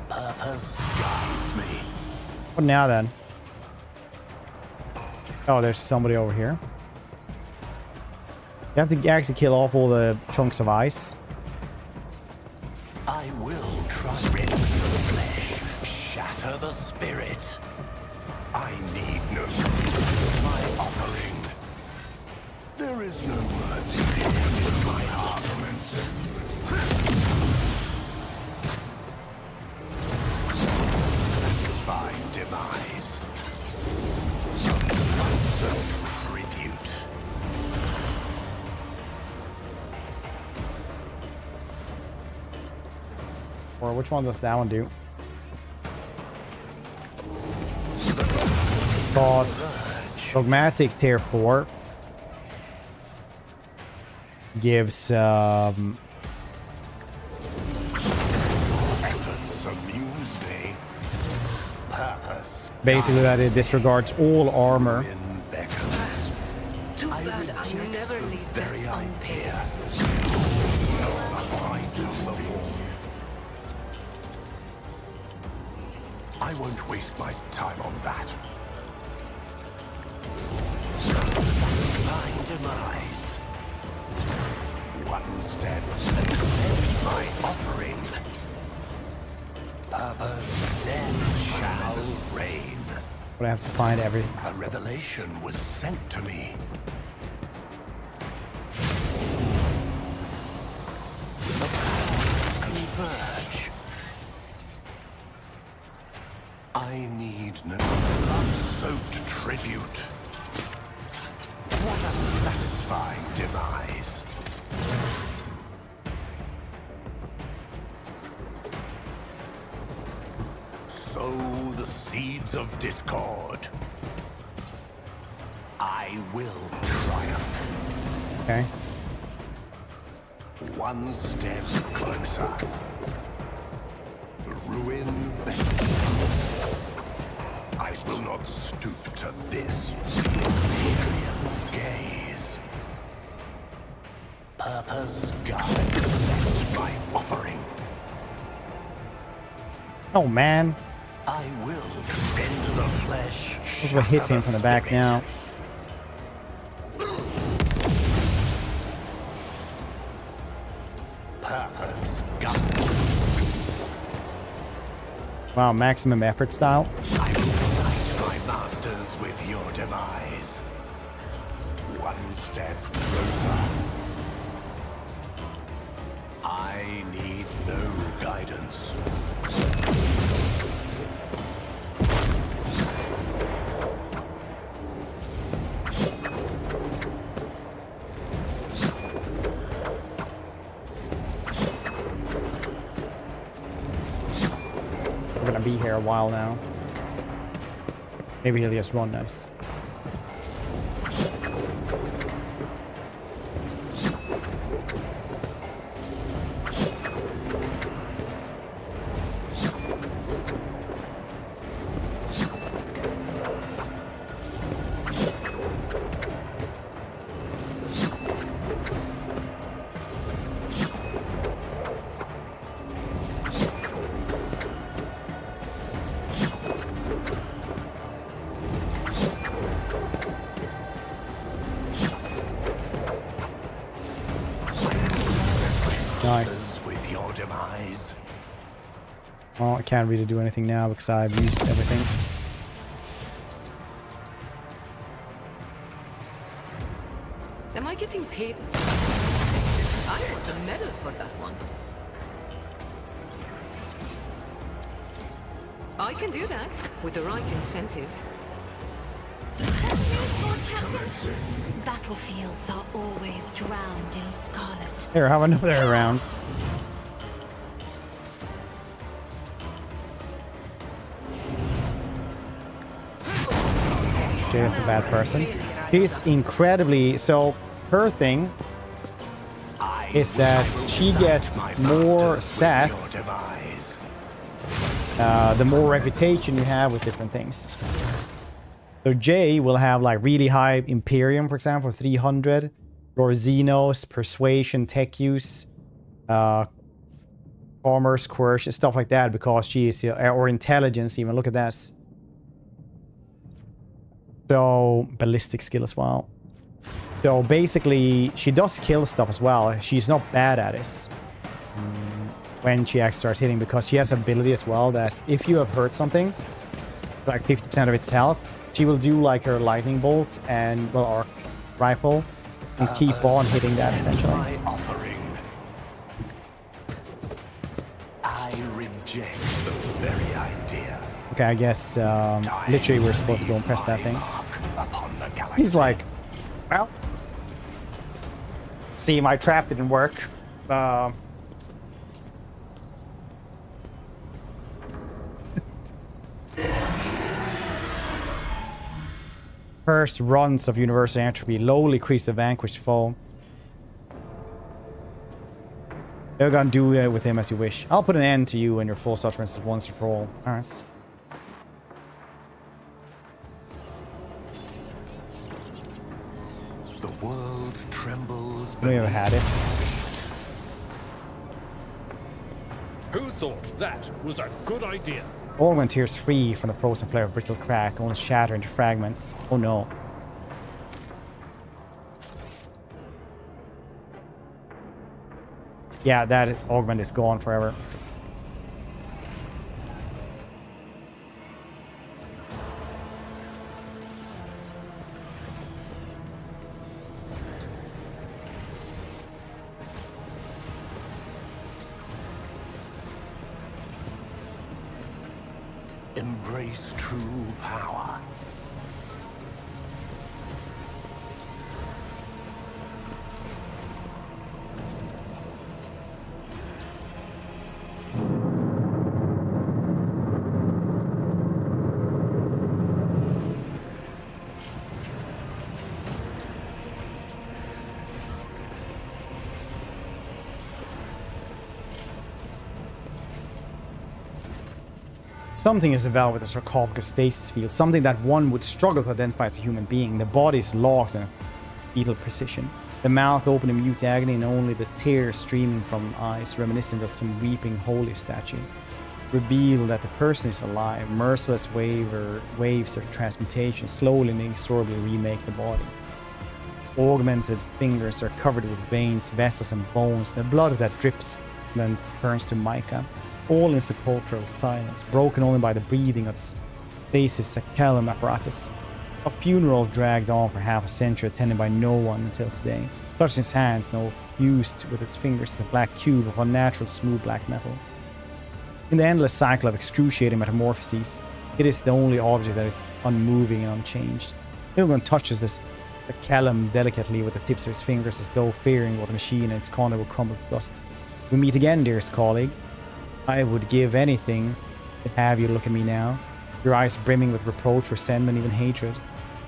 Purpose guides me. What now then? Oh, there's somebody over here. You have to actually kill off all the chunks of ice. I will trust rend the flesh, shatter the spirit. I need no my offering. There is no mercy in my arguments. Satisfying demise. Unsought tribute. Or which one does that one do? Boss. Dogmatic Tier 4 gives Efforts amuse me. Purpose. basically that it disregards all armor. Too bad I never leave that Very unpaid. idea. I won't waste my time on that. Satisfying demise. One step, accept my offering. Purpose, death shall reign. But I have to find everything. A revelation was sent to me. The powers converge. I need no blood-soaked tribute. What a satisfying demise. Sow the seeds of discord. I will triumph. Okay. One step closer. The ruin I will not stoop to this. The Imperium's gaze. Purpose guides my offering. Oh man. I will rend the flesh. This is what hits him from the back now. Purpose guides. Wow, maximum effort style. I will unite my masters with your demise. One step closer. I need no guidance. We're gonna be here a while now. Maybe he'll just run us. Nice. With your demise. Well, I can't really do anything now because I've used everything. Am I getting paid? I want a medal for that one. I can do that with the right incentive. Battlefields are always drowned in scarlet. Here, have another rounds. She's the bad person. She's incredibly... So, her thing is that she gets more stats the more reputation you have with different things. So J will have like really high Imperium, for example, 300, or xenos, persuasion, tech use, commerce, coercion, stuff like that, because she is, or intelligence even, look at that. So, ballistic skill as well. So basically, she does kill stuff as well. She's not bad at it when she actually starts hitting, because she has ability as well that if you have hurt something, like 50% of its health, she will do like her lightning bolt and, well, arc rifle, and keep on hitting that essentially. My offering. I reject the very idea. Okay, I guess literally we're supposed to go and press that thing. He's like, well, see, my trap didn't work. First runs of universal entropy, lowly crease of vanquished foe. You're gonna do with him as you wish. I'll put an end to you and your full suffering once and for all. Alright. The world trembles. We have had this. Who thought that was a good idea? Orgman tears free from the frozen flare of brittle crack, almost shatter into fragments. Oh no. Yeah, that augment is gone forever. Embrace true power. Something is developed with a sarcophagus stasis field, something that one would struggle to identify as a human being. The body is locked in a fetal precision. The mouth open in mute agony, and only the tears streaming from eyes, reminiscent of some weeping holy statue, reveal that the person is alive. Merciless waves of transmutation slowly and inexorably remake the body. Augmented fingers are covered with veins, vessels, and bones. The blood that drips and then turns to mica. All in sepulchral silence, broken only by the breathing of the stasis Psyker apparatus. A funeral dragged on for half a century, attended by no one until today. Clutched in his hands, now fused with its fingers, is a black cube of unnatural smooth black metal. In the endless cycle of excruciating metamorphoses, it is the only object that is unmoving and unchanged. Ilgun touches this Psyker delicately with the tips of his fingers, as though fearing what the machine and its conduit will crumble to dust. We meet again, dearest colleague. I would give anything to have you look at me now, your eyes brimming with reproach, resentment, even hatred.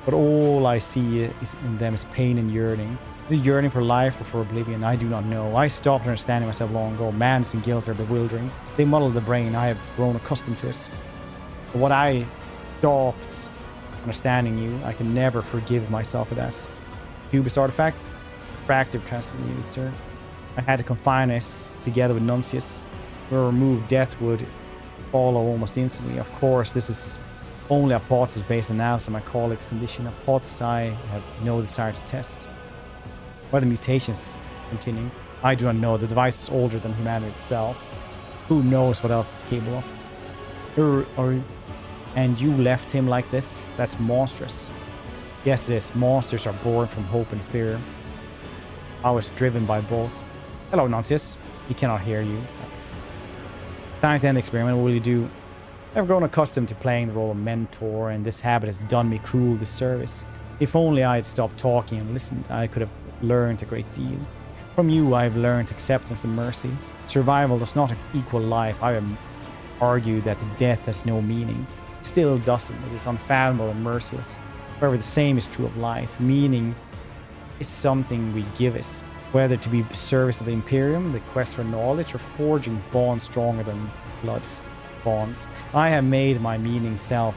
But all I see is in them is pain and yearning. Is it yearning for life or for oblivion? I do not know. I stopped understanding myself long ago. Madness and guilt are bewildering. They muddle the brain. I have grown accustomed to it. But what I stopped understanding you, I can never forgive myself for that. Cubist artifact, refractive transmuter. I had to confine us together with Nuncius. Were removed, death would follow almost instantly. Of course, this is only a hypothesis based on analysis of my colleague's condition, a hypothesis I have no desire to test. Whether mutations continue, I do not know. The device is older than humanity itself. Who knows what else it's capable of? And you left him like this? That's monstrous. Yes, it is. Monsters are born from hope and fear. I was driven by both. Hello, Nuncius. He cannot hear you. Thanks. Time to end the experiment. What will you do? I've grown accustomed to playing the role of mentor, and this habit has done me cruel disservice. If only I had stopped talking and listened, I could have learned a great deal. From you, I have learned acceptance and mercy. Survival does not equal life. I have argued that death has no meaning. It still doesn't. It is unfathomable and merciless. However, the same is true of life. Meaning is something we give us, whether to be service of the Imperium, the quest for knowledge, or forging bonds stronger than blood's bonds. I have made my meaning self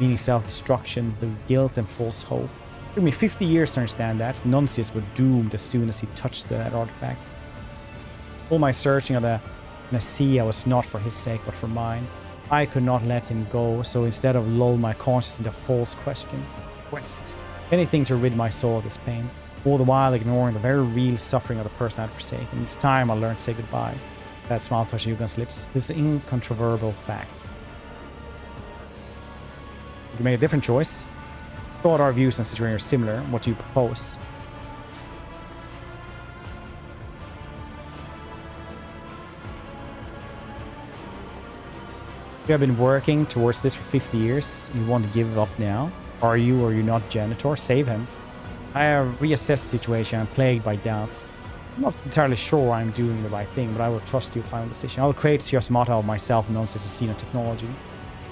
meaning self-destruction, the guilt and false hope. It took me 50 years to understand that. Nuncius was doomed as soon as he touched the artifacts. All my searching of the Nasia was not for his sake, but for mine. I could not let him go, so instead of lull my conscience into false quest, anything to rid my soul of this pain, all the while ignoring the very real suffering of the person I'd forsaken. It's time I learned to say goodbye. That smile touching Yugon's lips. This is incontrovertible fact. You can make a different choice. Thought our views on the situation are similar. What do you propose? You have been working towards this for 50 years. You want to give up now? Are you or you not janitor? Save him. I have reassessed the situation. I'm plagued by doubts. I'm not entirely sure I'm doing the right thing, but I will trust your final decision. I will create Chiosmata of myself and nonsense as xenotechnology.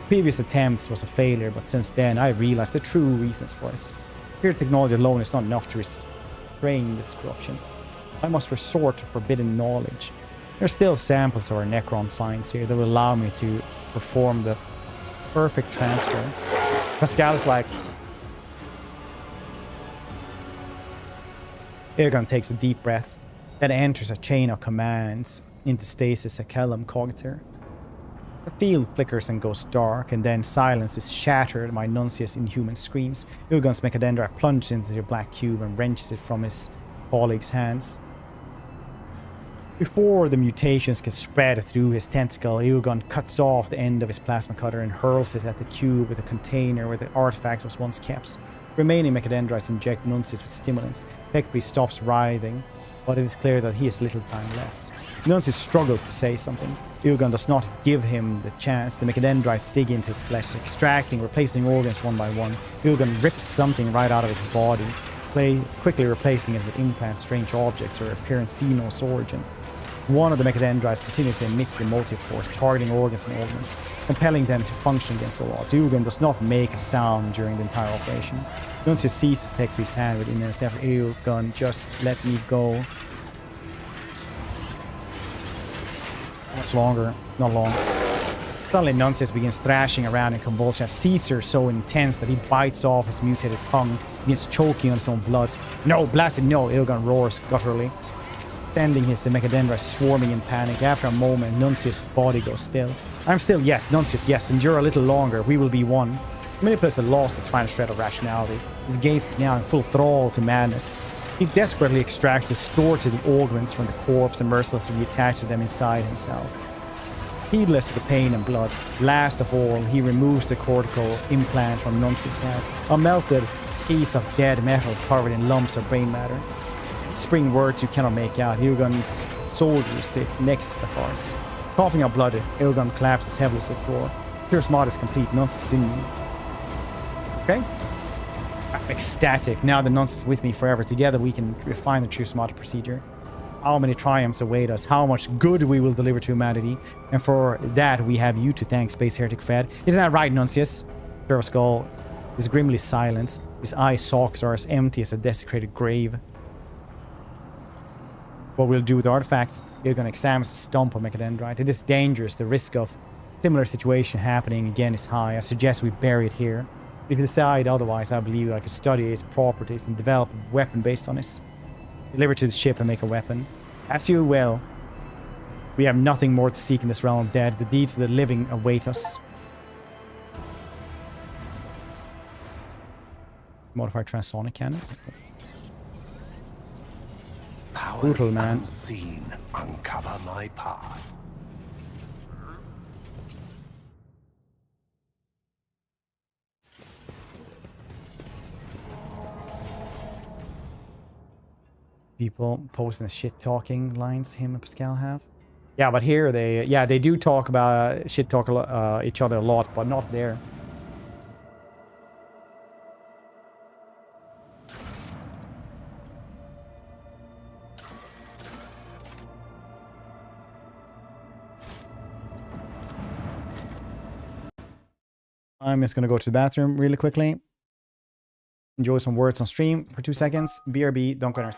Previous attempts was a failure, but since then I realized the true reasons for it. Pure technology alone is not enough to restrain this corruption. I must resort to forbidden knowledge. There are still samples of our Necron finds here that will allow me to perform the perfect transfer. Pascal is like... Aegon takes a deep breath, then enters a chain of commands into stasis at Kellum Cogiter. The field flickers and goes dark, and then silence is shattered by Nuncius' inhuman screams. Ilgon's Mechadendra plunges into the black cube and wrenches it from his colleague's hands. Before the mutations can spread through his tentacle, Ilgon cuts off the end of his plasma cutter and hurls it at the cube with a container where the artifact was once kept. Remaining Mechadendrites inject Nuncius with stimulants. Pekri stops writhing, but it is clear that he has little time left. Nuncius struggles to say something. Ilgon does not give him the chance. The Mechadendrites dig into his flesh, extracting, replacing organs one by one. Ilgon rips something right out of his body, quickly replacing it with implants, strange objects, or apparent xenos origin. One of the Mechadendrites continuously emits the motive force, targeting organs and organs, compelling them to function against all odds. Ilgon does not make a sound during the entire operation. Nuncius seizes Pekri's hand with immense effort. Ilgon, just let me go. Much longer, not long. Suddenly Nuncius begins thrashing around in convulsion. Caesar so intense that he bites off his mutated tongue, begins choking on his own blood. No, blasted no, Ilgon roars gutturally, sending his Mechadendra swarming in panic. After a moment, Nuncius' body goes still. I'm still, yes, Nuncius, yes, endure a little longer, we will be one. Manipulus had lost his final shred of rationality. His gaze is now in full thrall to madness. He desperately extracts distorted organs from the corpse and mercilessly reattaches them inside himself. Heedless of the pain and blood, last of all, he removes the cortical implant from Nuncius' head, a melted piece of dead metal covered in lumps of brain matter. Spring words you cannot make out. Ilgon's soldier sits next to the farce. Coughing up blood, Ilgon collapses heavily to the floor. Chiosmata is complete. Nuncius in me. Okay? I'm ecstatic. Now the Nuncius is with me forever. Together we can refine the Chiosmata procedure. How many triumphs await us. How much good we will deliver to humanity. And for that we have you to thank, Space Heretic Fed. Isn't that right, Nuncius? Sir Skull is grimly silent. His eye sockets are as empty as a desecrated grave. What we'll do with the artifacts, you're going to examine the stump of Mechadendrite. It is dangerous. The risk of similar situation happening again is high. I suggest we bury it here. If you decide otherwise, I believe I could study its properties and develop a weapon based on it. Deliver to the ship and make a weapon. As you will. We have nothing more to seek in this realm of dead. The deeds of the living await us. Modified transonic cannon. Brutal, man. Unseen, uncover my path. People posting the shit-talking lines him and Pascal have. Yeah, but here they do talk about shit-talk each other a lot, but not there. I'm just going to go to the bathroom really quickly. Enjoy some words on stream for 2 seconds. BRB, don't go there.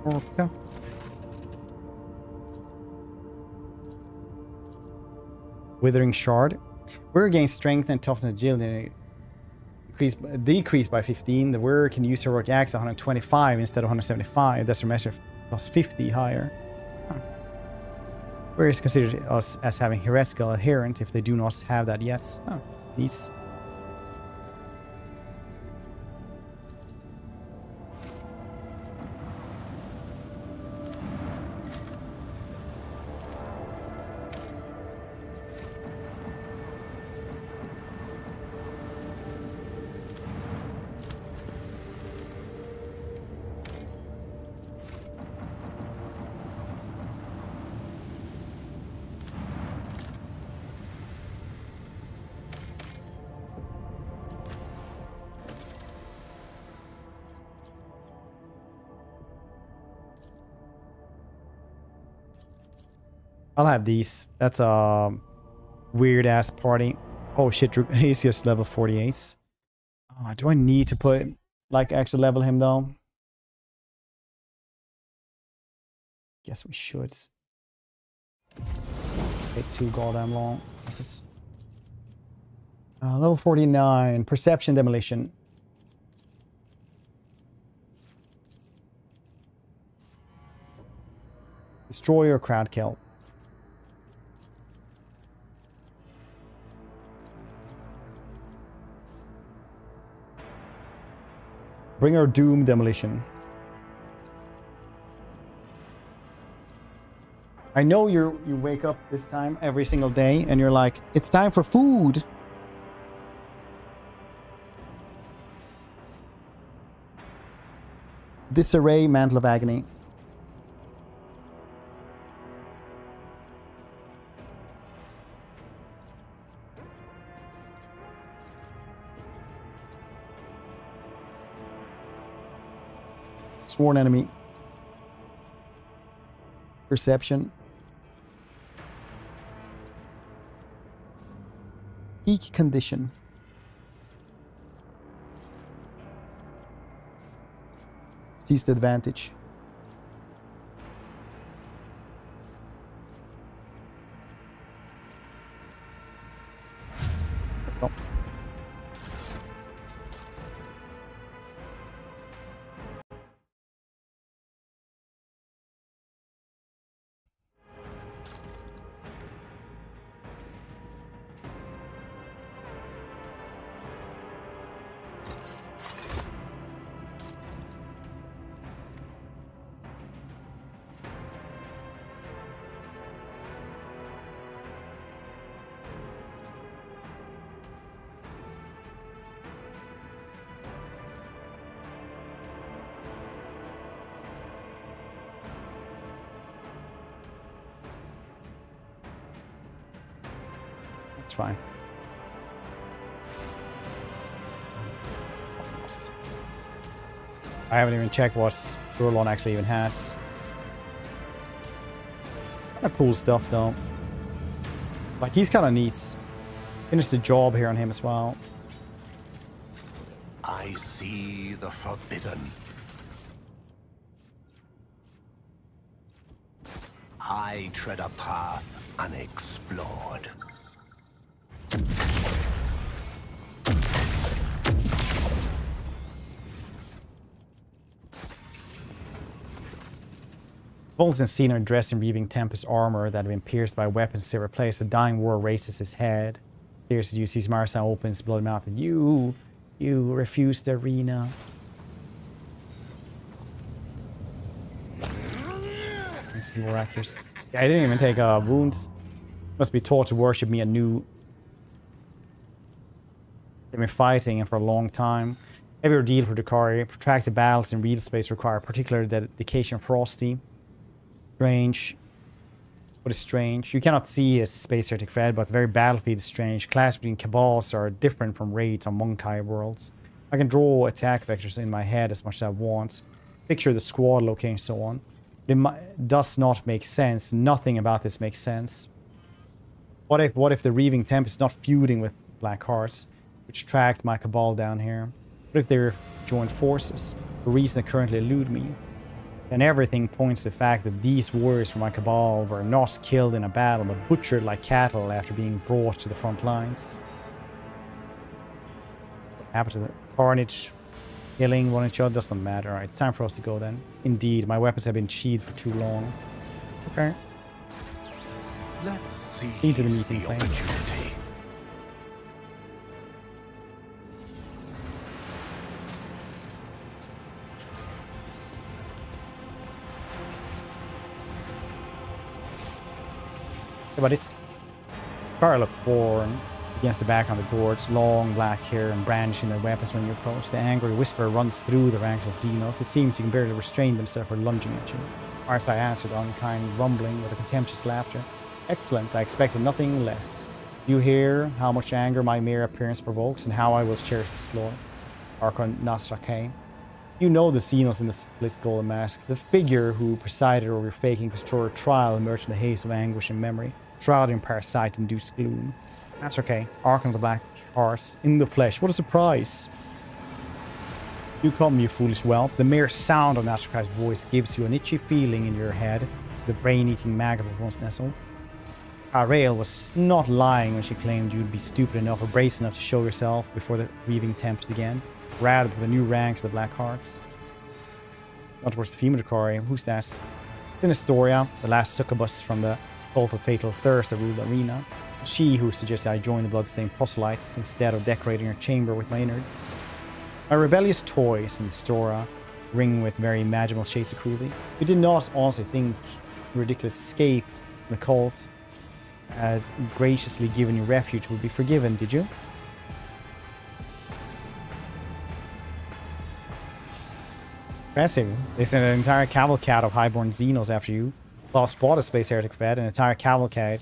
Orca. Withering Shard. We're gain strength and toughness and agility. Decrease by 15. The Wearer can use heroic axe 125 instead of 175. That's a measure plus 50 higher. Huh. Wearer is considered us as having heretical adherent if they do not have that yet. Oh, neat. I'll have these. That's a weird ass party. Oh shit, he's just level 48. Do I need to put, like, actually level him though? Guess we should. Take too goddamn long. This is level 49. Perception demolition. Destroy or crowd kill. Bringer Doom demolition. I know you wake up this time every single day and you're like, it's time for food. Disarray, Mantle of Agony. Sworn Enemy. Perception. Peak Condition. Seized Advantage. Oh. It's fine. I haven't even checked what Durlon actually even has. Kind of cool stuff though. Like, he's kind of neat. Finished the job here on him as well. I see the forbidden. I tread a path unexplored. Volz and Cena are dressed in Reaving Tempest armor that have been pierced by weapons to replace. The dying war raises his head. Here's you sees Marsan opens his bloody mouth. You refused the arena. This is more actors. Yeah, I didn't even take wounds. Must be taught to worship me anew. They've been fighting for a long time. Heavy ordeal for Dakari. Protracted battles in real space require particular dedication. Frosty. Strange. What is strange? You cannot see a space heretic thread, but the very battlefield is strange. Clashes between cabals are different from raids on Monkai worlds. I can draw attack vectors in my head as much as I want. Picture the squad location and so on. It does not make sense. Nothing about this makes sense. What if the Reaving Tempest is not feuding with Black Hearts, which tracked my cabal down here? What if they're joined forces? For reasons that currently elude me. And everything points to the fact that these warriors from my cabal were not killed in a battle, but butchered like cattle after being brought to the front lines. What happened to the carnage? Killing one each other doesn't matter. Alright, it's time for us to go then. Indeed, my weapons have been sheathed for too long. Okay. Let's see to the meeting place. opportunity. But this Scarlet born against the background of the gorge, long black hair and brandishing their weapons when you approach. The angry whisper runs through the ranks of xenos. It seems you can barely restrain themselves from lunging at you. Arsai answered, unkind, rumbling with a contemptuous laughter. Excellent, I expected nothing less. You hear how much anger my mere appearance provokes, and how I will cherish the slaughter. Archon Nasrake. You know the xenos in the split golden mask, the figure who presided over your faking Pastora trial emerged from the haze of anguish and memory, shrouded in parasite-induced gloom. That's okay. Archon of the Black Horse, in the flesh. What a surprise! You come, you foolish whelp. The mere sound of Nasraka's voice gives you an itchy feeling in your head, the brain-eating maggot of once nestled. Arael was not lying when she claimed you'd be stupid enough or braced enough to show yourself before the grieving tempest again. Rather for the new ranks of the Black Hearts. Not towards the female Corey. Who's that? It's in Astoria, the last succubus from the cult of fatal thirst that ruled the arena. It's she who suggested I join the bloodstained proselytes instead of decorating her chamber with my innards. My rebellious toys in the Astoria ring with very imaginable shades of cruelty. You did not honestly think your ridiculous escape from the cult had graciously given you refuge would be forgiven, did you? Impressive. They sent an entire cavalcade of highborn xenos after you. Well spotted, Space Heretic fed, an entire cavalcade.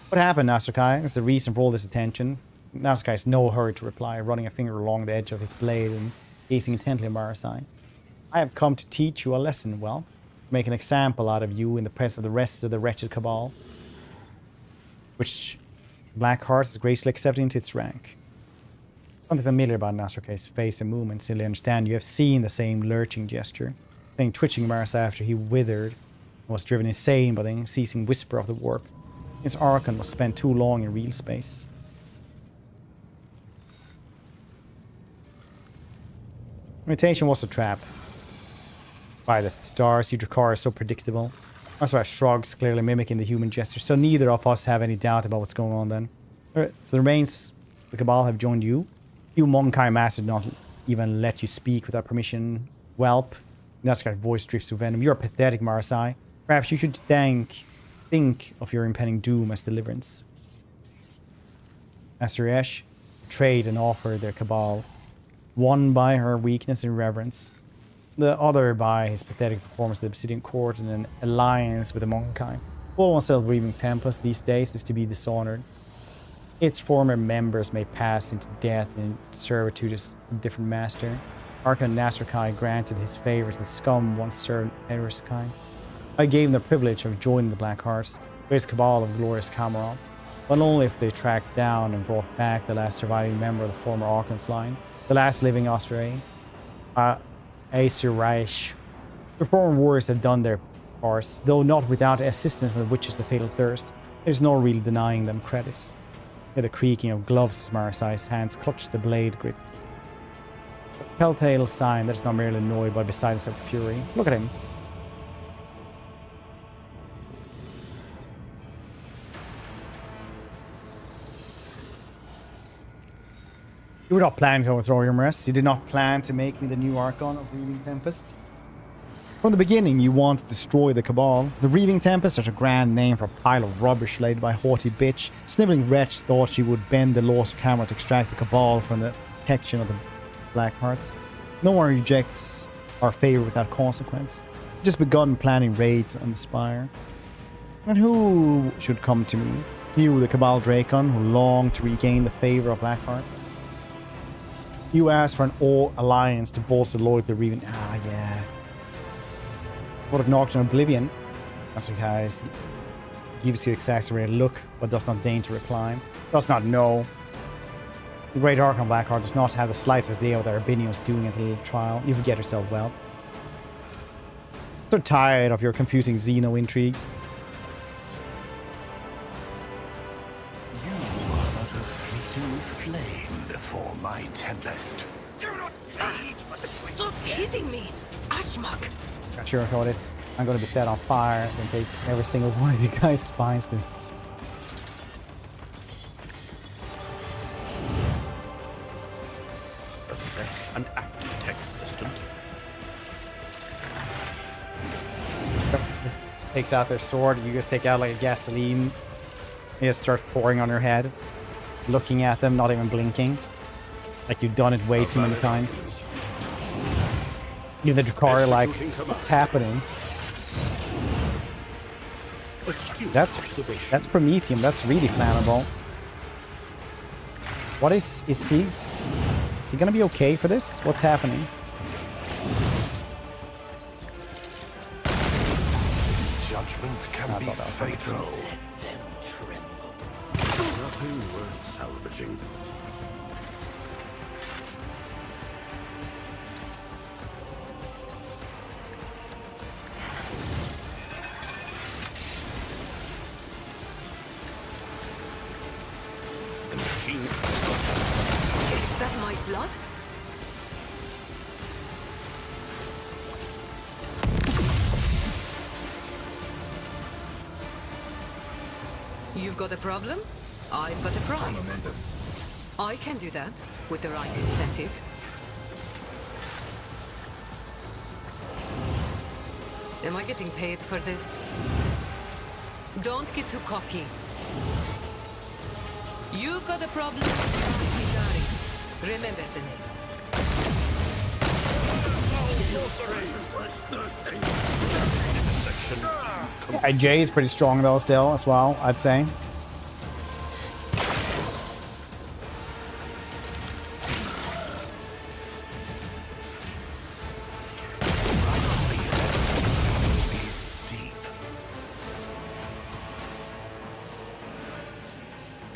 What happened, Nasrakai? What's the reason for all this attention? Nasrakai is no hurry to reply, running a finger along the edge of his blade and gazing intently at Marasai. I have come to teach you a lesson, well, make an example out of you in the presence of the rest of the wretched cabal, which Black Heart is graciously accepted into its rank. Something familiar about Nasrakai's face and movement, still I understand you have seen the same lurching gesture, saying twitching Marasai after he withered and was driven insane by the unceasing whisper of the warp. His Archon was spent too long in real space. Mutation was a trap. By the stars, you Drakkar is so predictable. Marasai shrugs, clearly mimicking the human gesture, so neither of us have any doubt about what's going on then. Alright, so the remains of the Cabal have joined you. You Monkai Master did not even let you speak without permission. Whelp. Nasraka's voice drips with venom. You're pathetic, Marasai. Perhaps you should think of your impending doom as deliverance. Asteresh betrayed and offered their Cabal, one by her weakness and reverence, the other by his pathetic performance at the Obsidian Court and an alliance with the Monkai. All oneself breathing Tempest these days is to be dishonored. Its former members may pass into death in servitude as a different master. Archon Nasrakai granted his favors the scum once served Eriskai. I gave them the privilege of joining the Black Hearts, greatest cabal of glorious Cameron, but only if they tracked down and brought back the last surviving member of the former Archon's line, the last living Austrae, Asuraish. The former warriors have done their parts, though not without assistance from the witches of the Fatal Thirst. There's no real denying them credits. Hear the creaking of gloves as Marasai's hands clutch the blade grip. A telltale sign that is not merely annoyed but beside himself with fury. Look at him. You were not planning to overthrow your Maress. You did not plan to make me the new Archon of Reaving Tempest. From the beginning, you wanted to destroy the Cabal. The Reaving Tempest, such a grand name for a pile of rubbish laid by a haughty bitch. Sniveling wretch thought she would bend the laws of Cameron to extract the Cabal from the protection of the Black Hearts. No one rejects our favor without consequence. We've just begun planning raids on the Spire. And who should come to me? You, the Cabal Dracon, who long to regain the favor of Black Hearts. You asked for an all-alliance to bolster the loyalty of the Reaving. Ah, yeah. What of Nocturne Oblivion? Master Guys gives you exasperated look, but does not deign to reply. Does not know. The Great Archon Blackheart does not have the slightest idea what Arbinius is doing at the little trial. You forget yourself well. So tired of your confusing xeno intrigues. You are but a fleeting flame before my tempest. Stop hitting me! Ashmak! Not sure how this. I'm gonna be set on fire and take every single one of you guys' spines to it. Assess and act tech assistant. This takes out their sword. You just take out like a gasoline. You just start pouring on your head. Looking at them, not even blinking. Like you've done it way too many times. You're the Drakari like, what's happening? That's Promethium. That's really flammable. What is he? Is he gonna be okay for this? What's happening? Judgment can be fatal. Let them tremble. Nothing worth salvaging. The machines. Is that my blood? You've got a problem? I've got a prize. I can do that with the right incentive. Am I getting paid for this? Don't get too cocky. You've got a problem? Sorry. Remember the name. Yeah, Jay is pretty strong though still as well, I'd say.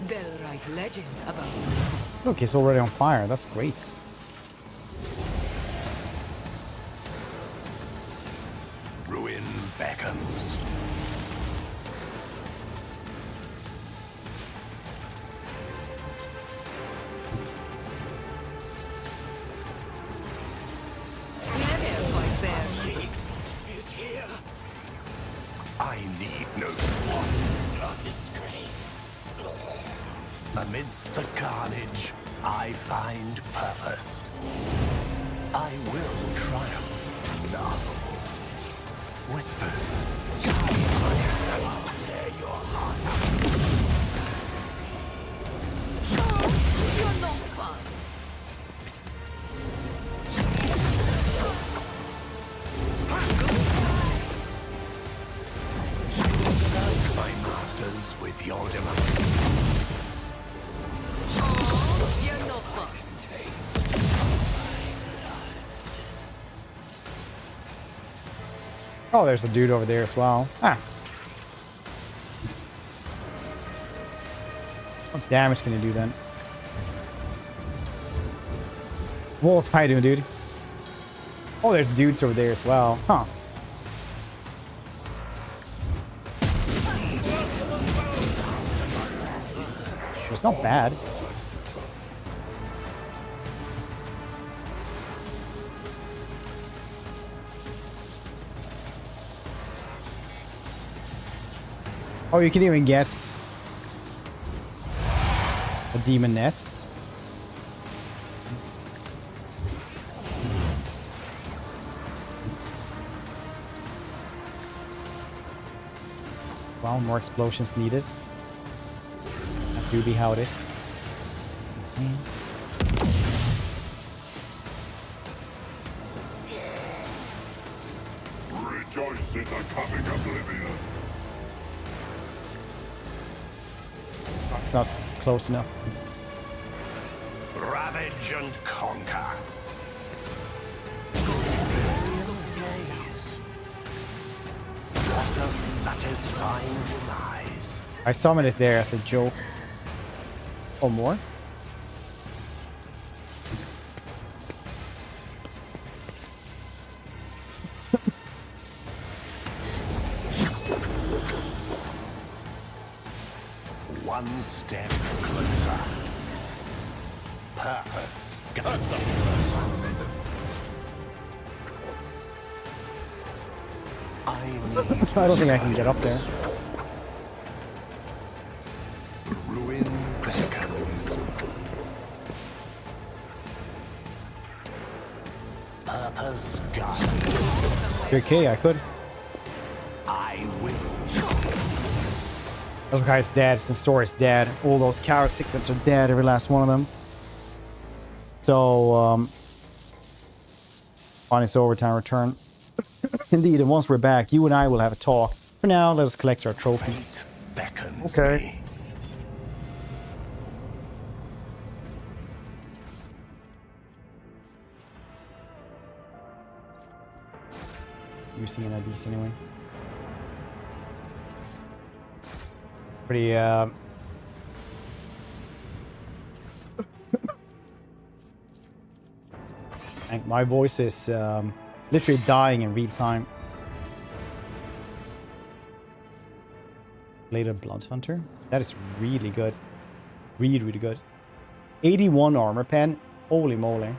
They'll write legends about me. Look, he's already on fire. That's great. Ruin beckons. Never fight fair. Is here. I need no one. Amidst the carnage, I find purpose. I will triumph. Nothing. Whispers. Guide my hand. Tear your heart out. Oh, you're not fun. Guide my masters with your demand. Oh, you're not fun. Oh, there's a dude over there as well. Ah. What damage can he do then? Wolf, how you doing, dude? Oh, there's dudes over there as well. Huh. It's not bad. Oh, you can even guess the demon nets. Well, more explosions needed. That do be how it is. Rejoice in the coming oblivion. It's not close enough. Ravage and conquer. Imperium's gaze. What a satisfying demise. I summoned it there as a joke. Or more. Purpose. I don't think I can get up there. Ruin beckons. Purpose guide. Okay, I could. I will. Those guys dead. Story's dead. All those cow sequence are dead. Every last one of them. So, on its overtime return. Indeed, and once we're back, you and I will have a talk. For now, let us collect our trophies. Okay. You're seeing a DC anyway. It's pretty, my voice is literally dying in real time. Later Blood Hunter. That is really good. Really, really good. 81 armor pen. Holy moly.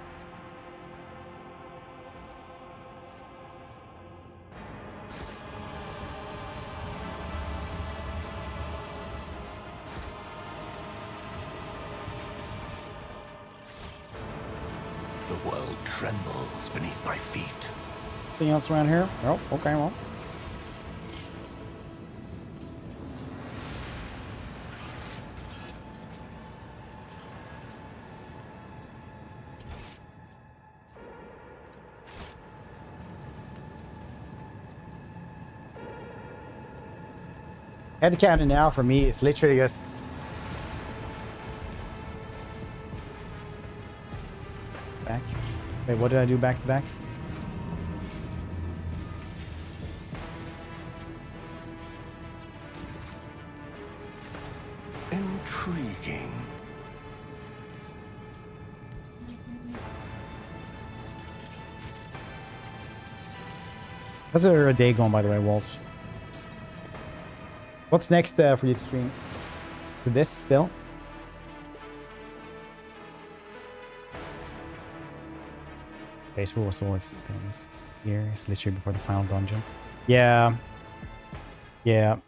The world trembles beneath my feet. Anything else around here? Oh, okay, well. Head cannon now for me is literally just back. Wait, what did I do back to back? Intriguing. How's a day going, by the way, Waltz? What's next for you to stream? To this still? Space Wolf was always here. It's literally before the final dungeon. Yeah. Yeah.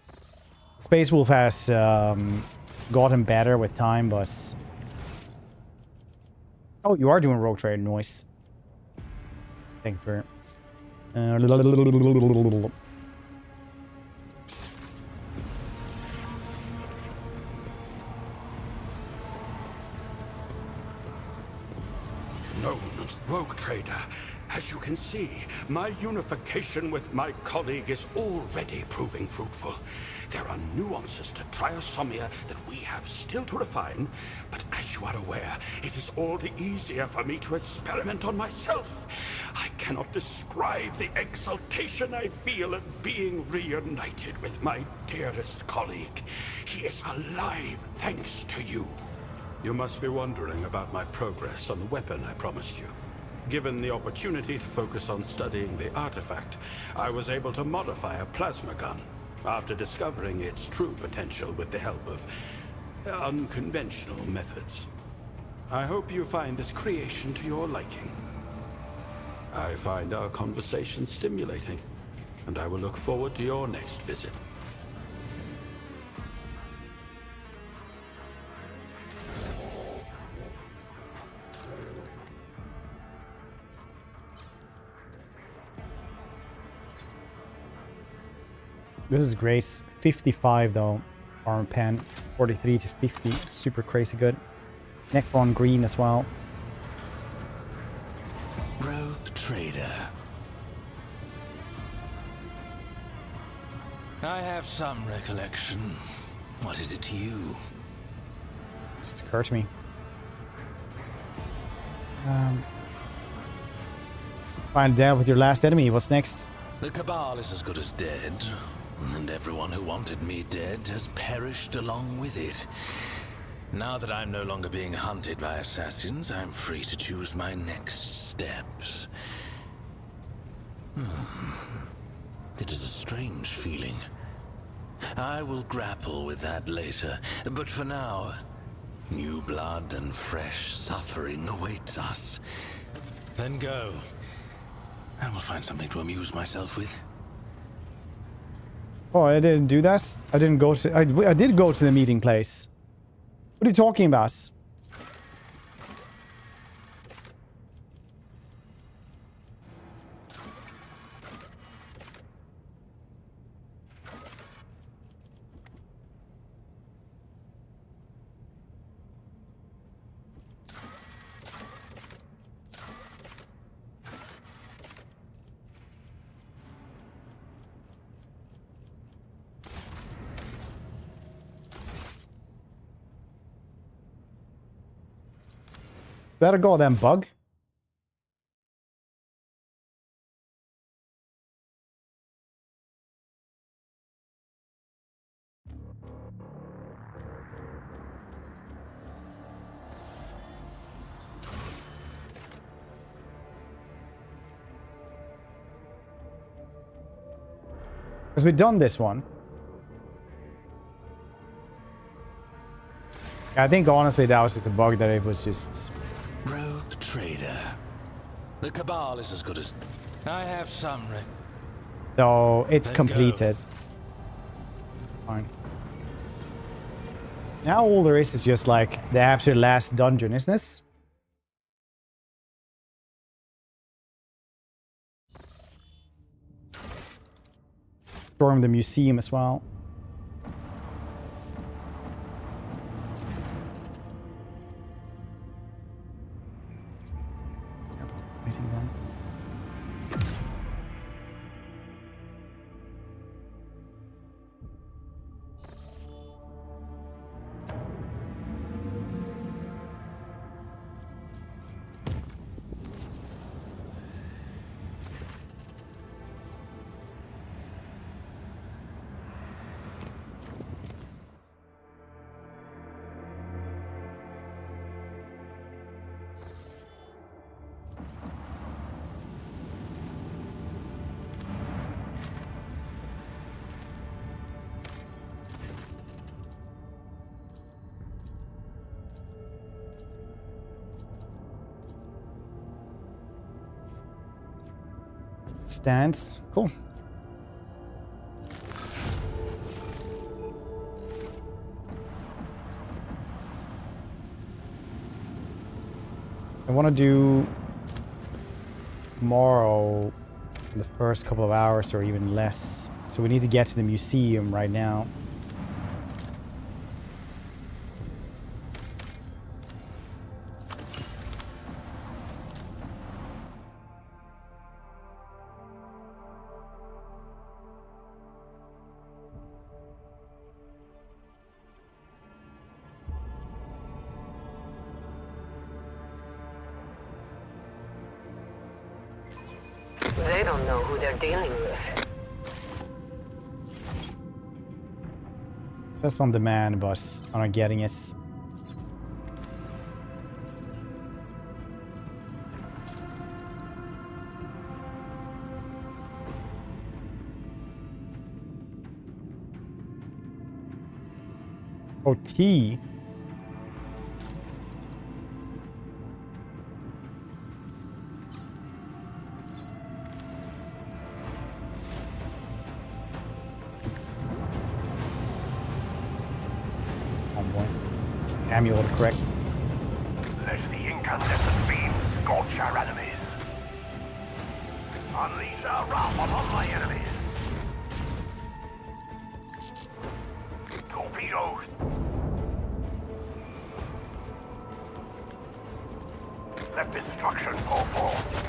Space Wolf has gotten better with time, but... Oh, you are doing Rogue Trader noise. Thank you for... No, Rogue Trader. As you can see, my unification with my colleague is already proving fruitful. There are nuances to triosomia that we have still to refine, but as you are aware, it is all the easier for me to experiment on myself. I cannot describe the exultation I feel at being reunited with my dearest colleague. He is alive thanks to you. You must be wondering about my progress on the weapon I promised you. Given the opportunity to focus on studying the artifact, I was able to modify a plasma gun after discovering its true potential with the help of unconventional methods. I hope you find this creation to your liking. I find our conversation stimulating, and I will look forward to your next visit. This is Grace. 55 though. Arm pen. 43 to 50. Super crazy good. Neckbone green as well. Rogue Trader. I have some recollection. What is it to you? Just occurred to me. Find out with your last enemy. What's next? The Cabal is as good as dead, and everyone who wanted me dead has perished along with it. Now that I'm no longer being hunted by assassins, I'm free to choose my next steps. It is a strange feeling. I will grapple with that later, but for now, New blood and fresh suffering awaits us. Then go. I will find something to amuse myself with. Oh, I didn't do that? I didn't go to... I did go to the meeting place. What are you talking about? Is that a goddamn bug? Because we've done this one. I think honestly that was just a bug that it was just... Rogue trader. The Cabal is as good as... I have some... So it's Then completed. Fine. Now all there is just like the absolute last dungeon, isn't this? Storm the museum as well. Waiting then. Stands. Cool. I want to do tomorrow in the first couple of hours or even less. So we need to get to the museum right now. They don't know who they're dealing with. It says on demand, but I'm not getting it. Oh, T. Amulet corrects. Let the incandescent beam scorch our enemies. Unleash our wrath upon my enemies. Torpedoes. Let destruction pour forth.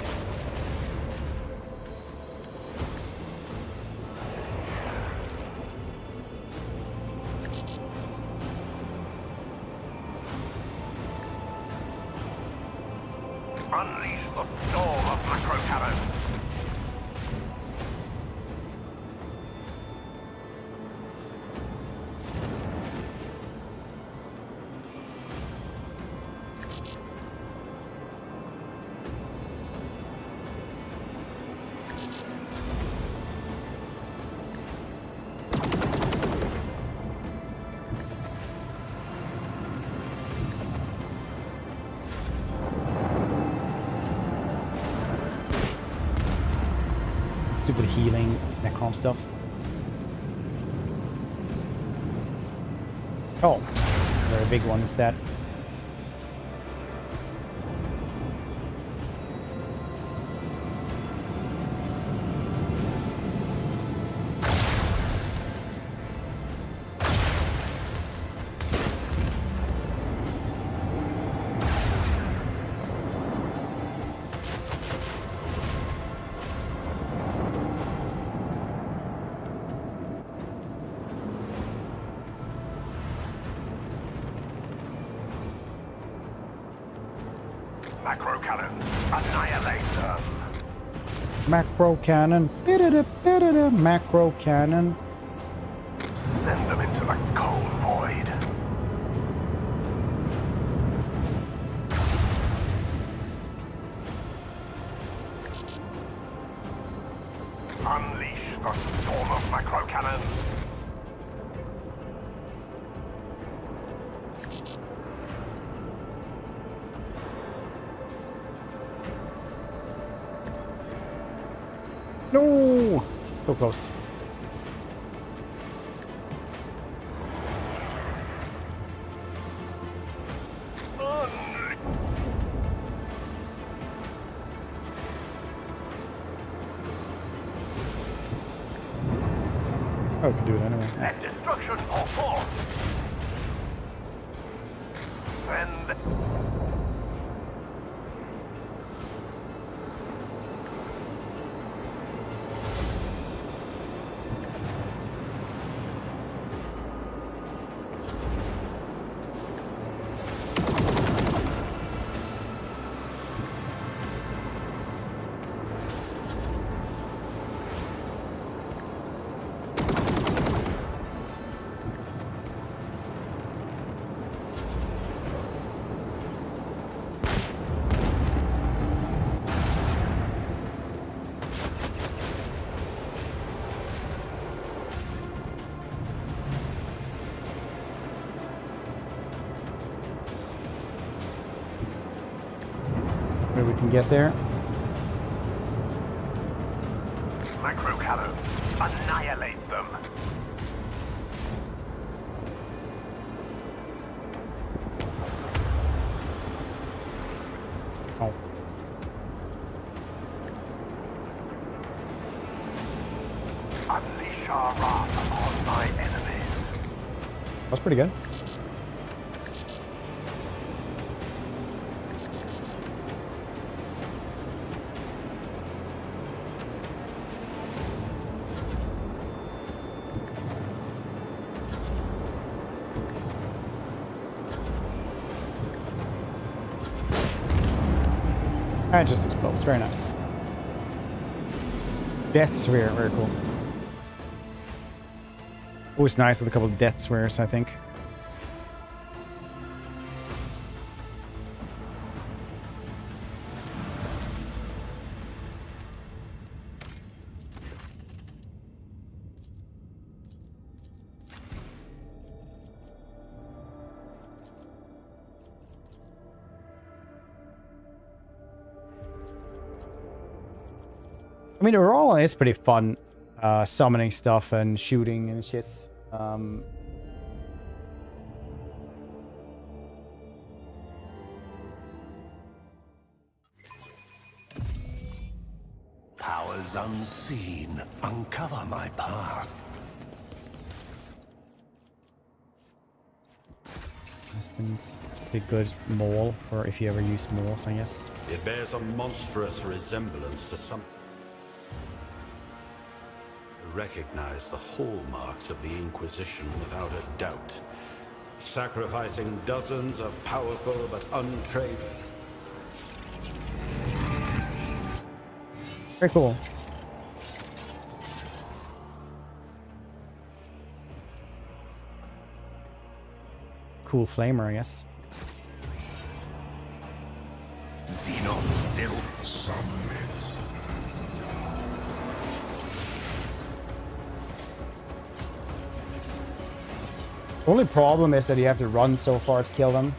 Unleash the storm of macro cannon. stupid healing Necron stuff. Oh, very big one instead. Macro cannon, annihilate them. Macro cannon. Bidada, macro cannon. Send them into the cold void. Unleash the storm of macro cannons. No! So close. Oh, we can do it anyway. Nice. And destruction or force. Send. Maybe we can get there. Macro cannon, annihilate them. Oh. Unleash our wrath upon my enemies. That's pretty good. And it just explodes. Very nice. Death Sphere. Very cool. Always nice with a couple of Death Spheres, I think. I mean, overall, it's pretty fun summoning stuff and shooting and shits. Powers unseen, uncover my path. Instance, it's a pretty good mole for if you ever use moles, I guess. It bears a monstrous resemblance to some. Recognize the hallmarks of the Inquisition without a doubt. Sacrificing dozens of powerful but untrained. Very cool. Cool flamer, I guess. Xenos filth summon. Only problem is that you have to run so far to kill them.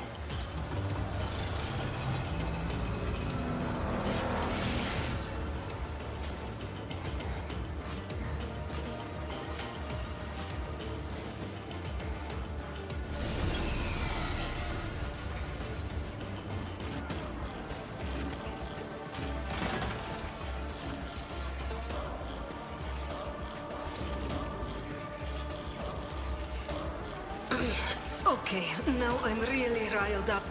Okay, now I'm really riled up.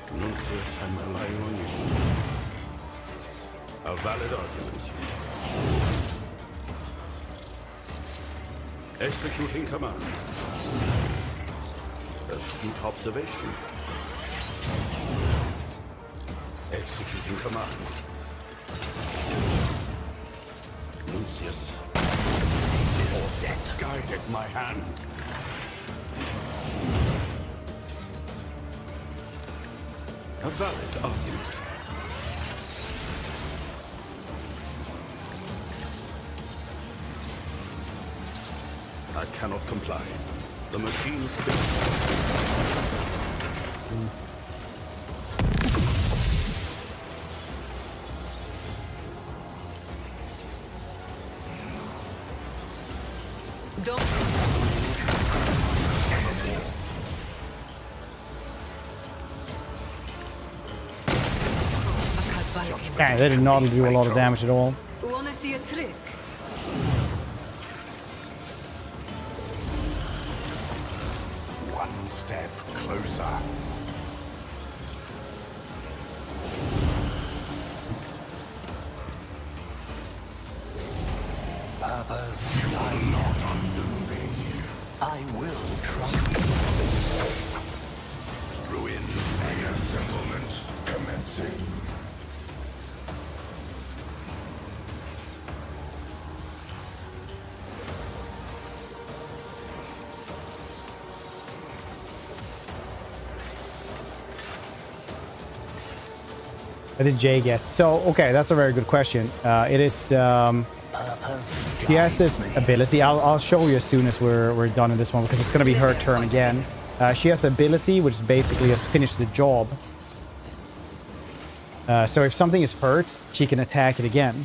Nuncius, I'm relying on you. A valid argument. Executing command. Astute observation. Executing command. Nuncius. Force guided my hand. A valid argument. I cannot comply. The machine speaks. Yeah, they did not do a lot of damage at all. Wanna see a trick? One step closer. Purpose, you will not undo me. I will trust you. Ruin mega settlement commencing. I did J guess. So, okay, that's a very good question. It is, she has this ability. I'll show you as soon as we're done in this one, because it's going to be her turn again. She has ability, which is basically has finished the job. So if something is hurt, she can attack it again.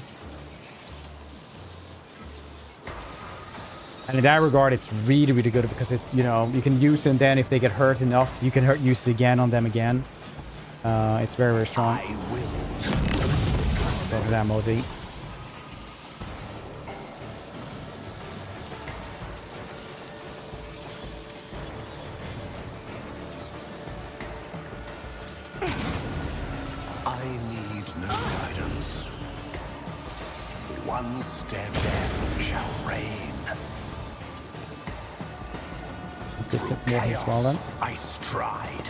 And in that regard, it's really, really good because it, you know, you can use it, and then if they get hurt enough, you can use it again on them again. It's very, very strong. I will. Go for that, Mosey. I need no guidance. One step death shall reign. This more as well then. I stride.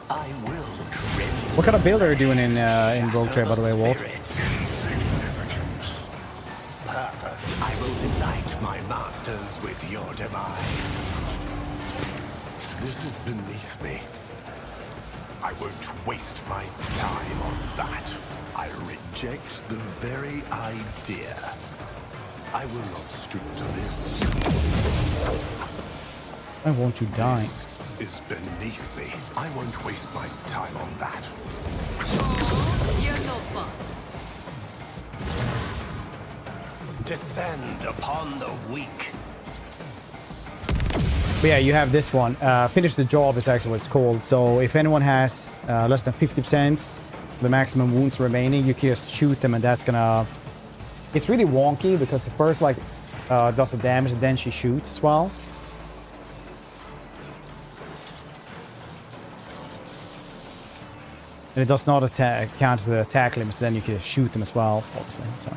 I will trim. What kind of build are you doing in Rogue Trade, by the way, Wolf? Purpose. I will delight my masters with your demise. This is beneath me. I won't waste my time on that. I reject the very idea. I will not stoop to this. I want to die. This is beneath me. I won't waste my time on that. Oh, you're no fun. Descend upon the weak. But yeah, you have this one. Finish the job is actually what it's called. So if anyone has less than 50% the maximum wounds remaining, you can just shoot them, and that's gonna... It's really wonky because the first like does the damage, and then she shoots as well. And it does not count as the attack limits, then you can shoot them as well, obviously. So.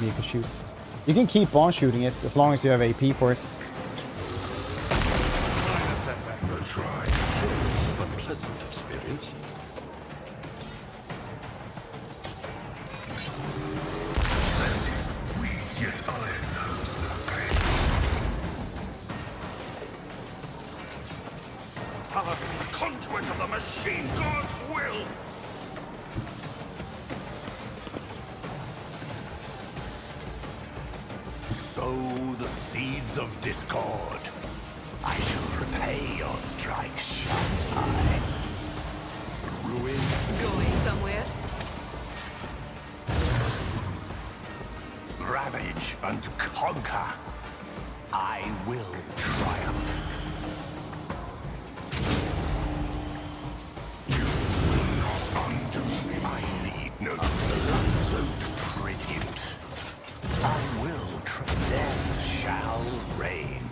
You can shoot. You can keep on shooting it as long as you have AP for it. Conduit of the machine, God's will. Sow the seeds of discord. I shall repay your strike, shan't I? Ruin. Going somewhere? Ravage and conquer. conquer. I will triumph. You will not undo me. I need no blood-soaked tribute. I will death shall reign.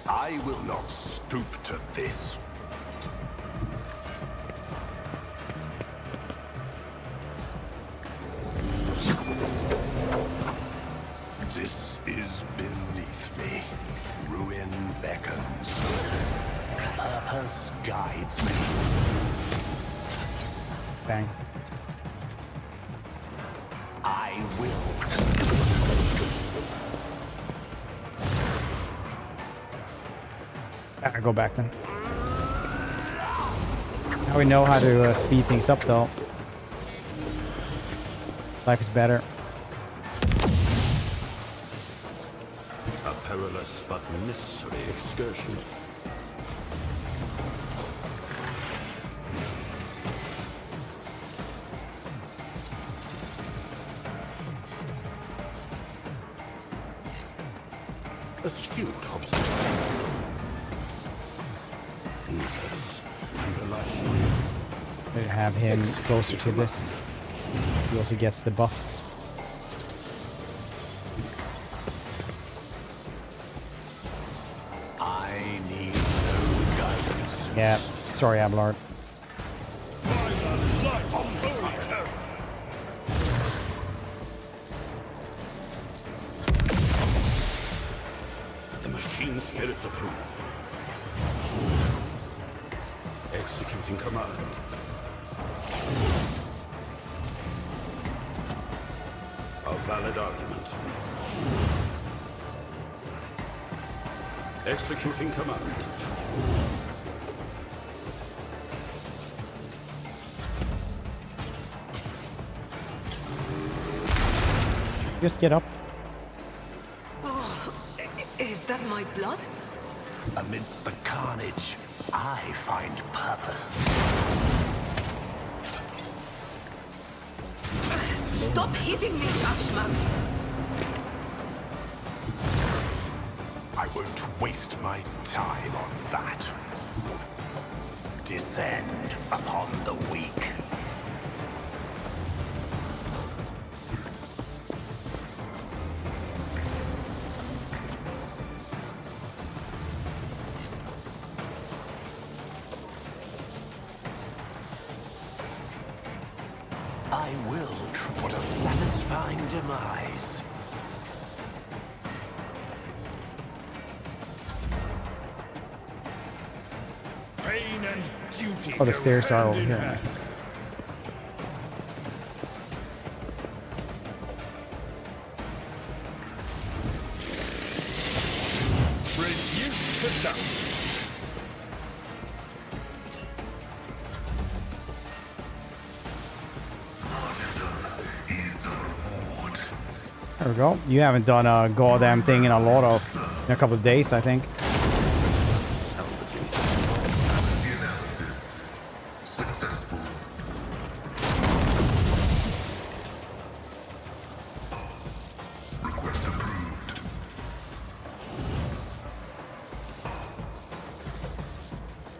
I will not stoop to this. This is beneath me. Ruin beckons. Purpose guides me. Bang. I will. I go back then. Now we know how to speed things up though. Life is better. A perilous but necessary excursion. Astute observation. Useless and reliable. We have him closer to this. He also gets the buffs. I need no guidance. Yeah, sorry, Abelard. The machine spirits approve. Executing command. A valid argument. Executing command. Just get up. Oh, is that my blood? Amidst the carnage, I find purpose. Stop hitting me, Ashman! I won't waste my time on that. Descend upon the weak. I will. What a satisfying demise. Pain and duty. Oh, the stairs are over here. Nice. Reduce to dust. There we go. You haven't done a goddamn thing in a couple of days, I think. Successful. Request approved.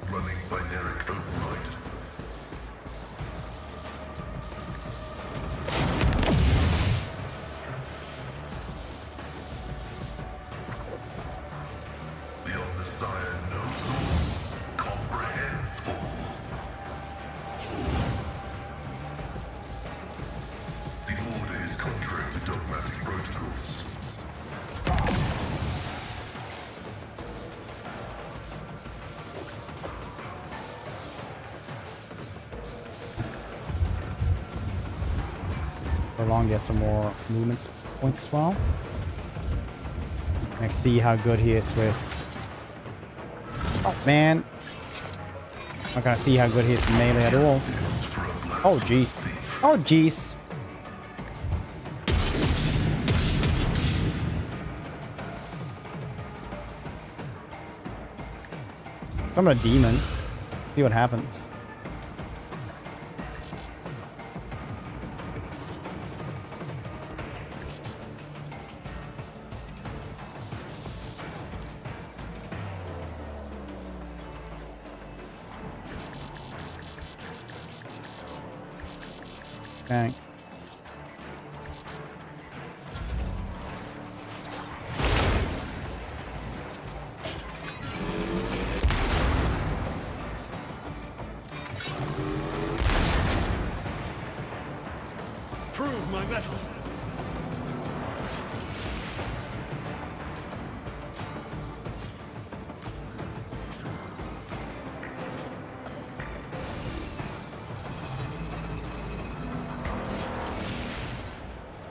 Running binaric override. The Omnissiah knows all, comprehends all. The order is contrary to dogmatic protocols. Prolong get some more movement points as well. Let's see how good he is with... Oh, man. Not gonna see how good he is in melee at all. Oh, jeez. Oh, jeez. I'm a demon. See what happens. Okay. Prove my mettle.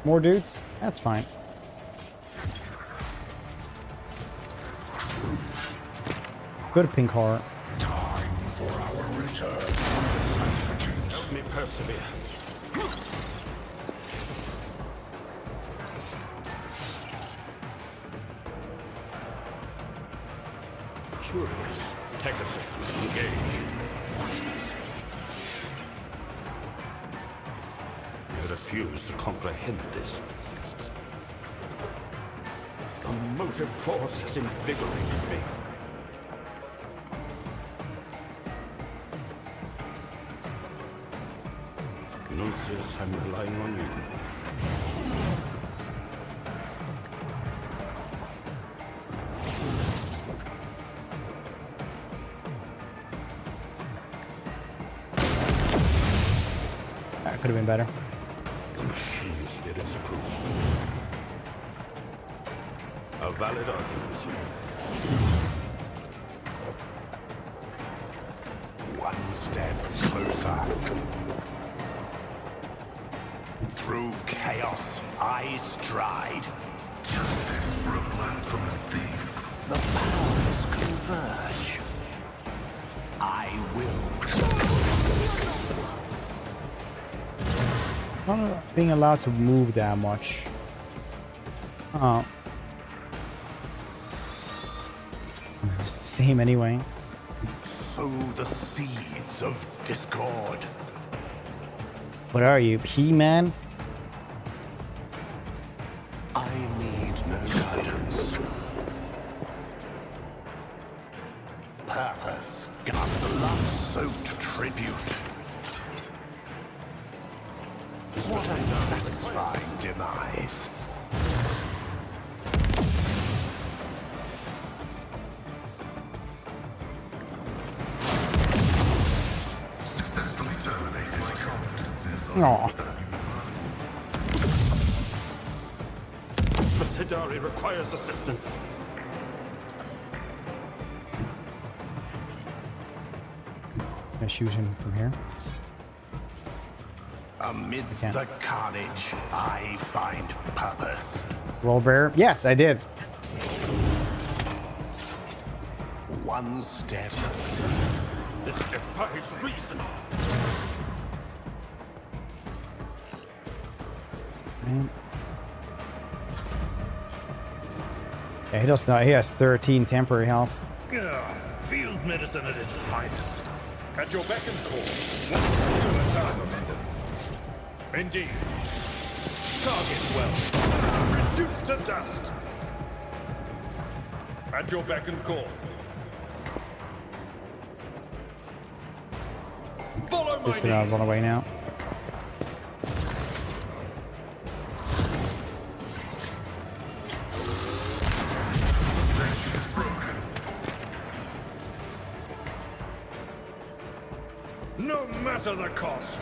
More dudes? That's fine. Good pink heart. Time for our return. Help me persevere. Curious. Pegasus, engage. I refuse to comprehend this. The motive force has invigorated me. Nuncius, I'm relying on you. That could have been better. The machine spirits approve. A valid argument. One step closer. Through chaos, I stride. Justice for a blasphemous thief. The powers converge. I will. Not being allowed to move that much. Oh. Same anyway. Sow the seeds of discord. What are you, He-Man? I need no guidance. Purpose, blood-soaked tribute. What a satisfying demise. Successfully terminated my competencies. Aw. But Hidari requires assistance. Can I shoot him from here? Amidst the carnage, I find purpose. Roll bear? Yes, I did. One step. This defies reason. Man. Yeah, he does not. He has 13 temporary health. Field medicine at its finest. At your beck and call. Indeed. Target well. Reduced to dust. At your beck and call. Follow my He's gonna run away now. No matter the cost.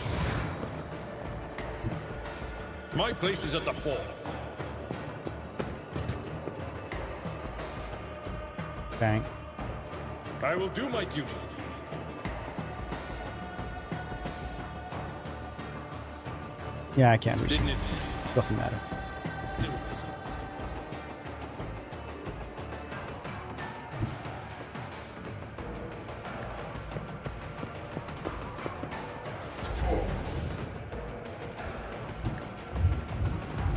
My place is at the fore. Bang. I will do my duty. Yeah, I can't reach him. Doesn't matter.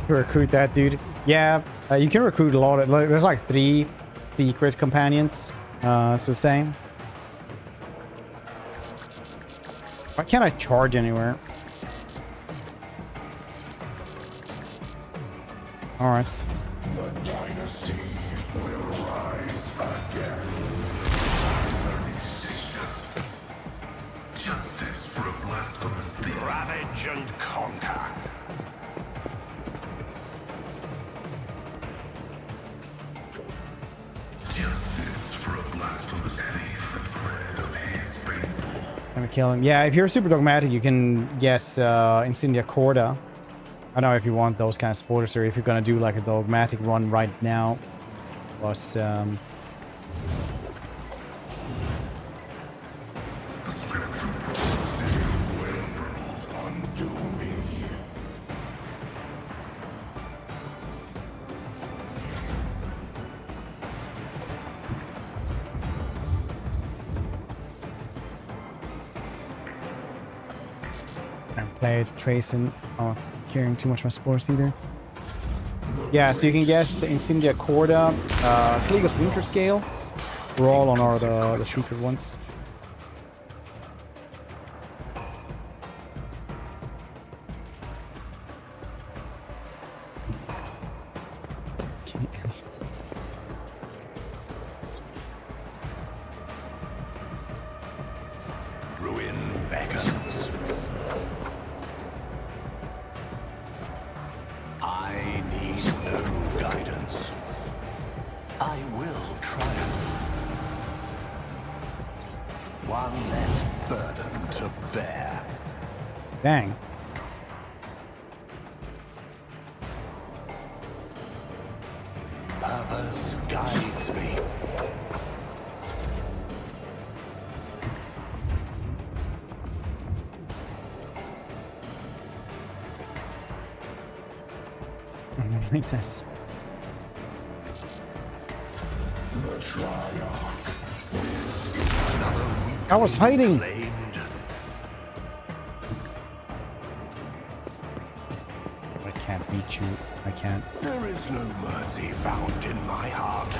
To recruit that dude. Yeah, you can recruit a lot of, like, there's like 3 secret companions. It's the same. Why can't I charge anywhere? Alright. The dynasty will rise again. Justice for a blasphemous thief. Ravage and conquer. gonna kill him. Yeah, if you're super dogmatic, you can guess Insignia Corda. I don't know if you want those kind of spoilers or if you're gonna do like a dogmatic run right now. Was played tracing, not caring too much about sports either. Yeah, so you can guess Insignia Corda, Clegos Winter Scale. We're all on our the secret ones. Ruin beckons. I need no guidance. I will triumph. One less burden to bear. Dang. Purpose guides me. Like this. I was hiding. I can't reach you. I can't. There is no mercy found in my heart.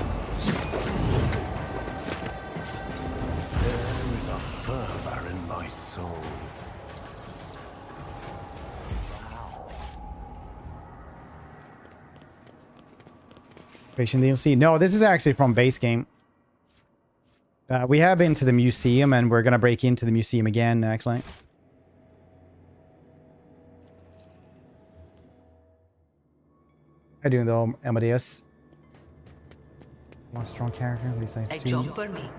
There is a fervor in my soul. Patient DLC. No, this is actually from base game. We have been to the museum and we're gonna break into the museum again, actually. How you doing though, Amadeus? One strong character, at least I see. A job for me.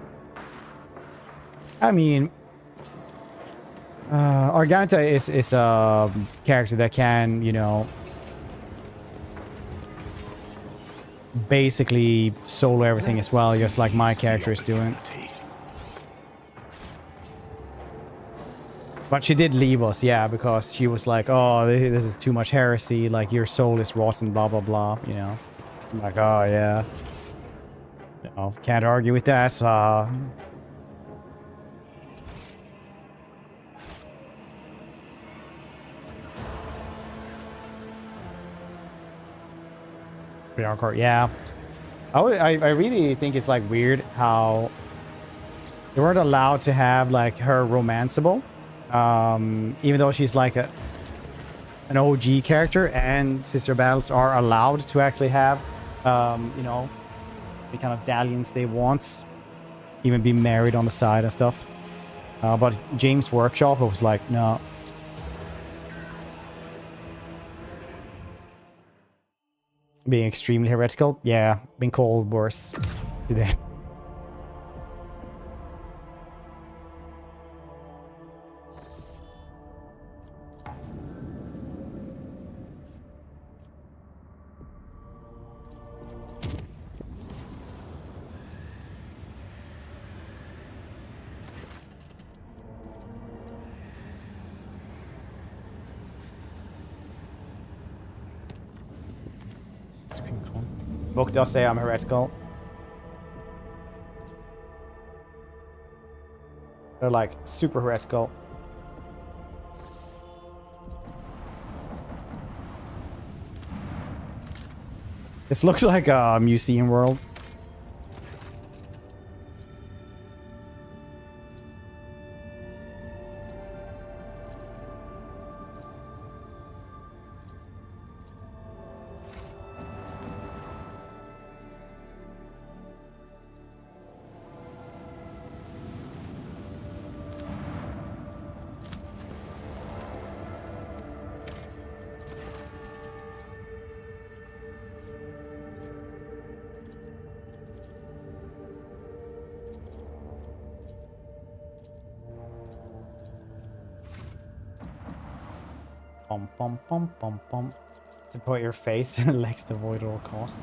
I mean, Arganta is a character that can, you know, basically solo everything as well, just like my character is doing. But she did leave us, yeah, because she was like, oh, this is too much heresy, like your soul is rotten, blah, blah, blah, you know. I'm like, oh, yeah. You know, can't argue with that. Yeah. I really think it's like weird how they weren't allowed to have like her romanceable, even though she's like an OG character, and Sister Battles are allowed to actually have you know, the kind of dalliance they want, even be married on the side and stuff. But James Workshop was like, no. Being extremely heretical? Yeah, been called worse today. Book does say I'm heretical. They're like super heretical. This looks like a museum world. Bum bum bum bum bum. To put your face and legs to avoid at all cost.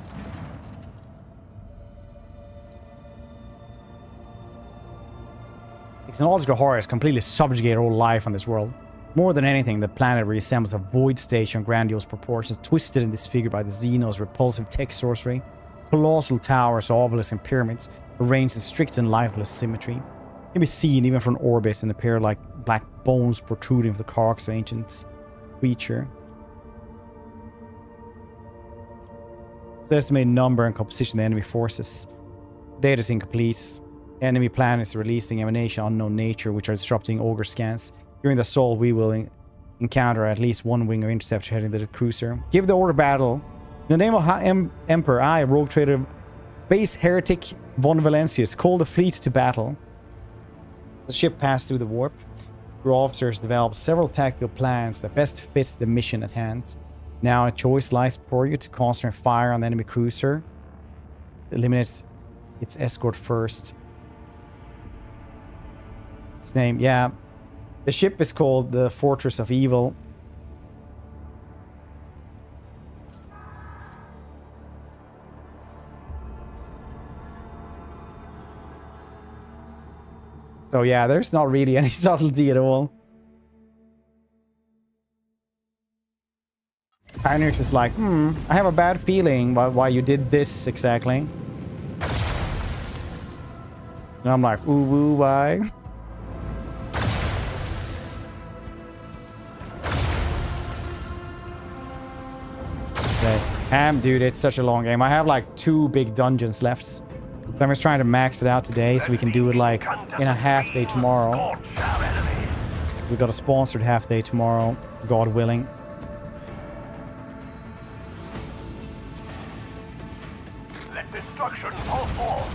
The technological horrors completely subjugate all life on this world. More than anything, the planet resembles a void station of grandiose proportions, twisted and disfigured by the xenos' repulsive tech sorcery. Colossal towers, obelisks, and pyramids arranged in strict and lifeless symmetry can be seen even from orbit and appear like black bones protruding from the carcass of ancient creature. It's the estimated number and composition of the enemy forces. Data is incomplete. Enemy planets releasing emanation of unknown nature, which are disrupting ogre scans. During the assault, we will encounter at least one wing or interceptor heading to the cruiser. Give the order battle. In the name of Emperor, I, rogue trader Space Heretic von Valencius, call the fleet to battle. The ship passed through the warp. Your officers developed several tactical plans that best fit the mission at hand. Now a choice lies before you to concentrate fire on the enemy cruiser. Eliminate its escort first. Its name, yeah. The ship is called the Fortress of Evil. So yeah, there's not really any subtlety at all. Heinrichs is like, I have a bad feeling about why you did this exactly. And I'm like, ooh, woo, why? Okay. Dude, it's such a long game. I have like 2 big dungeons left. So I'm just trying to max it out today so we can do it like in a half day tomorrow. So we got a sponsored half day tomorrow, God willing. Let destruction fall forth.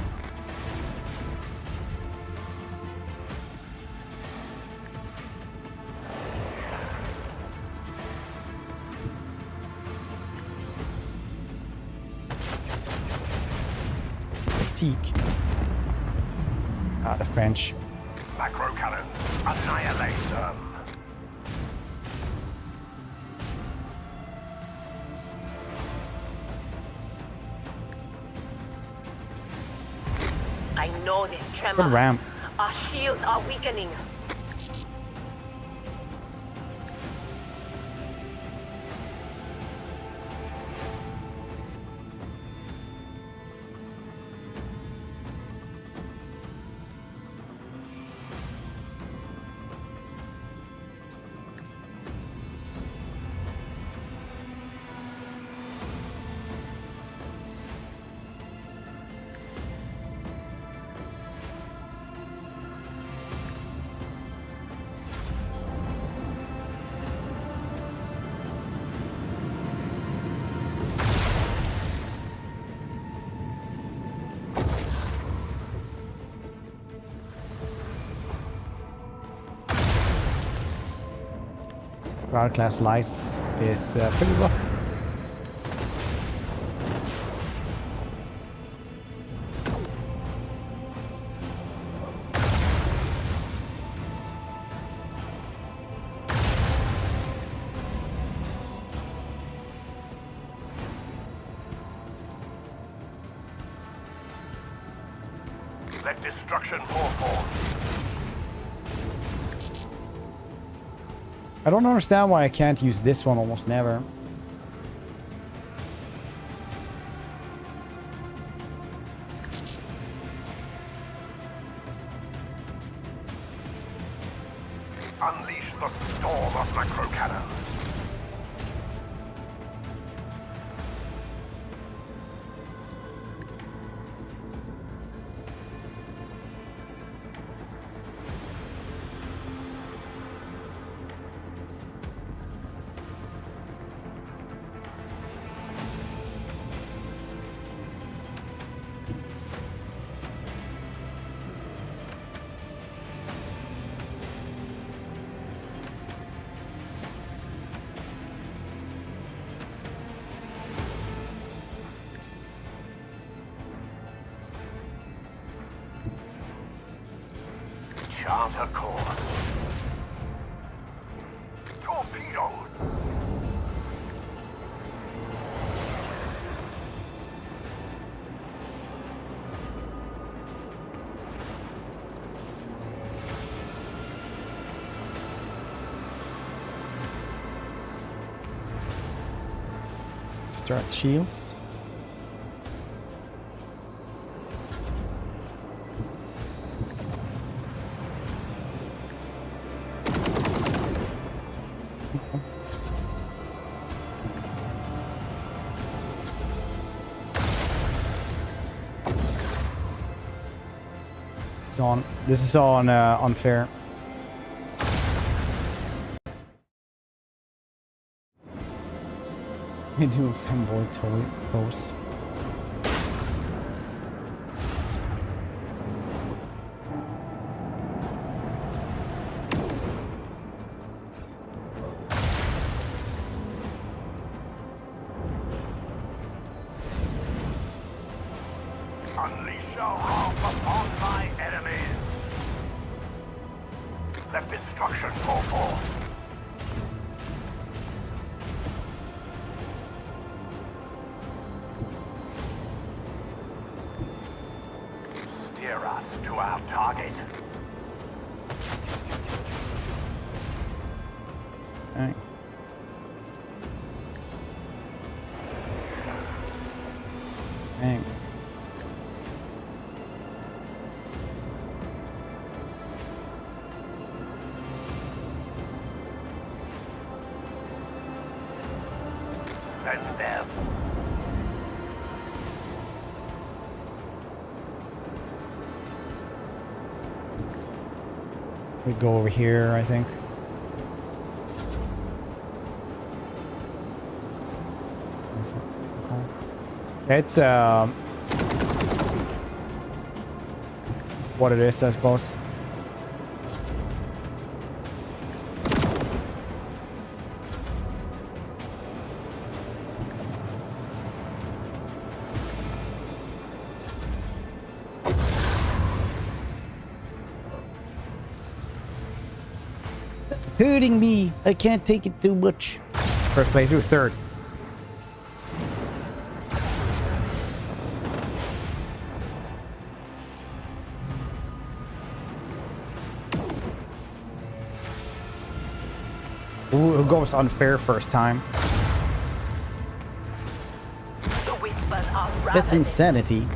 The French. Macro cannons, annihilate them. I know this tremor. Good ramp. Our shields are weakening. Ground class lights is pretty rough. Let destruction pour forth. I don't understand why I can't use this one almost never. Unleash the storm of macro cannons. Chart a course. Torpedoes! Start the shields. This is on unfair. We do a fanboy toy pose. Unleash your wrath upon my enemies. Let destruction go forth. Steer us to our target. Alright. Alright. Send them. We go over here, I think. It's what it is, I suppose. Hurting me. I can't take it too much. First playthrough, third. Ooh, who goes unfair first time? The whispers are That's ravening. insanity.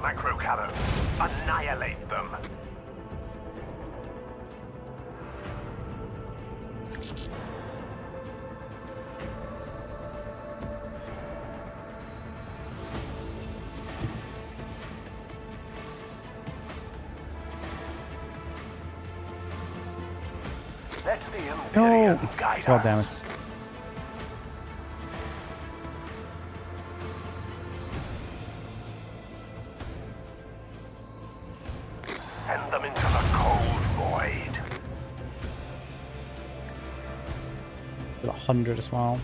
Micro cannons. Annihilate them. Let the Imperium No. guide God us. damn it. Send them into the cold void. It's 100 as well.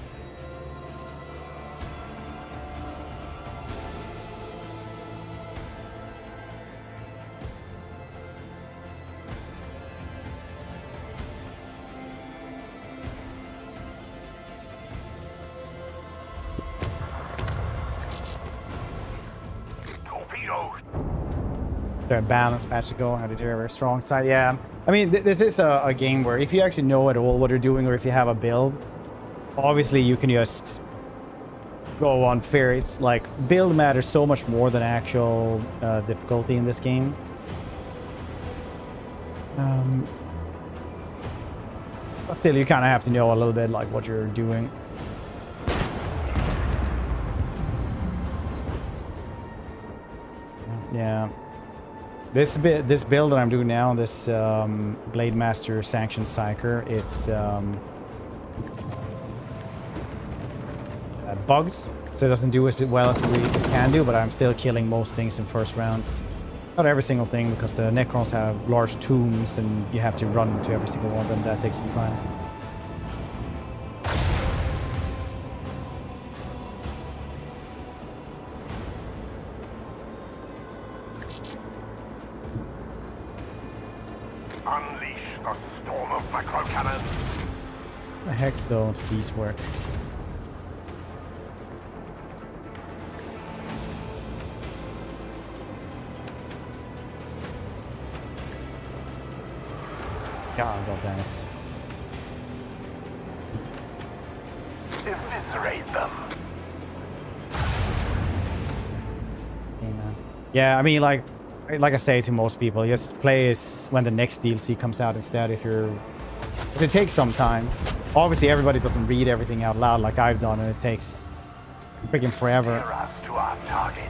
Torpedo. Is there a balance match to go? How to do a very strong side? Yeah. I mean, this is a game where if you actually know at all what you're doing, or if you have a build, obviously you can just go on fair. It's like build matters so much more than actual difficulty in this game. But still, you kind of have to know a little bit like what you're doing. Yeah. This build that I'm doing now, this Blade Master sanctioned Psyker, it's bugged, so it doesn't do as well as it can do, but I'm still killing most things in first rounds. Not every single thing, because the Necrons have large tombs and you have to run to every single one of them. That takes some time. Unleash the storm of micro cannons. The heck don't these work? God damn it. Eviscerate them. Yeah, I mean, like I say to most people, just play as when the next DLC comes out instead. If it takes some time. Obviously, everybody doesn't read everything out loud like I've done, and it takes freaking forever. Steer us to our target.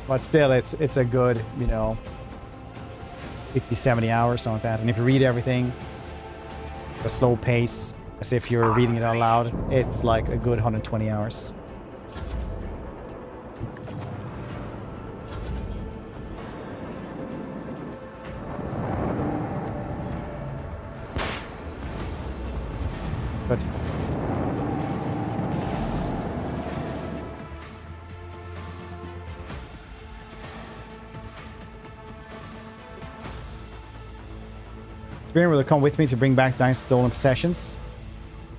But still, it's a good, 50, 70 hours, something like that. And if you read everything at a slow pace, as if you're reading it out loud, it's like a good 120 hours. Good. Imperium will come with me to bring back 9 stolen possessions.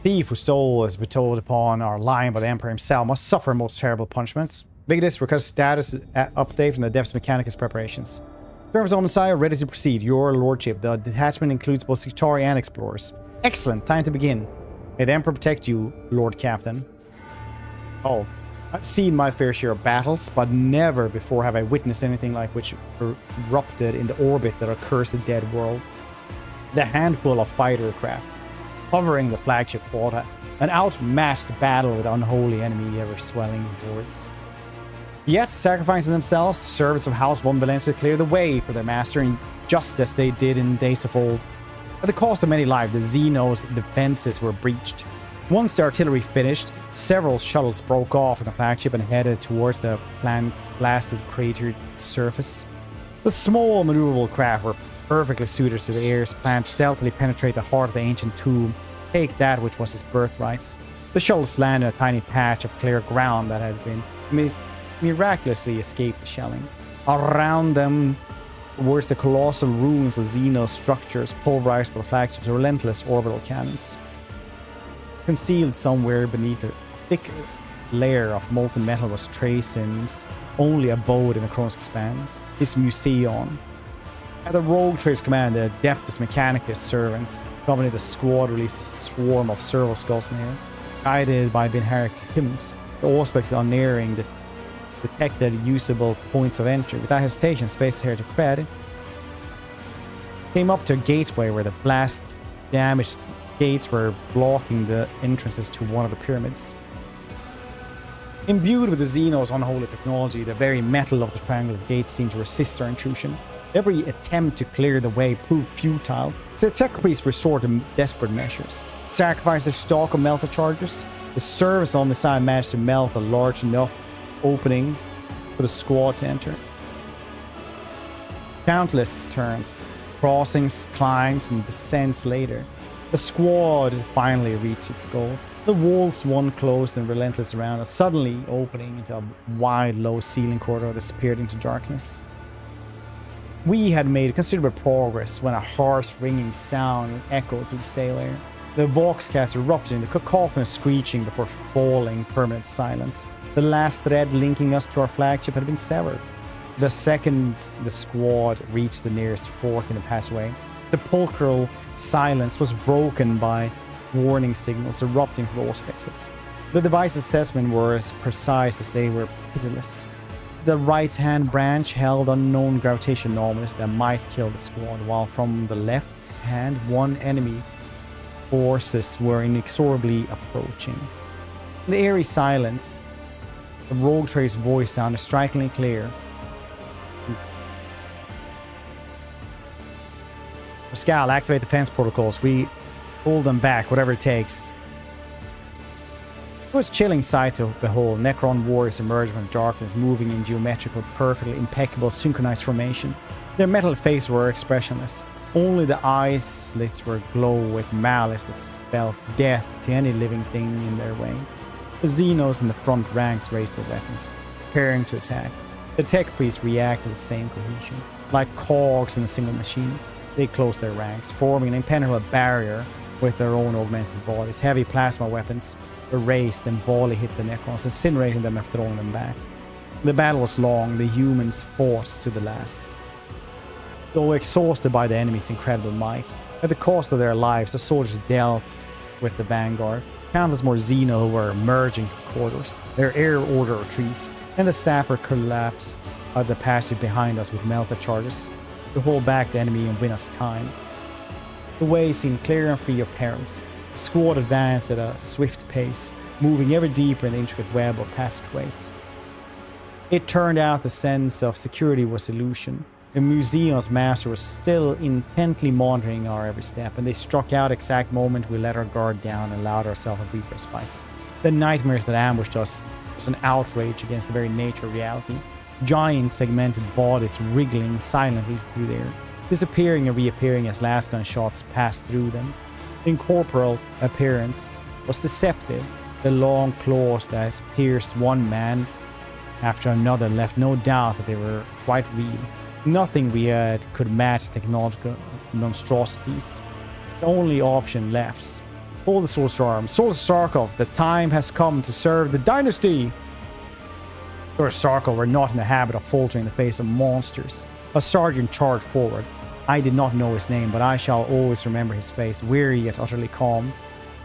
The thief who stole is bestowed upon our lion by the Emperor himself must suffer most terrible punishments. Vigdis requests status update from the Depths Mechanicus preparations. Imperium's own Messiah ready to proceed. Your lordship. The detachment includes both Sectari and explorers. Excellent. Time to begin. May the Emperor protect you, Lord Captain. Oh. I've seen my fair share of battles, but never before have I witnessed anything like which erupted in the orbit that accursed dead world. The handful of fighter crafts hovering the flagship fought an outmatched battle with unholy enemy ever swelling hordes. Yet, sacrificing themselves, the servants of House von Valencia clear the way for their master, just as they did in days of old. At the cost of many lives, the xenos' defenses were breached. Once the artillery finished, several shuttles broke off from the flagship and headed towards the planet's blasted cratered surface. The small maneuverable craft were perfectly suited to the air's plan, stealthily penetrate the heart of the ancient tomb, take that which was his birthright. The shuttles landed in a tiny patch of clear ground that had been miraculously escaped the shelling. Around them were the colossal ruins of xenos structures pulverized by the flagship's relentless orbital cannons. Concealed somewhere beneath a thick layer of molten metal was Tracin's only abode in the Koronus Expanse, his museum. At the Rogue Trade's command, the Adeptus Mechanicus servants accompanied the squad released a swarm of servo skulls in the air. Guided by Heretic humans, the Auspex on nearing the detected usable points of entry. Without hesitation, Space Heretic Fred came up to a gateway where the blast damaged gates were blocking the entrances to one of the pyramids. Imbued with the Xenos' unholy technology, the very metal of the triangular gates seemed to resist our intrusion. Every attempt to clear the way proved futile, so the tech priests resorted to desperate measures. Sacrificed their stock of melter charges, the servants on the side managed to melt a large enough opening for the squad to enter. Countless turns, crossings, climbs, and descents later, the squad finally reached its goal. The walls swung closed and relentless around us, suddenly opening into a wide, low ceiling corridor that disappeared into darkness. We had made considerable progress when a harsh, ringing sound echoed through the stale air. The Voxcast erupted into cacophonous screeching before falling permanent silence. The last thread linking us to our flagship had been severed. The second the squad reached the nearest fork in the passageway, the pulchral silence was broken by warning signals erupting from all spaces. The device's assessment were as precise as they were pitiless. The right-hand branch held unknown gravitation anomalies that might kill the squad, while from the left hand, one enemy forces were inexorably approaching. In the eerie silence, the Rogue Trade's voice sounded strikingly clear. Pascal, activate defense protocols. We pull them back, whatever it takes. It was a chilling sight to behold. Necron warriors emerged from darkness, moving in geometrical, perfectly impeccable, synchronized formation. Their metal faces were expressionless. Only the eyes slits were aglow with malice that spelled death to any living thing in their way. The Xenos in the front ranks raised their weapons, preparing to attack. The tech priests reacted with the same cohesion. Like cogs in a single machine, they closed their ranks, forming an impenetrable barrier with their own augmented bodies. Heavy plasma weapons erased and volley hit the Necrons, incinerating them and throwing them back. The battle was long, the humans fought to the last. Though exhausted by the enemy's incredible might, at the cost of their lives, the soldiers dealt with the vanguard. Countless more xeno were emerging from corridors, their air order retreats, and the sapper collapsed at the passage behind us with melted charges to hold back the enemy and win us time. The way seemed clear and free of perils. The squad advanced at a swift pace, moving ever deeper in the intricate web of passageways. It turned out the sense of security was illusion. The museum's master was still intently monitoring our every step, and they struck out exact moment we let our guard down and allowed ourselves a brief respite. The nightmares that ambushed us was an outrage against the very nature of reality. Giant segmented bodies wriggling silently through the air, disappearing and reappearing as last gun shots passed through them. The incorporeal appearance was deceptive. The long claws that pierced one man after another left no doubt that they were quite real. Nothing we had could match technological monstrosities. The only option left. Hold the swords to arms. Swords Sarkov, the time has come to serve the dynasty! Swords Sarkov were not in the habit of faltering in the face of monsters. A sergeant charged forward. I did not know his name, but I shall always remember his face, weary yet utterly calm.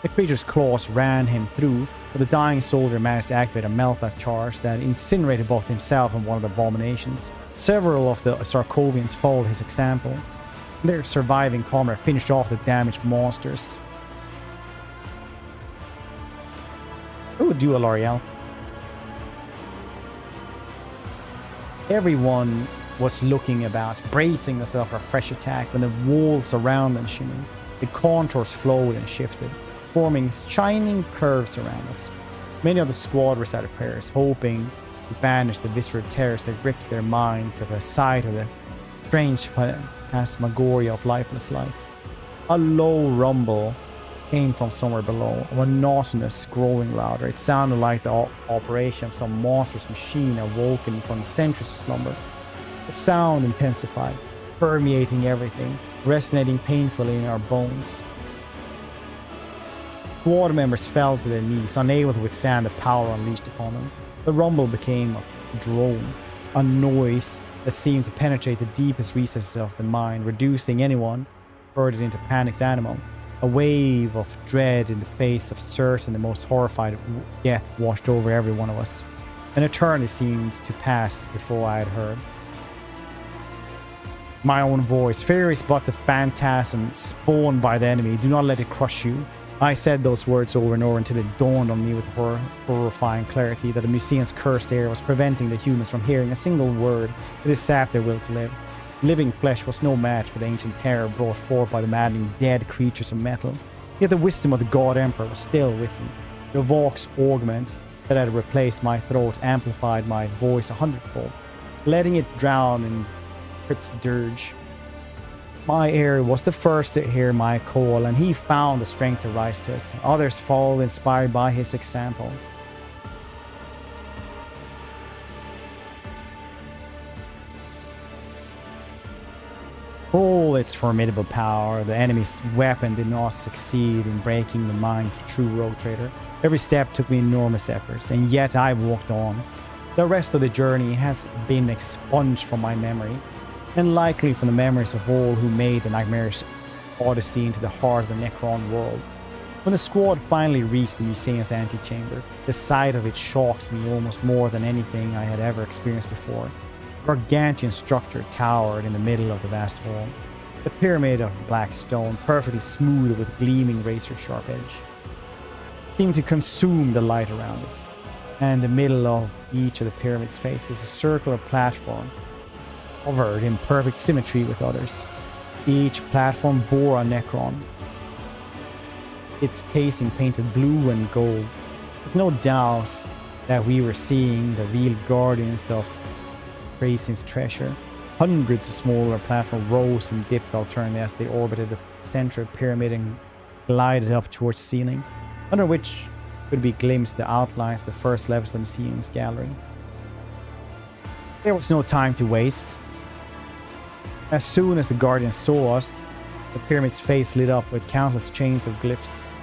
The creature's claws ran him through, but the dying soldier managed to activate a meltdown charge that incinerated both himself and one of the abominations. Several of the Sarkovians followed his example. Their surviving comrade finished off the damaged monsters. Who would do a L'Oreal? Everyone was looking about, bracing themselves for a fresh attack when the walls around them shimmered. The contours flowed and shifted, forming shining curves around us. Many of the squad recited prayers, hoping to banish the visceral terrors that gripped their minds at the sight of the strange phantasmagoria of lifeless lives. A low rumble came from somewhere below, a monotonous growing louder. It sounded like the operation of some monstrous machine awoken from centuries of slumber. The sound intensified, permeating everything, resonating painfully in our bones. Squad members fell to their knees, unable to withstand the power unleashed upon them. The rumble became a drone, a noise that seemed to penetrate the deepest recesses of the mind, reducing anyone herded into panicked animal. A wave of dread in the face of certain the most horrified death washed over every one of us. An eternity seemed to pass before I had heard my own voice. Fear is but the phantasm spawned by the enemy. Do not let it crush you. I said those words over and over until it dawned on me with horrifying clarity that the museum's cursed air was preventing the humans from hearing a single word that has sapped their will to live. Living flesh was no match for the ancient terror brought forth by the maddening dead creatures of metal. Yet the wisdom of the God Emperor was still with me. The vox augments that had replaced my throat amplified my voice 100-fold, letting it drown in its dirge. My heir was the first to hear my call, and he found the strength to rise to it. Others followed, inspired by his example. For all its formidable power, the enemy's weapon did not succeed in breaking the minds of a true rogue trader. Every step took me enormous efforts, and yet I walked on. The rest of the journey has been expunged from my memory, and likely from the memories of all who made the nightmarish odyssey into the heart of the Necron world. When the squad finally reached the museum's antechamber, the sight of it shocked me almost more than anything I had ever experienced before. A gargantuan structure towered in the middle of the vast hall. The pyramid of black stone, perfectly smooth with gleaming razor-sharp edge, seemed to consume the light around us. And in the middle of each of the pyramid's faces, a circular platform covered in perfect symmetry with others. Each platform bore a Necron, its casing painted blue and gold. There's no doubt that we were seeing the real guardians of Tracin's treasure. Hundreds of smaller platforms rose and dipped alternately as they orbited the central pyramid and glided up towards the ceiling, under which could be glimpsed the outlines of the first levels of the museum's gallery. There was no time to waste. As soon as the guardians saw us, the pyramid's face lit up with countless chains of glyphs,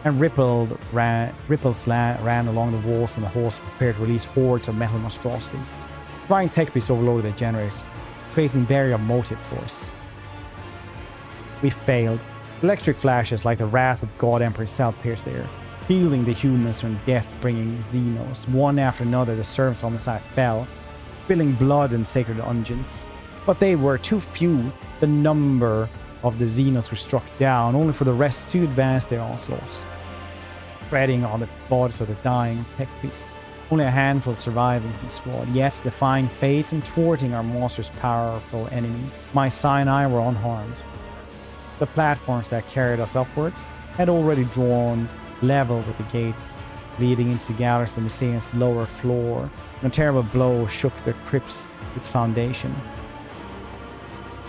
and ripples ran along the walls, and the halls prepared to release hordes of metal monstrosities. Flying tech beasts overloaded their generators, creating barrier motive force. We failed. Electric flashes like the wrath of God Emperor himself pierced the air, shielding the humans from death-bringing xenos. One after another, the servants on the side fell, spilling blood in sacred dungeons. But they were too few. The number of the xenos were struck down, only for the rest to advance their onslaught, treading on the bodies of the dying tech beast. Only a handful surviving from the squad, yet defying fate and thwarting our monster's powerful enemy. My Psy and I were unharmed. The platforms that carried us upwards had already drawn level with the gates leading into the galleries of the museum's lower floor, and a terrible blow shook the crypt's its foundation.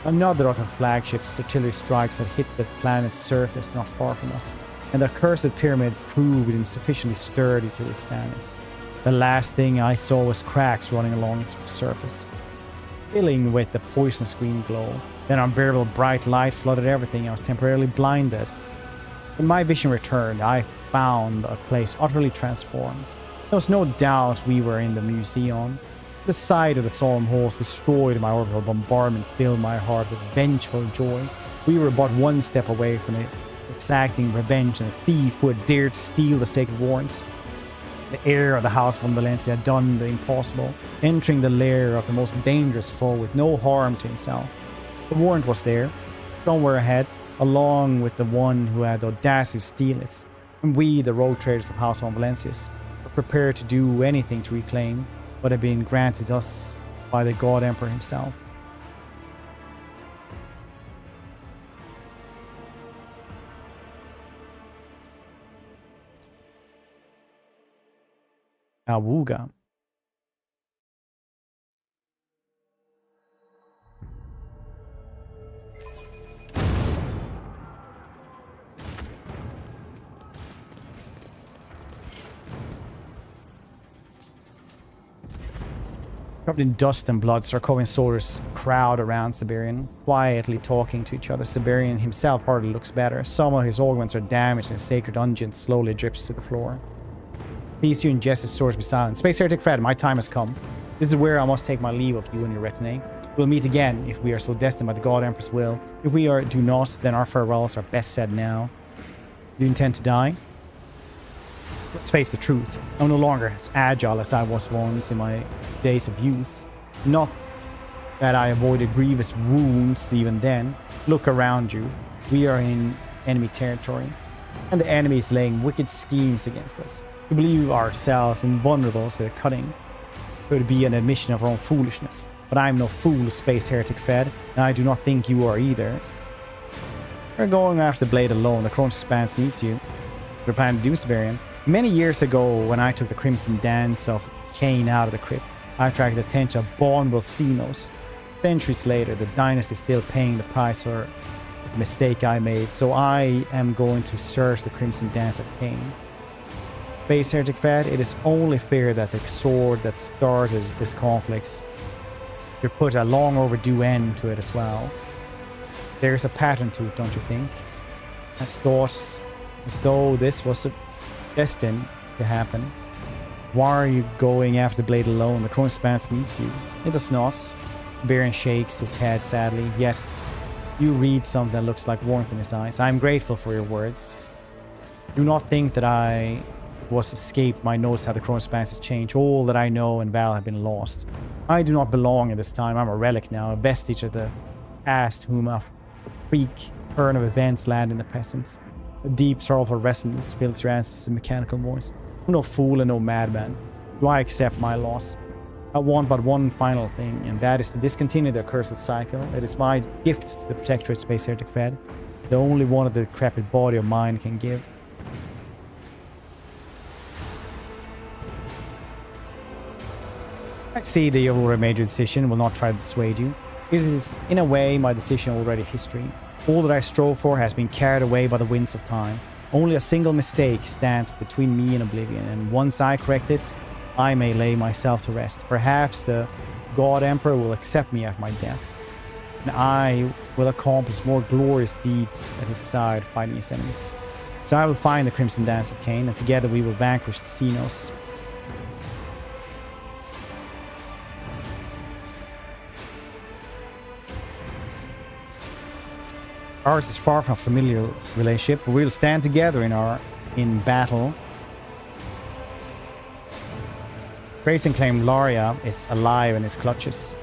Another of the flagship's artillery strikes had hit the planet's surface not far from us, and the accursed pyramid proved insufficiently sturdy to withstand us. The last thing I saw was cracks running along its surface, filling with the poisonous green glow. Then unbearable bright light flooded everything. I was temporarily blinded. When my vision returned, I found a place utterly transformed. There was no doubt we were in the museum. The sight of the solemn halls destroyed my orbital bombardment, filled my heart with vengeful joy. We were but one step away from it, exacting revenge on a thief who had dared to steal the sacred warrants. The heir of the House von Valencia had done the impossible, entering the lair of the most dangerous foe with no harm to himself. The warrant was there, somewhere ahead, along with the one who had the audacity to steal it. And we, the rogue traders of House von Valencias, were prepared to do anything to reclaim what had been granted us by the God Emperor himself. Awuga. Covered in dust and blood, Sarkovian soldiers crowd around Siberian, quietly talking to each other. Siberian himself hardly looks better. Some of his organs are damaged and his sacred dungeon slowly drips to the floor. Theseus and Jess's swords be silent. Space Heretic Fred, my time has come. This is where I must take my leave of you and your retinue. We'll meet again if we are so destined by the God Emperor's will. If we do not, then our farewells are best said now. Do you intend to die? Let's face the truth. I'm no longer as agile as I was once in my days of youth. Not that I avoided grievous wounds even then. Look around you. We are in enemy territory, and the enemy is laying wicked schemes against us. To believe ourselves invulnerable to their cutting would be an admission of our own foolishness. But I am no fool, Space Heretic Fed, and I do not think you are either. We're going after the blade alone. The Koronus Expanse needs you. We're planning to do Siberian. Many years ago, when I took the Crimson Dance of Cain out of the crypt, I attracted the attention of vulnerable xenos. Centuries later, the dynasty is still paying the price for the mistake I made, so I am going to search the Crimson Dance of Cain. Space Heretic Fed, it is only fair that the sword that started this conflict should put a long overdue end to it as well. There's a pattern to it, don't you think? As though this was destined to happen. Why are you going after the blade alone? The Koronus Expanse needs you. It does not. Baron shakes his head sadly. Yes, you read something that looks like warmth in his eyes. I am grateful for your words. Do not think that I was escaped my notice how the Koronus Expanse has changed. All that I know and Val have been lost. I do not belong at this time. I'm a relic now, a vestige of the past whom a freak turn of events land in the present. A deep, sorrowful resonance fills your answers in mechanical voice. I'm no fool and no madman. Do I accept my loss? I want but one final thing, and that is to discontinue the accursed cycle. It is my gift to the Protectorate Space Heretic Fed, the only one of the decrepit body of mine can give. I see that you have already made your decision and will not try to dissuade you. It is, in a way, my decision already history. All that I strove for has been carried away by the winds of time. Only a single mistake stands between me and oblivion, and once I correct this, I may lay myself to rest. Perhaps the God Emperor will accept me after my death, and I will accomplish more glorious deeds at his side fighting his enemies. So I will find the Crimson Dance of Cain, and together we will vanquish the xenos. Ours is far from a familiar relationship, but we'll stand together in battle. Grayson claimed Laria is alive in his clutches.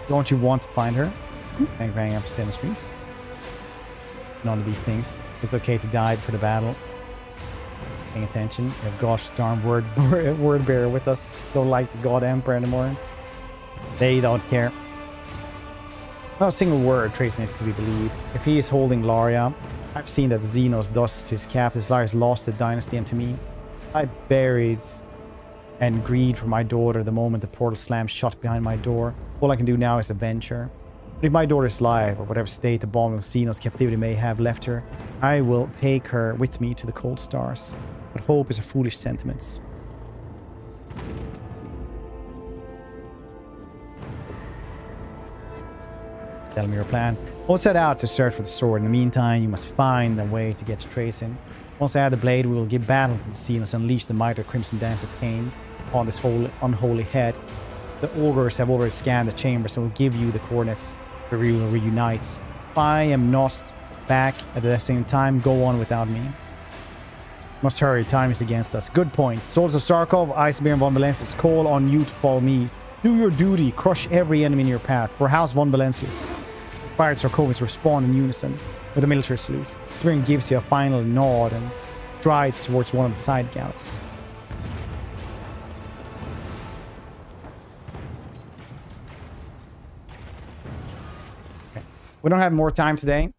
Don't you want to find her? Thank you for hanging out for 7 streams. None of these things. It's okay to die for the battle. Paying attention. We have gosh darn word bearer with us. Don't like the God Emperor anymore. They don't care. Not a single word Tracing is to be believed. If he is holding Laria, I've seen that Xenos does to his captives. Laria's lost the dynasty, and to me, I buried and greed for my daughter the moment the portal slammed shut behind my door. All I can do now is avenge her. But if my daughter is alive, or whatever state the bomb of Xenos captivity may have left her, I will take her with me to the cold stars. But hope is a foolish sentiment. Tell me your plan. We'll set out to search for the sword. In the meantime, you must find a way to get to Tracing. Once I have the blade, we will give battle to the Xenos and unleash the might of Crimson Dance of Cain upon this unholy head. The ogres have already scanned the chambers and will give you the coordinates where we will reunite. If I am not back at the same time, go on without me. Must hurry, time is against us. Good point. Swords of Starkov, Icebeard von Valencius call on you to follow me. Do your duty, crush every enemy in your path. For House von Valencius. Inspired Sarkovis respond in unison with a military salute. Spearing gives you a final nod and strides towards one of the side galleys. Okay. We don't have more time today.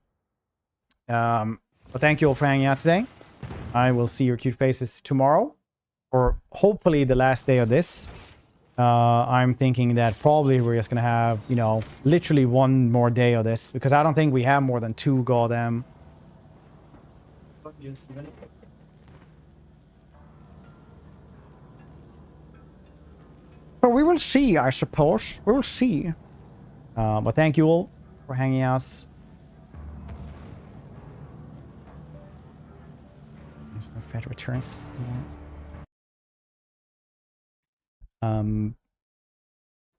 But thank you all for hanging out today. I will see your cute faces tomorrow. Or hopefully the last day of this. I'm thinking that probably we're just going to have, you know, literally one more day of this. Because I don't think we have more than 2 goddamn... So we will see, I suppose. We will see. But thank you all for hanging out. As the Fed returns.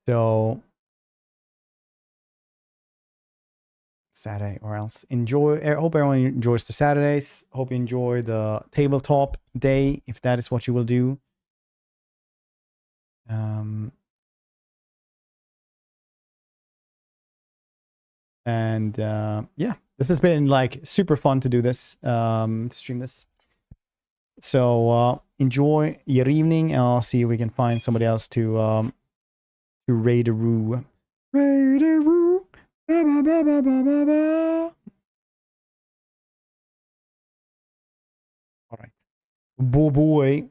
So Saturday or else enjoy. I hope everyone enjoys the Saturdays. Hope you enjoy the tabletop day if that is what you will do. Yeah, this has been like super fun to do this, to stream this. So enjoy your evening, and I'll see if we can find somebody else to raid-a-roo. Raid-a-roo. Ba, ba, ba, ba, ba, ba, ba. All right. Boy.